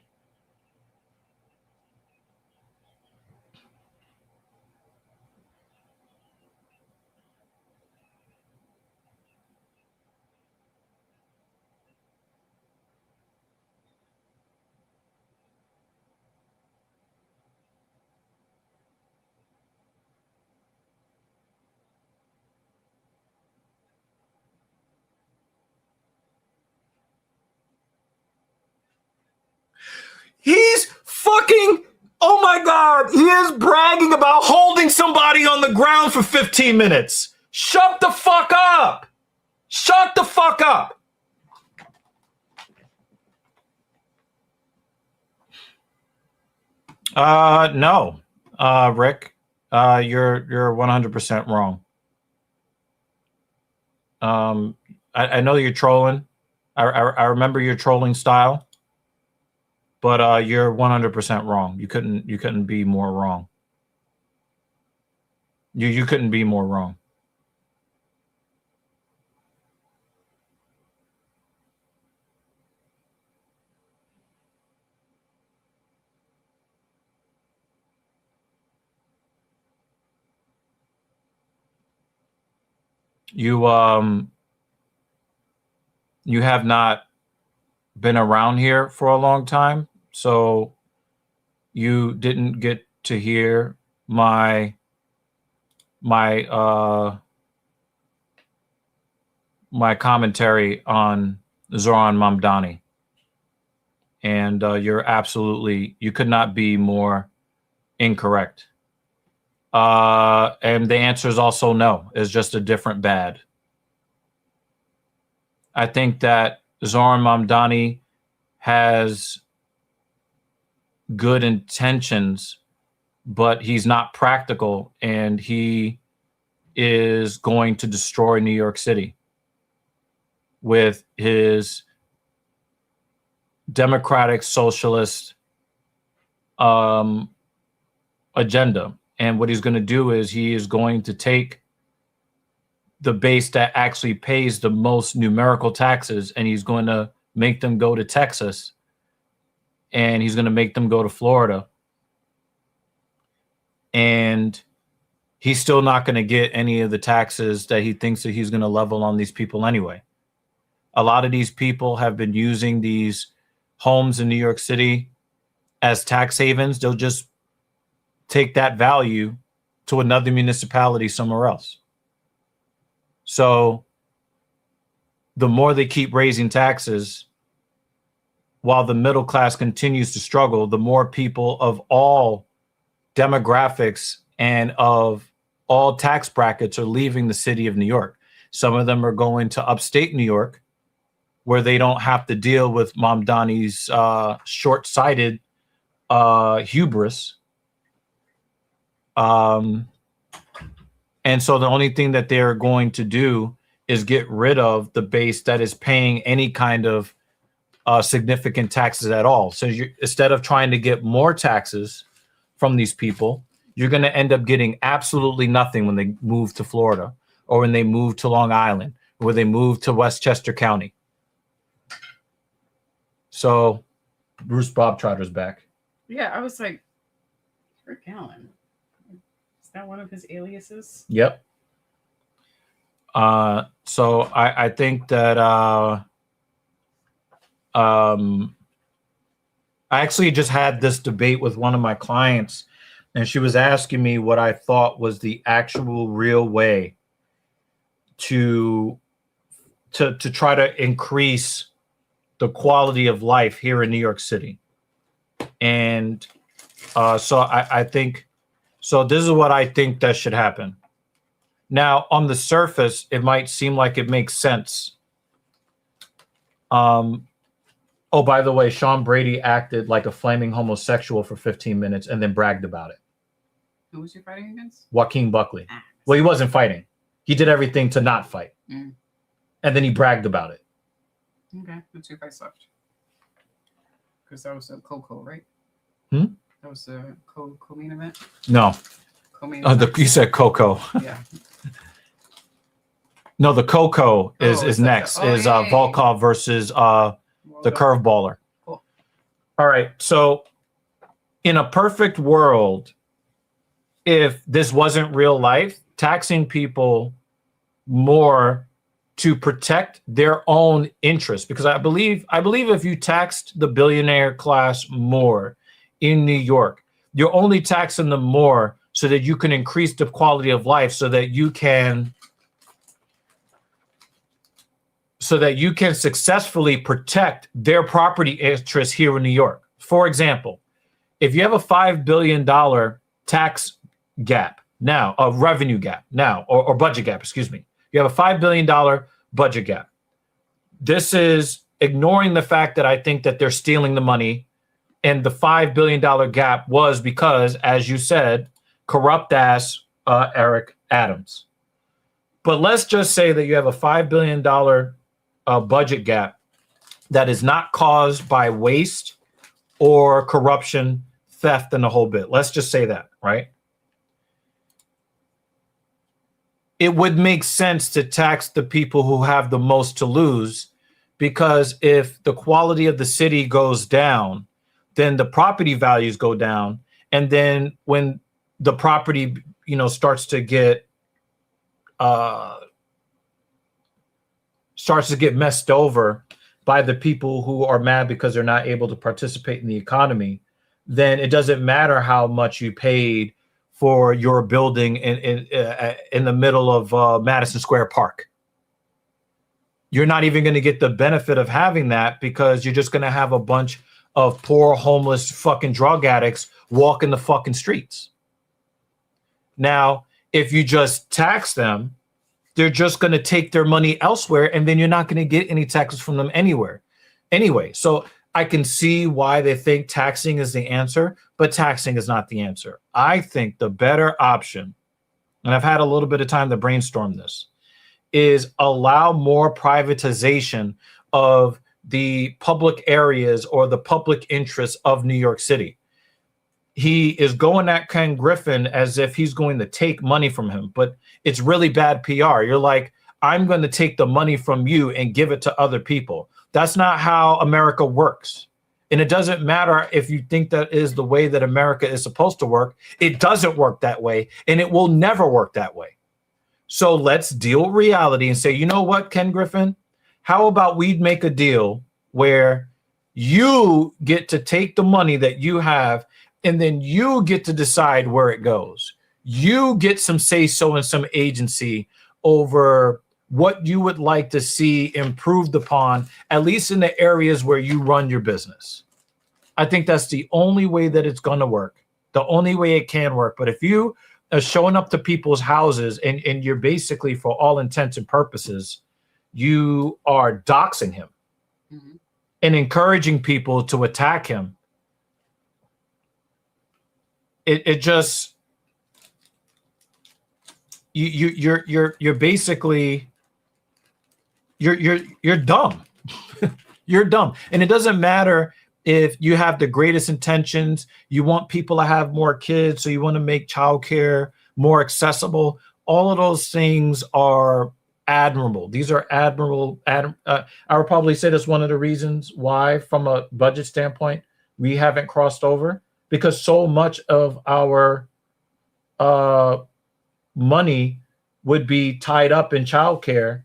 He's fucking, oh my God, he is bragging about holding somebody on the ground for 15 minutes. Shut the fuck up. Shut the fuck up. No, Rick, you're 100% wrong. I know you're trolling. I remember your trolling style. But you're 100% wrong. You couldn't be more wrong. You couldn't be more wrong. You have not been around here for a long time, so you didn't get to hear my commentary on Zoran Mamdani, and you could not be more incorrect. And the answer is also no. It's just a different bad. I think that Zoran Mamdani has good intentions, but he's not practical, and he is going to destroy New York City with his democratic socialist agenda. And what he's going to do is he is going to take the base that actually pays the most numerical taxes, and he's going to make them go to Texas, and he's going to make them go to Florida. And he's still not going to get any of the taxes that he thinks that he's going to level on these people anyway. A lot of these people have been using these homes in New York City as tax havens. They'll just take that value to another municipality somewhere else. So the more they keep raising taxes, while the middle class continues to struggle, the more people of all demographics and of all tax brackets are leaving the city of New York. Some of them are going to upstate New York, where they don't have to deal with Mamdani's short-sighted hubris. And so the only thing that they're going to do is get rid of the base that is paying any kind of significant taxes at all. So instead of trying to get more taxes from these people, you're going to end up getting absolutely nothing when they move to Florida, or when they move to Long Island, or when they move to Westchester County. So Bruce Bobtrotter's back. Yeah, I was like, Rick Allen. Is that one of his aliases? Yep. So I think that I actually just had this debate with one of my clients, and she was asking me what I thought was the actual real way to to try to increase the quality of life here in New York City. And so I think, so this is what I think that should happen. Now, on the surface, it might seem like it makes sense. Oh, by the way, Sean Brady acted like a flaming homosexual for 15 minutes and then bragged about it. Who was you fighting against? Joaquin Buckley. Well, he wasn't fighting. He did everything to not fight. Mm. And then he bragged about it. Okay, the 2 fights left. Because that was a co-co, right? Hmm? That was a co-main event? No. Co-main Oh, event? you said Coco. Yeah. No, the Coco is is next. that the- Is yeah. Volkov versus the Well done. curveballer. Cool. All right. So in a perfect world, if this wasn't real life, taxing people more to protect their own interests, because I believe if you taxed the billionaire class more in New York, you're only taxing them more so that you can increase the quality of life, so that you can successfully protect their property interests here in New York. For example, if you have a $5 billion tax gap now, a revenue gap now, or budget gap, excuse me. You have a $5 billion budget gap. This is ignoring the fact that I think that they're stealing the money, and the $5 billion gap was because, as you said, corrupt ass Eric Adams. But let's just say that you have a $5 billion budget gap that is not caused by waste or corruption, theft, and the whole bit. Let's just say that, right? It would make sense to tax the people who have the most to lose, because if the quality of the city goes down, then the property values go down. And then when the property, starts to get messed over by the people who are mad because they're not able to participate in the economy, then it doesn't matter how much you paid for your building in the middle of Madison Square Park. You're not even going to get the benefit of having that, because you're just going to have a bunch of poor, homeless, fucking drug addicts walking the fucking streets. Now, if you just tax them, they're just going to take their money elsewhere, and then you're not going to get any taxes from them anywhere. Anyway, so I can see why they think taxing is the answer, but taxing is not the answer. I think the better option, and I've had a little bit of time to brainstorm this, is allow more privatization of the public areas or the public interests of New York City. He is going at Ken Griffin as if he's going to take money from him, but it's really bad PR. You're like, I'm going to take the money from you and give it to other people. That's not how America works. And it doesn't matter if you think that is the way that America is supposed to work. It doesn't work that way, and it will never work that way. So let's deal with reality and say, you know what, Ken Griffin? How about we make a deal where you get to take the money that you have, and then you get to decide where it goes. You get some say-so and some agency over what you would like to see improved upon, at least in the areas where you run your business. I think that's the only way that it's going to work, the only way it can work. But if you are showing up to people's houses and you're basically, for all intents and purposes, you are doxing him and encouraging people to attack him, it just, you're basically, you're dumb. You're dumb. And it doesn't matter if you have the greatest intentions, you want people to have more kids, so you want to make childcare more accessible. All of those things are admirable. These are admirable. I would probably say that's one of the reasons why, from a budget standpoint, we haven't crossed over, because so much of our money would be tied up in childcare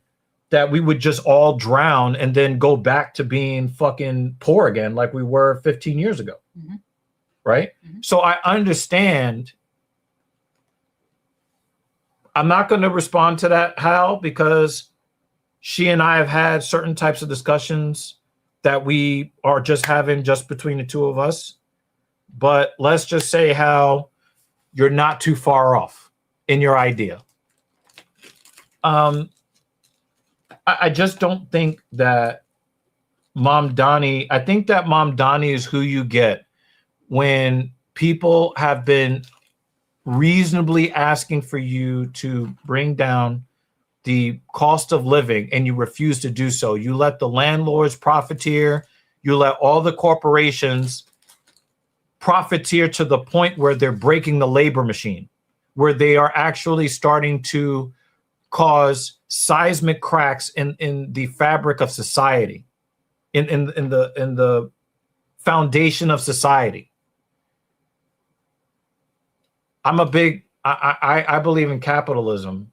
that we would just all drown and then go back to being fucking poor again, like we were 15 years ago. Right? So I understand. I'm not going to respond to that, Hal, because she and I have had certain types of discussions that we are just having just between the two of us. But let's just say how you're not too far off in your idea. I just don't think that Mom Donnie, I think that Mom Donnie is who you get when people have been reasonably asking for you to bring down the cost of living and you refuse to do so. You let the landlords profiteer. You let all the corporations profiteer to the point where they're breaking the labor machine, where they are actually starting to cause seismic cracks in the fabric of society, in the foundation of society. I believe in capitalism,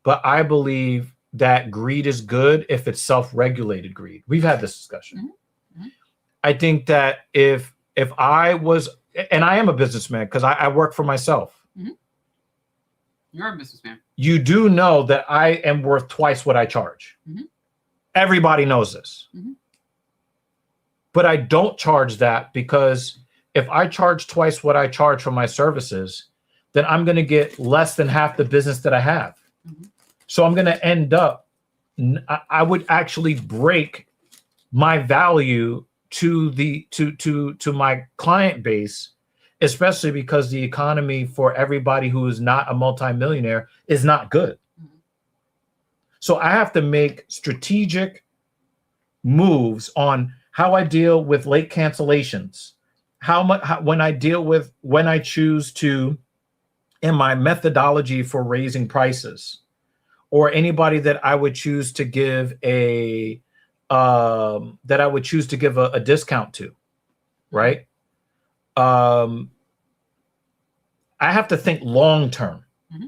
but I believe that greed is good if it's self-regulated greed. We've had this discussion. Mm-hmm. I think that if I was, and I am a businessman because I work for myself. Mm-hmm. You're a businessman. You do know that I am worth twice what I charge. Mm-hmm. Everybody knows this. Mm-hmm. But I don't charge that because if I charge twice what I charge for my services, then I'm going to get less than half the business that I have. Mm-hmm. So I'm going to end up, I would actually break my value to my client base, especially because the economy for everybody who is not a multimillionaire is not good. Mm-hmm. So I have to make strategic moves on how I deal with late cancellations, when I choose to, in my methodology for raising prices, or anybody that I would choose to give a discount to, right? I have to think long term. Mm-hmm.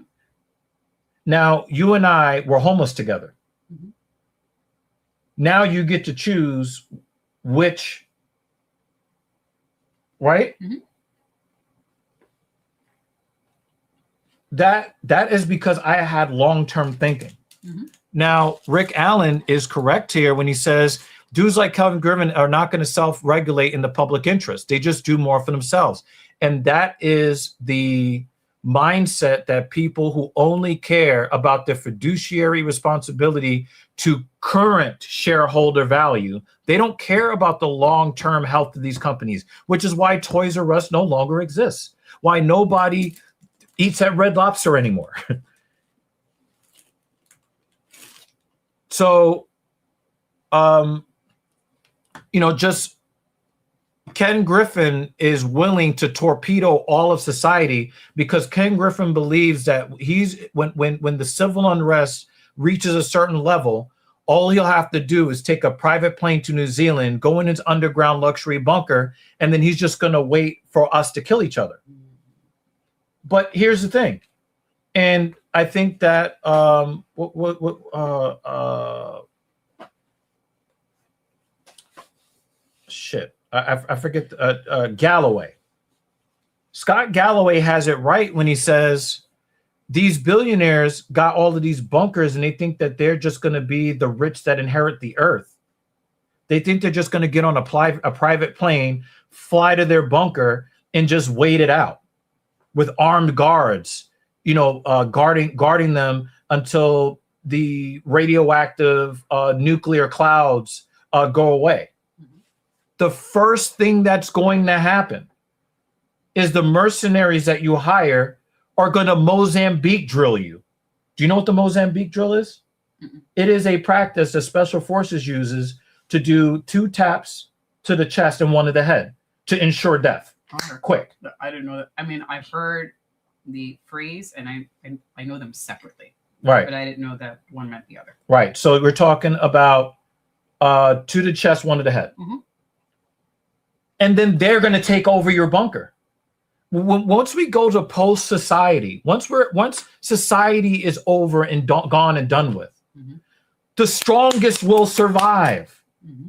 Now, you and I were homeless together. Mm-hmm. Now you get to choose which, right? Mm-hmm. That is because I had long-term thinking. Mm-hmm. Now, Rick Allen is correct here when he says dudes like Kelvin Griffin are not going to self-regulate in the public interest. They just do more for themselves. And that is the mindset that people who only care about their fiduciary responsibility to current shareholder value, they don't care about the long-term health of these companies, which is why Toys R Us no longer exists, why nobody eats at Red Lobster anymore. So, just Ken Griffin is willing to torpedo all of society because Ken Griffin believes that when the civil unrest reaches a certain level, all he'll have to do is take a private plane to New Zealand, go in his underground luxury bunker, and then he's just going to wait for us to kill each other. But here's the thing, and I think that I forget Galloway. Scott Galloway has it right when he says these billionaires got all of these bunkers and they think that they're just going to be the rich that inherit the earth. They think they're just going to get on a private plane, fly to their bunker, and just wait it out with armed guards, guarding them until the radioactive nuclear clouds go away. Mm-hmm. The first thing that's going to happen is the mercenaries that you hire are going to Mozambique drill you. Do you know what the Mozambique drill is? Mm-mm. It is a practice that Special Forces uses to do 2 taps to the chest and 1 to the head to ensure death. Quick. I didn't know that. I mean, I've heard the phrase and I know them separately. Right. But I didn't know that one meant the other. Right. So we're talking about 2 to the chest, 1 to the head. Mm-hmm. And then they're going to take over your bunker. Once we go to post society, once society is over and gone and done with, mm-hmm. the strongest will survive. Mm-hmm.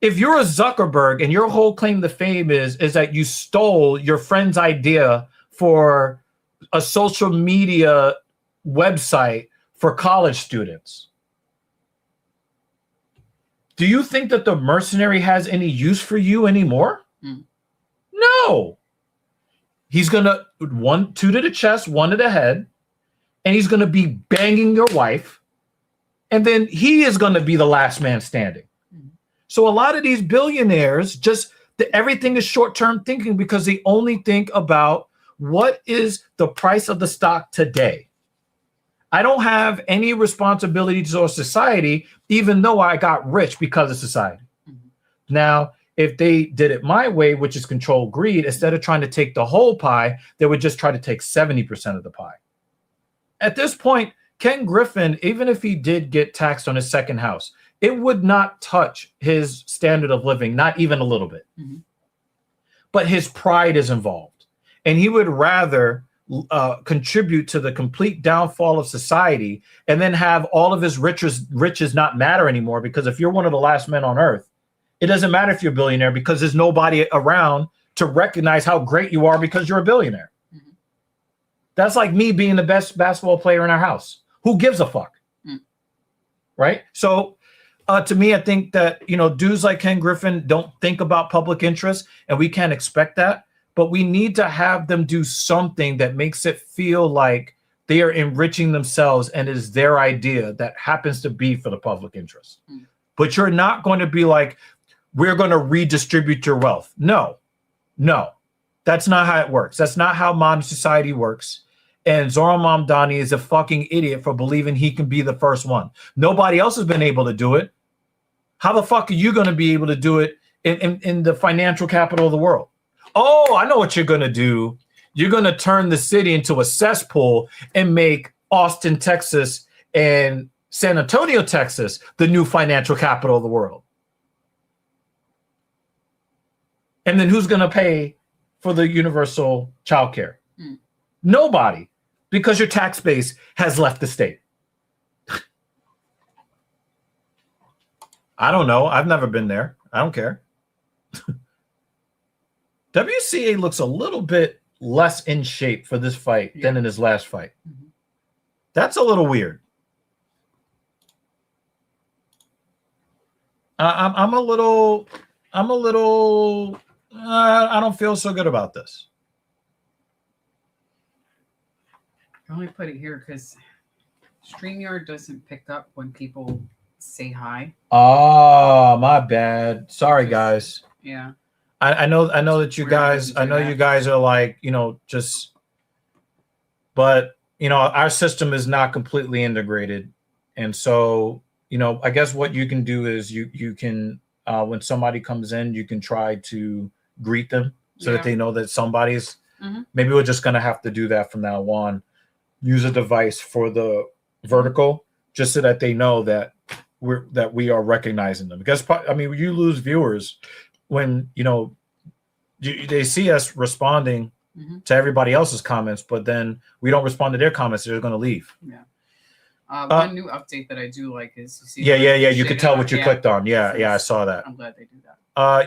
If you're a Zuckerberg and your whole claim to fame is that you stole your friend's idea for a social media website for college students, Do you think that the mercenary has any use for you anymore? Mm. No. He's going to 2 to the chest, 1 to the head, and he's going to be banging your wife, and then he is going to be the last man standing. Mm. So a lot of these billionaires everything is short-term thinking because they only think about what is the price of the stock today. I don't have any responsibility to society, even though I got rich because of society. Mm-hmm. Now, if they did it my way, which is controlled greed, instead of trying to take the whole pie, they would just try to take 70% of the pie. At this point, Ken Griffin, even if he did get taxed on his second house, it would not touch his standard of living, not even a little bit. Mm-hmm. But his pride is involved. And he would rather contribute to the complete downfall of society and then have all of his riches not matter anymore, because if you're one of the last men on earth, it doesn't matter if you're a billionaire because there's nobody around to recognize how great you are because you're a billionaire. Mm-hmm. That's like me being the best basketball player in our house. Who gives a fuck? Mm. Right? So to me, I think that, dudes like Ken Griffin don't think about public interest, and we can't expect that. But we need to have them do something that makes it feel like they are enriching themselves and it is their idea that happens to be for the public interest. Mm. But you're not going to be like, we're going to redistribute your wealth. No, that's not how it works. That's not how modern society works. And Zoran Mamdani is a fucking idiot for believing he can be the first one. Nobody else has been able to do it. How the fuck are you going to be able to do it in the financial capital of the world? Oh, I know what you're going to do. You're going to turn the city into a cesspool and make Austin, Texas, and San Antonio, Texas, the new financial capital of the world. And then who's going to pay for the universal child care? Mm. Nobody, because your tax base has left the state. I don't know. I've never been there. I don't care. WCA looks a little bit less in shape for this fight than in his last fight. Mm-hmm. That's a little weird. I'm a little. I don't feel so good about this. I only put it here because StreamYard doesn't pick up when people say hi. Oh, my bad. Sorry, guys. Yeah. I know that you guys. I know you guys are like, just. But our system is not completely integrated, and so I guess what you can do is you can when somebody comes in, you can try to greet them so that they know that somebody's. Mm-hmm. Maybe we're just gonna have to do that from now on. Use a device for the vertical, just so that they know that we are recognizing them. Because you lose viewers when they see us responding to everybody else's comments, but then we don't respond to their comments. They're going to leave. Yeah. One new update that I do like is you see. Yeah. You could tell what you clicked on. Yeah, I saw that. I'm glad they do that.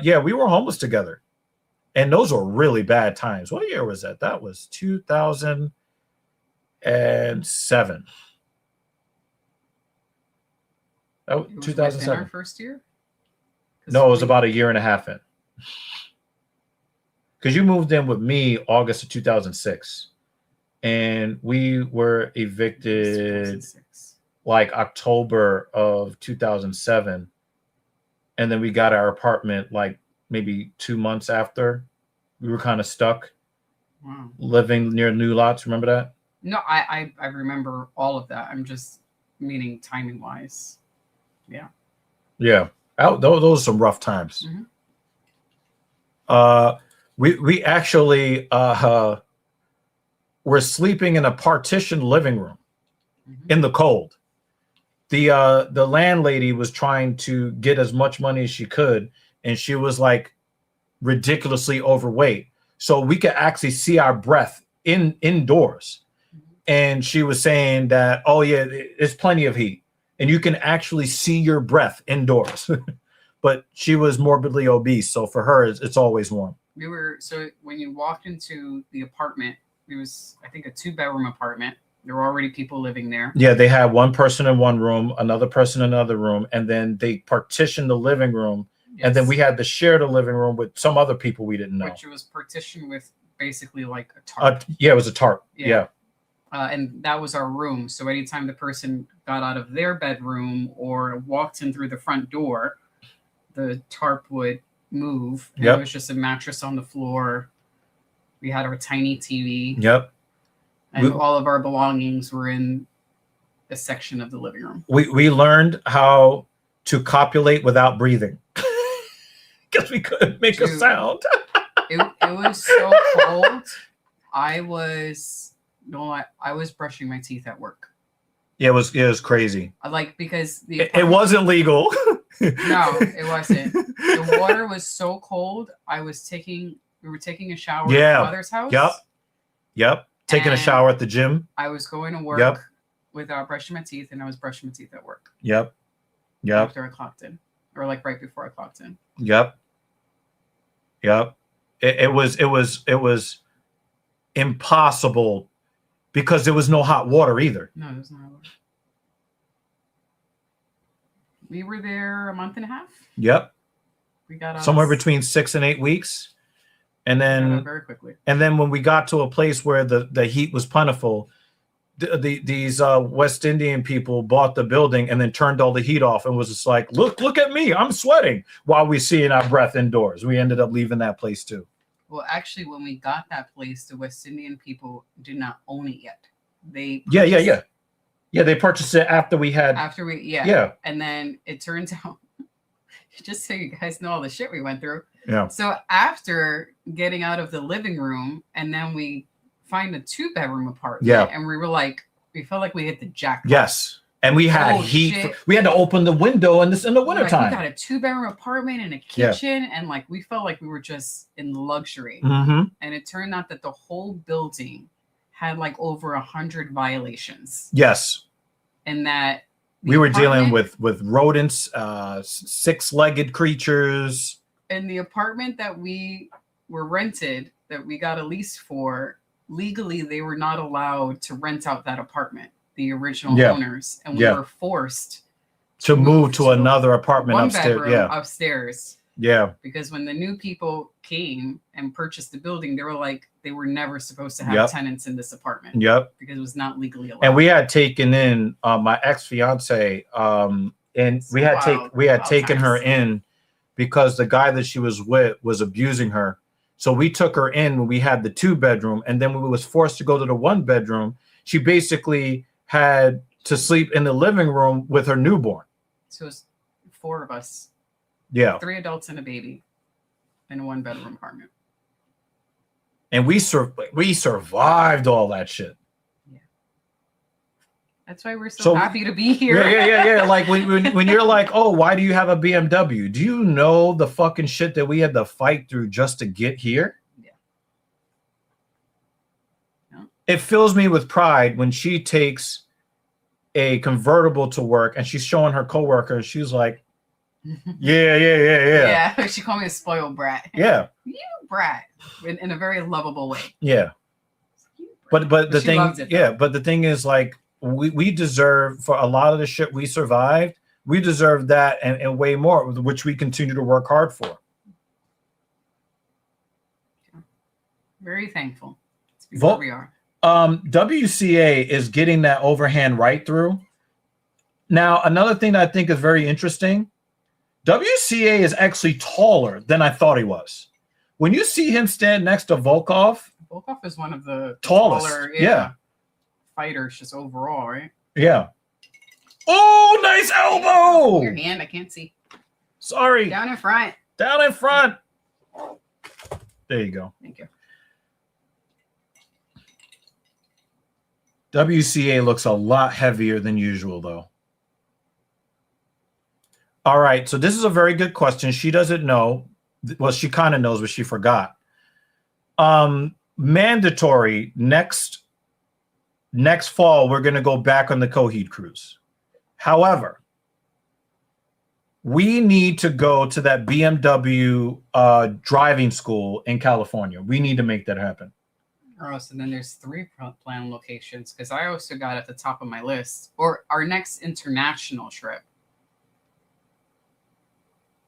Yeah, we were homeless together, and those were really bad times. What year was that? That was 2007. Oh, 2007. Our first year? No, it was about a year and a half in. Because you moved in with me August of 2006, and we were evicted like October of 2007, and then we got our apartment like maybe 2 months after. We were kind of stuck. Wow. Living near New Lots. Remember that? No, I remember all of that. I'm just meaning timing wise. Yeah. Yeah. Those are some rough times. Mm-hmm. We actually were sleeping in a partitioned living room in the cold. The landlady was trying to get as much money as she could, and she was like ridiculously overweight, so we could actually see our breath indoors. And she was saying that, oh yeah, there's plenty of heat, and you can actually see your breath indoors. But she was morbidly obese, so for her, it's always warm. So when you walked into the apartment, it was, I think, a 2-bedroom apartment. There were already people living there. Yeah, they had one person in one room, another person in another room, and then they partitioned the living room. Yes. And then we had to share the living room with some other people we didn't know. Which was partitioned with basically like a tarp. Yeah, it was a tarp. Yeah. And that was our room. So anytime the person got out of their bedroom or walked in through the front door, the tarp would move. And it was just a mattress on the floor. We had our tiny TV. Yep. And all of our belongings were in a section of the living room. We learned how to copulate without breathing. Because we couldn't make a sound. it was so cold. I was brushing my teeth at work. Yeah, it was crazy. Because it wasn't legal. No, it wasn't. The water was so cold. We were taking a shower at my mother's house. Yep. Taking a shower at the gym. I was going to work without brushing my teeth, and I was brushing my teeth at work. Yep. After I clocked in, or like right before I clocked in. Yep. It was impossible because there was no hot water either. No, there was no hot water. We were there a month and a half. Yep. We got somewhere between 6 and 8 weeks. And then very quickly. And then when we got to a place where the heat was plentiful, these West Indian people bought the building and then turned all the heat off and was just like, look at me, I'm sweating while we're seeing our breath indoors. We ended up leaving that place too. Well, actually, when we got that place, the West Indian people did not own it yet. They purchased it after we had. And then it turns out, just so you guys know all the shit we went through. Yeah. So after getting out of the living room, and then we find a 2-bedroom apartment. Yeah. And we felt like we hit the jackpot. Yes. And we had heat. We had to open the window in the wintertime. We got a 2-bedroom apartment and a kitchen, and we felt like we were just in luxury. Mm-hmm. And it turned out that the whole building had over 100 violations. Yes. And that we were dealing with rodents, 6-legged creatures. And the apartment that we were rented, that we got a lease for, legally they were not allowed to rent out that apartment, the original owners, and we were forced to move to another apartment upstairs. Yeah. Because when the new people came and purchased the building, they were like, they were never supposed to have tenants in this apartment. Yep. Because it was not legally allowed. And we had taken in my ex-fiance, and we had taken her in because the guy that she was with was abusing her. So we took her in when we had the 2-bedroom, and then when we was forced to go to the 1-bedroom, she basically had to sleep in the living room with her newborn. So it was 4 of us. Yeah. 3 adults and a baby in a 1-bedroom apartment. And we survived all that shit. Yeah. That's why we're so happy to be here. Yeah. Like when you're like, oh, why do you have a BMW? Do you know the fucking shit that we had to fight through just to get here? Yeah. No. It fills me with pride when she takes a convertible to work and she's showing her coworkers. She's like, yeah. Yeah, she called me a spoiled brat. Yeah. You brat. In a very lovable way. Yeah. But the thing is, like, we deserve, for a lot of the shit we survived, we deserve that and way more, which we continue to work hard for. Very thankful. That's where we are. WCA is getting that overhand right through. Now, another thing that I think is very interesting, WCA is actually taller than I thought he was. When you see him stand next to Volkov is one of the tallest, taller, fighters just overall, right? Yeah. Oh, nice elbow! Your hand, I can't see. Sorry. Down in front. Down in front. There you go. Thank you. WCA looks a lot heavier than usual, though. All right, so this is a very good question. She doesn't know. Well, she kind of knows, but she forgot. Mandatory next fall, we're going to go back on the Coheed cruise. However, we need to go to that BMW driving school in California. We need to make that happen. Oh, so then there's 3 planned locations because I also got at the top of my list, or our next international trip.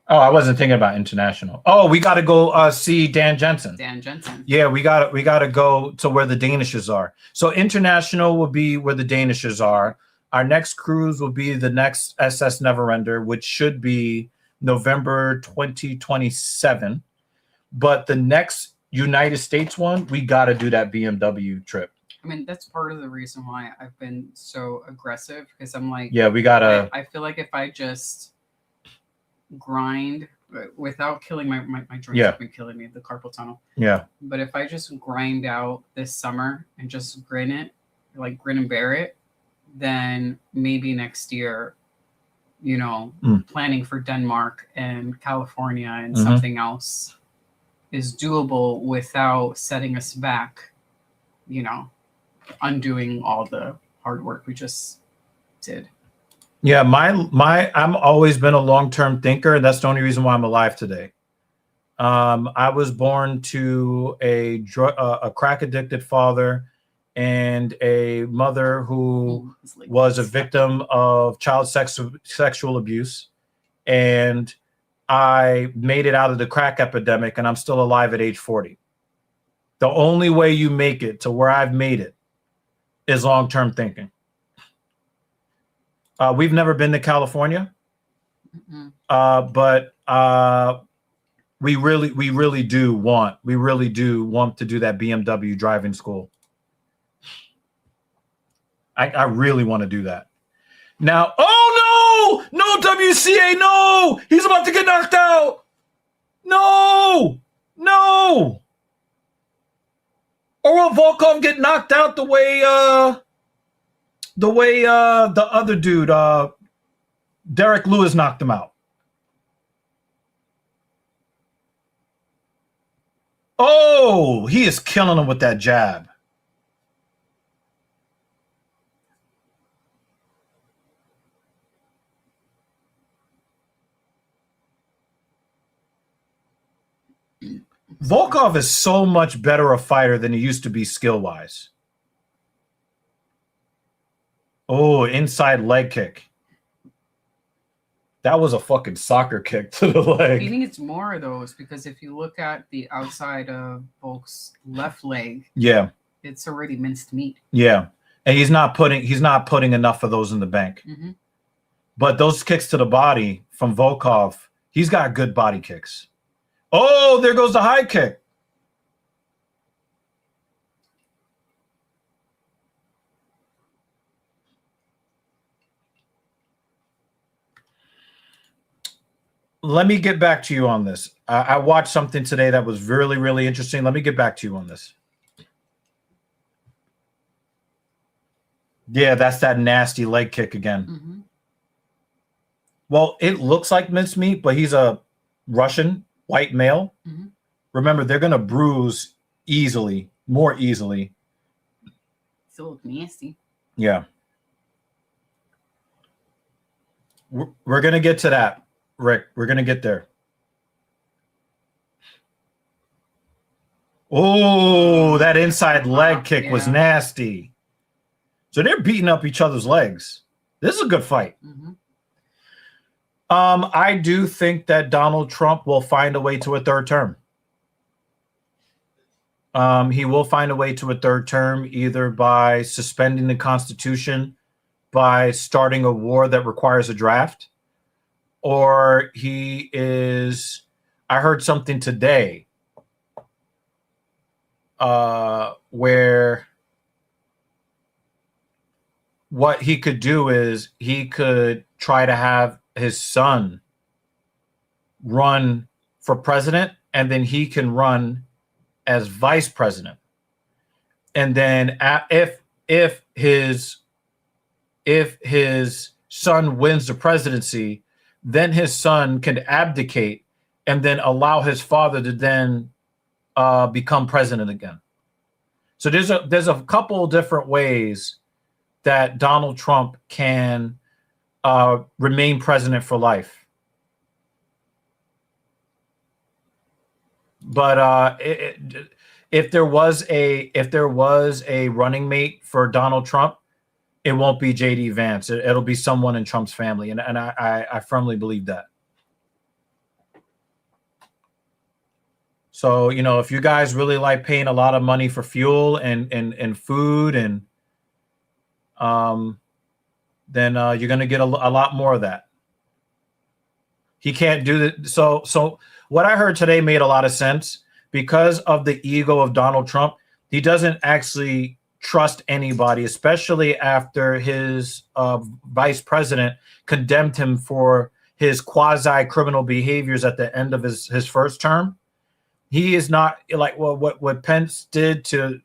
Oh, I wasn't thinking about international. Oh, we got to go see Dan Jensen. Dan Jensen. Yeah, we got to go to where the Danishes are. So international will be where the Danishes are. Our next cruise will be the next SS Neverender, which should be November 2027. But the next United States one, we got to do that BMW trip. I mean, that's part of the reason why I've been so aggressive, because I'm like, Yeah, we got to. I feel like if I just grind without killing my joints, Yeah. have been killing me, the carpal tunnel. Yeah. But if I just grind out this summer and just grin and bear it, then maybe next year, planning for Denmark and California and something else is doable without setting us back, undoing all the hard work we just did. Yeah, I'm always been a long-term thinker, and that's the only reason why I'm alive today. I was born to a crack-addicted father and a mother who was a victim of child sexual abuse, and I made it out of the crack epidemic, and I'm still alive at age 40. The only way you make it to where I've made it is long-term thinking. We've never been to California, but we really do want to do that BMW driving school. I really want to do that. Now, oh no, WCA, no, he's about to get knocked out. No. Or will Volkov get knocked out the way the other dude, Derek Lewis, knocked him out? Oh, he is killing him with that jab. Volkov is so much better a fighter than he used to be skill-wise. Oh, inside leg kick. That was a fucking soccer kick to the leg. He needs more of those, because if you look at the outside of Volk's left leg, yeah, it's already minced meat. Yeah, and he's not putting enough of those in the bank. But those kicks to the body from Volkov, he's got good body kicks. Oh, there goes the high kick. Let me get back to you on this. I watched something today that was really, really interesting. Let me get back to you on this. Yeah, that's that nasty leg kick again. Well, it looks like mincemeat, but he's a Russian white male. Remember, they're going to bruise more easily. Still look nasty. Yeah. We're going to get to that, Rick. We're going to get there. Oh, that inside leg kick was nasty. So they're beating up each other's legs. This is a good fight. I do think that Donald Trump will find a way to a third term. He will find a way to a third term, either by suspending the Constitution, by starting a war that requires a draft, or he is. I heard something today where what he could do is he could try to have his son run for president, and then he can run as vice president. And then if his son wins the presidency, then his son can abdicate and then allow his father to then become president again. So there's a couple different ways that Donald Trump can remain president for life. But if there was a running mate for Donald Trump, it won't be JD Vance. It'll be someone in Trump's family, and I firmly believe that. So, you know, if you guys really like paying a lot of money for fuel and food and then you're going to get a lot more of that. He can't do that. So what I heard today made a lot of sense. Because of the ego of Donald Trump, he doesn't actually trust anybody, especially after his vice president condemned him for his quasi-criminal behaviors at the end of his first term. He is not like what Pence did to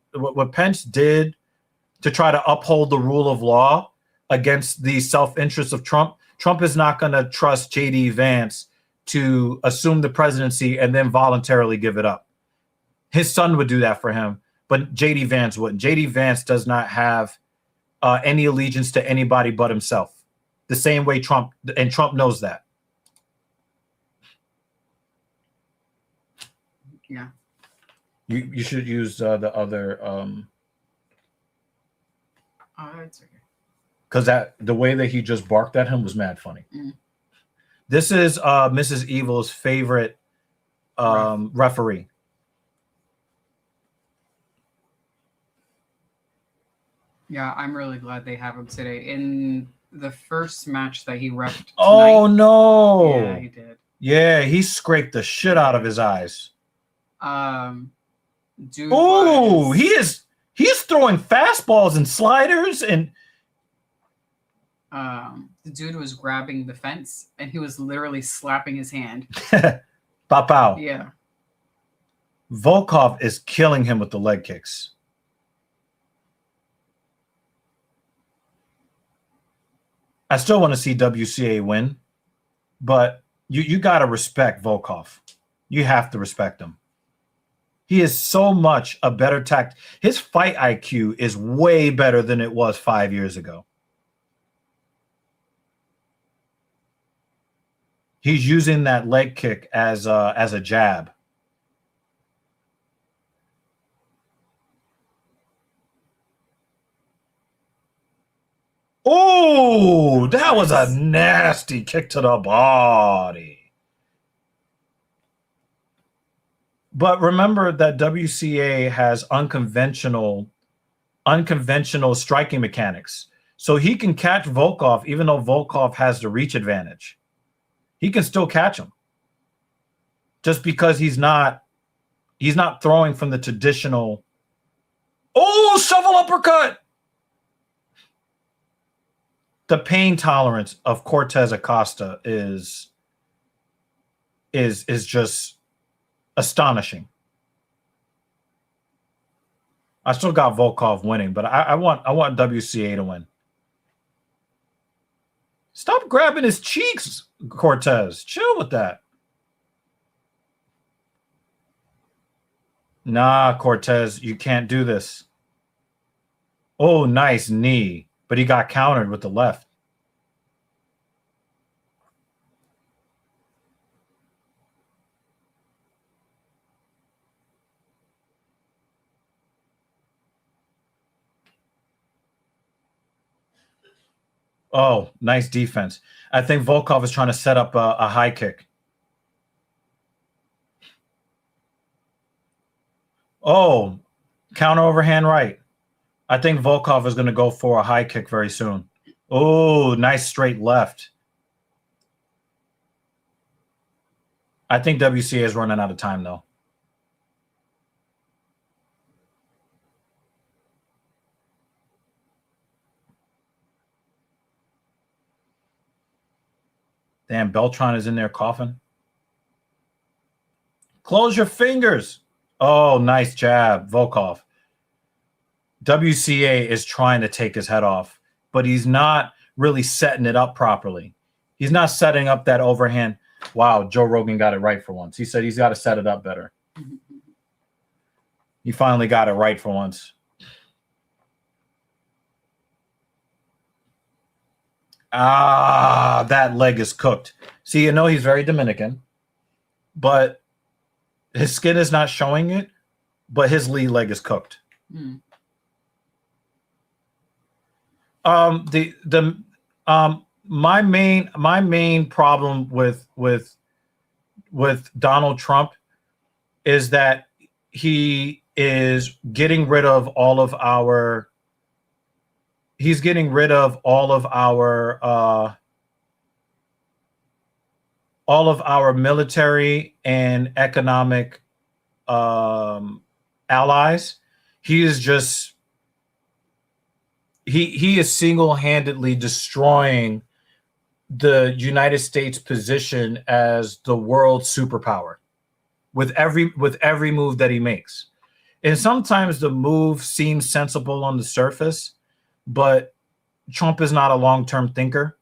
try to uphold the rule of law against the self-interest of Trump. Trump is not going to trust JD Vance to assume the presidency and then voluntarily give it up. His son would do that for him, but JD Vance wouldn't. JD Vance does not have any allegiance to anybody but himself, the same way Trump knows that. Yeah. You should use the other It's okay. because the way that he just barked at him was mad funny. Mm. This is Mrs. Evil's favorite referee. Yeah, I'm really glad they have him today. In the first match that he repped tonight, Oh no! yeah, he did. Yeah, he scraped the shit out of his eyes. Dude, Oh, he's throwing fastballs and sliders and the dude was grabbing the fence and he was literally slapping his hand. pow. Yeah. Volkov is killing him with the leg kicks. I still want to see WCA win, but you got to respect Volkov. You have to respect him. He is so much a better tact. His fight IQ is way better than it was 5 years ago. He's using that leg kick as a jab. Oh, that was a nasty kick to the body. But remember that WCA has unconventional striking mechanics. So he can catch Volkov even though Volkov has the reach advantage. He can still catch him. Just because he's not throwing from the traditional shovel uppercut. The pain tolerance of Cortez Acosta is just astonishing. I still got Volkov winning, but I want WCA to win. Stop grabbing his cheeks, Cortez. Chill with that. Nah, Cortez, you can't do this. Oh, nice knee. But he got countered with the left. Oh, nice defense. I think Volkov is trying to set up a high kick. Oh, counter overhand right. I think Volkov is going to go for a high kick very soon. Oh, nice straight left. I think WCA is running out of time, though. Damn, Beltran is in there coughing. Close your fingers. Oh, nice jab, Volkov. WCA is trying to take his head off, but he's not really setting it up properly. He's not setting up that overhand. Wow, Joe Rogan got it right for once. He said he's got to set it up better. He finally got it right for once. Ah, that leg is cooked. See, you know he's very Dominican, but his skin is not showing it. but his lead leg is cooked. Mm. My main problem with Donald Trump is that he is getting rid of all of our military and economic allies. He is single-handedly destroying the United States position as the world superpower with every move that he makes. And sometimes the move seems sensible on the surface, but Trump is not a long-term thinker,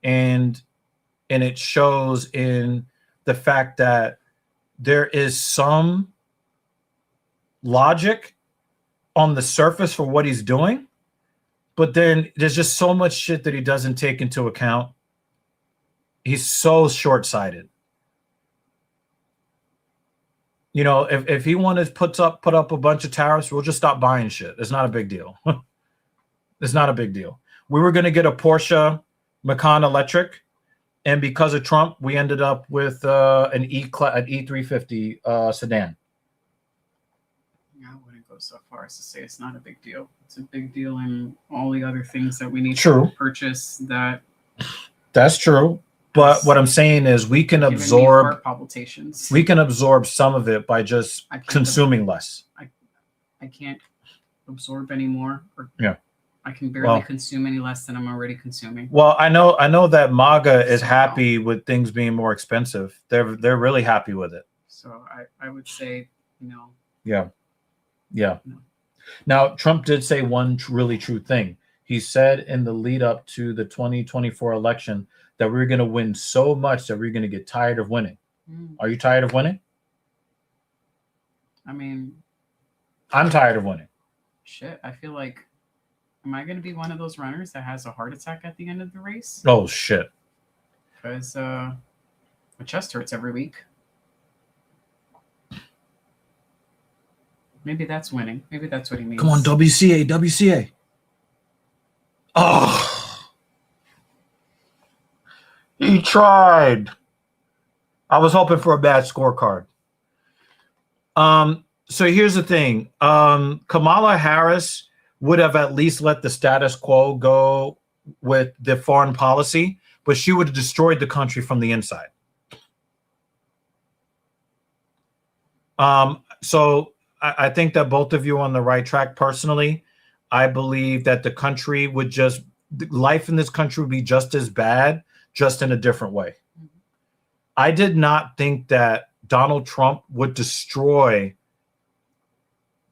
and it shows in the fact that there is some logic on the surface for what he's doing, but then there's just so much shit that he doesn't take into account. He's so short-sighted. You know, if he wanted to put up a bunch of tariffs, we'll just stop buying shit. It's not a big deal. It's not a big deal. We were going to get a Porsche Macan electric, and because of Trump, we ended up with an E350 sedan. I wouldn't go so far as to say it's not a big deal. It's a big deal in all the other things that we need to purchase. That's true. But what I'm saying is we can absorb heart palpitations. We can absorb some of it by just consuming less. I can't absorb anymore. Yeah. I can barely consume any less than I'm already consuming. Well, I know that MAGA is happy with things being more expensive. They're really happy with it. So I would say, no. Yeah. No. Now, Trump did say one really true thing. He said in the lead up to the 2024 election that we're going to win so much that we're going to get tired of winning. Are you tired of winning? I mean, I'm tired of winning. Shit, I feel like, am I going to be one of those runners that has a heart attack at the end of the race? Oh, shit. Because my chest hurts every week. Maybe that's winning. Maybe that's what he means. Come on, WCA. Oh. He tried. I was hoping for a bad scorecard. So here's the thing. Kamala Harris would have at least let the status quo go with the foreign policy, but she would have destroyed the country from the inside. So I think that both of you are on the right track. Personally, I believe that life in this country would be just as bad, just in a different way. I did not think that Donald Trump would destroy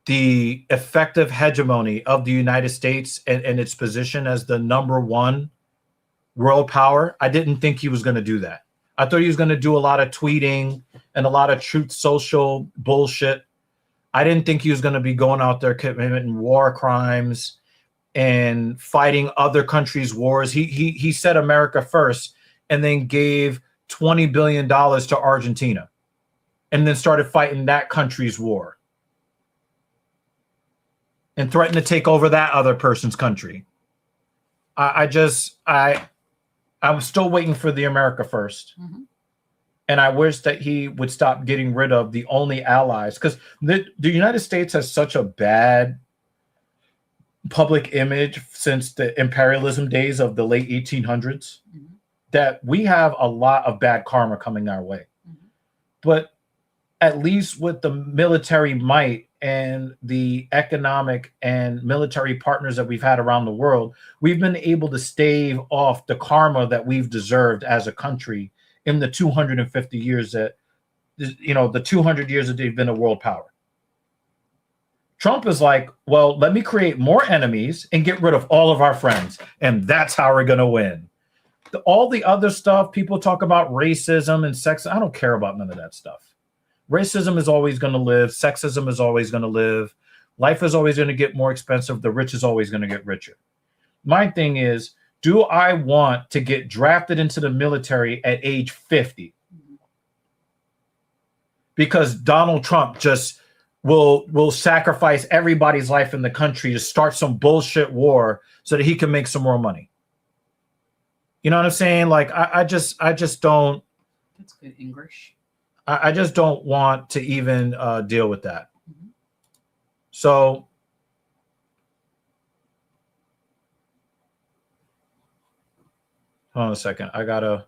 the effective hegemony of the United States and its position as the #1 world power. I didn't think he was going to do that. I thought he was going to do a lot of tweeting and a lot of truth social bullshit. I didn't think he was going to be going out there committing war crimes and fighting other countries' wars. He said America first, and then gave $20 billion to Argentina, and then started fighting that country's war and threatened to take over that other person's country. I'm still waiting for the America first. Mm-hmm. And I wish that he would stop getting rid of the only allies, because the United States has such a bad public image since the imperialism days of the late 1800s. Mm-hmm. That we have a lot of bad karma coming our way. Mm-hmm. But at least with the military might and the economic and military partners that we've had around the world, we've been able to stave off the karma that we've deserved as a country in the 250 years that, the 200 years that they've been a world power. Trump is like, well, let me create more enemies and get rid of all of our friends. And that's how we're going to win. All the other stuff, people talk about racism and sex. I don't care about none of that stuff. Racism is always going to live. Sexism is always going to live. Life is always going to get more expensive. The rich is always going to get richer. My thing is, do I want to get drafted into the military at age 50? Because Donald Trump just will sacrifice everybody's life in the country to start some bullshit war so that he can make some more money. You know what I'm saying? Like I just don't. That's good English. I just don't want to even deal with that. Mm-hmm. So hold on a second. I gotta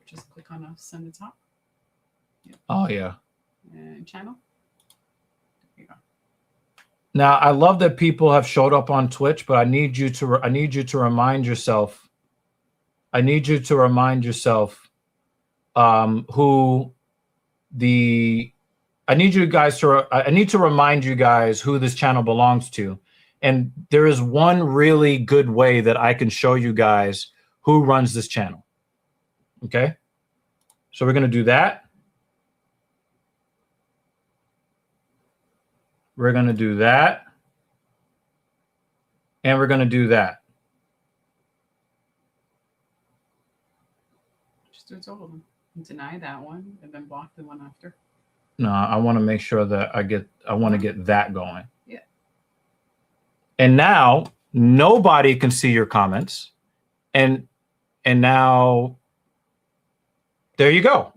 just click on send the top. Yep. Oh yeah. And channel. There you go. Now I love that people have showed up on Twitch, but I need you to remind yourself. I need you to remind yourself who the. I need to remind you guys who this channel belongs to, and there is one really good way that I can show you guys who runs this channel. Okay, so we're gonna do that. We're going to do that. And we're going to do that. Just do all of them. Deny that one and then block the one after. No, I want to make sure that I want to get that going. Yeah. And now nobody can see your comments. And now there you go.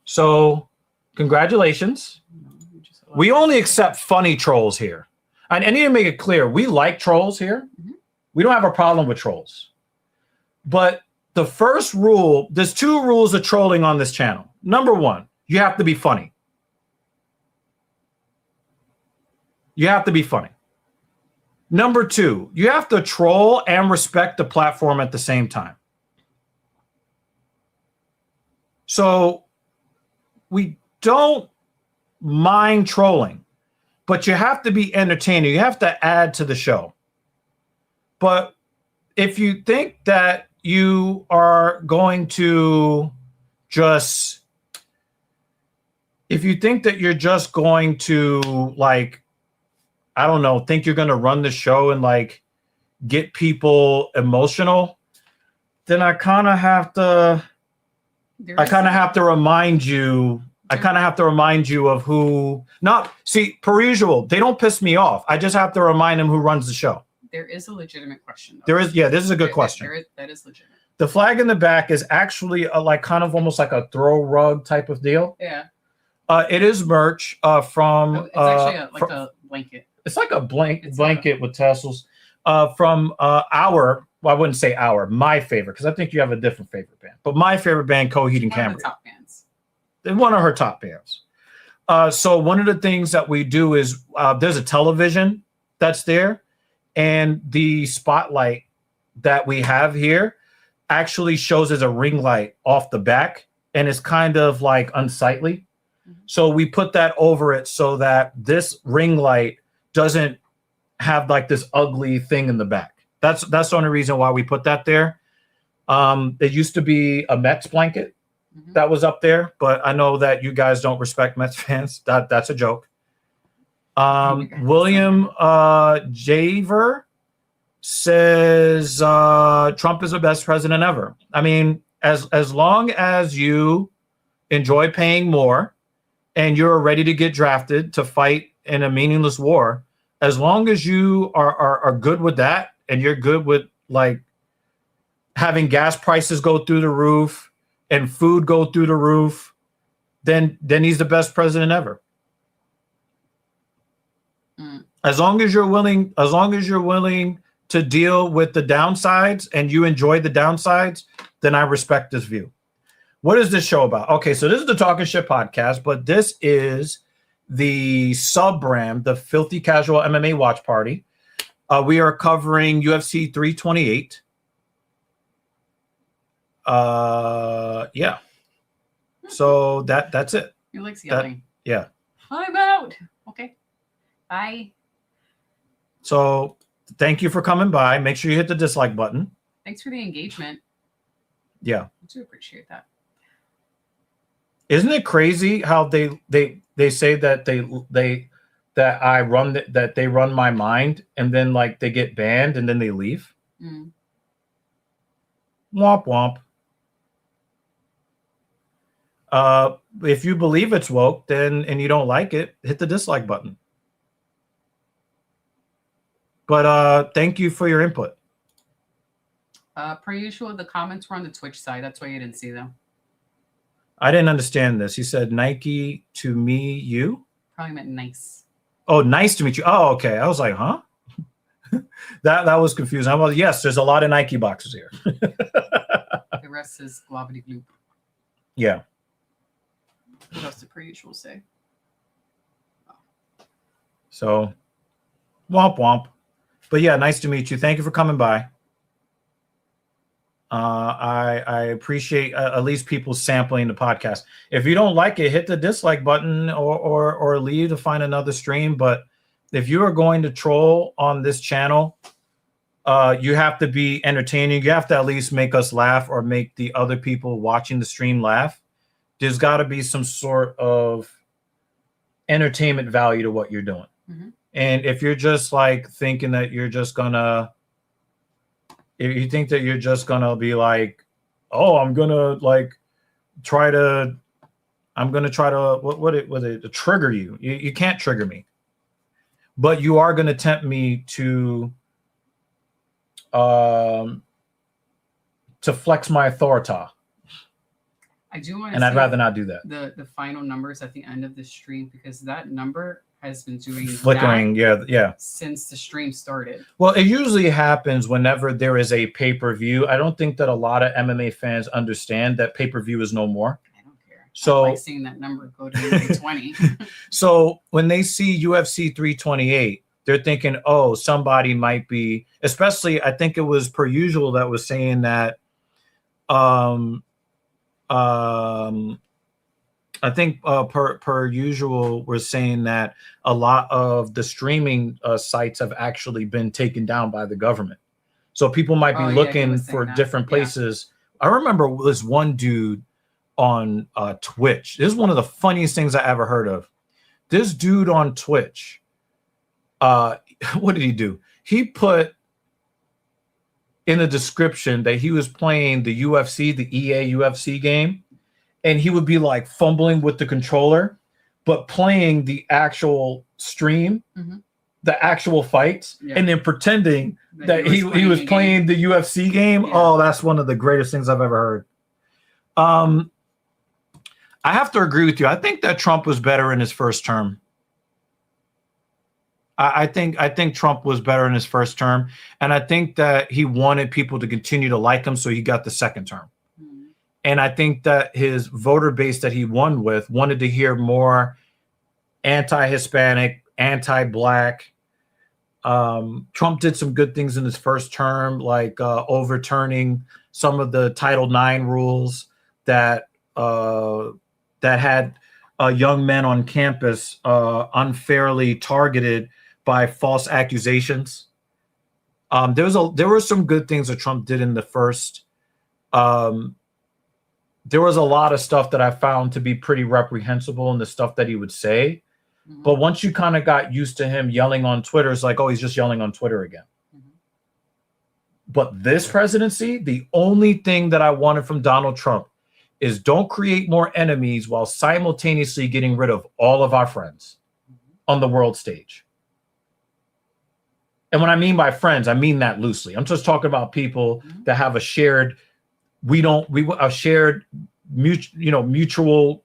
So congratulations. We only accept funny trolls here. And I need to make it clear, we like trolls here. Mm-hmm. We don't have a problem with trolls. But the first rule, there's 2 rules of trolling on this channel. Number 1, you have to be funny. You have to be funny. Number 2, you have to troll and respect the platform at the same time. So we don't mind trolling, but you have to be entertaining. You have to add to the show. But if you think that you are going to just, if you think that you're just going to, like, I don't know, think you're going to run the show and like get people emotional, then I kind of have to remind you. I kind of have to remind you of who. Not see, per usual, they don't piss me off. I just have to remind them who runs the show. There is a legitimate question. Though. There is, yeah. This is a good question. That is legitimate. The flag in the back is actually like kind of almost like a throw rug type of deal. Yeah. It is merch from. It's actually a blanket. It's like a blanket with tassels. From our. Well, I wouldn't say my favorite, because I think you have a different favorite band. But my favorite band, Coheed and Cambria. One of the top bands. One of her top bands. So one of the things that we do is there's a television that's there, and the spotlight that we have here actually shows as a ring light off the back, and it's kind of like unsightly. Mm-hmm. So we put that over it so that this ring light doesn't have like this ugly thing in the back. That's the only reason why we put that there. It used to be a Mets blanket that was up there, but I know that you guys don't respect Mets fans. That's a joke. William Javer says Trump is the best president ever. I mean, as long as you enjoy paying more and you're ready to get drafted to fight in a meaningless war, as long as you are good with that, and you're good with like having gas prices go through the roof and food go through the roof, then he's the best president ever. As long as you're willing to deal with the downsides and you enjoy the downsides, then I respect this view. What is this show about? Okay, so this is the Talking Shit podcast, but this is the sub-brand, the Filthy Casual MMA Watch Party. We are covering UFC 328. Yeah. So that's it. He likes yelling. Yeah. I'm out. Okay. Bye. So thank you for coming by. Make sure you hit the dislike button. Thanks for the engagement. Yeah. I do appreciate that. Isn't it crazy how they say that they run my mind, and then like they get banned and then they leave? Womp womp. If you believe it's woke, then and you don't like it, hit the dislike button. But thank you for your input. Per usual, the comments were on the Twitch side. That's why you didn't see them. I didn't understand this. He said Nike to me, you? Probably meant nice. Oh, nice to meet you. Oh, okay. I was like, huh? that was confusing. I was, yes, there's a lot of Nike boxes here. The rest is glovity gloop. Yeah. What else did per usual say? So, womp womp. But yeah, nice to meet you. Thank you for coming by. I appreciate at least people sampling the podcast. If you don't like it, hit the dislike button or leave to find another stream. But if you are going to troll on this channel, you have to be entertaining. You have to at least make us laugh or make the other people watching the stream laugh. There's got to be some sort of entertainment value to what you're doing. Mm-hmm. And if you're just like thinking that you're just gonna, if you think that you're just gonna be like, oh, I'm gonna try to trigger you. You can't trigger me, but you are gonna tempt me to flex my authority. I do want to, and I'd rather not do that. The final numbers at the end of the stream, because that number has been doing Flickering, yeah, since the stream started. Well, it usually happens whenever there is a pay-per-view. I don't think that a lot of MMA fans understand that pay-per-view is no more. I don't care. So I like seeing that number go to 320. So when they see UFC 328, they're thinking, oh, somebody might be, especially I think it was per usual that was saying that I think per usual, we're saying that a lot of the streaming sites have actually been taken down by the government. So people might be looking for different places. Yeah. I remember this one dude on Twitch. This is one of the funniest things I ever heard of. This dude on Twitch, what did he do? He put in the description that he was playing the UFC, the EA UFC game. And he would be like fumbling with the controller, but playing the actual stream, the actual fights, and then pretending that he was playing the UFC game. Yeah. Oh, that's one of the greatest things I've ever heard. I have to agree with you. I think that Trump was better in his first term. I think Trump was better in his first term, and I think that he wanted people to continue to like him, so he got the second term. And I think that his voter base that he won with wanted to hear more anti-Hispanic, anti-Black. Trump did some good things in his first term, like overturning some of the Title IX rules that had young men on campus unfairly targeted by false accusations. There were some good things that Trump did in the first. There was a lot of stuff that I found to be pretty reprehensible in the stuff that he would say. Mm-hmm. But once you kind of got used to him yelling on Twitter, it's like, oh, he's just yelling on Twitter again. Mm-hmm. But this presidency, the only thing that I wanted from Donald Trump is don't create more enemies while simultaneously getting rid of all of our friends on the world stage. And when I mean by friends, I mean that loosely. I'm just talking about people that have a shared mutual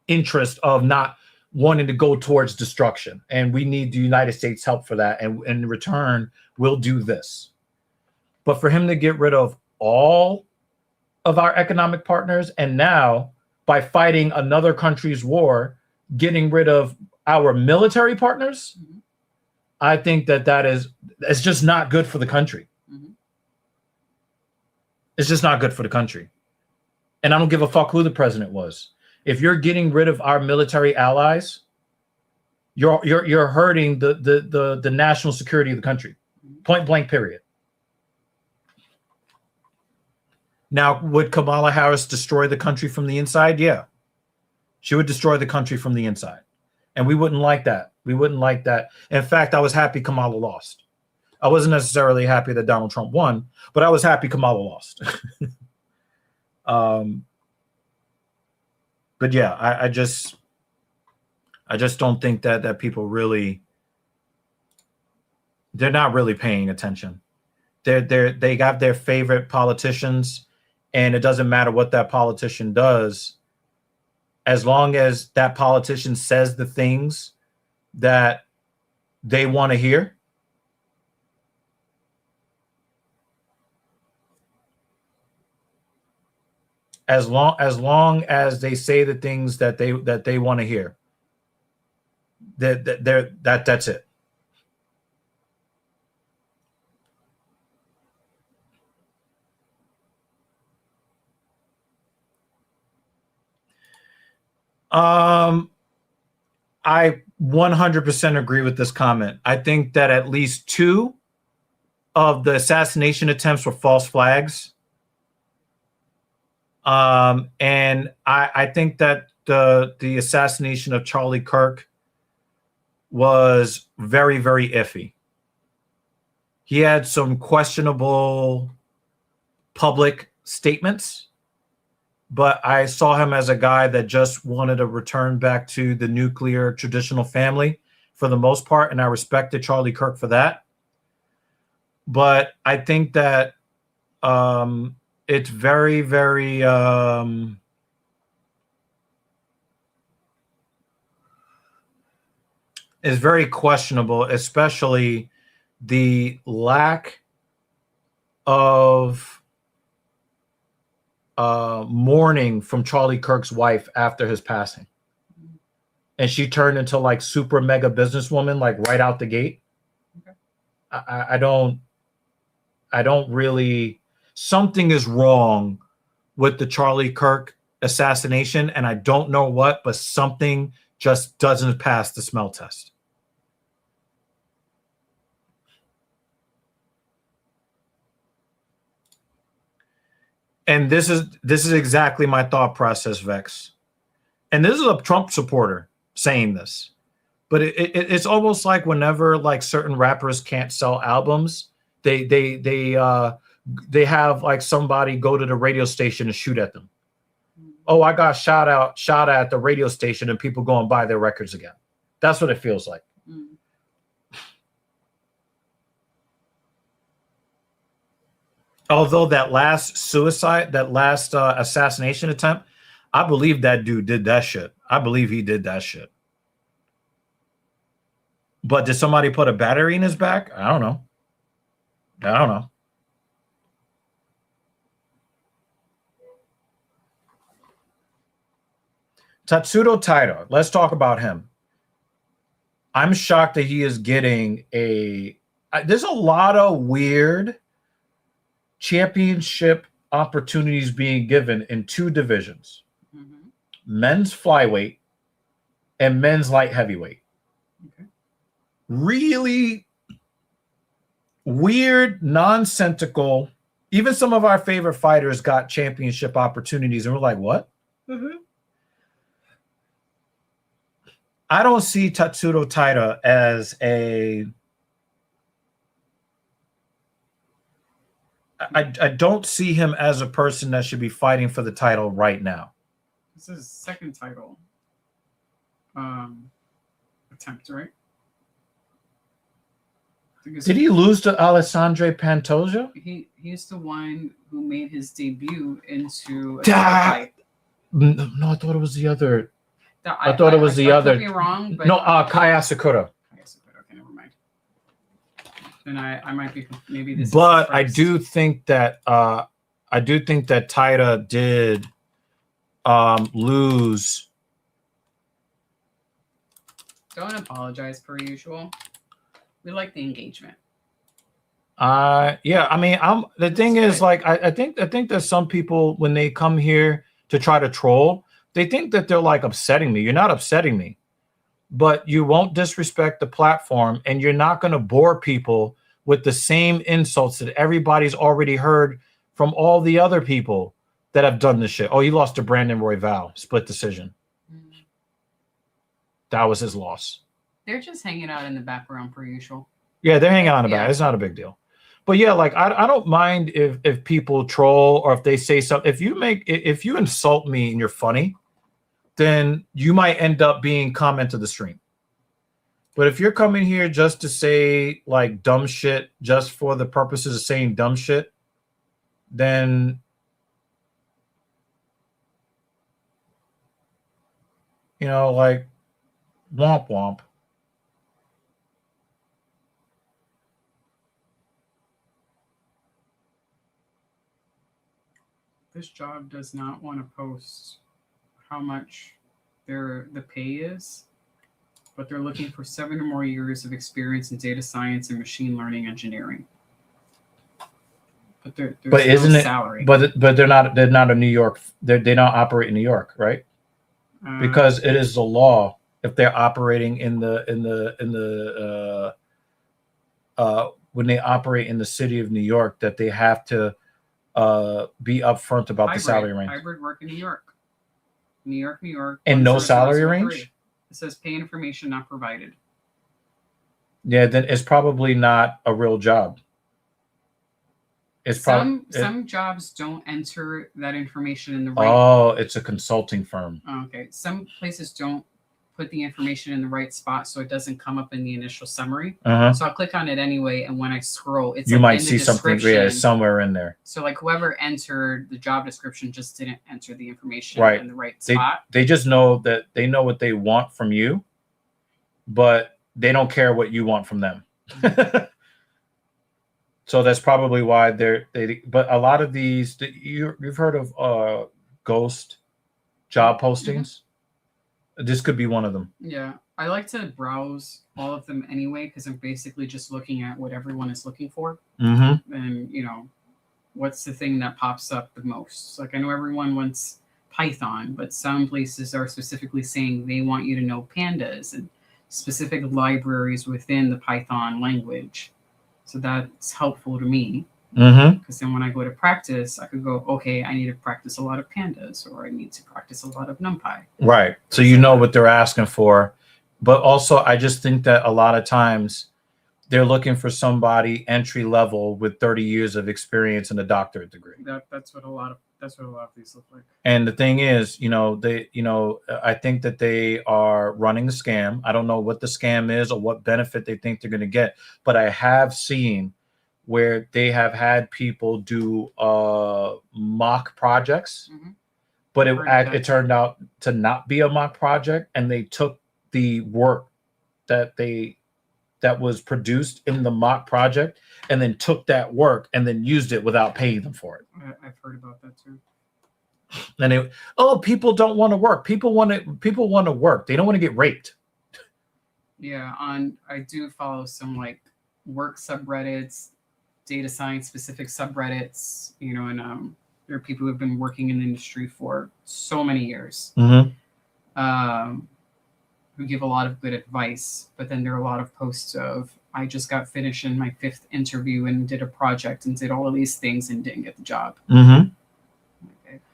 interest of not wanting to go towards destruction. And we need the United States help for that. And in return, we'll do this. But for him to get rid of all of our economic partners, and now by fighting another country's war, getting rid of our military partners, I think it's just not good for the country. It's just not good for the country. And I don't give a fuck who the president was. If you're getting rid of our military allies, you're hurting the national security of the country. Point blank, period. Now, would Kamala Harris destroy the country from the inside? Yeah. She would destroy the country from the inside. And we wouldn't like that. We wouldn't like that. In fact, I was happy Kamala lost. I wasn't necessarily happy that Donald Trump won, but I was happy Kamala lost. But yeah, I just don't think that people really, they're not really paying attention. They got their favorite politicians, and it doesn't matter what that politician does, as long as that politician says the things that they want to hear. As long as they say the things that they want to hear, that's it. I 100% agree with this comment. I think that at least 2 of the assassination attempts were false flags. And I think that the assassination of Charlie Kirk was very, very iffy. He had some questionable public statements, but I saw him as a guy that just wanted to return back to the nuclear traditional family for the most part, and I respected Charlie Kirk for that. But I think that it's very, very it's very questionable, especially the lack of mourning from Charlie Kirk's wife after his passing. And she turned into like super mega businesswoman, like right out the gate. Okay. I don't really, something is wrong with the Charlie Kirk assassination, and I don't know what, but something just doesn't pass the smell test. And this is exactly my thought process, Vex. And this is a Trump supporter saying this. But it's almost like whenever like certain rappers can't sell albums, they have like somebody go to the radio station and shoot at them. Oh, I got shot at the radio station, and people go and buy their records again. That's what it feels like. Although that last assassination attempt, I believe that dude did that shit. I believe he did that shit. But did somebody put a battery in his back? I don't know. Tatsuro Taira, let's talk about him. I'm shocked that he is getting there's a lot of weird championship opportunities being given in 2 divisions. Men's flyweight and men's light heavyweight. Okay. Really weird, nonsensical. Even some of our favorite fighters got championship opportunities, and we're like, what? I don't see Tatsuro Taira as I don't see him as a person that should be fighting for the title right now. This is his second title attempt, right? Did he lose to Alessandro Pantoja? He's the one who made his debut into a fight. No, I thought it was the other. I thought it was the other. I could be wrong, but no, Kaya Sakura. Okay, never mind. Then I might be maybe this. But I do think that Taira did lose. Don't apologize per usual. We like the engagement. Yeah, I mean, the thing is, like, I think that some people, when they come here to try to troll, they think that they're like upsetting me. You're not upsetting me, but you won't disrespect the platform, and you're not going to bore people with the same insults that everybody's already heard from all the other people that have done this shit. Oh, he lost to Brandon Royval, split decision. That was his loss. They're just hanging out in the background per usual. Yeah, they're hanging out in the back. It's not a big deal. But yeah, like I don't mind if people troll or if they say something. If you insult me and you're funny, then you might end up being comment to the stream. But if you're coming here just to say like dumb shit, just for the purposes of saying dumb shit, then like womp womp. This job does not want to post how much the pay is, but they're looking for 7 or more years of experience in data science and machine learning engineering. But there's isn't no it salary. But they're not a New York. They don't operate in New York, right? Because it is the law if they're operating in the when they operate in the city of New York that they have to be upfront about the salary range. Hybrid work in New York. New York. And no salary range? It says pay information not provided. Yeah, then it's probably not a real job. It's some jobs don't enter that information in the right. Oh, it's a consulting firm. Okay. Some places don't put the information in the right spot, so it doesn't come up in the initial summary. So I'll click on it anyway, and when I scroll, it's you might see something somewhere in there. So like whoever entered the job description just didn't enter the information in the right spot. They just know that they know what they want from you, but they don't care what you want from them. So that's probably why but a lot of these, you've heard of ghost job postings. This could be one of them. Yeah, I like to browse all of them anyway because I'm basically just looking at what everyone is looking for. And what's the thing that pops up the most? Like I know everyone wants Python, but some places are specifically saying they want you to know pandas and specific libraries within the Python language. So that's helpful to me. Because then when I go to practice, I could go, okay, I need to practice a lot of pandas, or I need to practice a lot of NumPy. Right. So you know what they're asking for. But also, I just think that a lot of times they're looking for somebody entry level with 30 years of experience and a doctorate degree. That's what a lot of these look like. And the thing is, I think that they are running a scam. I don't know what the scam is or what benefit they think they're going to get, but I have seen where they have had people do mock projects, but it turned out to not be a mock project, and they took the work that was produced in the mock project and then took that work and then used it without paying them for it. I've heard about that too. And people don't want to work. People want to work. They don't want to get raped. Yeah, I do follow some like work subreddits, data science specific subreddits, and there are people who have been working in the industry for so many years, who give a lot of good advice. But then there are a lot of posts of, I just got finished in my 5th interview and did a project and did all of these things and didn't get the job. Okay.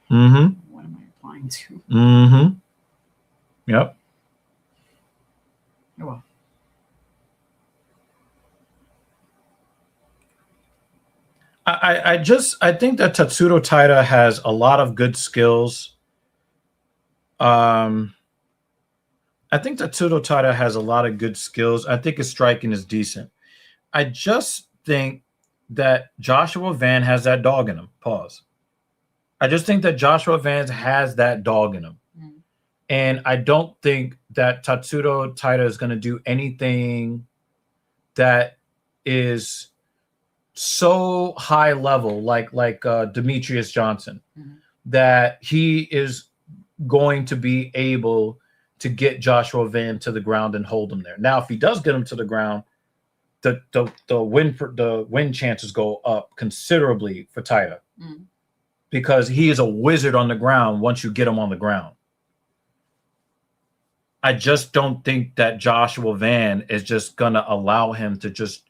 What am I applying to? Yep. Oh well. I think that Tatsuro Taira has a lot of good skills. I think Tatsuro Taira has a lot of good skills. I think his striking is decent. I just think that Joshua Van has that dog in him. Pause. I just think that Joshua Van has that dog in him. And I don't think that Tatsuro Taira is going to do anything that is so high level, like Demetrius Johnson, that he is going to be able to get Joshua Van to the ground and hold him there. Now, if he does get him to the ground, the win chances go up considerably for Taira, because he is a wizard on the ground once you get him on the ground. I just don't think that Joshua Van is just going to allow him to just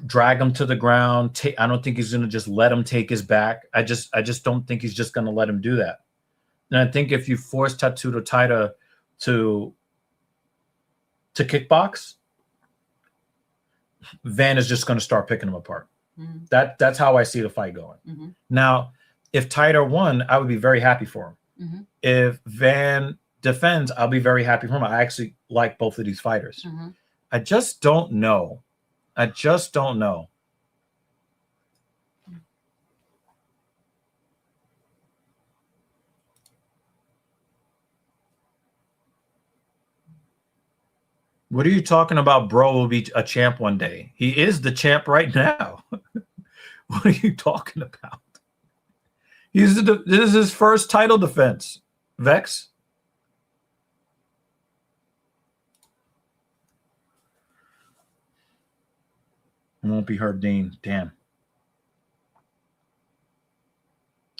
drag him to the ground. I don't think he's going to just let him take his back. I just don't think he's just going to let him do that. And I think if you force Tatsuro Taira to kickbox, Van is just going to start picking him apart. That's how I see the fight going. Now, if Taira won, I would be very happy for him. Mhm. If Van defends, I'll be very happy for him. I actually like both of these fighters. Mhm. I just don't know. I just don't know. What are you talking about? Bro will be a champ one day. He is the champ right now. What are you talking about? This is his first title defense. Vex? It won't be Herb Dean. Damn.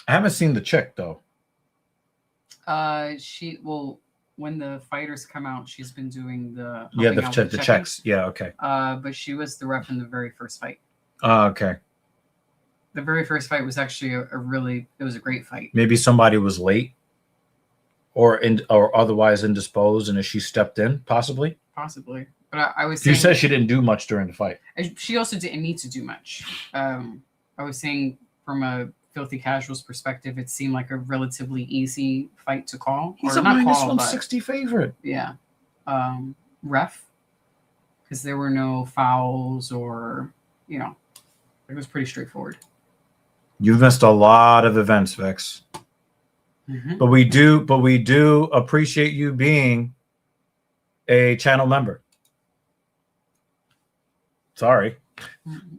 I haven't seen the chick, though. When the fighters come out, she's been doing the Yeah, helping out with the check-ins. checks. Yeah, okay. But she was the ref in the very first fight. Okay. The very first fight was actually it was a great fight. Maybe somebody was late or otherwise indisposed, and she stepped in, possibly. Possibly. But I was saying, You said she didn't do much during the fight. she also didn't need to do much. I was saying from a Filthy Casuals perspective, it seemed like a relatively easy fight to call. He's or a not minus call, 160 favorite. Yeah. Ref. Because there were no fouls or, it was pretty straightforward. You've missed a lot of events, Vex. Mm-hmm. But we do appreciate you being a channel member. Sorry. Mm-hmm.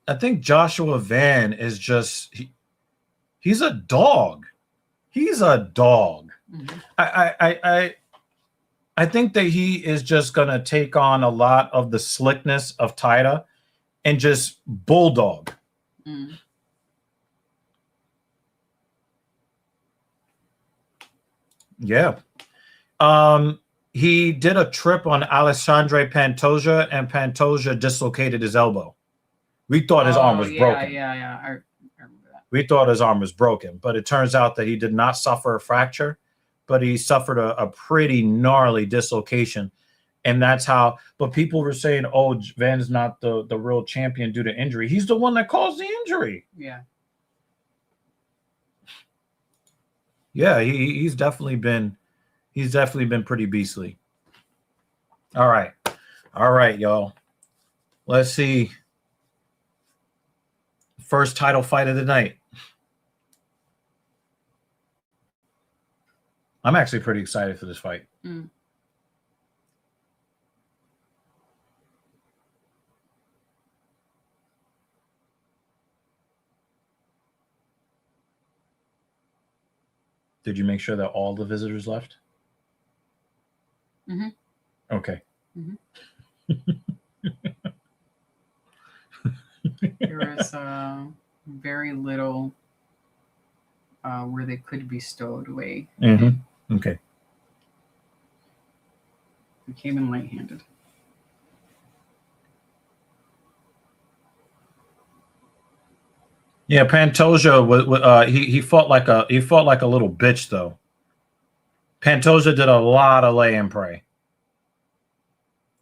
I think Joshua Van is just he's a dog. He's a dog. Mm-hmm. I think that he is just gonna take on a lot of the slickness of Taira and just bulldog. Mm. Yeah. He did a trip on Alexandre Pantoja, and Pantoja dislocated his elbow. We thought his arm was broken. Yeah. I remember that. We thought his arm was broken, but it turns out that he did not suffer a fracture, but he suffered a pretty gnarly dislocation. And that's how, but people were saying, oh, Van's not the real champion due to injury. He's the one that caused the injury. Yeah. Yeah, he's definitely been pretty beastly. All right, y'all. Let's see. First title fight of the night. I'm actually pretty excited for this fight. Mm. Did you make sure that all the visitors left? Mm-hmm. Okay. Mm-hmm. There was very little where they could be stowed away. Mm-hmm. Okay. We came in light-handed. Yeah, Pantoja was he fought like a little bitch though. Pantoja did a lot of lay and pray.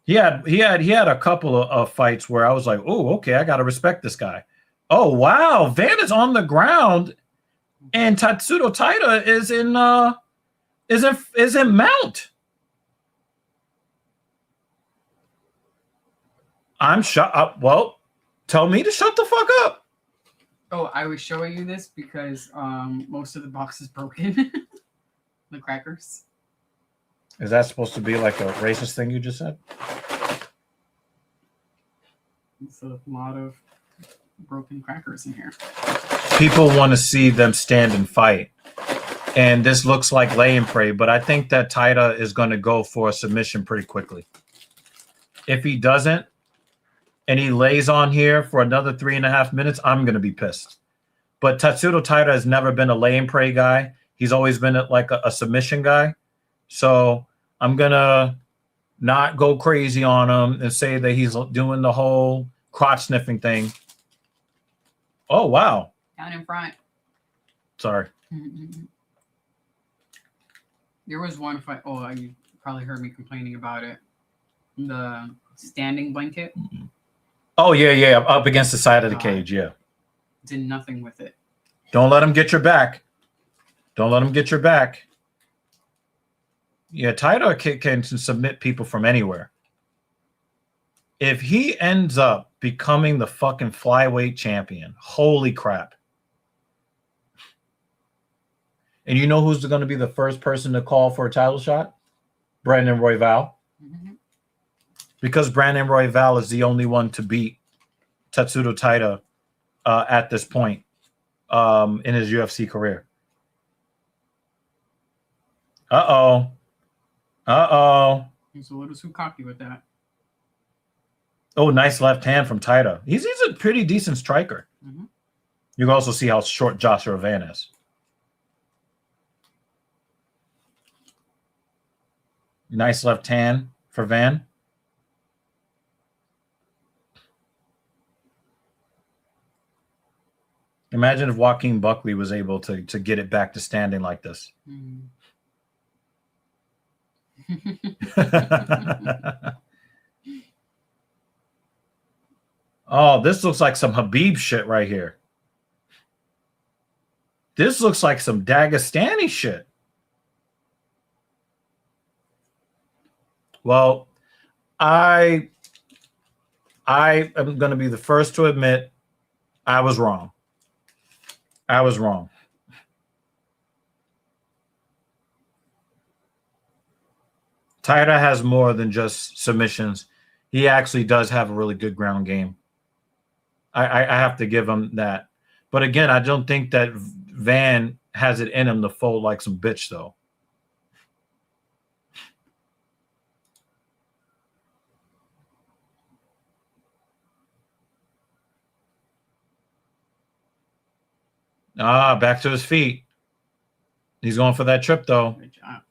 He had a couple of fights where I was like, oh, okay, I gotta respect this guy. Oh wow, Van is on the ground, and Tatsuro Taira is in mount. I'm shut. Well, tell me to shut the fuck up. Oh, I was showing you this because most of the box is broken. The crackers. Is that supposed to be like a racist thing you just said? It's a lot of broken crackers in here. People want to see them stand and fight. And this looks like lay and pray, but I think that Taira is going to go for a submission pretty quickly. If he doesn't, and he lays on here for another 3.5 minutes, I'm going to be pissed. But Tatsuro Taira has never been a lay and pray guy. He's always been a submission guy. So I'm going to not go crazy on him and say that he's doing the whole crotch sniffing thing. Oh, wow. Down in front. Sorry. Mm-hmm. There was one fight. Oh, you probably heard me complaining about it. The standing blanket Oh yeah, up against the side of the cage. Yeah. did nothing with it. Don't let him get your back. Don't let him get your back. Yeah, Taira can submit people from anywhere. If he ends up becoming the fucking flyweight champion, holy crap. And you know who's going to be the first person to call for a title shot? Brandon Royval. Mm-hmm. Because Brandon Royval is the only one to beat Tatsuro Taira at this point in his UFC career. Uh-oh. He's a little too cocky with that. Oh, nice left hand from Taira. He's a pretty decent striker. Mm-hmm. You can also see how short Joshua Van is. Nice left hand for Van. Imagine if Joaquin Buckley was able to get it back to standing like this. Mm. Oh, this looks like some Habib shit right here. This looks like some Dagestani shit. Well, I am going to be the first to admit I was wrong. I was wrong. Taira has more than just submissions. He actually does have a really good ground game. I have to give him that. But again, I don't think that Van has it in him to fold like some bitch, though. Back to his feet. He's going for that trip, though. Good job.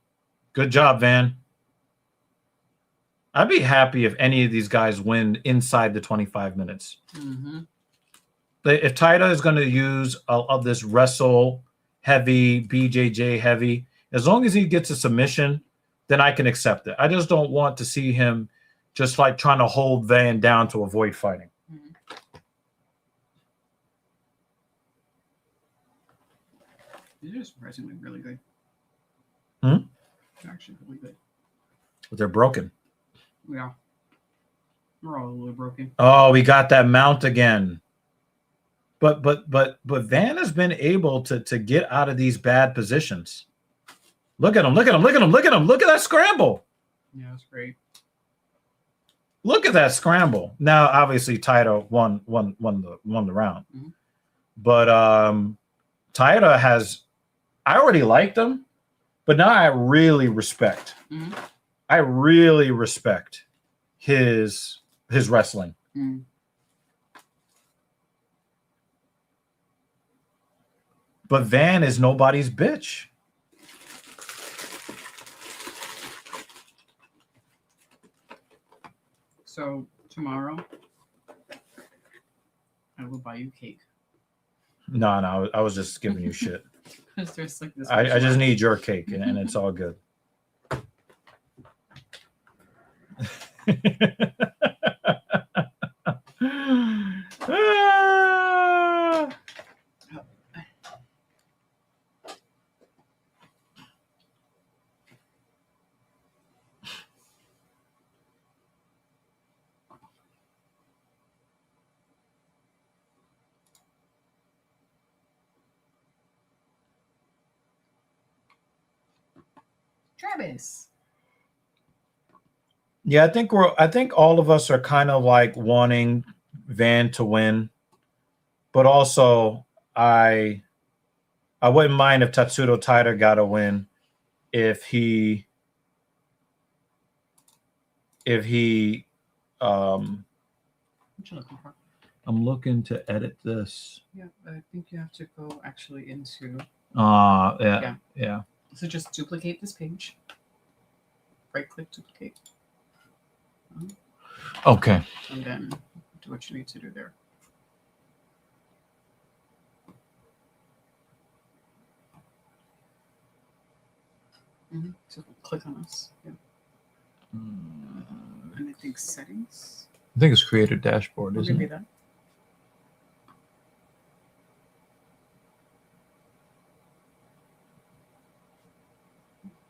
Good job, Van. I'd be happy if any of these guys win inside the 25 minutes. Mm-hmm. If Taira is going to use of this wrestle heavy, BJJ heavy, as long as he gets a submission, then I can accept it. I just don't want to see him just like trying to hold Van down to avoid fighting. Mm-hmm. These are surprisingly really good. Hmm? They're actually really good. But they're broken. Yeah. We're all a little broken. Oh, we got that mount again. But Van has been able to get out of these bad positions. Look at him, look at him, look at him, look at him. Look at that scramble. Yeah, that's great. Look at that scramble. Now, obviously, Taira won the round. Mm-hmm. But Taira has, I already liked him, but now I really respect. Mm-hmm. I really respect his wrestling. Mm-hmm. But Van is nobody's bitch. So tomorrow, I will buy you cake. No, I was just giving you shit. There's like this. I just need your cake, and it's all good. Travis. Yeah, I think all of us are kind of like wanting Van to win, but also I wouldn't mind if Tatsuro Taira got a win if he What you looking for? I'm looking to edit this. Yeah, I think you have to go actually into. Yeah. So just duplicate this page. Right click, duplicate. Okay. And then do what you need to do there. So click on us. Yeah. And I think settings. I think it's creator dashboard, isn't Maybe it? that.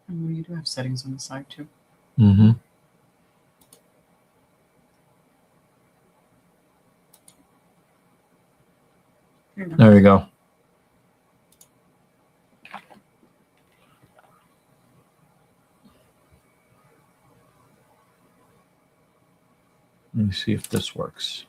You do have settings on the side too. Mm-hmm. There you go. There you go. Let me see if this works.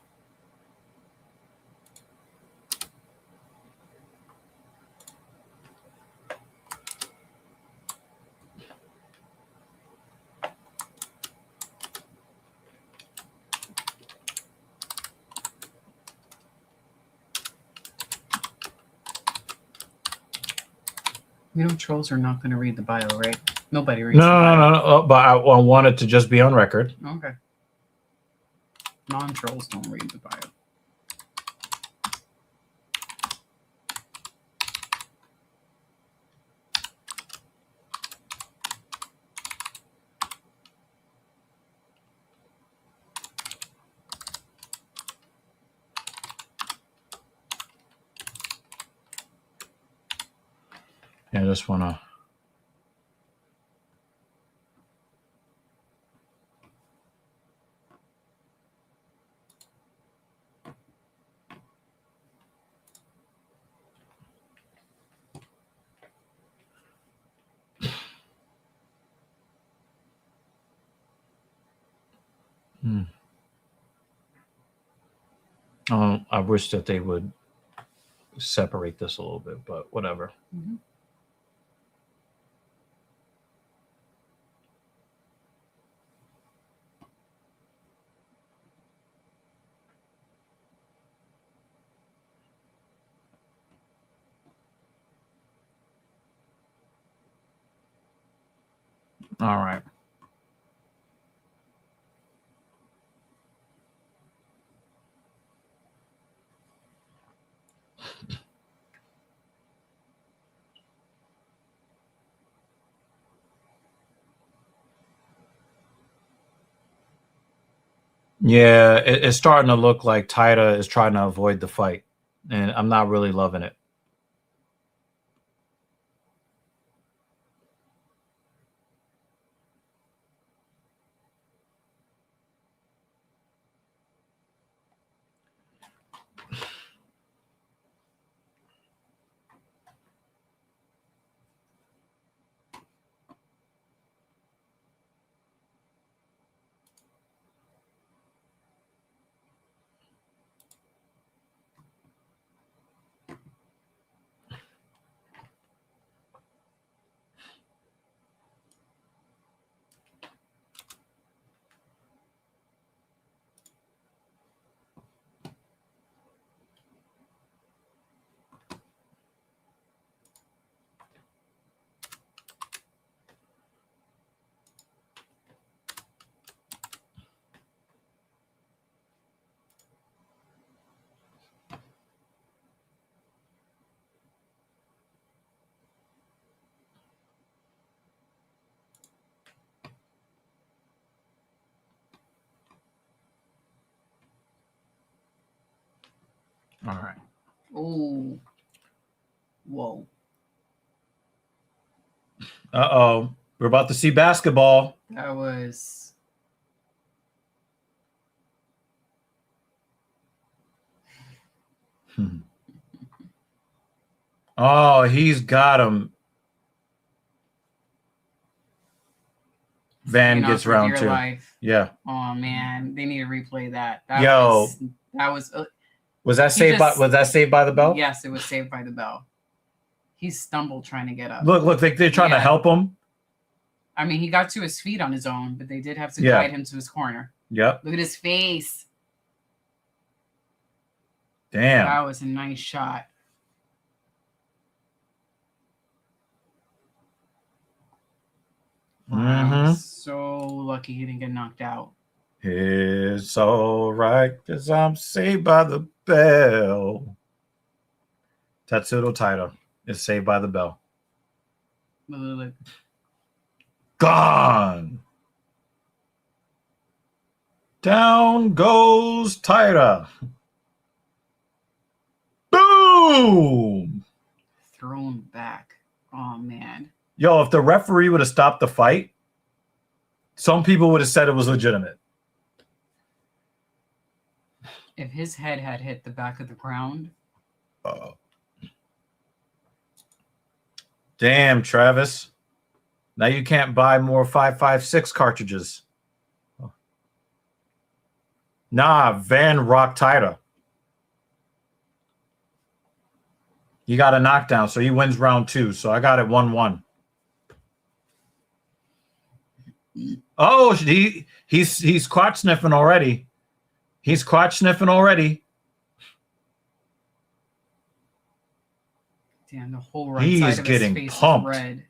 You know, trolls are not going to read the bio, right? Nobody reads No, the no, bio. no, no, no. But I want it to just be on record. Okay. Non-trolls don't read the bio. Yeah, I just want to. I wish that they would separate this a little bit, but whatever. Mm-hmm. All right. Yeah, it's starting to look like Taira is trying to avoid the fight, and I'm not really loving it. All right. Oh. Whoa. Uh-oh. We're about to see basketball. That was... Oh, he's got him. Van you know, gets for round dear two. life. Yeah. Oh man, they need to replay that. That was Was that saved by the bell? Yes, it was Saved by the Bell. He stumbled trying to get up. Look, they're trying to help him. I mean, he got to his feet on his own, but they did have to guide him to his corner. Yep. Look at his face. Damn. That was a nice shot. Wow, so lucky he didn't get knocked out. It's all right, because I'm saved by the bell. Tatsuro Taira is saved by the bell. Look. Gone. Down goes Taira. Boom! Thrown back. Oh man. Yo, if the referee would have stopped the fight, some people would have said it was legitimate. If his head had hit the back of the ground. Damn, Travis. Now you can't buy more 5.56 cartridges. Nah, Van rocked Taira. He got a knockdown, so he wins round 2. So I got it 1-1. Oh, he's crotch sniffing already. He's crotch sniffing already. Damn, the whole right He's side of getting his face pumped. is red.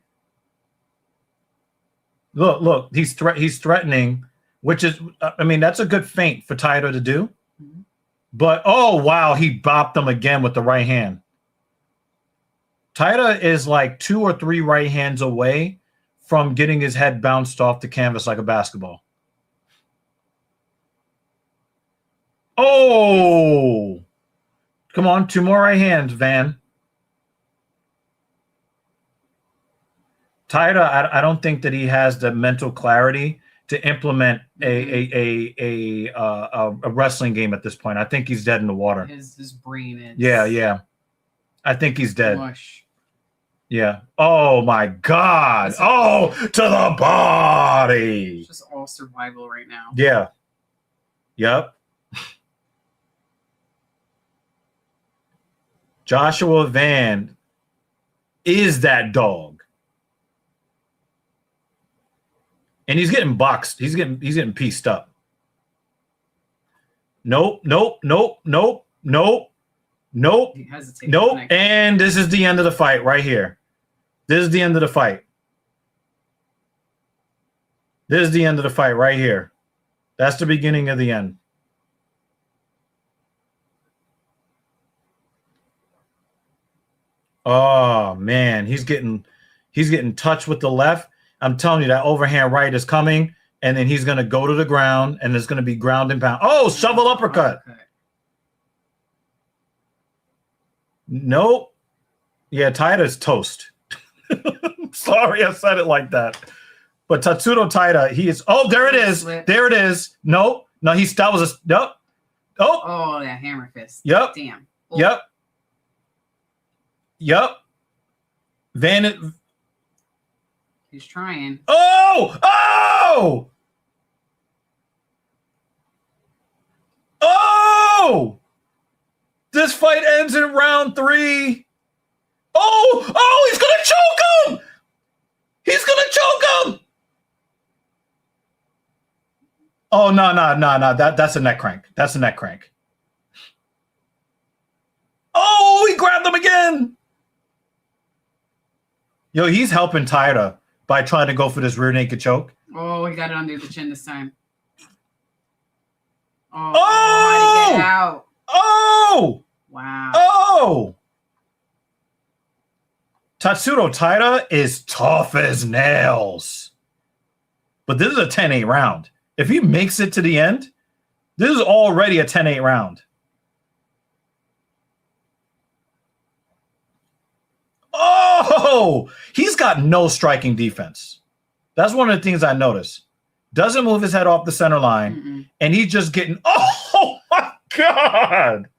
Look, he's threatening, which is, I mean, that's a good feint for Taira to do. Mm-hmm. But, oh, wow, he bopped him again with the right hand. Taira is like 2 or 3 right hands away from getting his head bounced off the canvas like a basketball. Oh! Come on, 2 more right hands, Van. Taira, I don't think that he has the mental clarity to implement a wrestling game at this point. I think he's dead in the water. His brain is. Yeah. I think he's dead. Mush. Yeah. Oh my God. Oh, to the body. It's just all survival right now. Yeah. Yep. Joshua Van is that dog. And he's getting boxed. He's getting pieced up. Nope. Nope. And this is the end of the fight right here. This is the end of the fight. This is the end of the fight right here. That's the beginning of the end. Oh man, he's getting touched with the left. I'm telling you, that overhand right is coming, and then he's gonna go to the ground, and it's gonna be ground and pound. Oh, shovel uppercut. Nope. Yeah, Taira's toast. Sorry I said it like that. But Tatsuro Taira, he is. Oh, there it is. There it is. Nope. No, that was a. Nope. Oh, that hammer fist. Yep. Damn. Oh. Yep. Van. He's trying. Oh! This fight ends in round 3. Oh, he's gonna choke him! He's gonna choke him! Oh, no. That's a neck crank. That's a neck crank. Oh, he grabbed him again! Yo, he's helping Taira by trying to go for this rear naked choke. Oh, he got it under the chin this time. Oh! How to get out. Oh! Wow. Oh! Tatsuro Taira is tough as nails. But this is a 10-8 round. If he makes it to the end, this is already a 10-8 round. Oh! He's got no striking defense. That's one of the things I noticed. Doesn't move his head off the center line, and he's just getting, oh my God!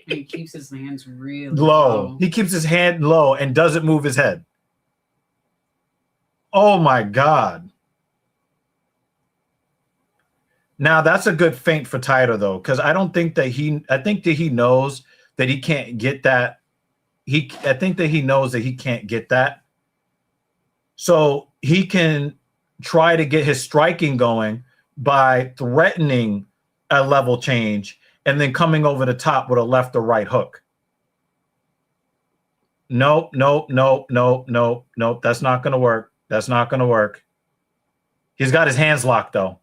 He keeps his hands really low. He keeps his hand low and doesn't move his head. Oh my God. Now that's a good feint for Taira though, because I think that he knows that he can't get that. I think that he knows that he can't get that. So he can try to get his striking going by threatening a level change and then coming over the top with a left or right hook. Nope. That's not going to work. That's not going to work. He's got his hands locked though.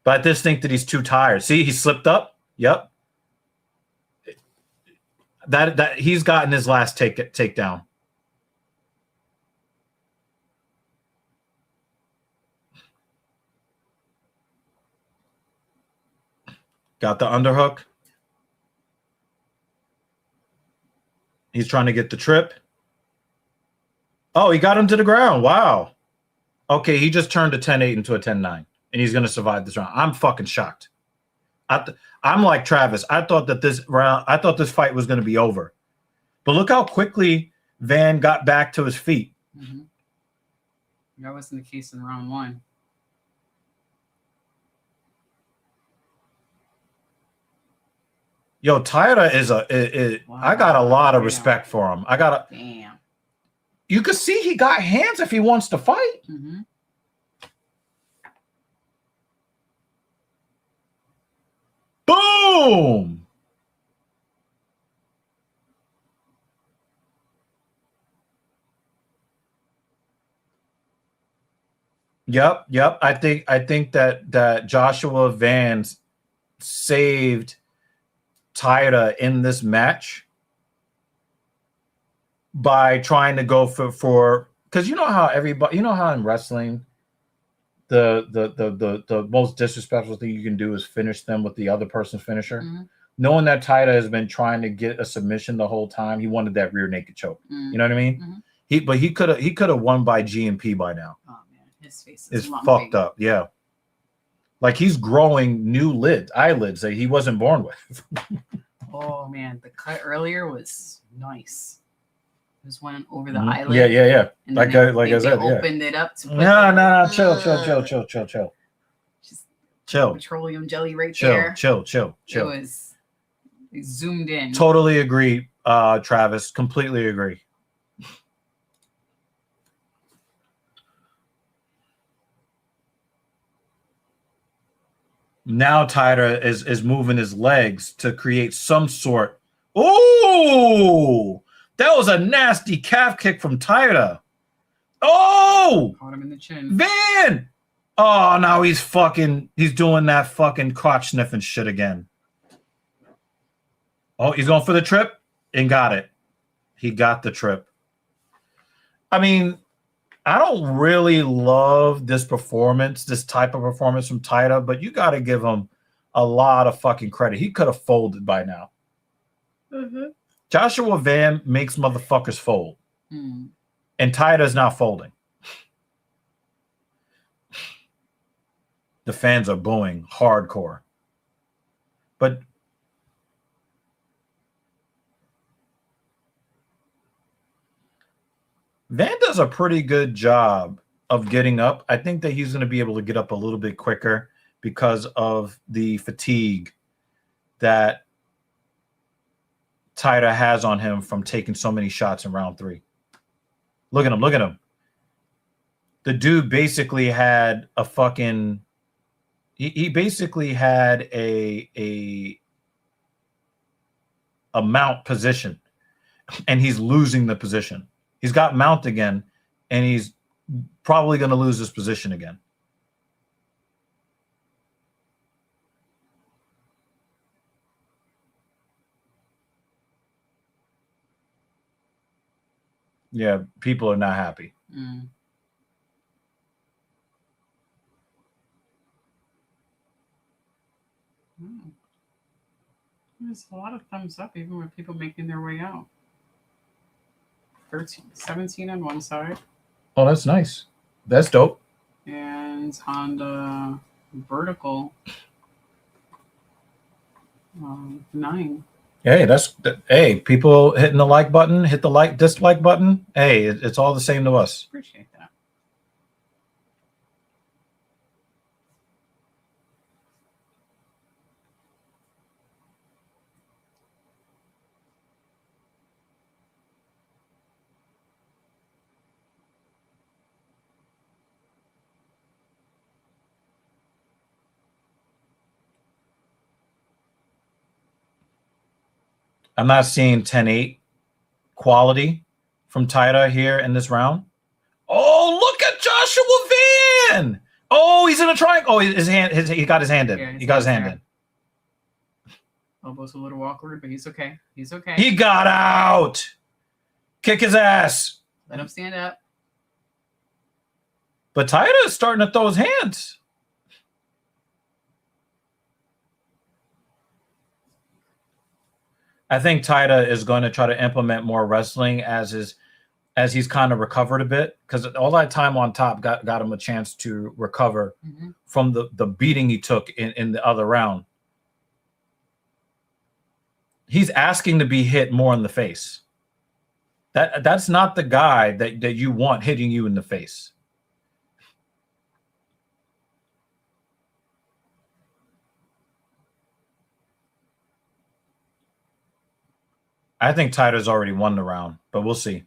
But I just think that he's too tired. See, he slipped up. Yep. That he's gotten his last takedown. Got the underhook. He's trying to get the trip. Oh, he got him to the ground. Wow. Okay, he just turned a 10-8 into a 10-9, and he's going to survive this round. I'm fucking shocked. I'm like Travis. I thought this fight was going to be over. But look how quickly Van got back to his feet. Mm-hmm. That wasn't the case in round 1. Yo, Taira is Wow. I got a lot of respect for him. Damn. You could see he got hands if he wants to fight. Mm-hmm. Boom. Yep. I think that Joshua Vance saved Taira in this match by trying to go for because you know how everybody, you know how in wrestling the most disrespectful thing you can do is finish them with the other person's finisher. Mm-hmm. Knowing that Taira has been trying to get a submission the whole time, he wanted that rear naked choke. Mm-hmm. You know what I mean? Mm-hmm. He could have won by G&P by now. Oh man, his face It's is lumpy. fucked up. Yeah. Like he's growing new eyelids that he wasn't born with. Oh man, the cut earlier was nice. Just went over the Mhm. eyelid. Yeah. And Like then I said, they opened it up to put No. Chill. just Chill. petroleum jelly right there. Chill. It was they zoomed in. Totally agree, Travis. Completely agree. Now Taira is moving his legs to create some sort. Oh, that was a nasty calf kick from Taira. Oh, Caught him in the chin. Van. Oh, now he's doing that fucking crotch sniffing shit again. Oh, he's going for the trip and got it. He got the trip. I mean, I don't really love this type of performance from Taira, but you got to give him a lot of fucking credit. He could have folded by now. Mm-hmm. Joshua Van makes motherfuckers fold. Mm. And Taira's not folding. The fans are booing hardcore. But Van does a pretty good job of getting up. I think that he's going to be able to get up a little bit quicker because of the fatigue that Taira has on him from taking so many shots in round 3. Look at him. The dude basically had a fucking... He basically had a mount position, and he's losing the position. He's got mount again, and he's probably going to lose his position again. Yeah, people are not happy. Mm. Mm. There's a lot of thumbs up, even with people making their way out. 17 on one side. Oh, that's nice. That's dope. And Honda vertical 9. Hey, people hitting the like button, hit the dislike button. Hey, it's all the same to us. Appreciate that. I'm not seeing 10-8 quality from Taira here in this round. Oh, look at Joshua Van. Oh, he's in a triangle. Oh, he got his hand in. Yeah, he got his hand in. Elbow's a little awkward, but he's okay. He's okay. He got out. Kick his ass. Let him stand up. But Taira is starting to throw his hands. I think Taira is going to try to implement more wrestling as he's kind of recovered a bit, because all that time on top got him a chance to recover from the beating he took in the other round. He's asking to be hit more in the face. That's not the guy that you want hitting you in the face. I think Taira's already won the round, but we'll see.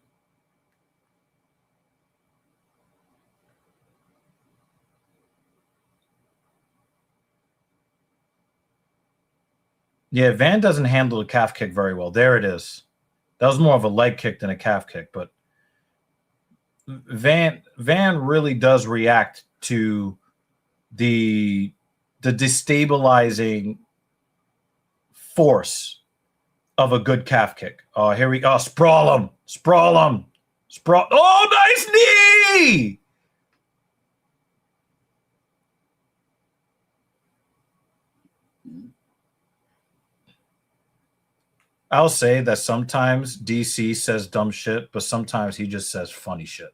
Yeah, Van doesn't handle the calf kick very well. There it is. That was more of a leg kick than a calf kick, but Van really does react to the destabilizing force of a good calf kick. Oh, here we go. Sprawl him. Oh, nice knee. I'll say that sometimes DC says dumb shit, but sometimes he just says funny shit.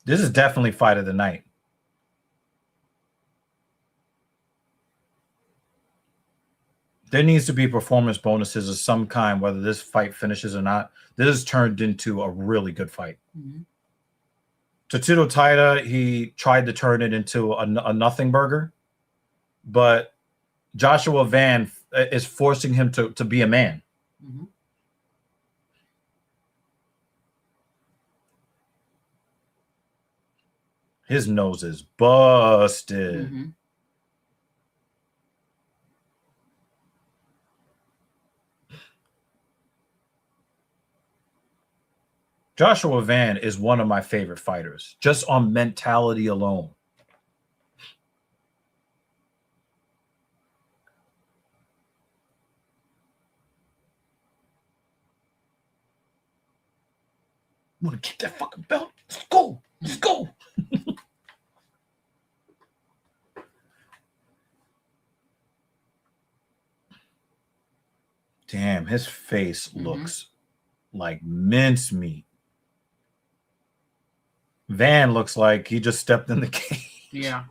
This is definitely fight of the night. There needs to be performance bonuses of some kind, whether this fight finishes or not. This has turned into a really good fight. Tatsuro Taira, he tried to turn it into a nothing burger, but Joshua Van is forcing him to be a man. His nose is busted. Joshua Van is one of my favorite fighters, just on mentality alone. I want to get that fucking belt. Let's go. Let's go. Damn, his face looks like mincemeat. Van looks like he just stepped in the cage. Yeah.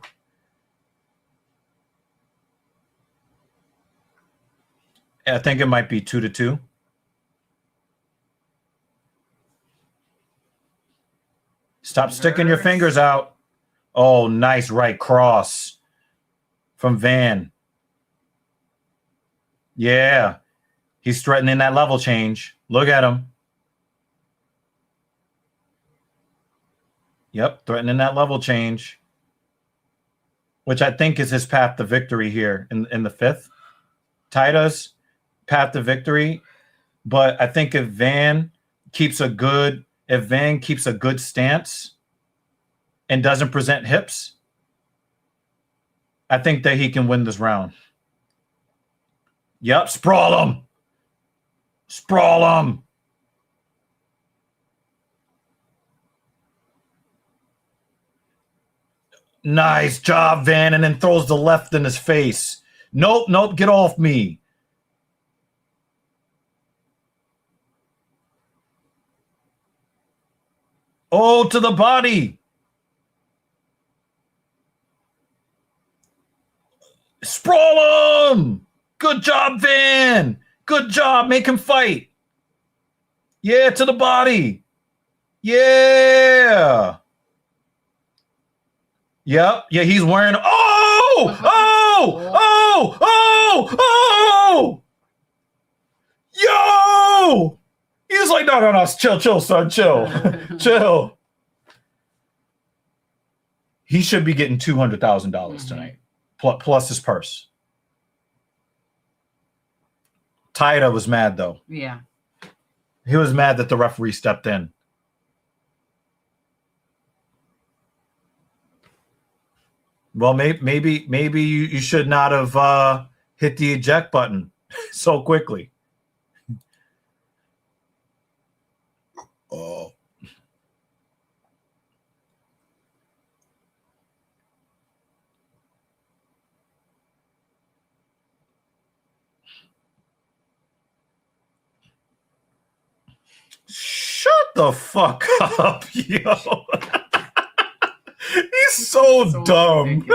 I think it might be 2-2. Stop sticking your fingers out. Oh, nice right cross from Van. Yeah. He's threatening that level change. Look at him. Yep, threatening that level change, which I think is his path to victory here in the fifth. Taira's path to victory, but I think if Van keeps a good stance and doesn't present hips, I think that he can win this round. Yep, sprawl him. Sprawl him. Nice job, Van, and then throws the left in his face. Nope, get off me. Oh, to the body. Sprawl him. Good job, Van. Good job. Make him fight. Yeah, to the body. Yeah. Yep. Yeah, he's wearing. Oh! Yo! He's like, no. Chill, son. Chill. He should be getting $200,000 tonight, plus his purse. Taira was mad, though. Yeah. He was mad that the referee stepped in. Well, maybe you should not have hit the eject button so quickly. Oh. Shut the fuck up, yo. He's so dumb.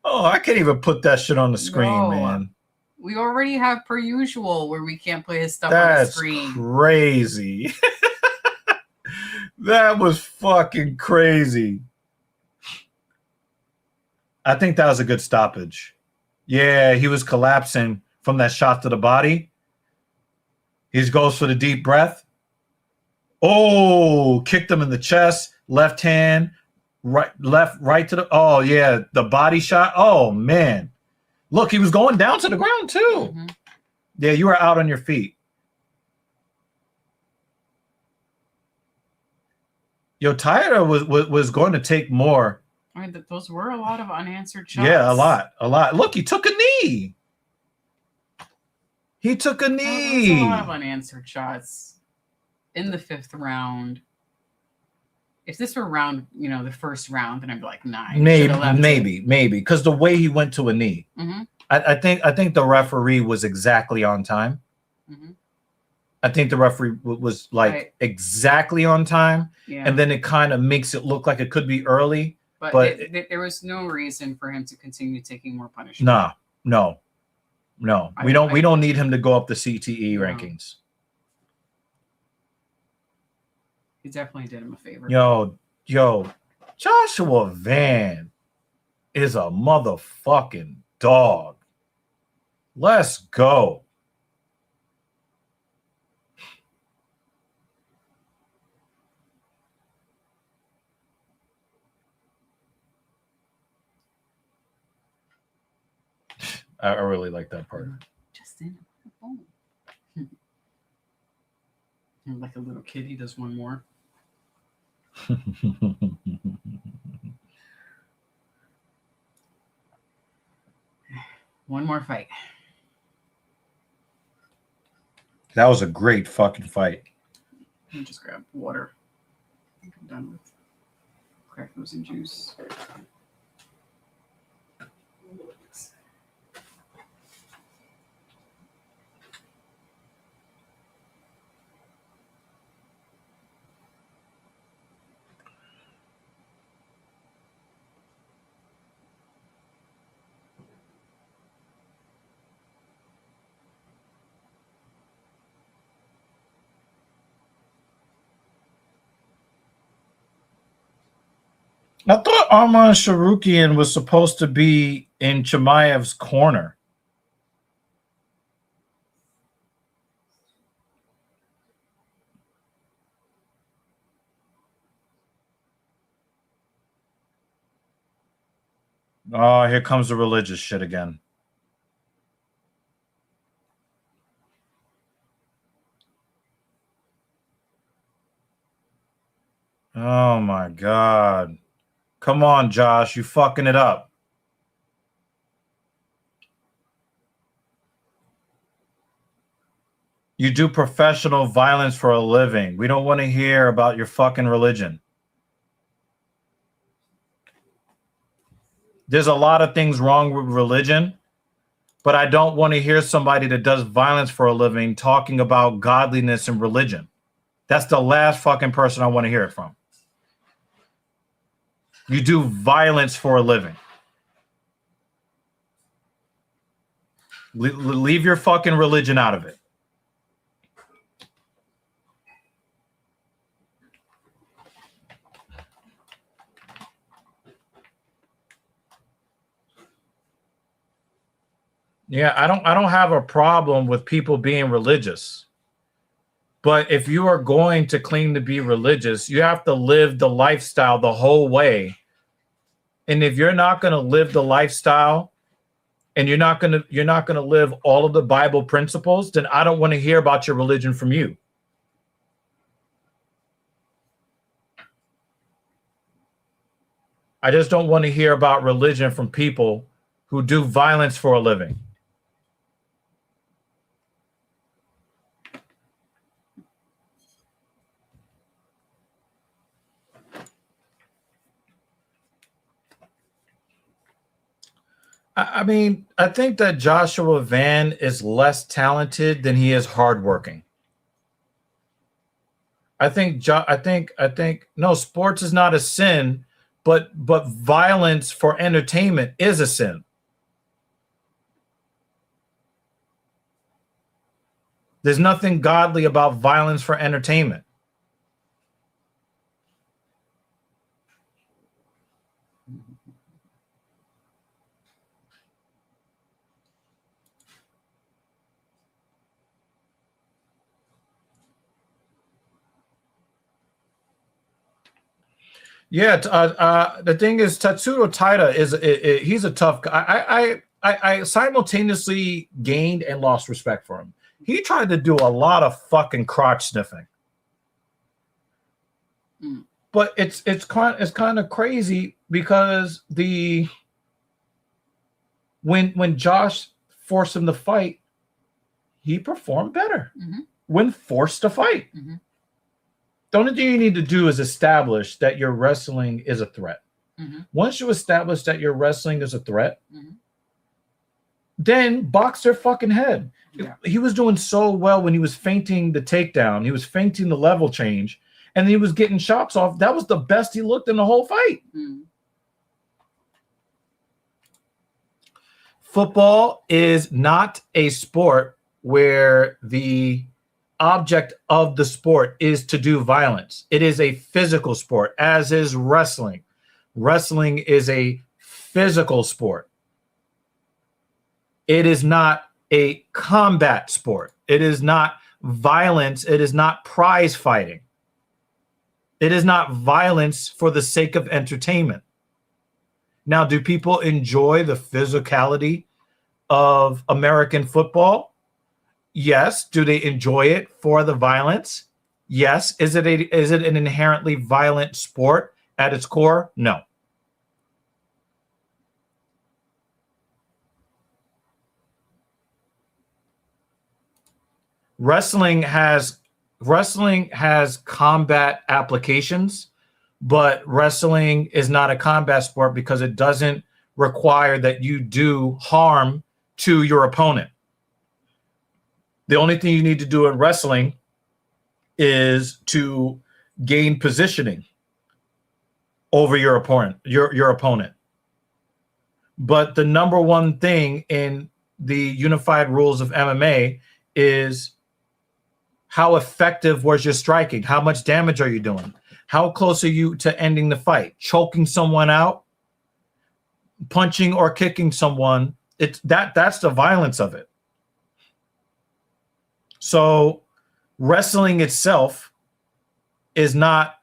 Oh, I can't even put that shit on the screen, man. We already have per usual where we can't play his stuff That's on the screen. Crazy. That was fucking crazy. I think that was a good stoppage. Yeah, he was collapsing from that shot to the body. He goes for the deep breath. Oh, kicked him in the chest. Left hand. Right to the. Oh, yeah. The body shot. Oh, man. Look, he was going down to the ground, too. Mm-hmm. Yeah, you were out on your feet. Yo, Taira was going to take more. I mean, those were a lot of unanswered shots. Yeah, a lot. Look, he took a knee. He took a knee. There's a lot of unanswered shots in the 5th round. If this were the first round, then I'd be like 9. Maybe, because the way he went to a knee, mm-hmm. I think the referee was exactly on time. Mm-hmm. I think the referee was exactly on time, and then it kind of makes it look like it could be early. But there was no reason for him to continue taking more punishment. No. We don't need him to go up the CTE rankings. He definitely did him a favor. Yo, Joshua Van is a motherfucking dog. Let's go. I really like that part. Just in the phone. Like a little kid, he does one more. One more fight. That was a great fucking fight. Let me just grab water. I think I'm done with crack those in juice. I thought Arman Sharukian was supposed to be in Chimaev's corner. Oh, here comes the religious shit again. Oh my God. Come on, Josh, you fucking it up. You do professional violence for a living. We don't want to hear about your fucking religion. There's a lot of things wrong with religion, but I don't want to hear somebody that does violence for a living talking about godliness and religion. That's the last fucking person I want to hear it from. You do violence for a living. Leave your fucking religion out of it. Yeah, I don't have a problem with people being religious. But if you are going to claim to be religious, you have to live the lifestyle the whole way. And if you're not going to live the lifestyle and you're not going to live all of the Bible principles, then I don't want to hear about your religion from you. I just don't want to hear about religion from people who do violence for a living. I mean, I think that Joshua Van is less talented than he is hardworking. I think no, sports is not a sin, but violence for entertainment is a sin. There's nothing godly about violence for entertainment. Yeah, the thing is, Tatsuro Taira he's a tough guy. I simultaneously gained and lost respect for him. He tried to do a lot of fucking crotch sniffing, but it's kind of crazy because when Josh forced him to fight, he performed better when forced to fight. The only thing you need to do is establish that your wrestling is a threat. Once you establish that your wrestling is a threat, then box their fucking head. Yeah. He was doing so well when he was feinting the takedown. He was feinting the level change, and he was getting chops off. That was the best he looked in the whole fight. Football is not a sport where the object of the sport is to do violence. It is a physical sport, as is wrestling. Wrestling is a physical sport. It is not a combat sport. It is not violence. It is not prize fighting. It is not violence for the sake of entertainment. Now, do people enjoy the physicality of American football? Yes. Do they enjoy it for the violence? Yes. Is it an inherently violent sport at its core? No. Wrestling has combat applications, but wrestling is not a combat sport because it doesn't require that you do harm to your opponent. The only thing you need to do in wrestling is to gain positioning over your opponent. But the number one thing in the unified rules of MMA is how effective was your striking? How much damage are you doing? How close are you to ending the fight? Choking someone out, punching or kicking someone. That's the violence of it. So wrestling itself is not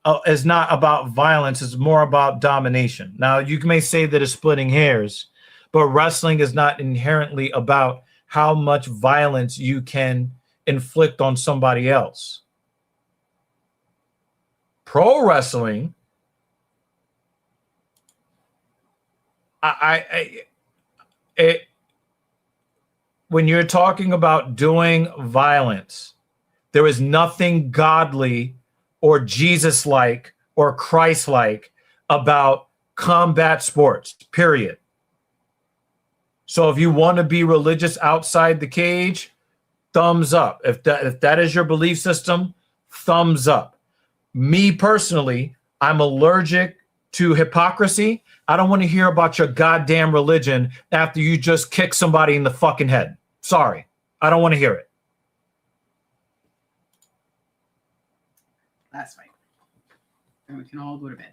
about violence. It's more about domination. Now, you may say that it's splitting hairs, but wrestling is not inherently about how much violence you can inflict on somebody else. Pro wrestling, when you're talking about doing violence, there is nothing godly or Jesus-like or Christ-like about combat sports, period. So if you want to be religious outside the cage, thumbs up. If that is your belief system, thumbs up. Me personally, I'm allergic to hypocrisy. I don't want to hear about your goddamn religion after you just kick somebody in the fucking head. Sorry. I don't want to hear it. That's fine. And we can all go to bed.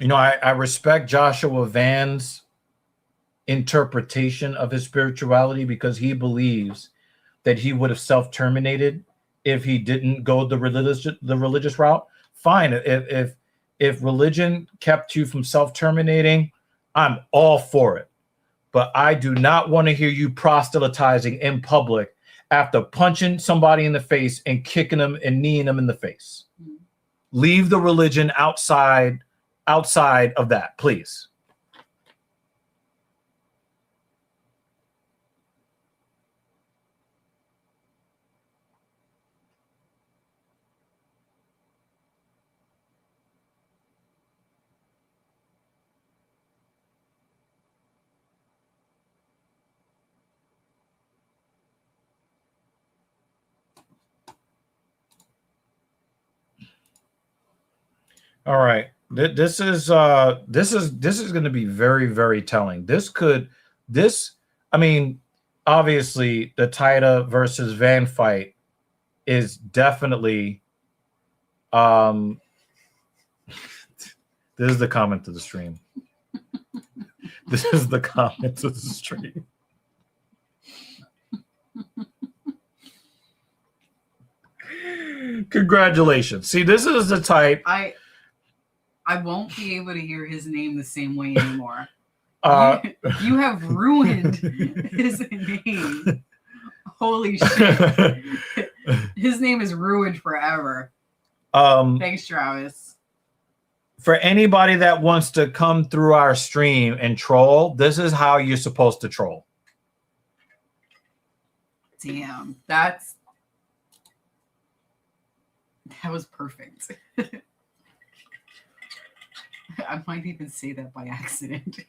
You know, I respect Joshua Van's interpretation of his spirituality because he believes that he would have self-terminated if he didn't go the religious route. Fine. If religion kept you from self-terminating, I'm all for it. but I do not want to hear you proselytizing in public after punching somebody in the face and kicking them and kneeing them in the face. Leave the religion outside of that, please. All right. This is going to be very, very telling. I mean, obviously the Taira versus Van fight is definitely this is the comment to the stream. This is the comment to the stream. Congratulations. See, this is the type I won't be able to hear his name the same way anymore. You have ruined his name. Holy shit. His name is ruined forever. Thanks, Travis. For anybody that wants to come through our stream and troll, this is how you're supposed to troll. Damn, that was perfect. I might even say that by accident.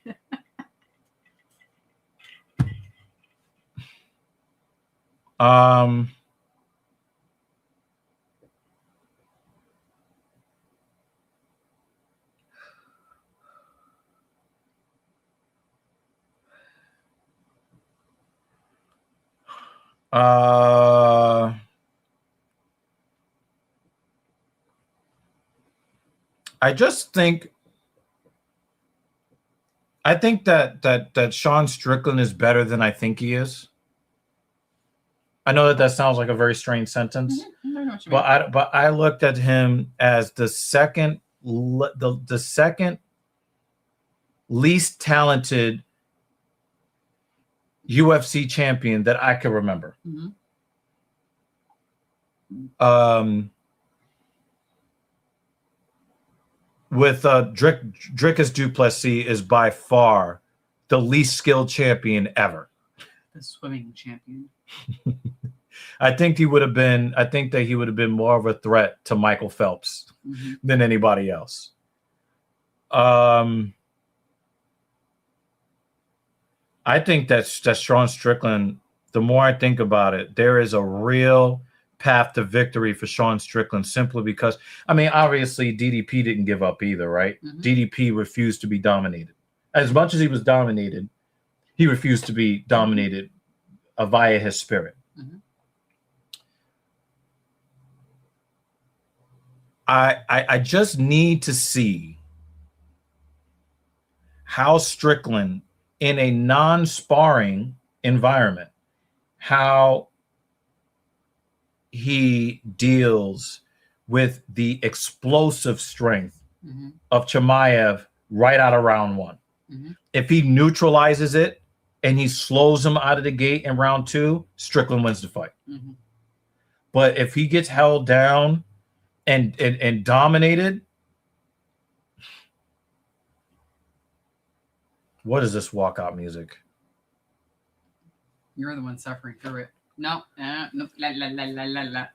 I think that Sean Strickland is better than I think he is. I know that sounds like a very strange sentence, but I looked at him as the second least talented UFC champion that I could remember. With Dricus du Plessis is by far the least skilled champion ever. The swimming champion. I think that he would have been more of a threat to Michael Phelps than anybody else. I think that Sean Strickland, the more I think about it, there is a real path to victory for Sean Strickland simply because, I mean, obviously DDP didn't give up either, right? DDP refused to be dominated. As much as he was dominated, he refused to be dominated via his spirit. I just need to see how Strickland, in a non-sparring environment, how he deals with the explosive strength of Chimaev right out of round one. If he neutralizes it and he slows him out of the gate in round two, Strickland wins the fight. But if he gets held down and dominated, what is this walkout music? You're the one suffering through it. No, no, la la la la la la.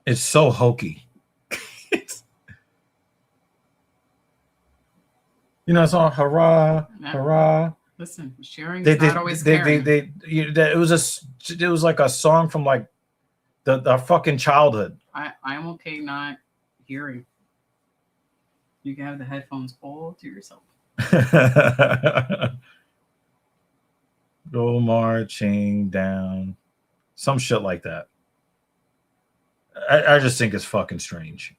It's so hokey. You know, it's all hurrah, hurrah. Listen, sharing is not always caring. It was like a song from like the fucking childhood. I'm okay not hearing. You can have the headphones all to yourself. Go marching down. Some shit like that. I just think it's fucking strange.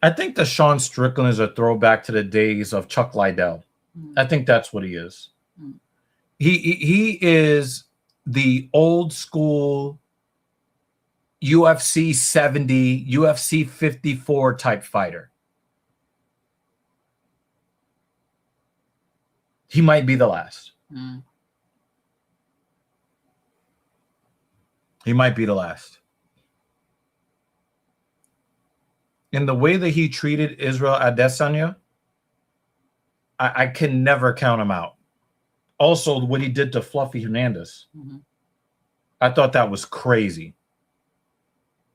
I think that Sean Strickland is a throwback to the days of Chuck Liddell. I think that's what he is. He is the old school UFC 70, UFC 54 type fighter. He might be the last. Mm. He might be the last. In the way that he treated Israel Adesanya, I can never count him out. Also, what he did to Fluffy Hernandez, I thought that was crazy.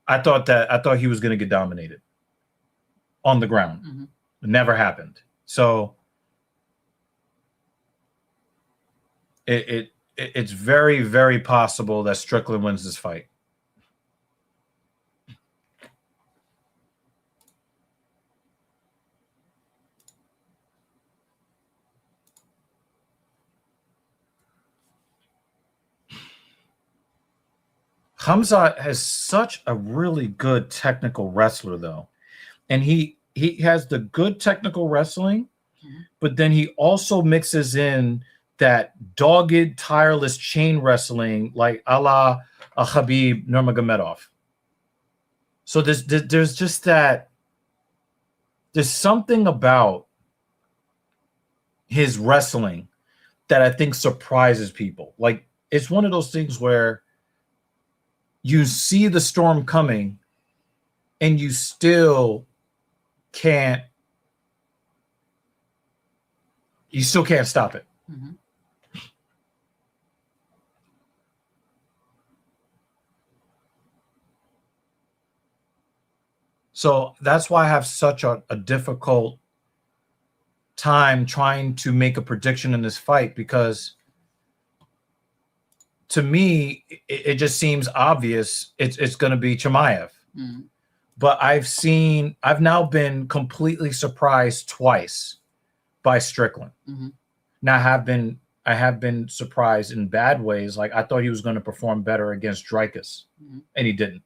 I thought he was going to get dominated on the ground. It never happened. So it's very, very possible that Strickland wins this fight. Khamzat has such a really good technical wrestler, though. And he has the good technical wrestling, but then he also mixes in that dogged, tireless chain wrestling like a la Khabib Nurmagomedov. So there's just that. There's something about his wrestling that I think surprises people. Like, it's one of those things where you see the storm coming and you still can't stop it. So that's why I have such a difficult time trying to make a prediction in this fight, because to me, it just seems obvious it's going to be Chimaev. But I've now been completely surprised twice by Strickland. Now I have been surprised in bad ways. Like, I thought he was going to perform better against Dreykus, and he didn't.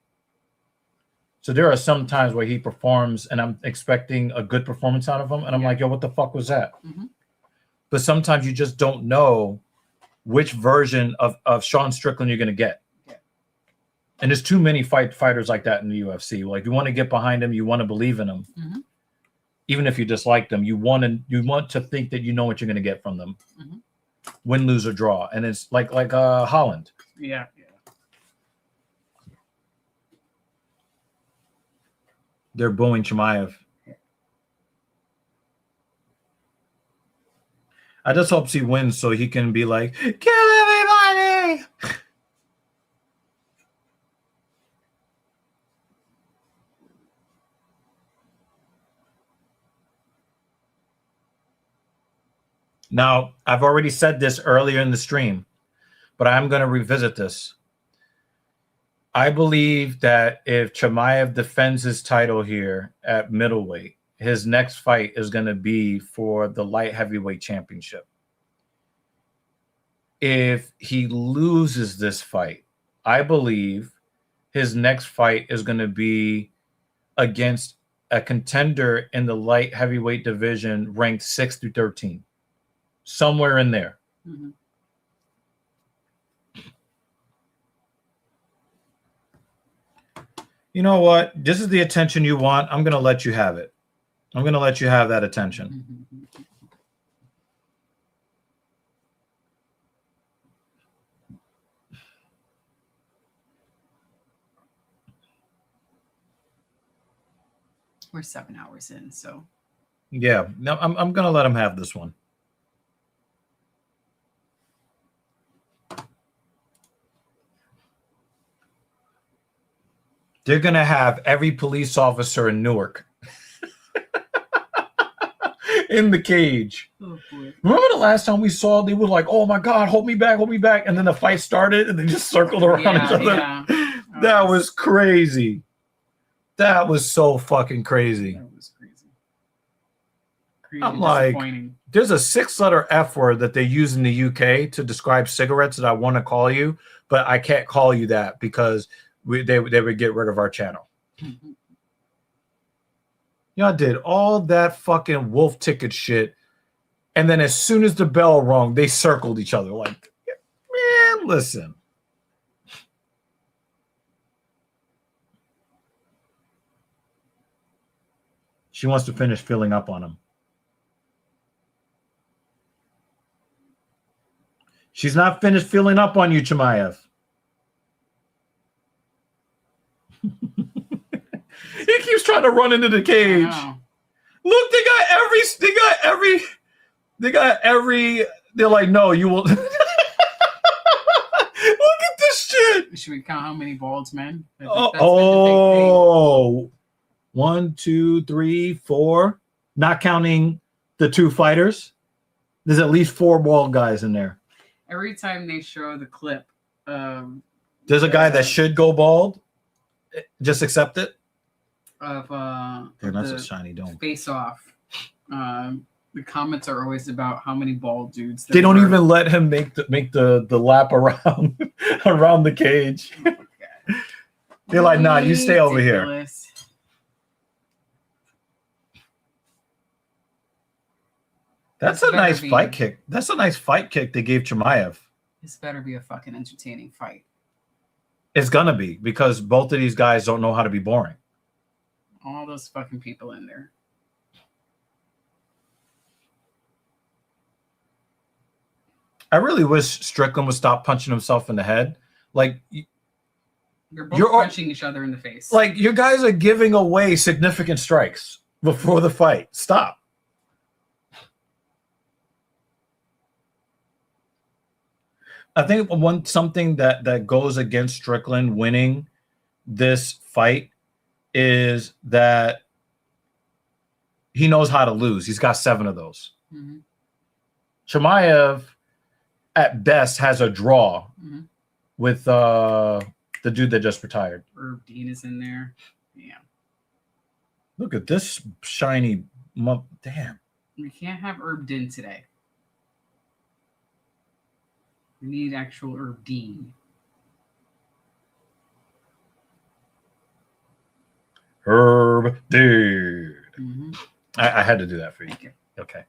So there are some times where he performs and I'm expecting a good performance out of him, and I'm like, yo, what the fuck was that? But sometimes you just don't know which version of Sean Strickland you're going to get. And there's too many fighters like that in the UFC. Like, you want to get behind him, you want to believe in him. Even if you dislike them, you want to think that you know what you're going to get from them. Win, lose, or draw. And it's like Holland. Yeah. They're booing Chimaev. I just hope he wins so he can be like, kill everybody. Now, I've already said this earlier in the stream, but I'm going to revisit this. I believe that if Chimaev defends his title here at middleweight, his next fight is going to be for the light heavyweight championship. If he loses this fight, I believe his next fight is going to be against a contender in the light heavyweight division ranked 6 through 13. Somewhere in there. You know what? This is the attention you want. I'm going to let you have it. I'm going to let you have that attention. We're 7 hours in, so. Yeah, no, I'm going to let him have this one. They're going to have every police officer in Newark in the cage. Oh, boy. Remember the last time we saw, they were like, oh my God, hold me back. And then the fight started and they just circled around each other. Yeah. That was crazy. That was so fucking crazy. That was crazy. I'm like, there's a 6-letter F word that they use in the UK to describe cigarettes that I want to call you, but I can't call you that because they would get rid of our channel. Y'all did all that fucking wolf ticket shit, and then as soon as the bell rung, they circled each other. Like, man, listen. She wants to finish filling up on him. She's not finished filling up on you, Chimaev. He keeps trying to run into the cage. Look, they're like, no, you will. Look at this shit. Should we count how many balds, man? Oh, 1, 2, 3, 4. Not counting the 2 fighters. There's at least 4 bald guys in there. Every time they show the clip, there's a guy that should go bald. Just accept it. That's a shiny dome. Face off. The comments are always about how many bald dudes. They don't even let him make the lap around around the cage. They're like, nah, you stay over here. That's a nice fight kick. That's a nice fight kick they gave Chimaev. This better be a fucking entertaining fight. It's gonna be, because both of these guys don't know how to be boring. All those fucking people in there. I really wish Strickland would stop punching himself in the head. Like, you're both punching each other in the face. Like, you guys are giving away significant strikes before the fight. Stop. I think something that goes against Strickland winning this fight is that he knows how to lose. He's got 7 of those. Mm-hmm. Chimaev, at best, has a draw with the dude that just retired. Herb Dean is in there. Yeah. Look at this shiny. Damn. We can't have Herb Dean today. We need actual Herb Dean. Herb Dean. Mm-hmm. I had to do that for you. Okay.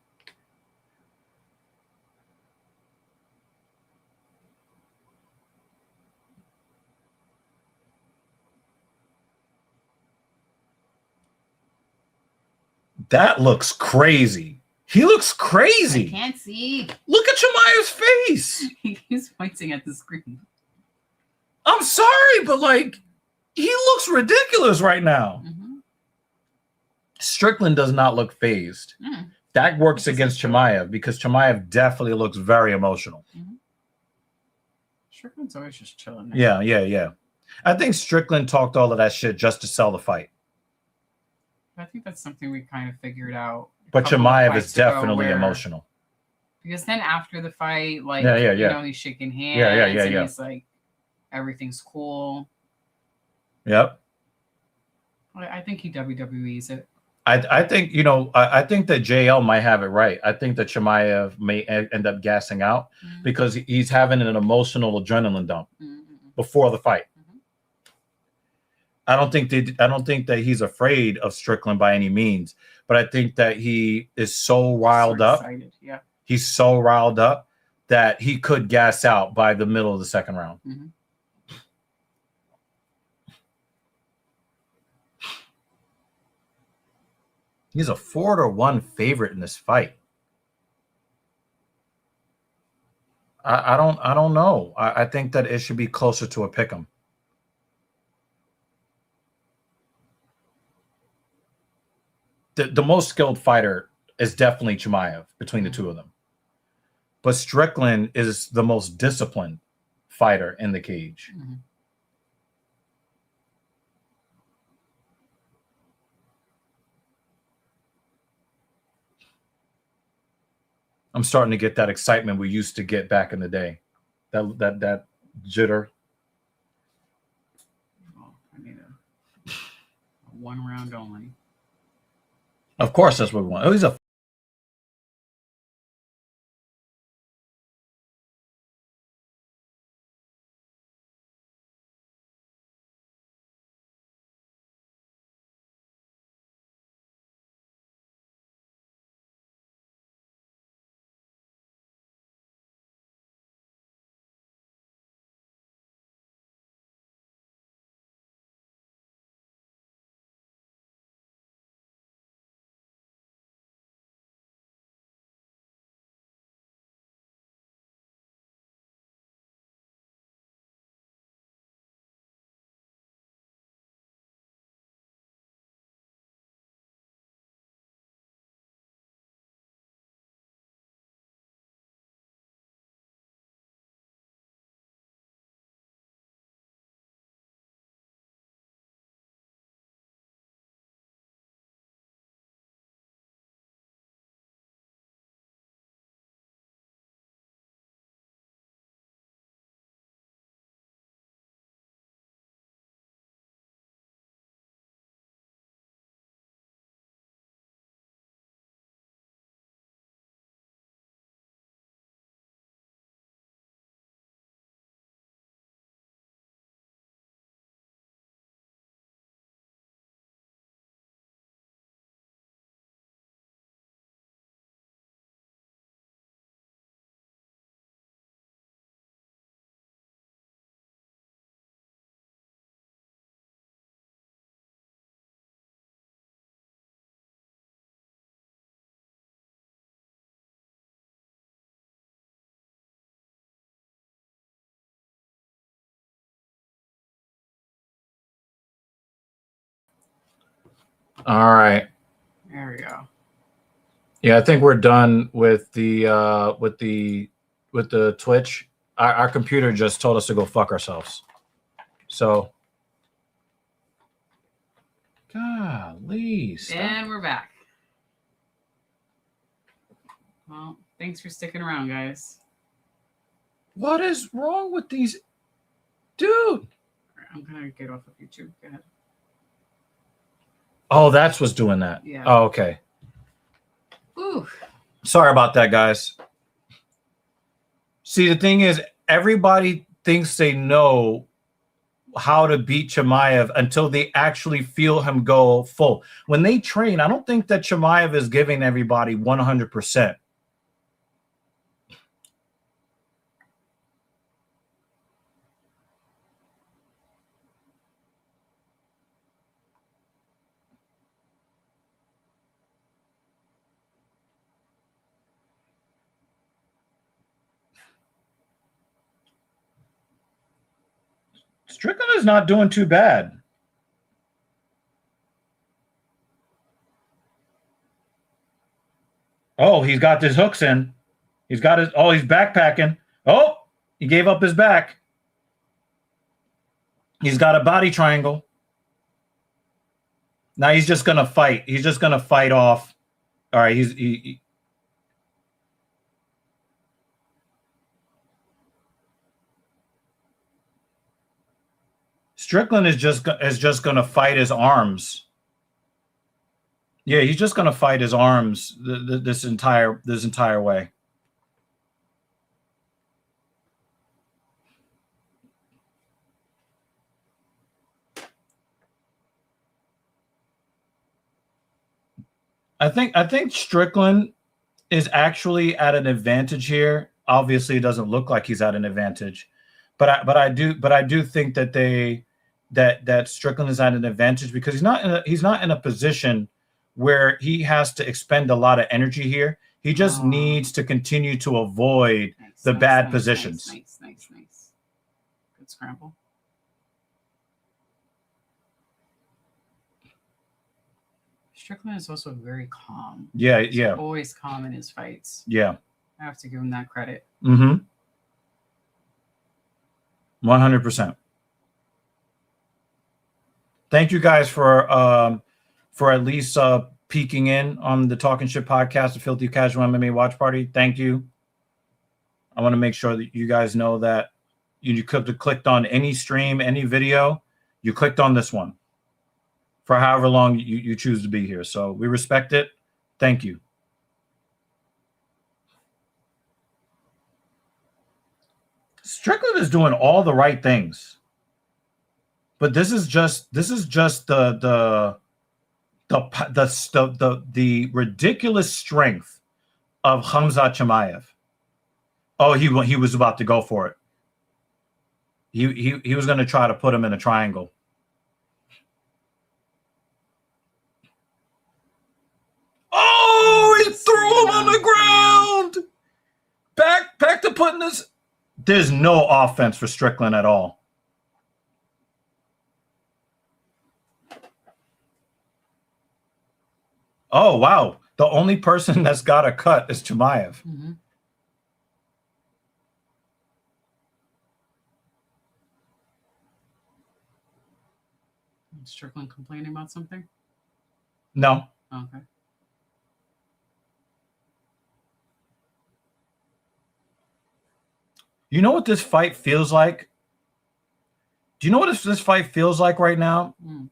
That looks crazy. He looks crazy. I can't see. Look at Chimaev's face. He's pointing at the screen. I'm sorry, but like, he looks ridiculous right now. Mm-hmm. Strickland does not look phased. That works against Chimaev, because Chimaev definitely looks very emotional. Mm-hmm. Strickland's always just chilling now. Yeah. I think Strickland talked all of that shit just to sell the fight. I think that's something we kind of figured out. But Chimaev is definitely emotional. Because then after the fight, like, you know, he's shaking hands. And he's like, everything's cool. Yep. I think he WWE's it. I think, I think that JL might have it right. I think that Chimaev may end up gassing out because he's having an emotional adrenaline dump before the fight. I don't think that he's afraid of Strickland by any means, but I think that he is so riled up. Yeah. He's so riled up that he could gas out by the middle of the second round. Mm-hmm. He's a 4-1 favorite in this fight. I don't know. I think that it should be closer to a pick'em. The most skilled fighter is definitely Chimaev between the two of them. But Strickland is the most disciplined fighter in the cage. Mm-hmm. I'm starting to get that excitement we used to get back in the day. That jitter. Oh, I need a 1 round only. Of course, that's what we want. Oh, he's a All right. There we go. Yeah, I think we're done with the Twitch. Our computer just told us to go fuck ourselves. So, golly, stop. And we're back. Well, thanks for sticking around, guys. What is wrong with these, dude? I'm gonna get off of YouTube. Go ahead. Oh, that's what's doing that. Yeah. Oh, okay. Ooh. Sorry about that, guys. See, the thing is, everybody thinks they know how to beat Chimaev until they actually feel him go full. When they train, I don't think that Chimaev is giving everybody 100%. Strickland is not doing too bad. Oh, he's got his hooks in. He's got his, oh, he's backpacking. Oh, he gave up his back. He's got a body triangle. Now he's just going to fight. He's just going to fight off. All right, Strickland is just going to fight his arms. Yeah, he's just going to fight his arms this entire way. I think Strickland is actually at an advantage here. Obviously, it doesn't look like he's at an advantage, but I do think that that Strickland is at an advantage because he's not in a position where he has to expend a lot of energy here. He just needs to continue to avoid the bad positions. Nice. Good scramble. Strickland is also very calm. Yeah. He's always calm in his fights. Yeah. I have to give him that credit. 100%. Thank you guys for at least peeking in on the Talking Shit podcast, the Filthy Casual MMA Watch Party. Thank you. I want to make sure that you guys know that you could have clicked on any stream, any video. You clicked on this one for however long you choose to be here. So we respect it. Thank you. Strickland is doing all the right things. But this is just the ridiculous strength of Khamzat Chimaev. Oh, he was about to go for it. He was going to try to put him in a triangle. Oh, he threw him on the ground. Back to putting this. There's no offense for Strickland at all. Oh, wow. The only person that's got a cut is Chimaev. Mm-hmm. Strickland complaining about something? No. Okay. You know what this fight feels like? Do you know what this fight feels like right now? Mm.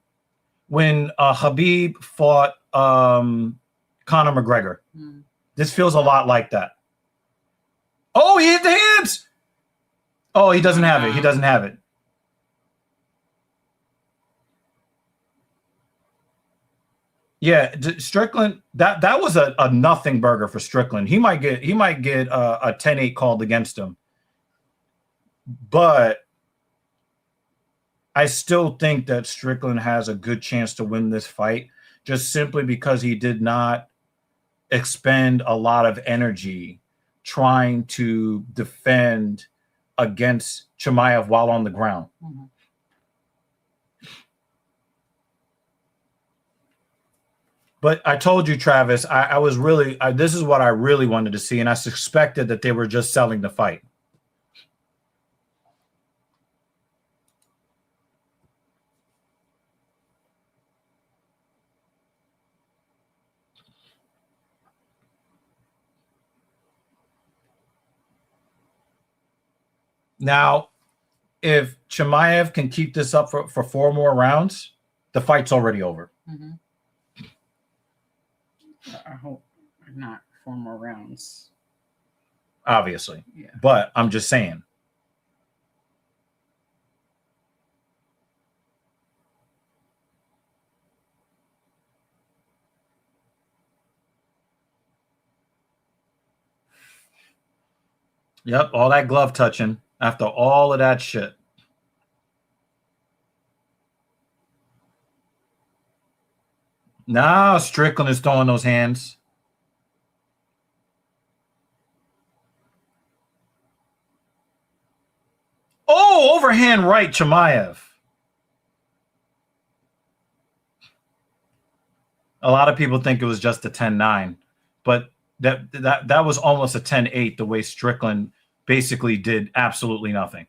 When Khabib fought Conor McGregor. Mm. This feels a lot like that. Oh, he hit the hands. Oh, he doesn't have it. He doesn't have it. Yeah, Strickland, that was a nothing burger for Strickland. He might get a 10-8 called against him. But I still think that Strickland has a good chance to win this fight just simply because he did not expend a lot of energy trying to defend against Chimaev while on the ground. Mm-hmm. But I told you, Travis, I was really, this is what I really wanted to see, and I suspected that they were just selling the fight. Now, if Chimaev can keep this up for 4 more rounds, the fight's already over. Mm-hmm. I hope not 4 more rounds. Obviously. Yeah. But I'm just saying. Yep, all that glove touching after all of that shit. Now Strickland is throwing those hands. Oh, overhand right, Chimaev. A lot of people think it was just a 10-9, but that was almost a 10-8 the way Strickland basically did absolutely nothing.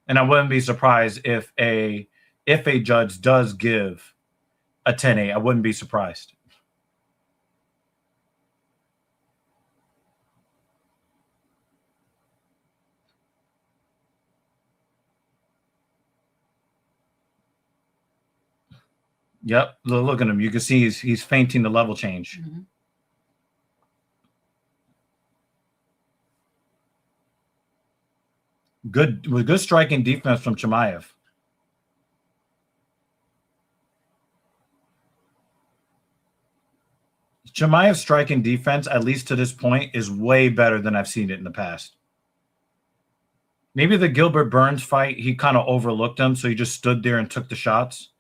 And I wouldn't be surprised if a judge does give a 10-8. I wouldn't be surprised. Yep, look at him. You can see he's feinting the level change. Mm-hmm. Good striking defense from Chimaev. Chimaev's striking defense, at least to this point, is way better than I've seen it in the past. Maybe the Gilbert Burns fight, he kind of overlooked him, so he just stood there and took the shots.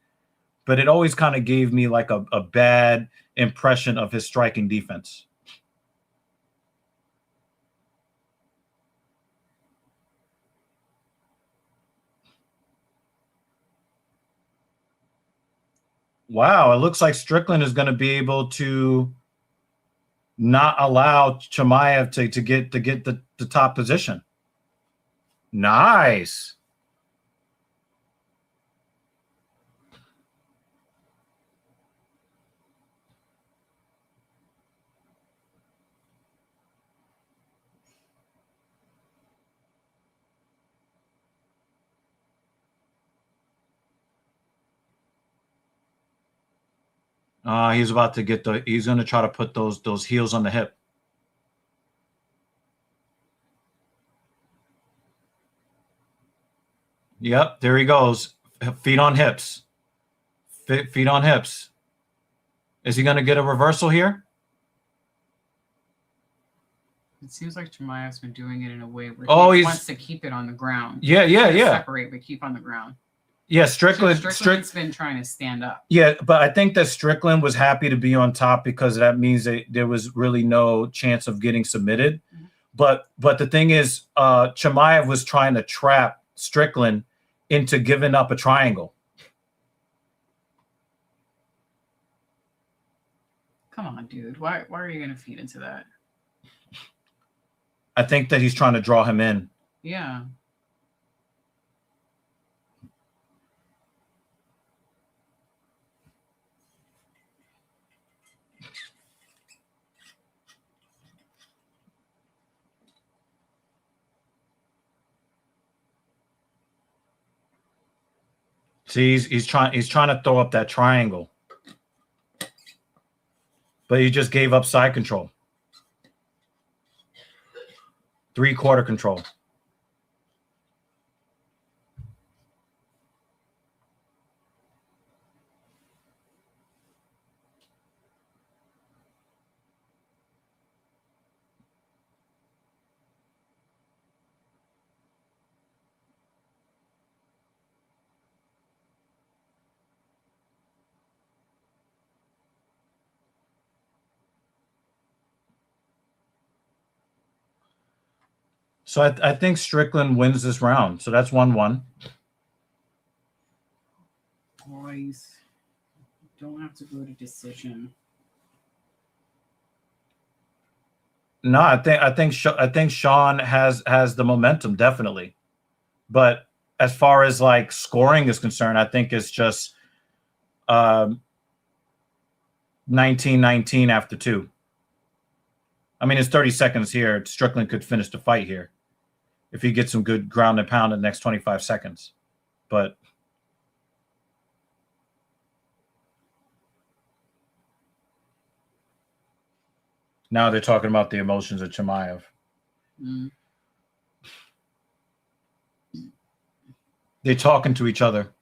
But it always kind of gave me like a bad impression of his striking defense. Wow, it looks like Strickland is going to be able to not allow Chimaev to get the top position. Nice. He's about to get he's going to try to put those heels on the hip. Yep, there he goes. Feet on hips. Feet on hips. Is he going to get a reversal here? It seems like Chimaev's been doing it in a way where he wants to keep it on the ground. Yeah. Separate, but keep on the ground. Yeah, Strickland's been trying to stand up. Yeah, but I think that Strickland was happy to be on top because that means that there was really no chance of getting submitted. Mm-hmm. But the thing is, Chimaev was trying to trap Strickland into giving up a triangle. Come on, dude. Why are you going to feed into that? I think that he's trying to draw him in. Yeah. See, he's trying to throw up that triangle. But he just gave up side control. 3/4 control. So I think Strickland wins this round. So that's 1-1. Boys, don't have to go to decision. No, I think Sean has the momentum definitely, but as far as like scoring is concerned, I think it's just 19-19 after 2. I mean, it's 30 seconds here. Strickland could finish the fight here if he gets some good ground and pound in the next 25 seconds. But now they're talking about the emotions of Chimaev. Mm. They're talking to each other.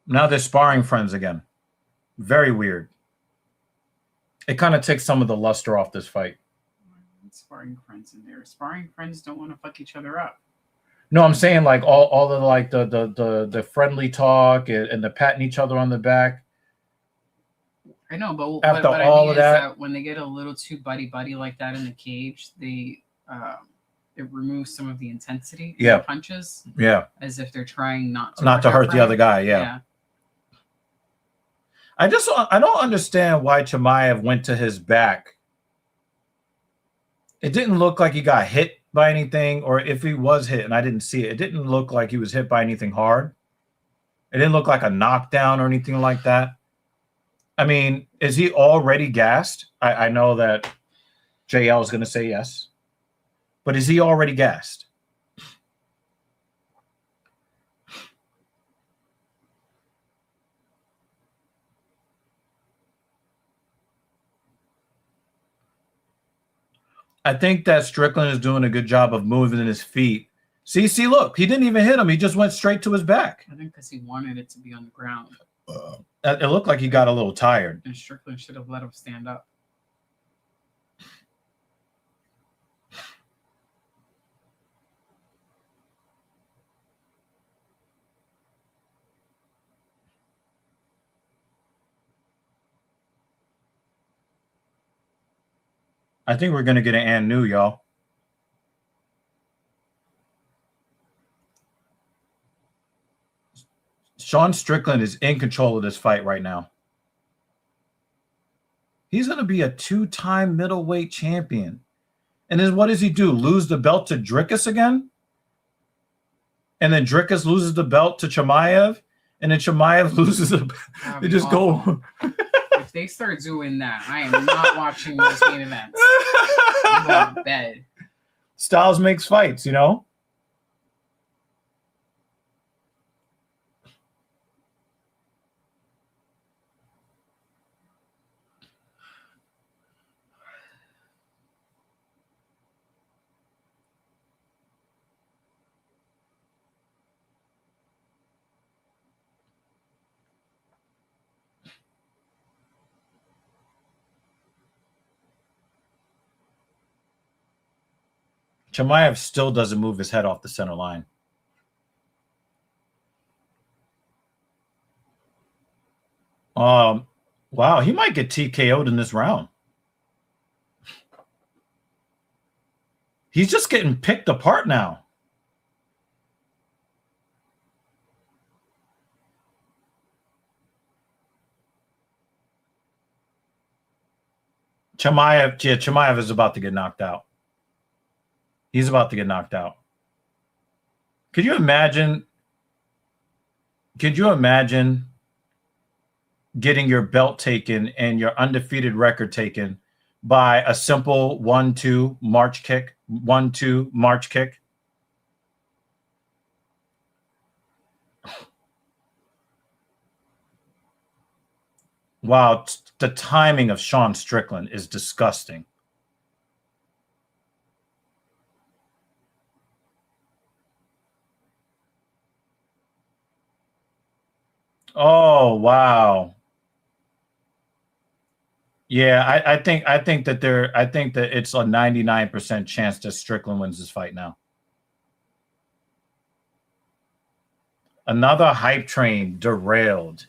Now they're sparring friends again. Very weird. It kind of takes some of the luster off this fight. Sparring friends in there. Sparring friends don't want to fuck each other up. No, I'm saying like all the like the friendly talk and the patting each other on the back. I know, but After what all I mean of is that- that when they get a little too buddy like that in the cage, they it removes some of the intensity in Yeah. the punches, Yeah, as if they're trying not to not to hurt the other guy. Yeah. I don't understand why Chimaev went to his back. It didn't look like he got hit by anything, or if he was hit and I didn't see it, it didn't look like he was hit by anything hard. It didn't look like a knockdown or anything like that. I mean, is he already gassed? I know that JL is going to say yes, but is he already gassed? I think that Strickland is doing a good job of moving his feet. See, look, he didn't even hit him. He just went straight to his back. I think because he wanted it to be on the ground. It looked like he got a little tired. And Strickland should have let him stand up. I think we're going to get an and new, y'all. Sean Strickland is in control of this fight right now. He's going to be a 2-time middleweight champion. And then what does he do? Lose the belt to Dricus again? And then Dricus loses the belt to Chimaev? And then Chimaev loses the belt. They just go. If they start doing that, I am not watching those main events. I'm going to bed. Styles makes fights, you know? Chimaev still doesn't move his head off the center line. Wow, he might get TKO'd in this round. He's just getting picked apart now. Chimaev is about to get knocked out. He's about to get knocked out. Could you imagine getting your belt taken and your undefeated record taken by a simple 1-2 march kick? 1-2 march kick. Wow, the timing of Sean Strickland is disgusting. Oh, wow. Yeah, I think that it's a 99% chance that Strickland wins this fight now. Another hype train derailed.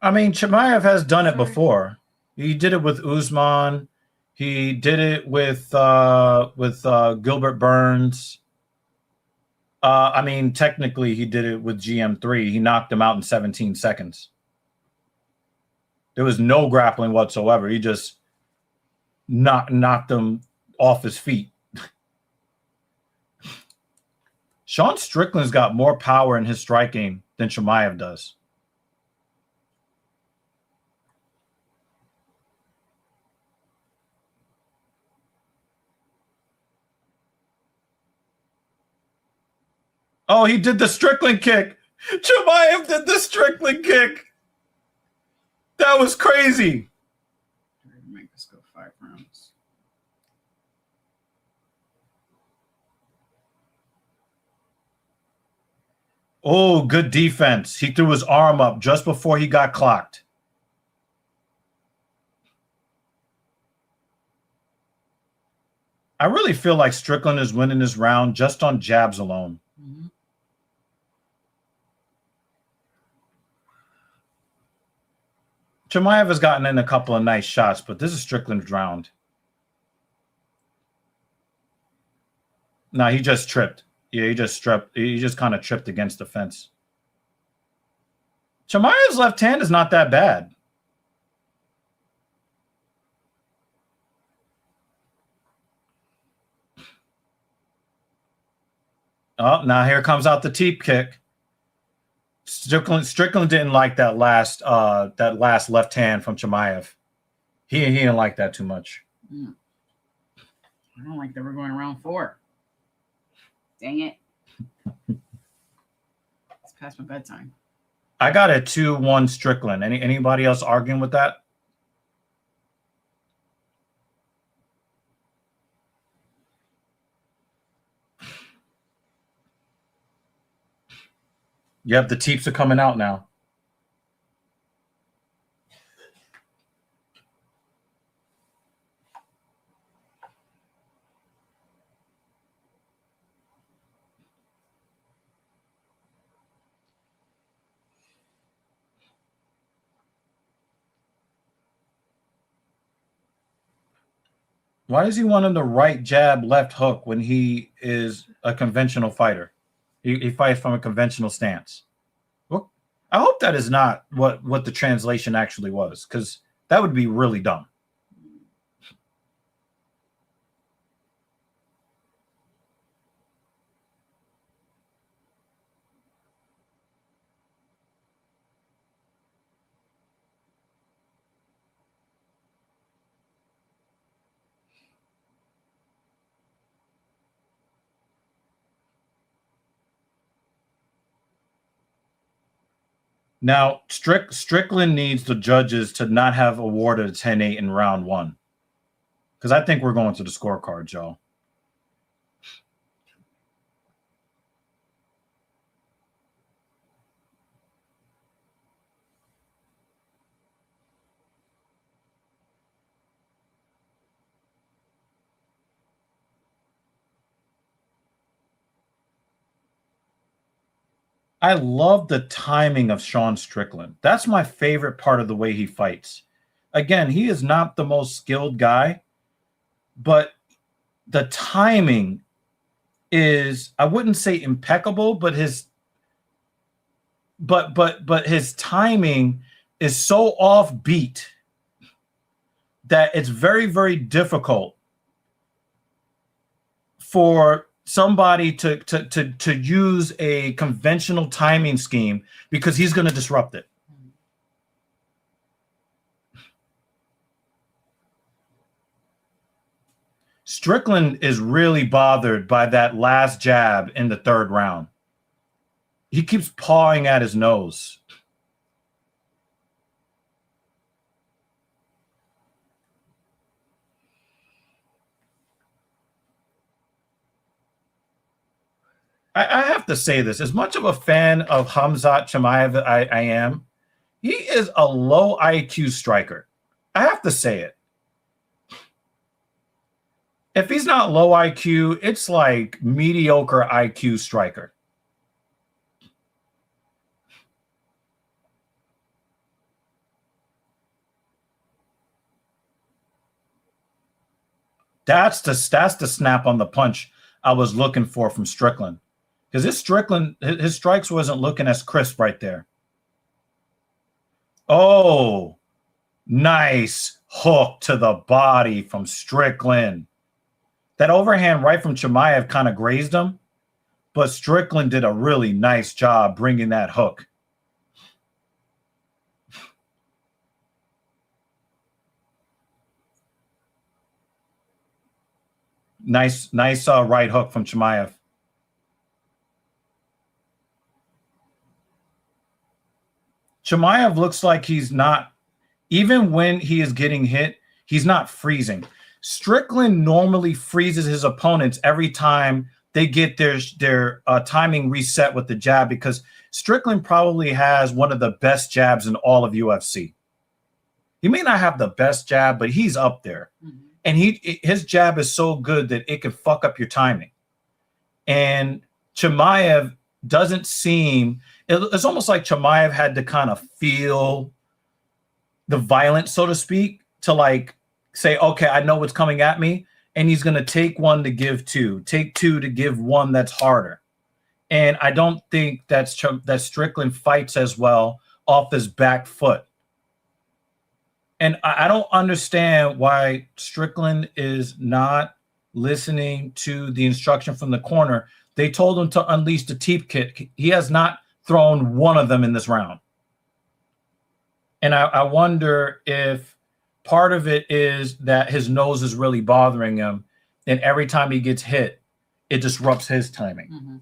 I mean, Chimaev has done it before. He did it with Usman. He did it with Gilbert Burns. I mean, technically, he did it with GM3. He knocked him out in 17 seconds. There was no grappling whatsoever. He just knocked him off his feet. Sean Strickland's got more power in his striking than Chimaev does. Oh, he did the Strickland kick. Chimaev did the Strickland kick. That was crazy. Make this go 5 rounds. Oh, good defense. He threw his arm up just before he got clocked. I really feel like Strickland is winning this round just on jabs alone. Mm-hmm. Chimaev has gotten in a couple of nice shots, but this is Strickland's round. No, he just tripped. Yeah, he just kind of tripped against the fence. Chimaev's left hand is not that bad. Oh, now here comes out the teep kick. Strickland didn't like that last left hand from Chimaev. He didn't like that too much. I don't like that we're going round 4. Dang it. It's past my bedtime. I got a 2-1 Strickland. Anybody else arguing with that? Yep, the teeps are coming out now. Why does he want him to right jab, left hook when he is a conventional fighter? He fights from a conventional stance. Well, I hope that is not what the translation actually was, because that would be really dumb. Now, Strickland needs the judges to not have awarded a 10-8 in round 1. Because I think we're going to the scorecard, y'all. I love the timing of Sean Strickland. That's my favorite part of the way he fights. Again, he is not the most skilled guy, but the timing is, I wouldn't say impeccable, but his timing is so offbeat that it's very, very difficult for somebody to use a conventional timing scheme, because he's going to disrupt it. Strickland is really bothered by that last jab in the 3rd round. He keeps pawing at his nose. I have to say this. As much of a fan of Khamzat Chimaev I am, he is a low IQ striker. I have to say it. If he's not low IQ, it's like mediocre IQ striker. That's the snap on the punch I was looking for from Strickland. Because his strikes wasn't looking as crisp right there. Oh, nice hook to the body from Strickland. That overhand right from Chimaev kind of grazed him, but Strickland did a really nice job bringing that hook. Nice right hook from Chimaev. Chimaev looks like he's not, even when he is getting hit, he's not freezing. Strickland normally freezes his opponents every time they get their timing reset with the jab, because Strickland probably has one of the best jabs in all of UFC. He may not have the best jab, but he's up there. Mm-hmm. And his jab is so good that it can fuck up your timing. And Chimaev doesn't seem, it's almost like Chimaev had to kind of feel the violence, so to speak, to like say, okay, I know what's coming at me. And he's going to take one to give two, take two to give one that's harder. And I don't think that Strickland fights as well off his back foot. And I don't understand why Strickland is not listening to the instruction from the corner. They told him to unleash the teep kick. He has not thrown one of them in this round. And I wonder if part of it is that his nose is really bothering him. And every time he gets hit, it disrupts his timing. Mm-hmm.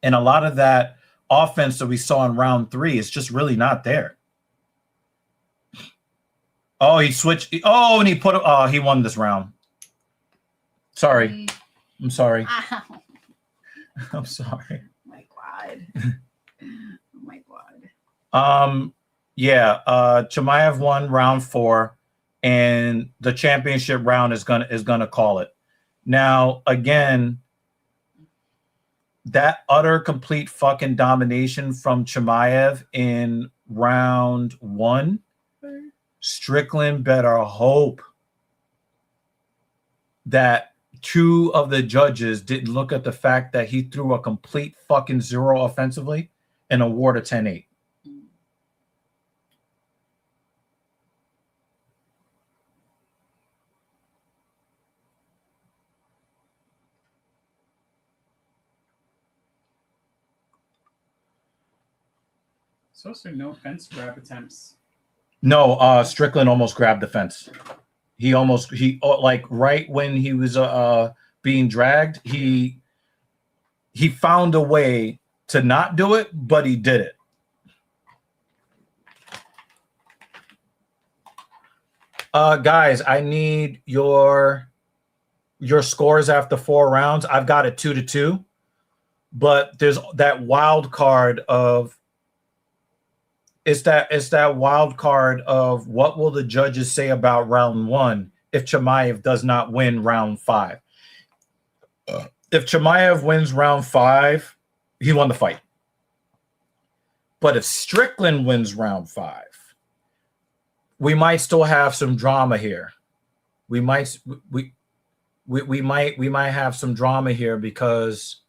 And a lot of that offense that we saw in round 3 is just really not there. Oh, he switched. Oh, and he won this round. Sorry. I'm sorry. Ow. I'm sorry. Oh my God. Oh my God. Yeah, Chimaev won round 4, and the championship round is gonna call it. Now, again, that utter complete fucking domination from Chimaev in round 1. Strickland better hope that 2 of the judges didn't look at the fact that he threw a complete fucking 0 offensively and award a 10-8. So no fence grab attempts. No, Strickland almost grabbed the fence. He like right when he was being dragged, he found a way to not do it, but he did it. Guys, I need your scores after 4 rounds. I've got it 2-2, but there's that wild card of It's that wild card of what will the judges say about round 1 if Chimaev does not win round 5. If Chimaev wins round 5, he won the fight. But if Strickland wins round 5, we might still have some drama here. We might have some drama here because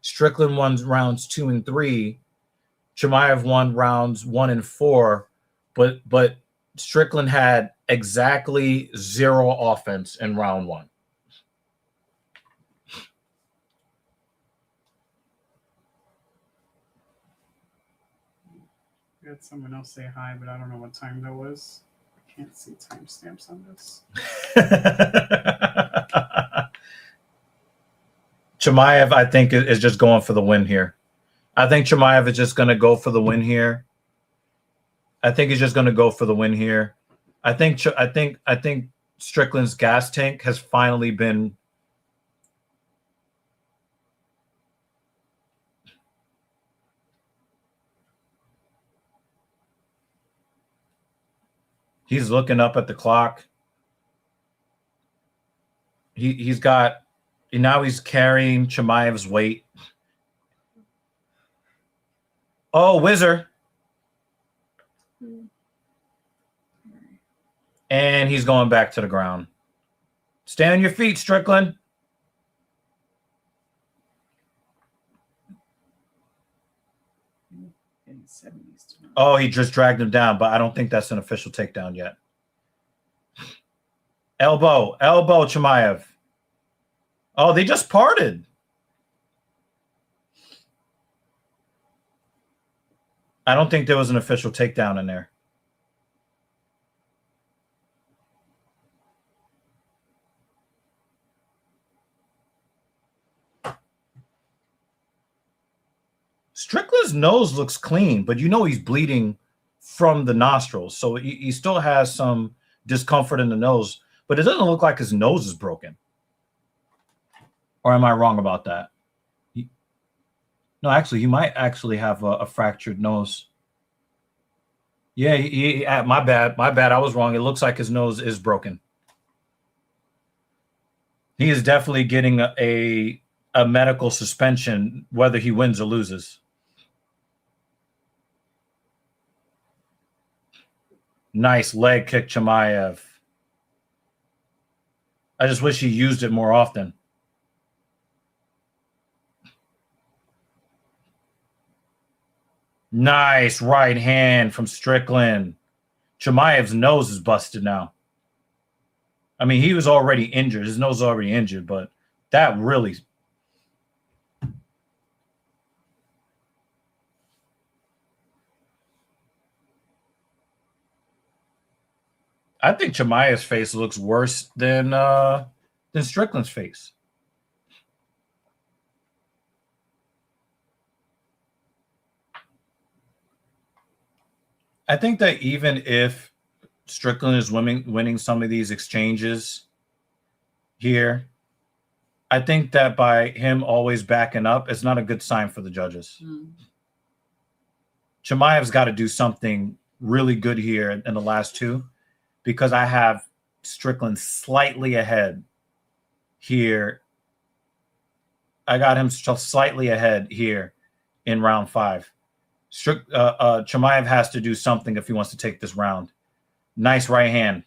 Strickland won rounds 2 and 3. Chimaev won rounds 1 and 4, but Strickland had exactly 0 offense in round 1. I had someone else say hi, but I don't know what time that was. I can't see timestamps on this. Chimaev, I think, is just going for the win here. I think Chimaev is just going to go for the win here. I think he's just going to go for the win here. I think Strickland's gas tank has finally been. He's looking up at the clock. He's got, now he's carrying Chimaev's weight. Oh, whizzer. And he's going back to the ground. Stay on your feet, Strickland. In the 70s tonight. Oh, he just dragged him down, but I don't think that's an official takedown yet. Elbow, Chimaev. Oh, they just parted. I don't think there was an official takedown in there. Strickland's nose looks clean, but you know he's bleeding from the nostrils. So he still has some discomfort in the nose, but it doesn't look like his nose is broken. Or am I wrong about that? No, actually, he might actually have a fractured nose. Yeah, my bad. I was wrong. It looks like his nose is broken. He is definitely getting a medical suspension, whether he wins or loses. Nice leg kick, Chimaev. I just wish he used it more often. Nice right hand from Strickland. Chimaev's nose is busted now. I mean, he was already injured. His nose was already injured, but that really... I think Chimaev's face looks worse than Strickland's face. I think that even if Strickland is winning some of these exchanges here, I think that by him always backing up, it's not a good sign for the judges. Chimaev's got to do something really good here in the last two, because I have Strickland slightly ahead here. I got him slightly ahead here in round 5. Chimaev has to do something if he wants to take this round. Nice right hand.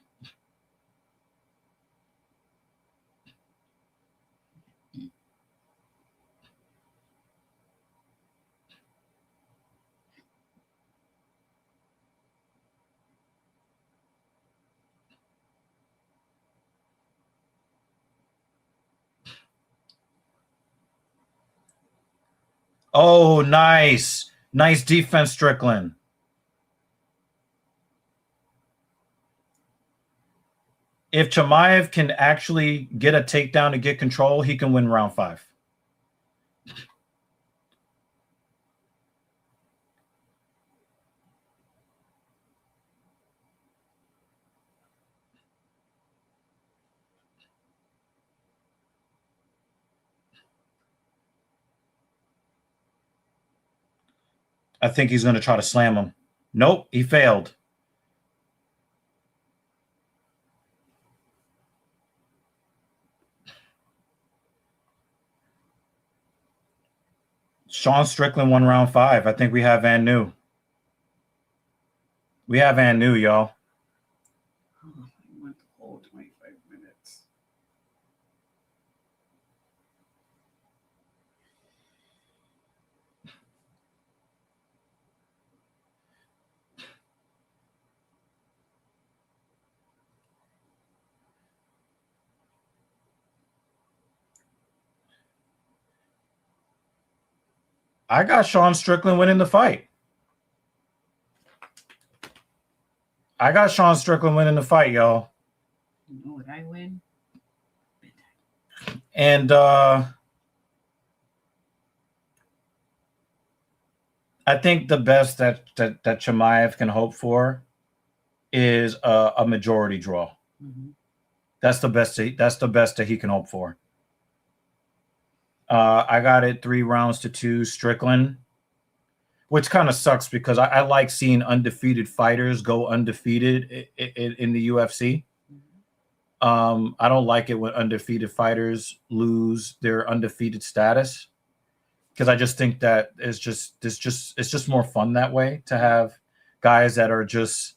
Oh, nice. Nice defense, Strickland. If Chimaev can actually get a takedown to get control, he can win round 5. I think he's going to try to slam him. Nope, he failed. Sean Strickland won round 5. I think we have Van Nu. We have Van Nu, y'all. Oh, I went the whole 25 minutes. I got Sean Strickland winning the fight. I got Sean Strickland winning the fight, y'all. You know what I win? And I think the best that Chimaev can hope for is a majority draw. Mm-hmm. That's the best that he can hope for. I got it 3-2 Strickland, which kind of sucks because I like seeing undefeated fighters go undefeated in the UFC. I don't like it when undefeated fighters lose their undefeated status, because I just think that it's just more fun that way, to have guys that are just,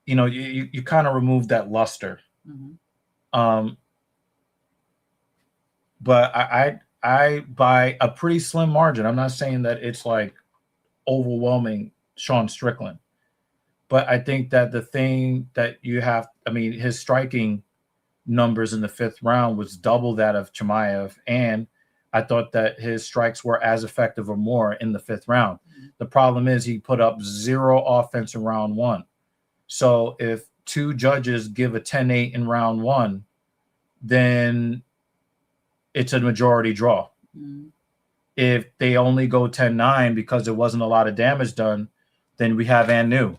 you kind of remove that luster. Mm-hmm. But I by a pretty slim margin. I'm not saying that it's like overwhelming Sean Strickland, but I think that the thing that you have, I mean, his striking numbers in the 5th round was double that of Chimaev, and I thought that his strikes were as effective or more in the 5th round. The problem is he put up 0 offense in round 1. So if 2 judges give a 10-8 in round 1, then it's a majority draw. If they only go 10-9 because there wasn't a lot of damage done, then we have Anu.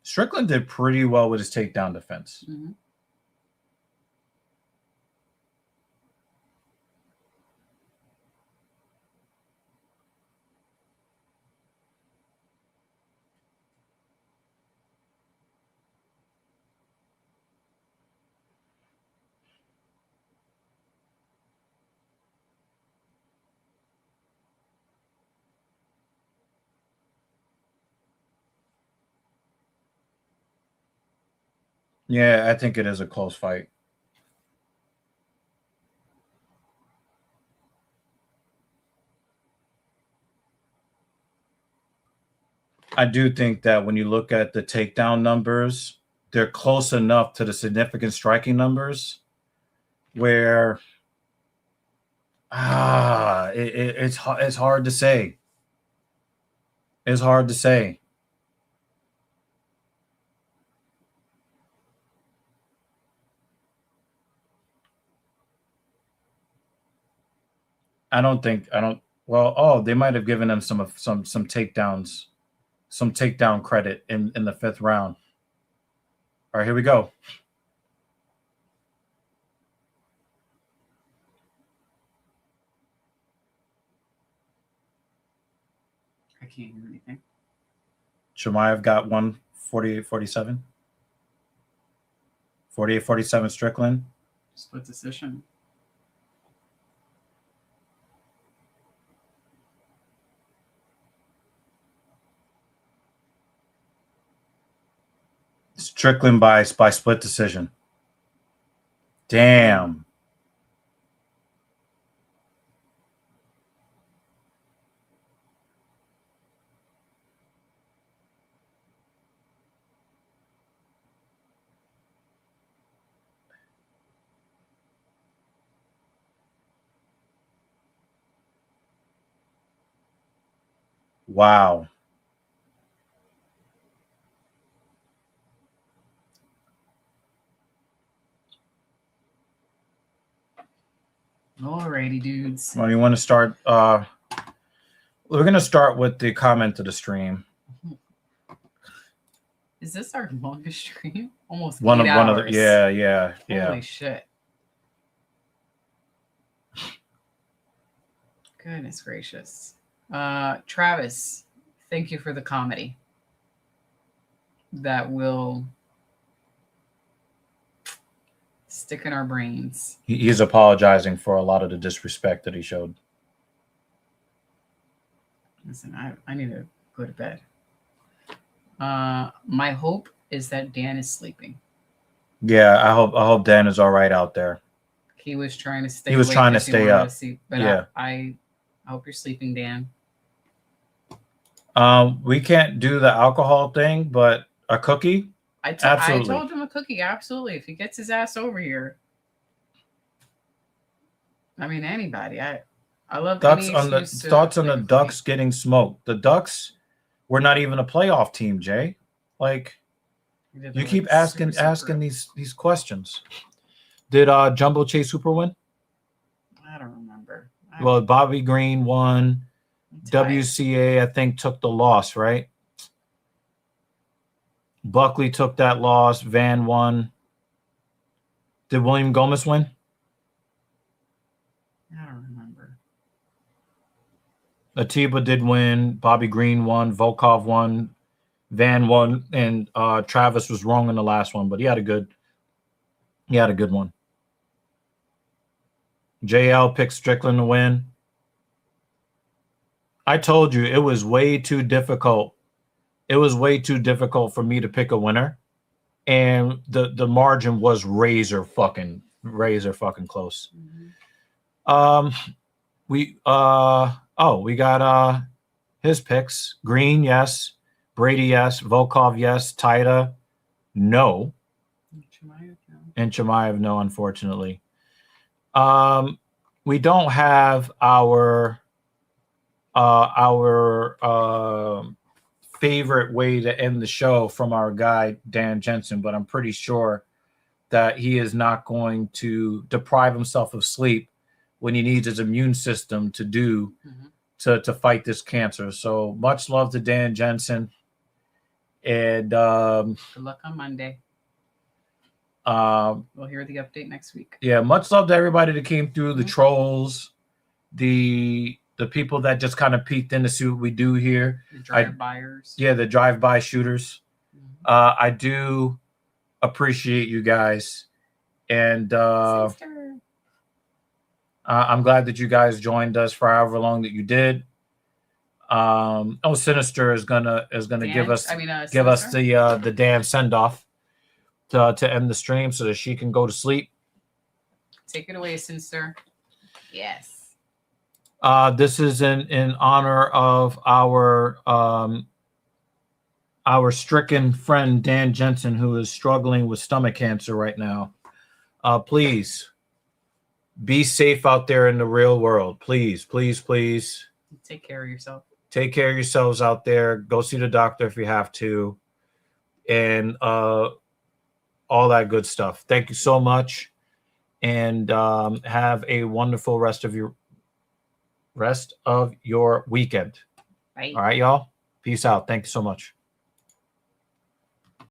Strickland did pretty well with his takedown defense. Yeah, I think it is a close fight. I do think that when you look at the takedown numbers, they're close enough to the significant striking numbers where it's hard to say. It's hard to say. They might have given him some takedowns, some takedown credit in the 5th round. All right, here we go. I can't hear anything. Chimaev got 48-47. 48-47 Strickland. Split decision. Strickland by split decision. Damn. Wow. Alrighty, dudes. Well, you want to start? We're going to start with the comment to the stream. Is this our longest stream? Almost One 8 of hours. Yeah. Holy shit. Goodness gracious. Travis, thank you for the comedy. That will stick in our brains. He's apologizing for a lot of the disrespect that he showed. Listen, I need to go to bed. My hope is that Dan is sleeping. Yeah, I hope Dan is all right out there. He was trying to stay. He was awake trying to 'cause he stay wanted up. to see, but Yeah. I hope you're sleeping, Dan. We can't do the alcohol thing, but a cookie? I Absolutely. told him a cookie. Absolutely. If he gets his ass over here. I mean, anybody. I love Thoughts any on the excuse to thoughts on make the a cookie. Ducks getting smoked. The Ducks were not even a playoff team, Jay. Like, Did you the, keep like, asking super- these questions. Did Jumbo Chase Hooper win? I don't remember. Well, Bobby Green won. I'm tired. WCA, I think, took the loss, right? Buckley took that loss. Van won. Did William Gomez win? I don't remember. Atiba did win. Bobby Green won. Volkov won. Van won. And Travis was wrong in the last one, but he had a good one. JL picked Strickland to win. I told you it was way too difficult. it was way too difficult for me to pick a winner, and the margin was razor fucking close. We got his picks. Green, yes. Brady, yes. Volkov, yes. Taira, no. And Chimaev, no, unfortunately. We don't have our favorite way to end the show from our guy Dan Jensen, but I'm pretty sure that he is not going to deprive himself of sleep when he needs his immune system to do to fight this cancer. So much love to Dan Jensen, and Good luck on Monday. We'll hear the update next week. Yeah, much love to everybody that came through, the trolls, the people that just kind of peeked in to see what we do here. The drive-byers. Yeah, the drive-by shooters. I do appreciate you guys, and I'm glad that you guys joined us for however long that you did. Sinister is gonna give us the damn send off to end the stream so that she can go to sleep. Take it away, Sinister. Yes. This is in honor of our stricken friend Dan Jensen, who is struggling with stomach cancer right now. Please be safe out there in the real world. Please, please, please. Take care of yourself. Take care of yourselves out there. Go see the doctor if you have to. And all that good stuff. Thank you so much. And have a wonderful rest of your weekend. Bye. All right, y'all. Peace out. Thank you so much.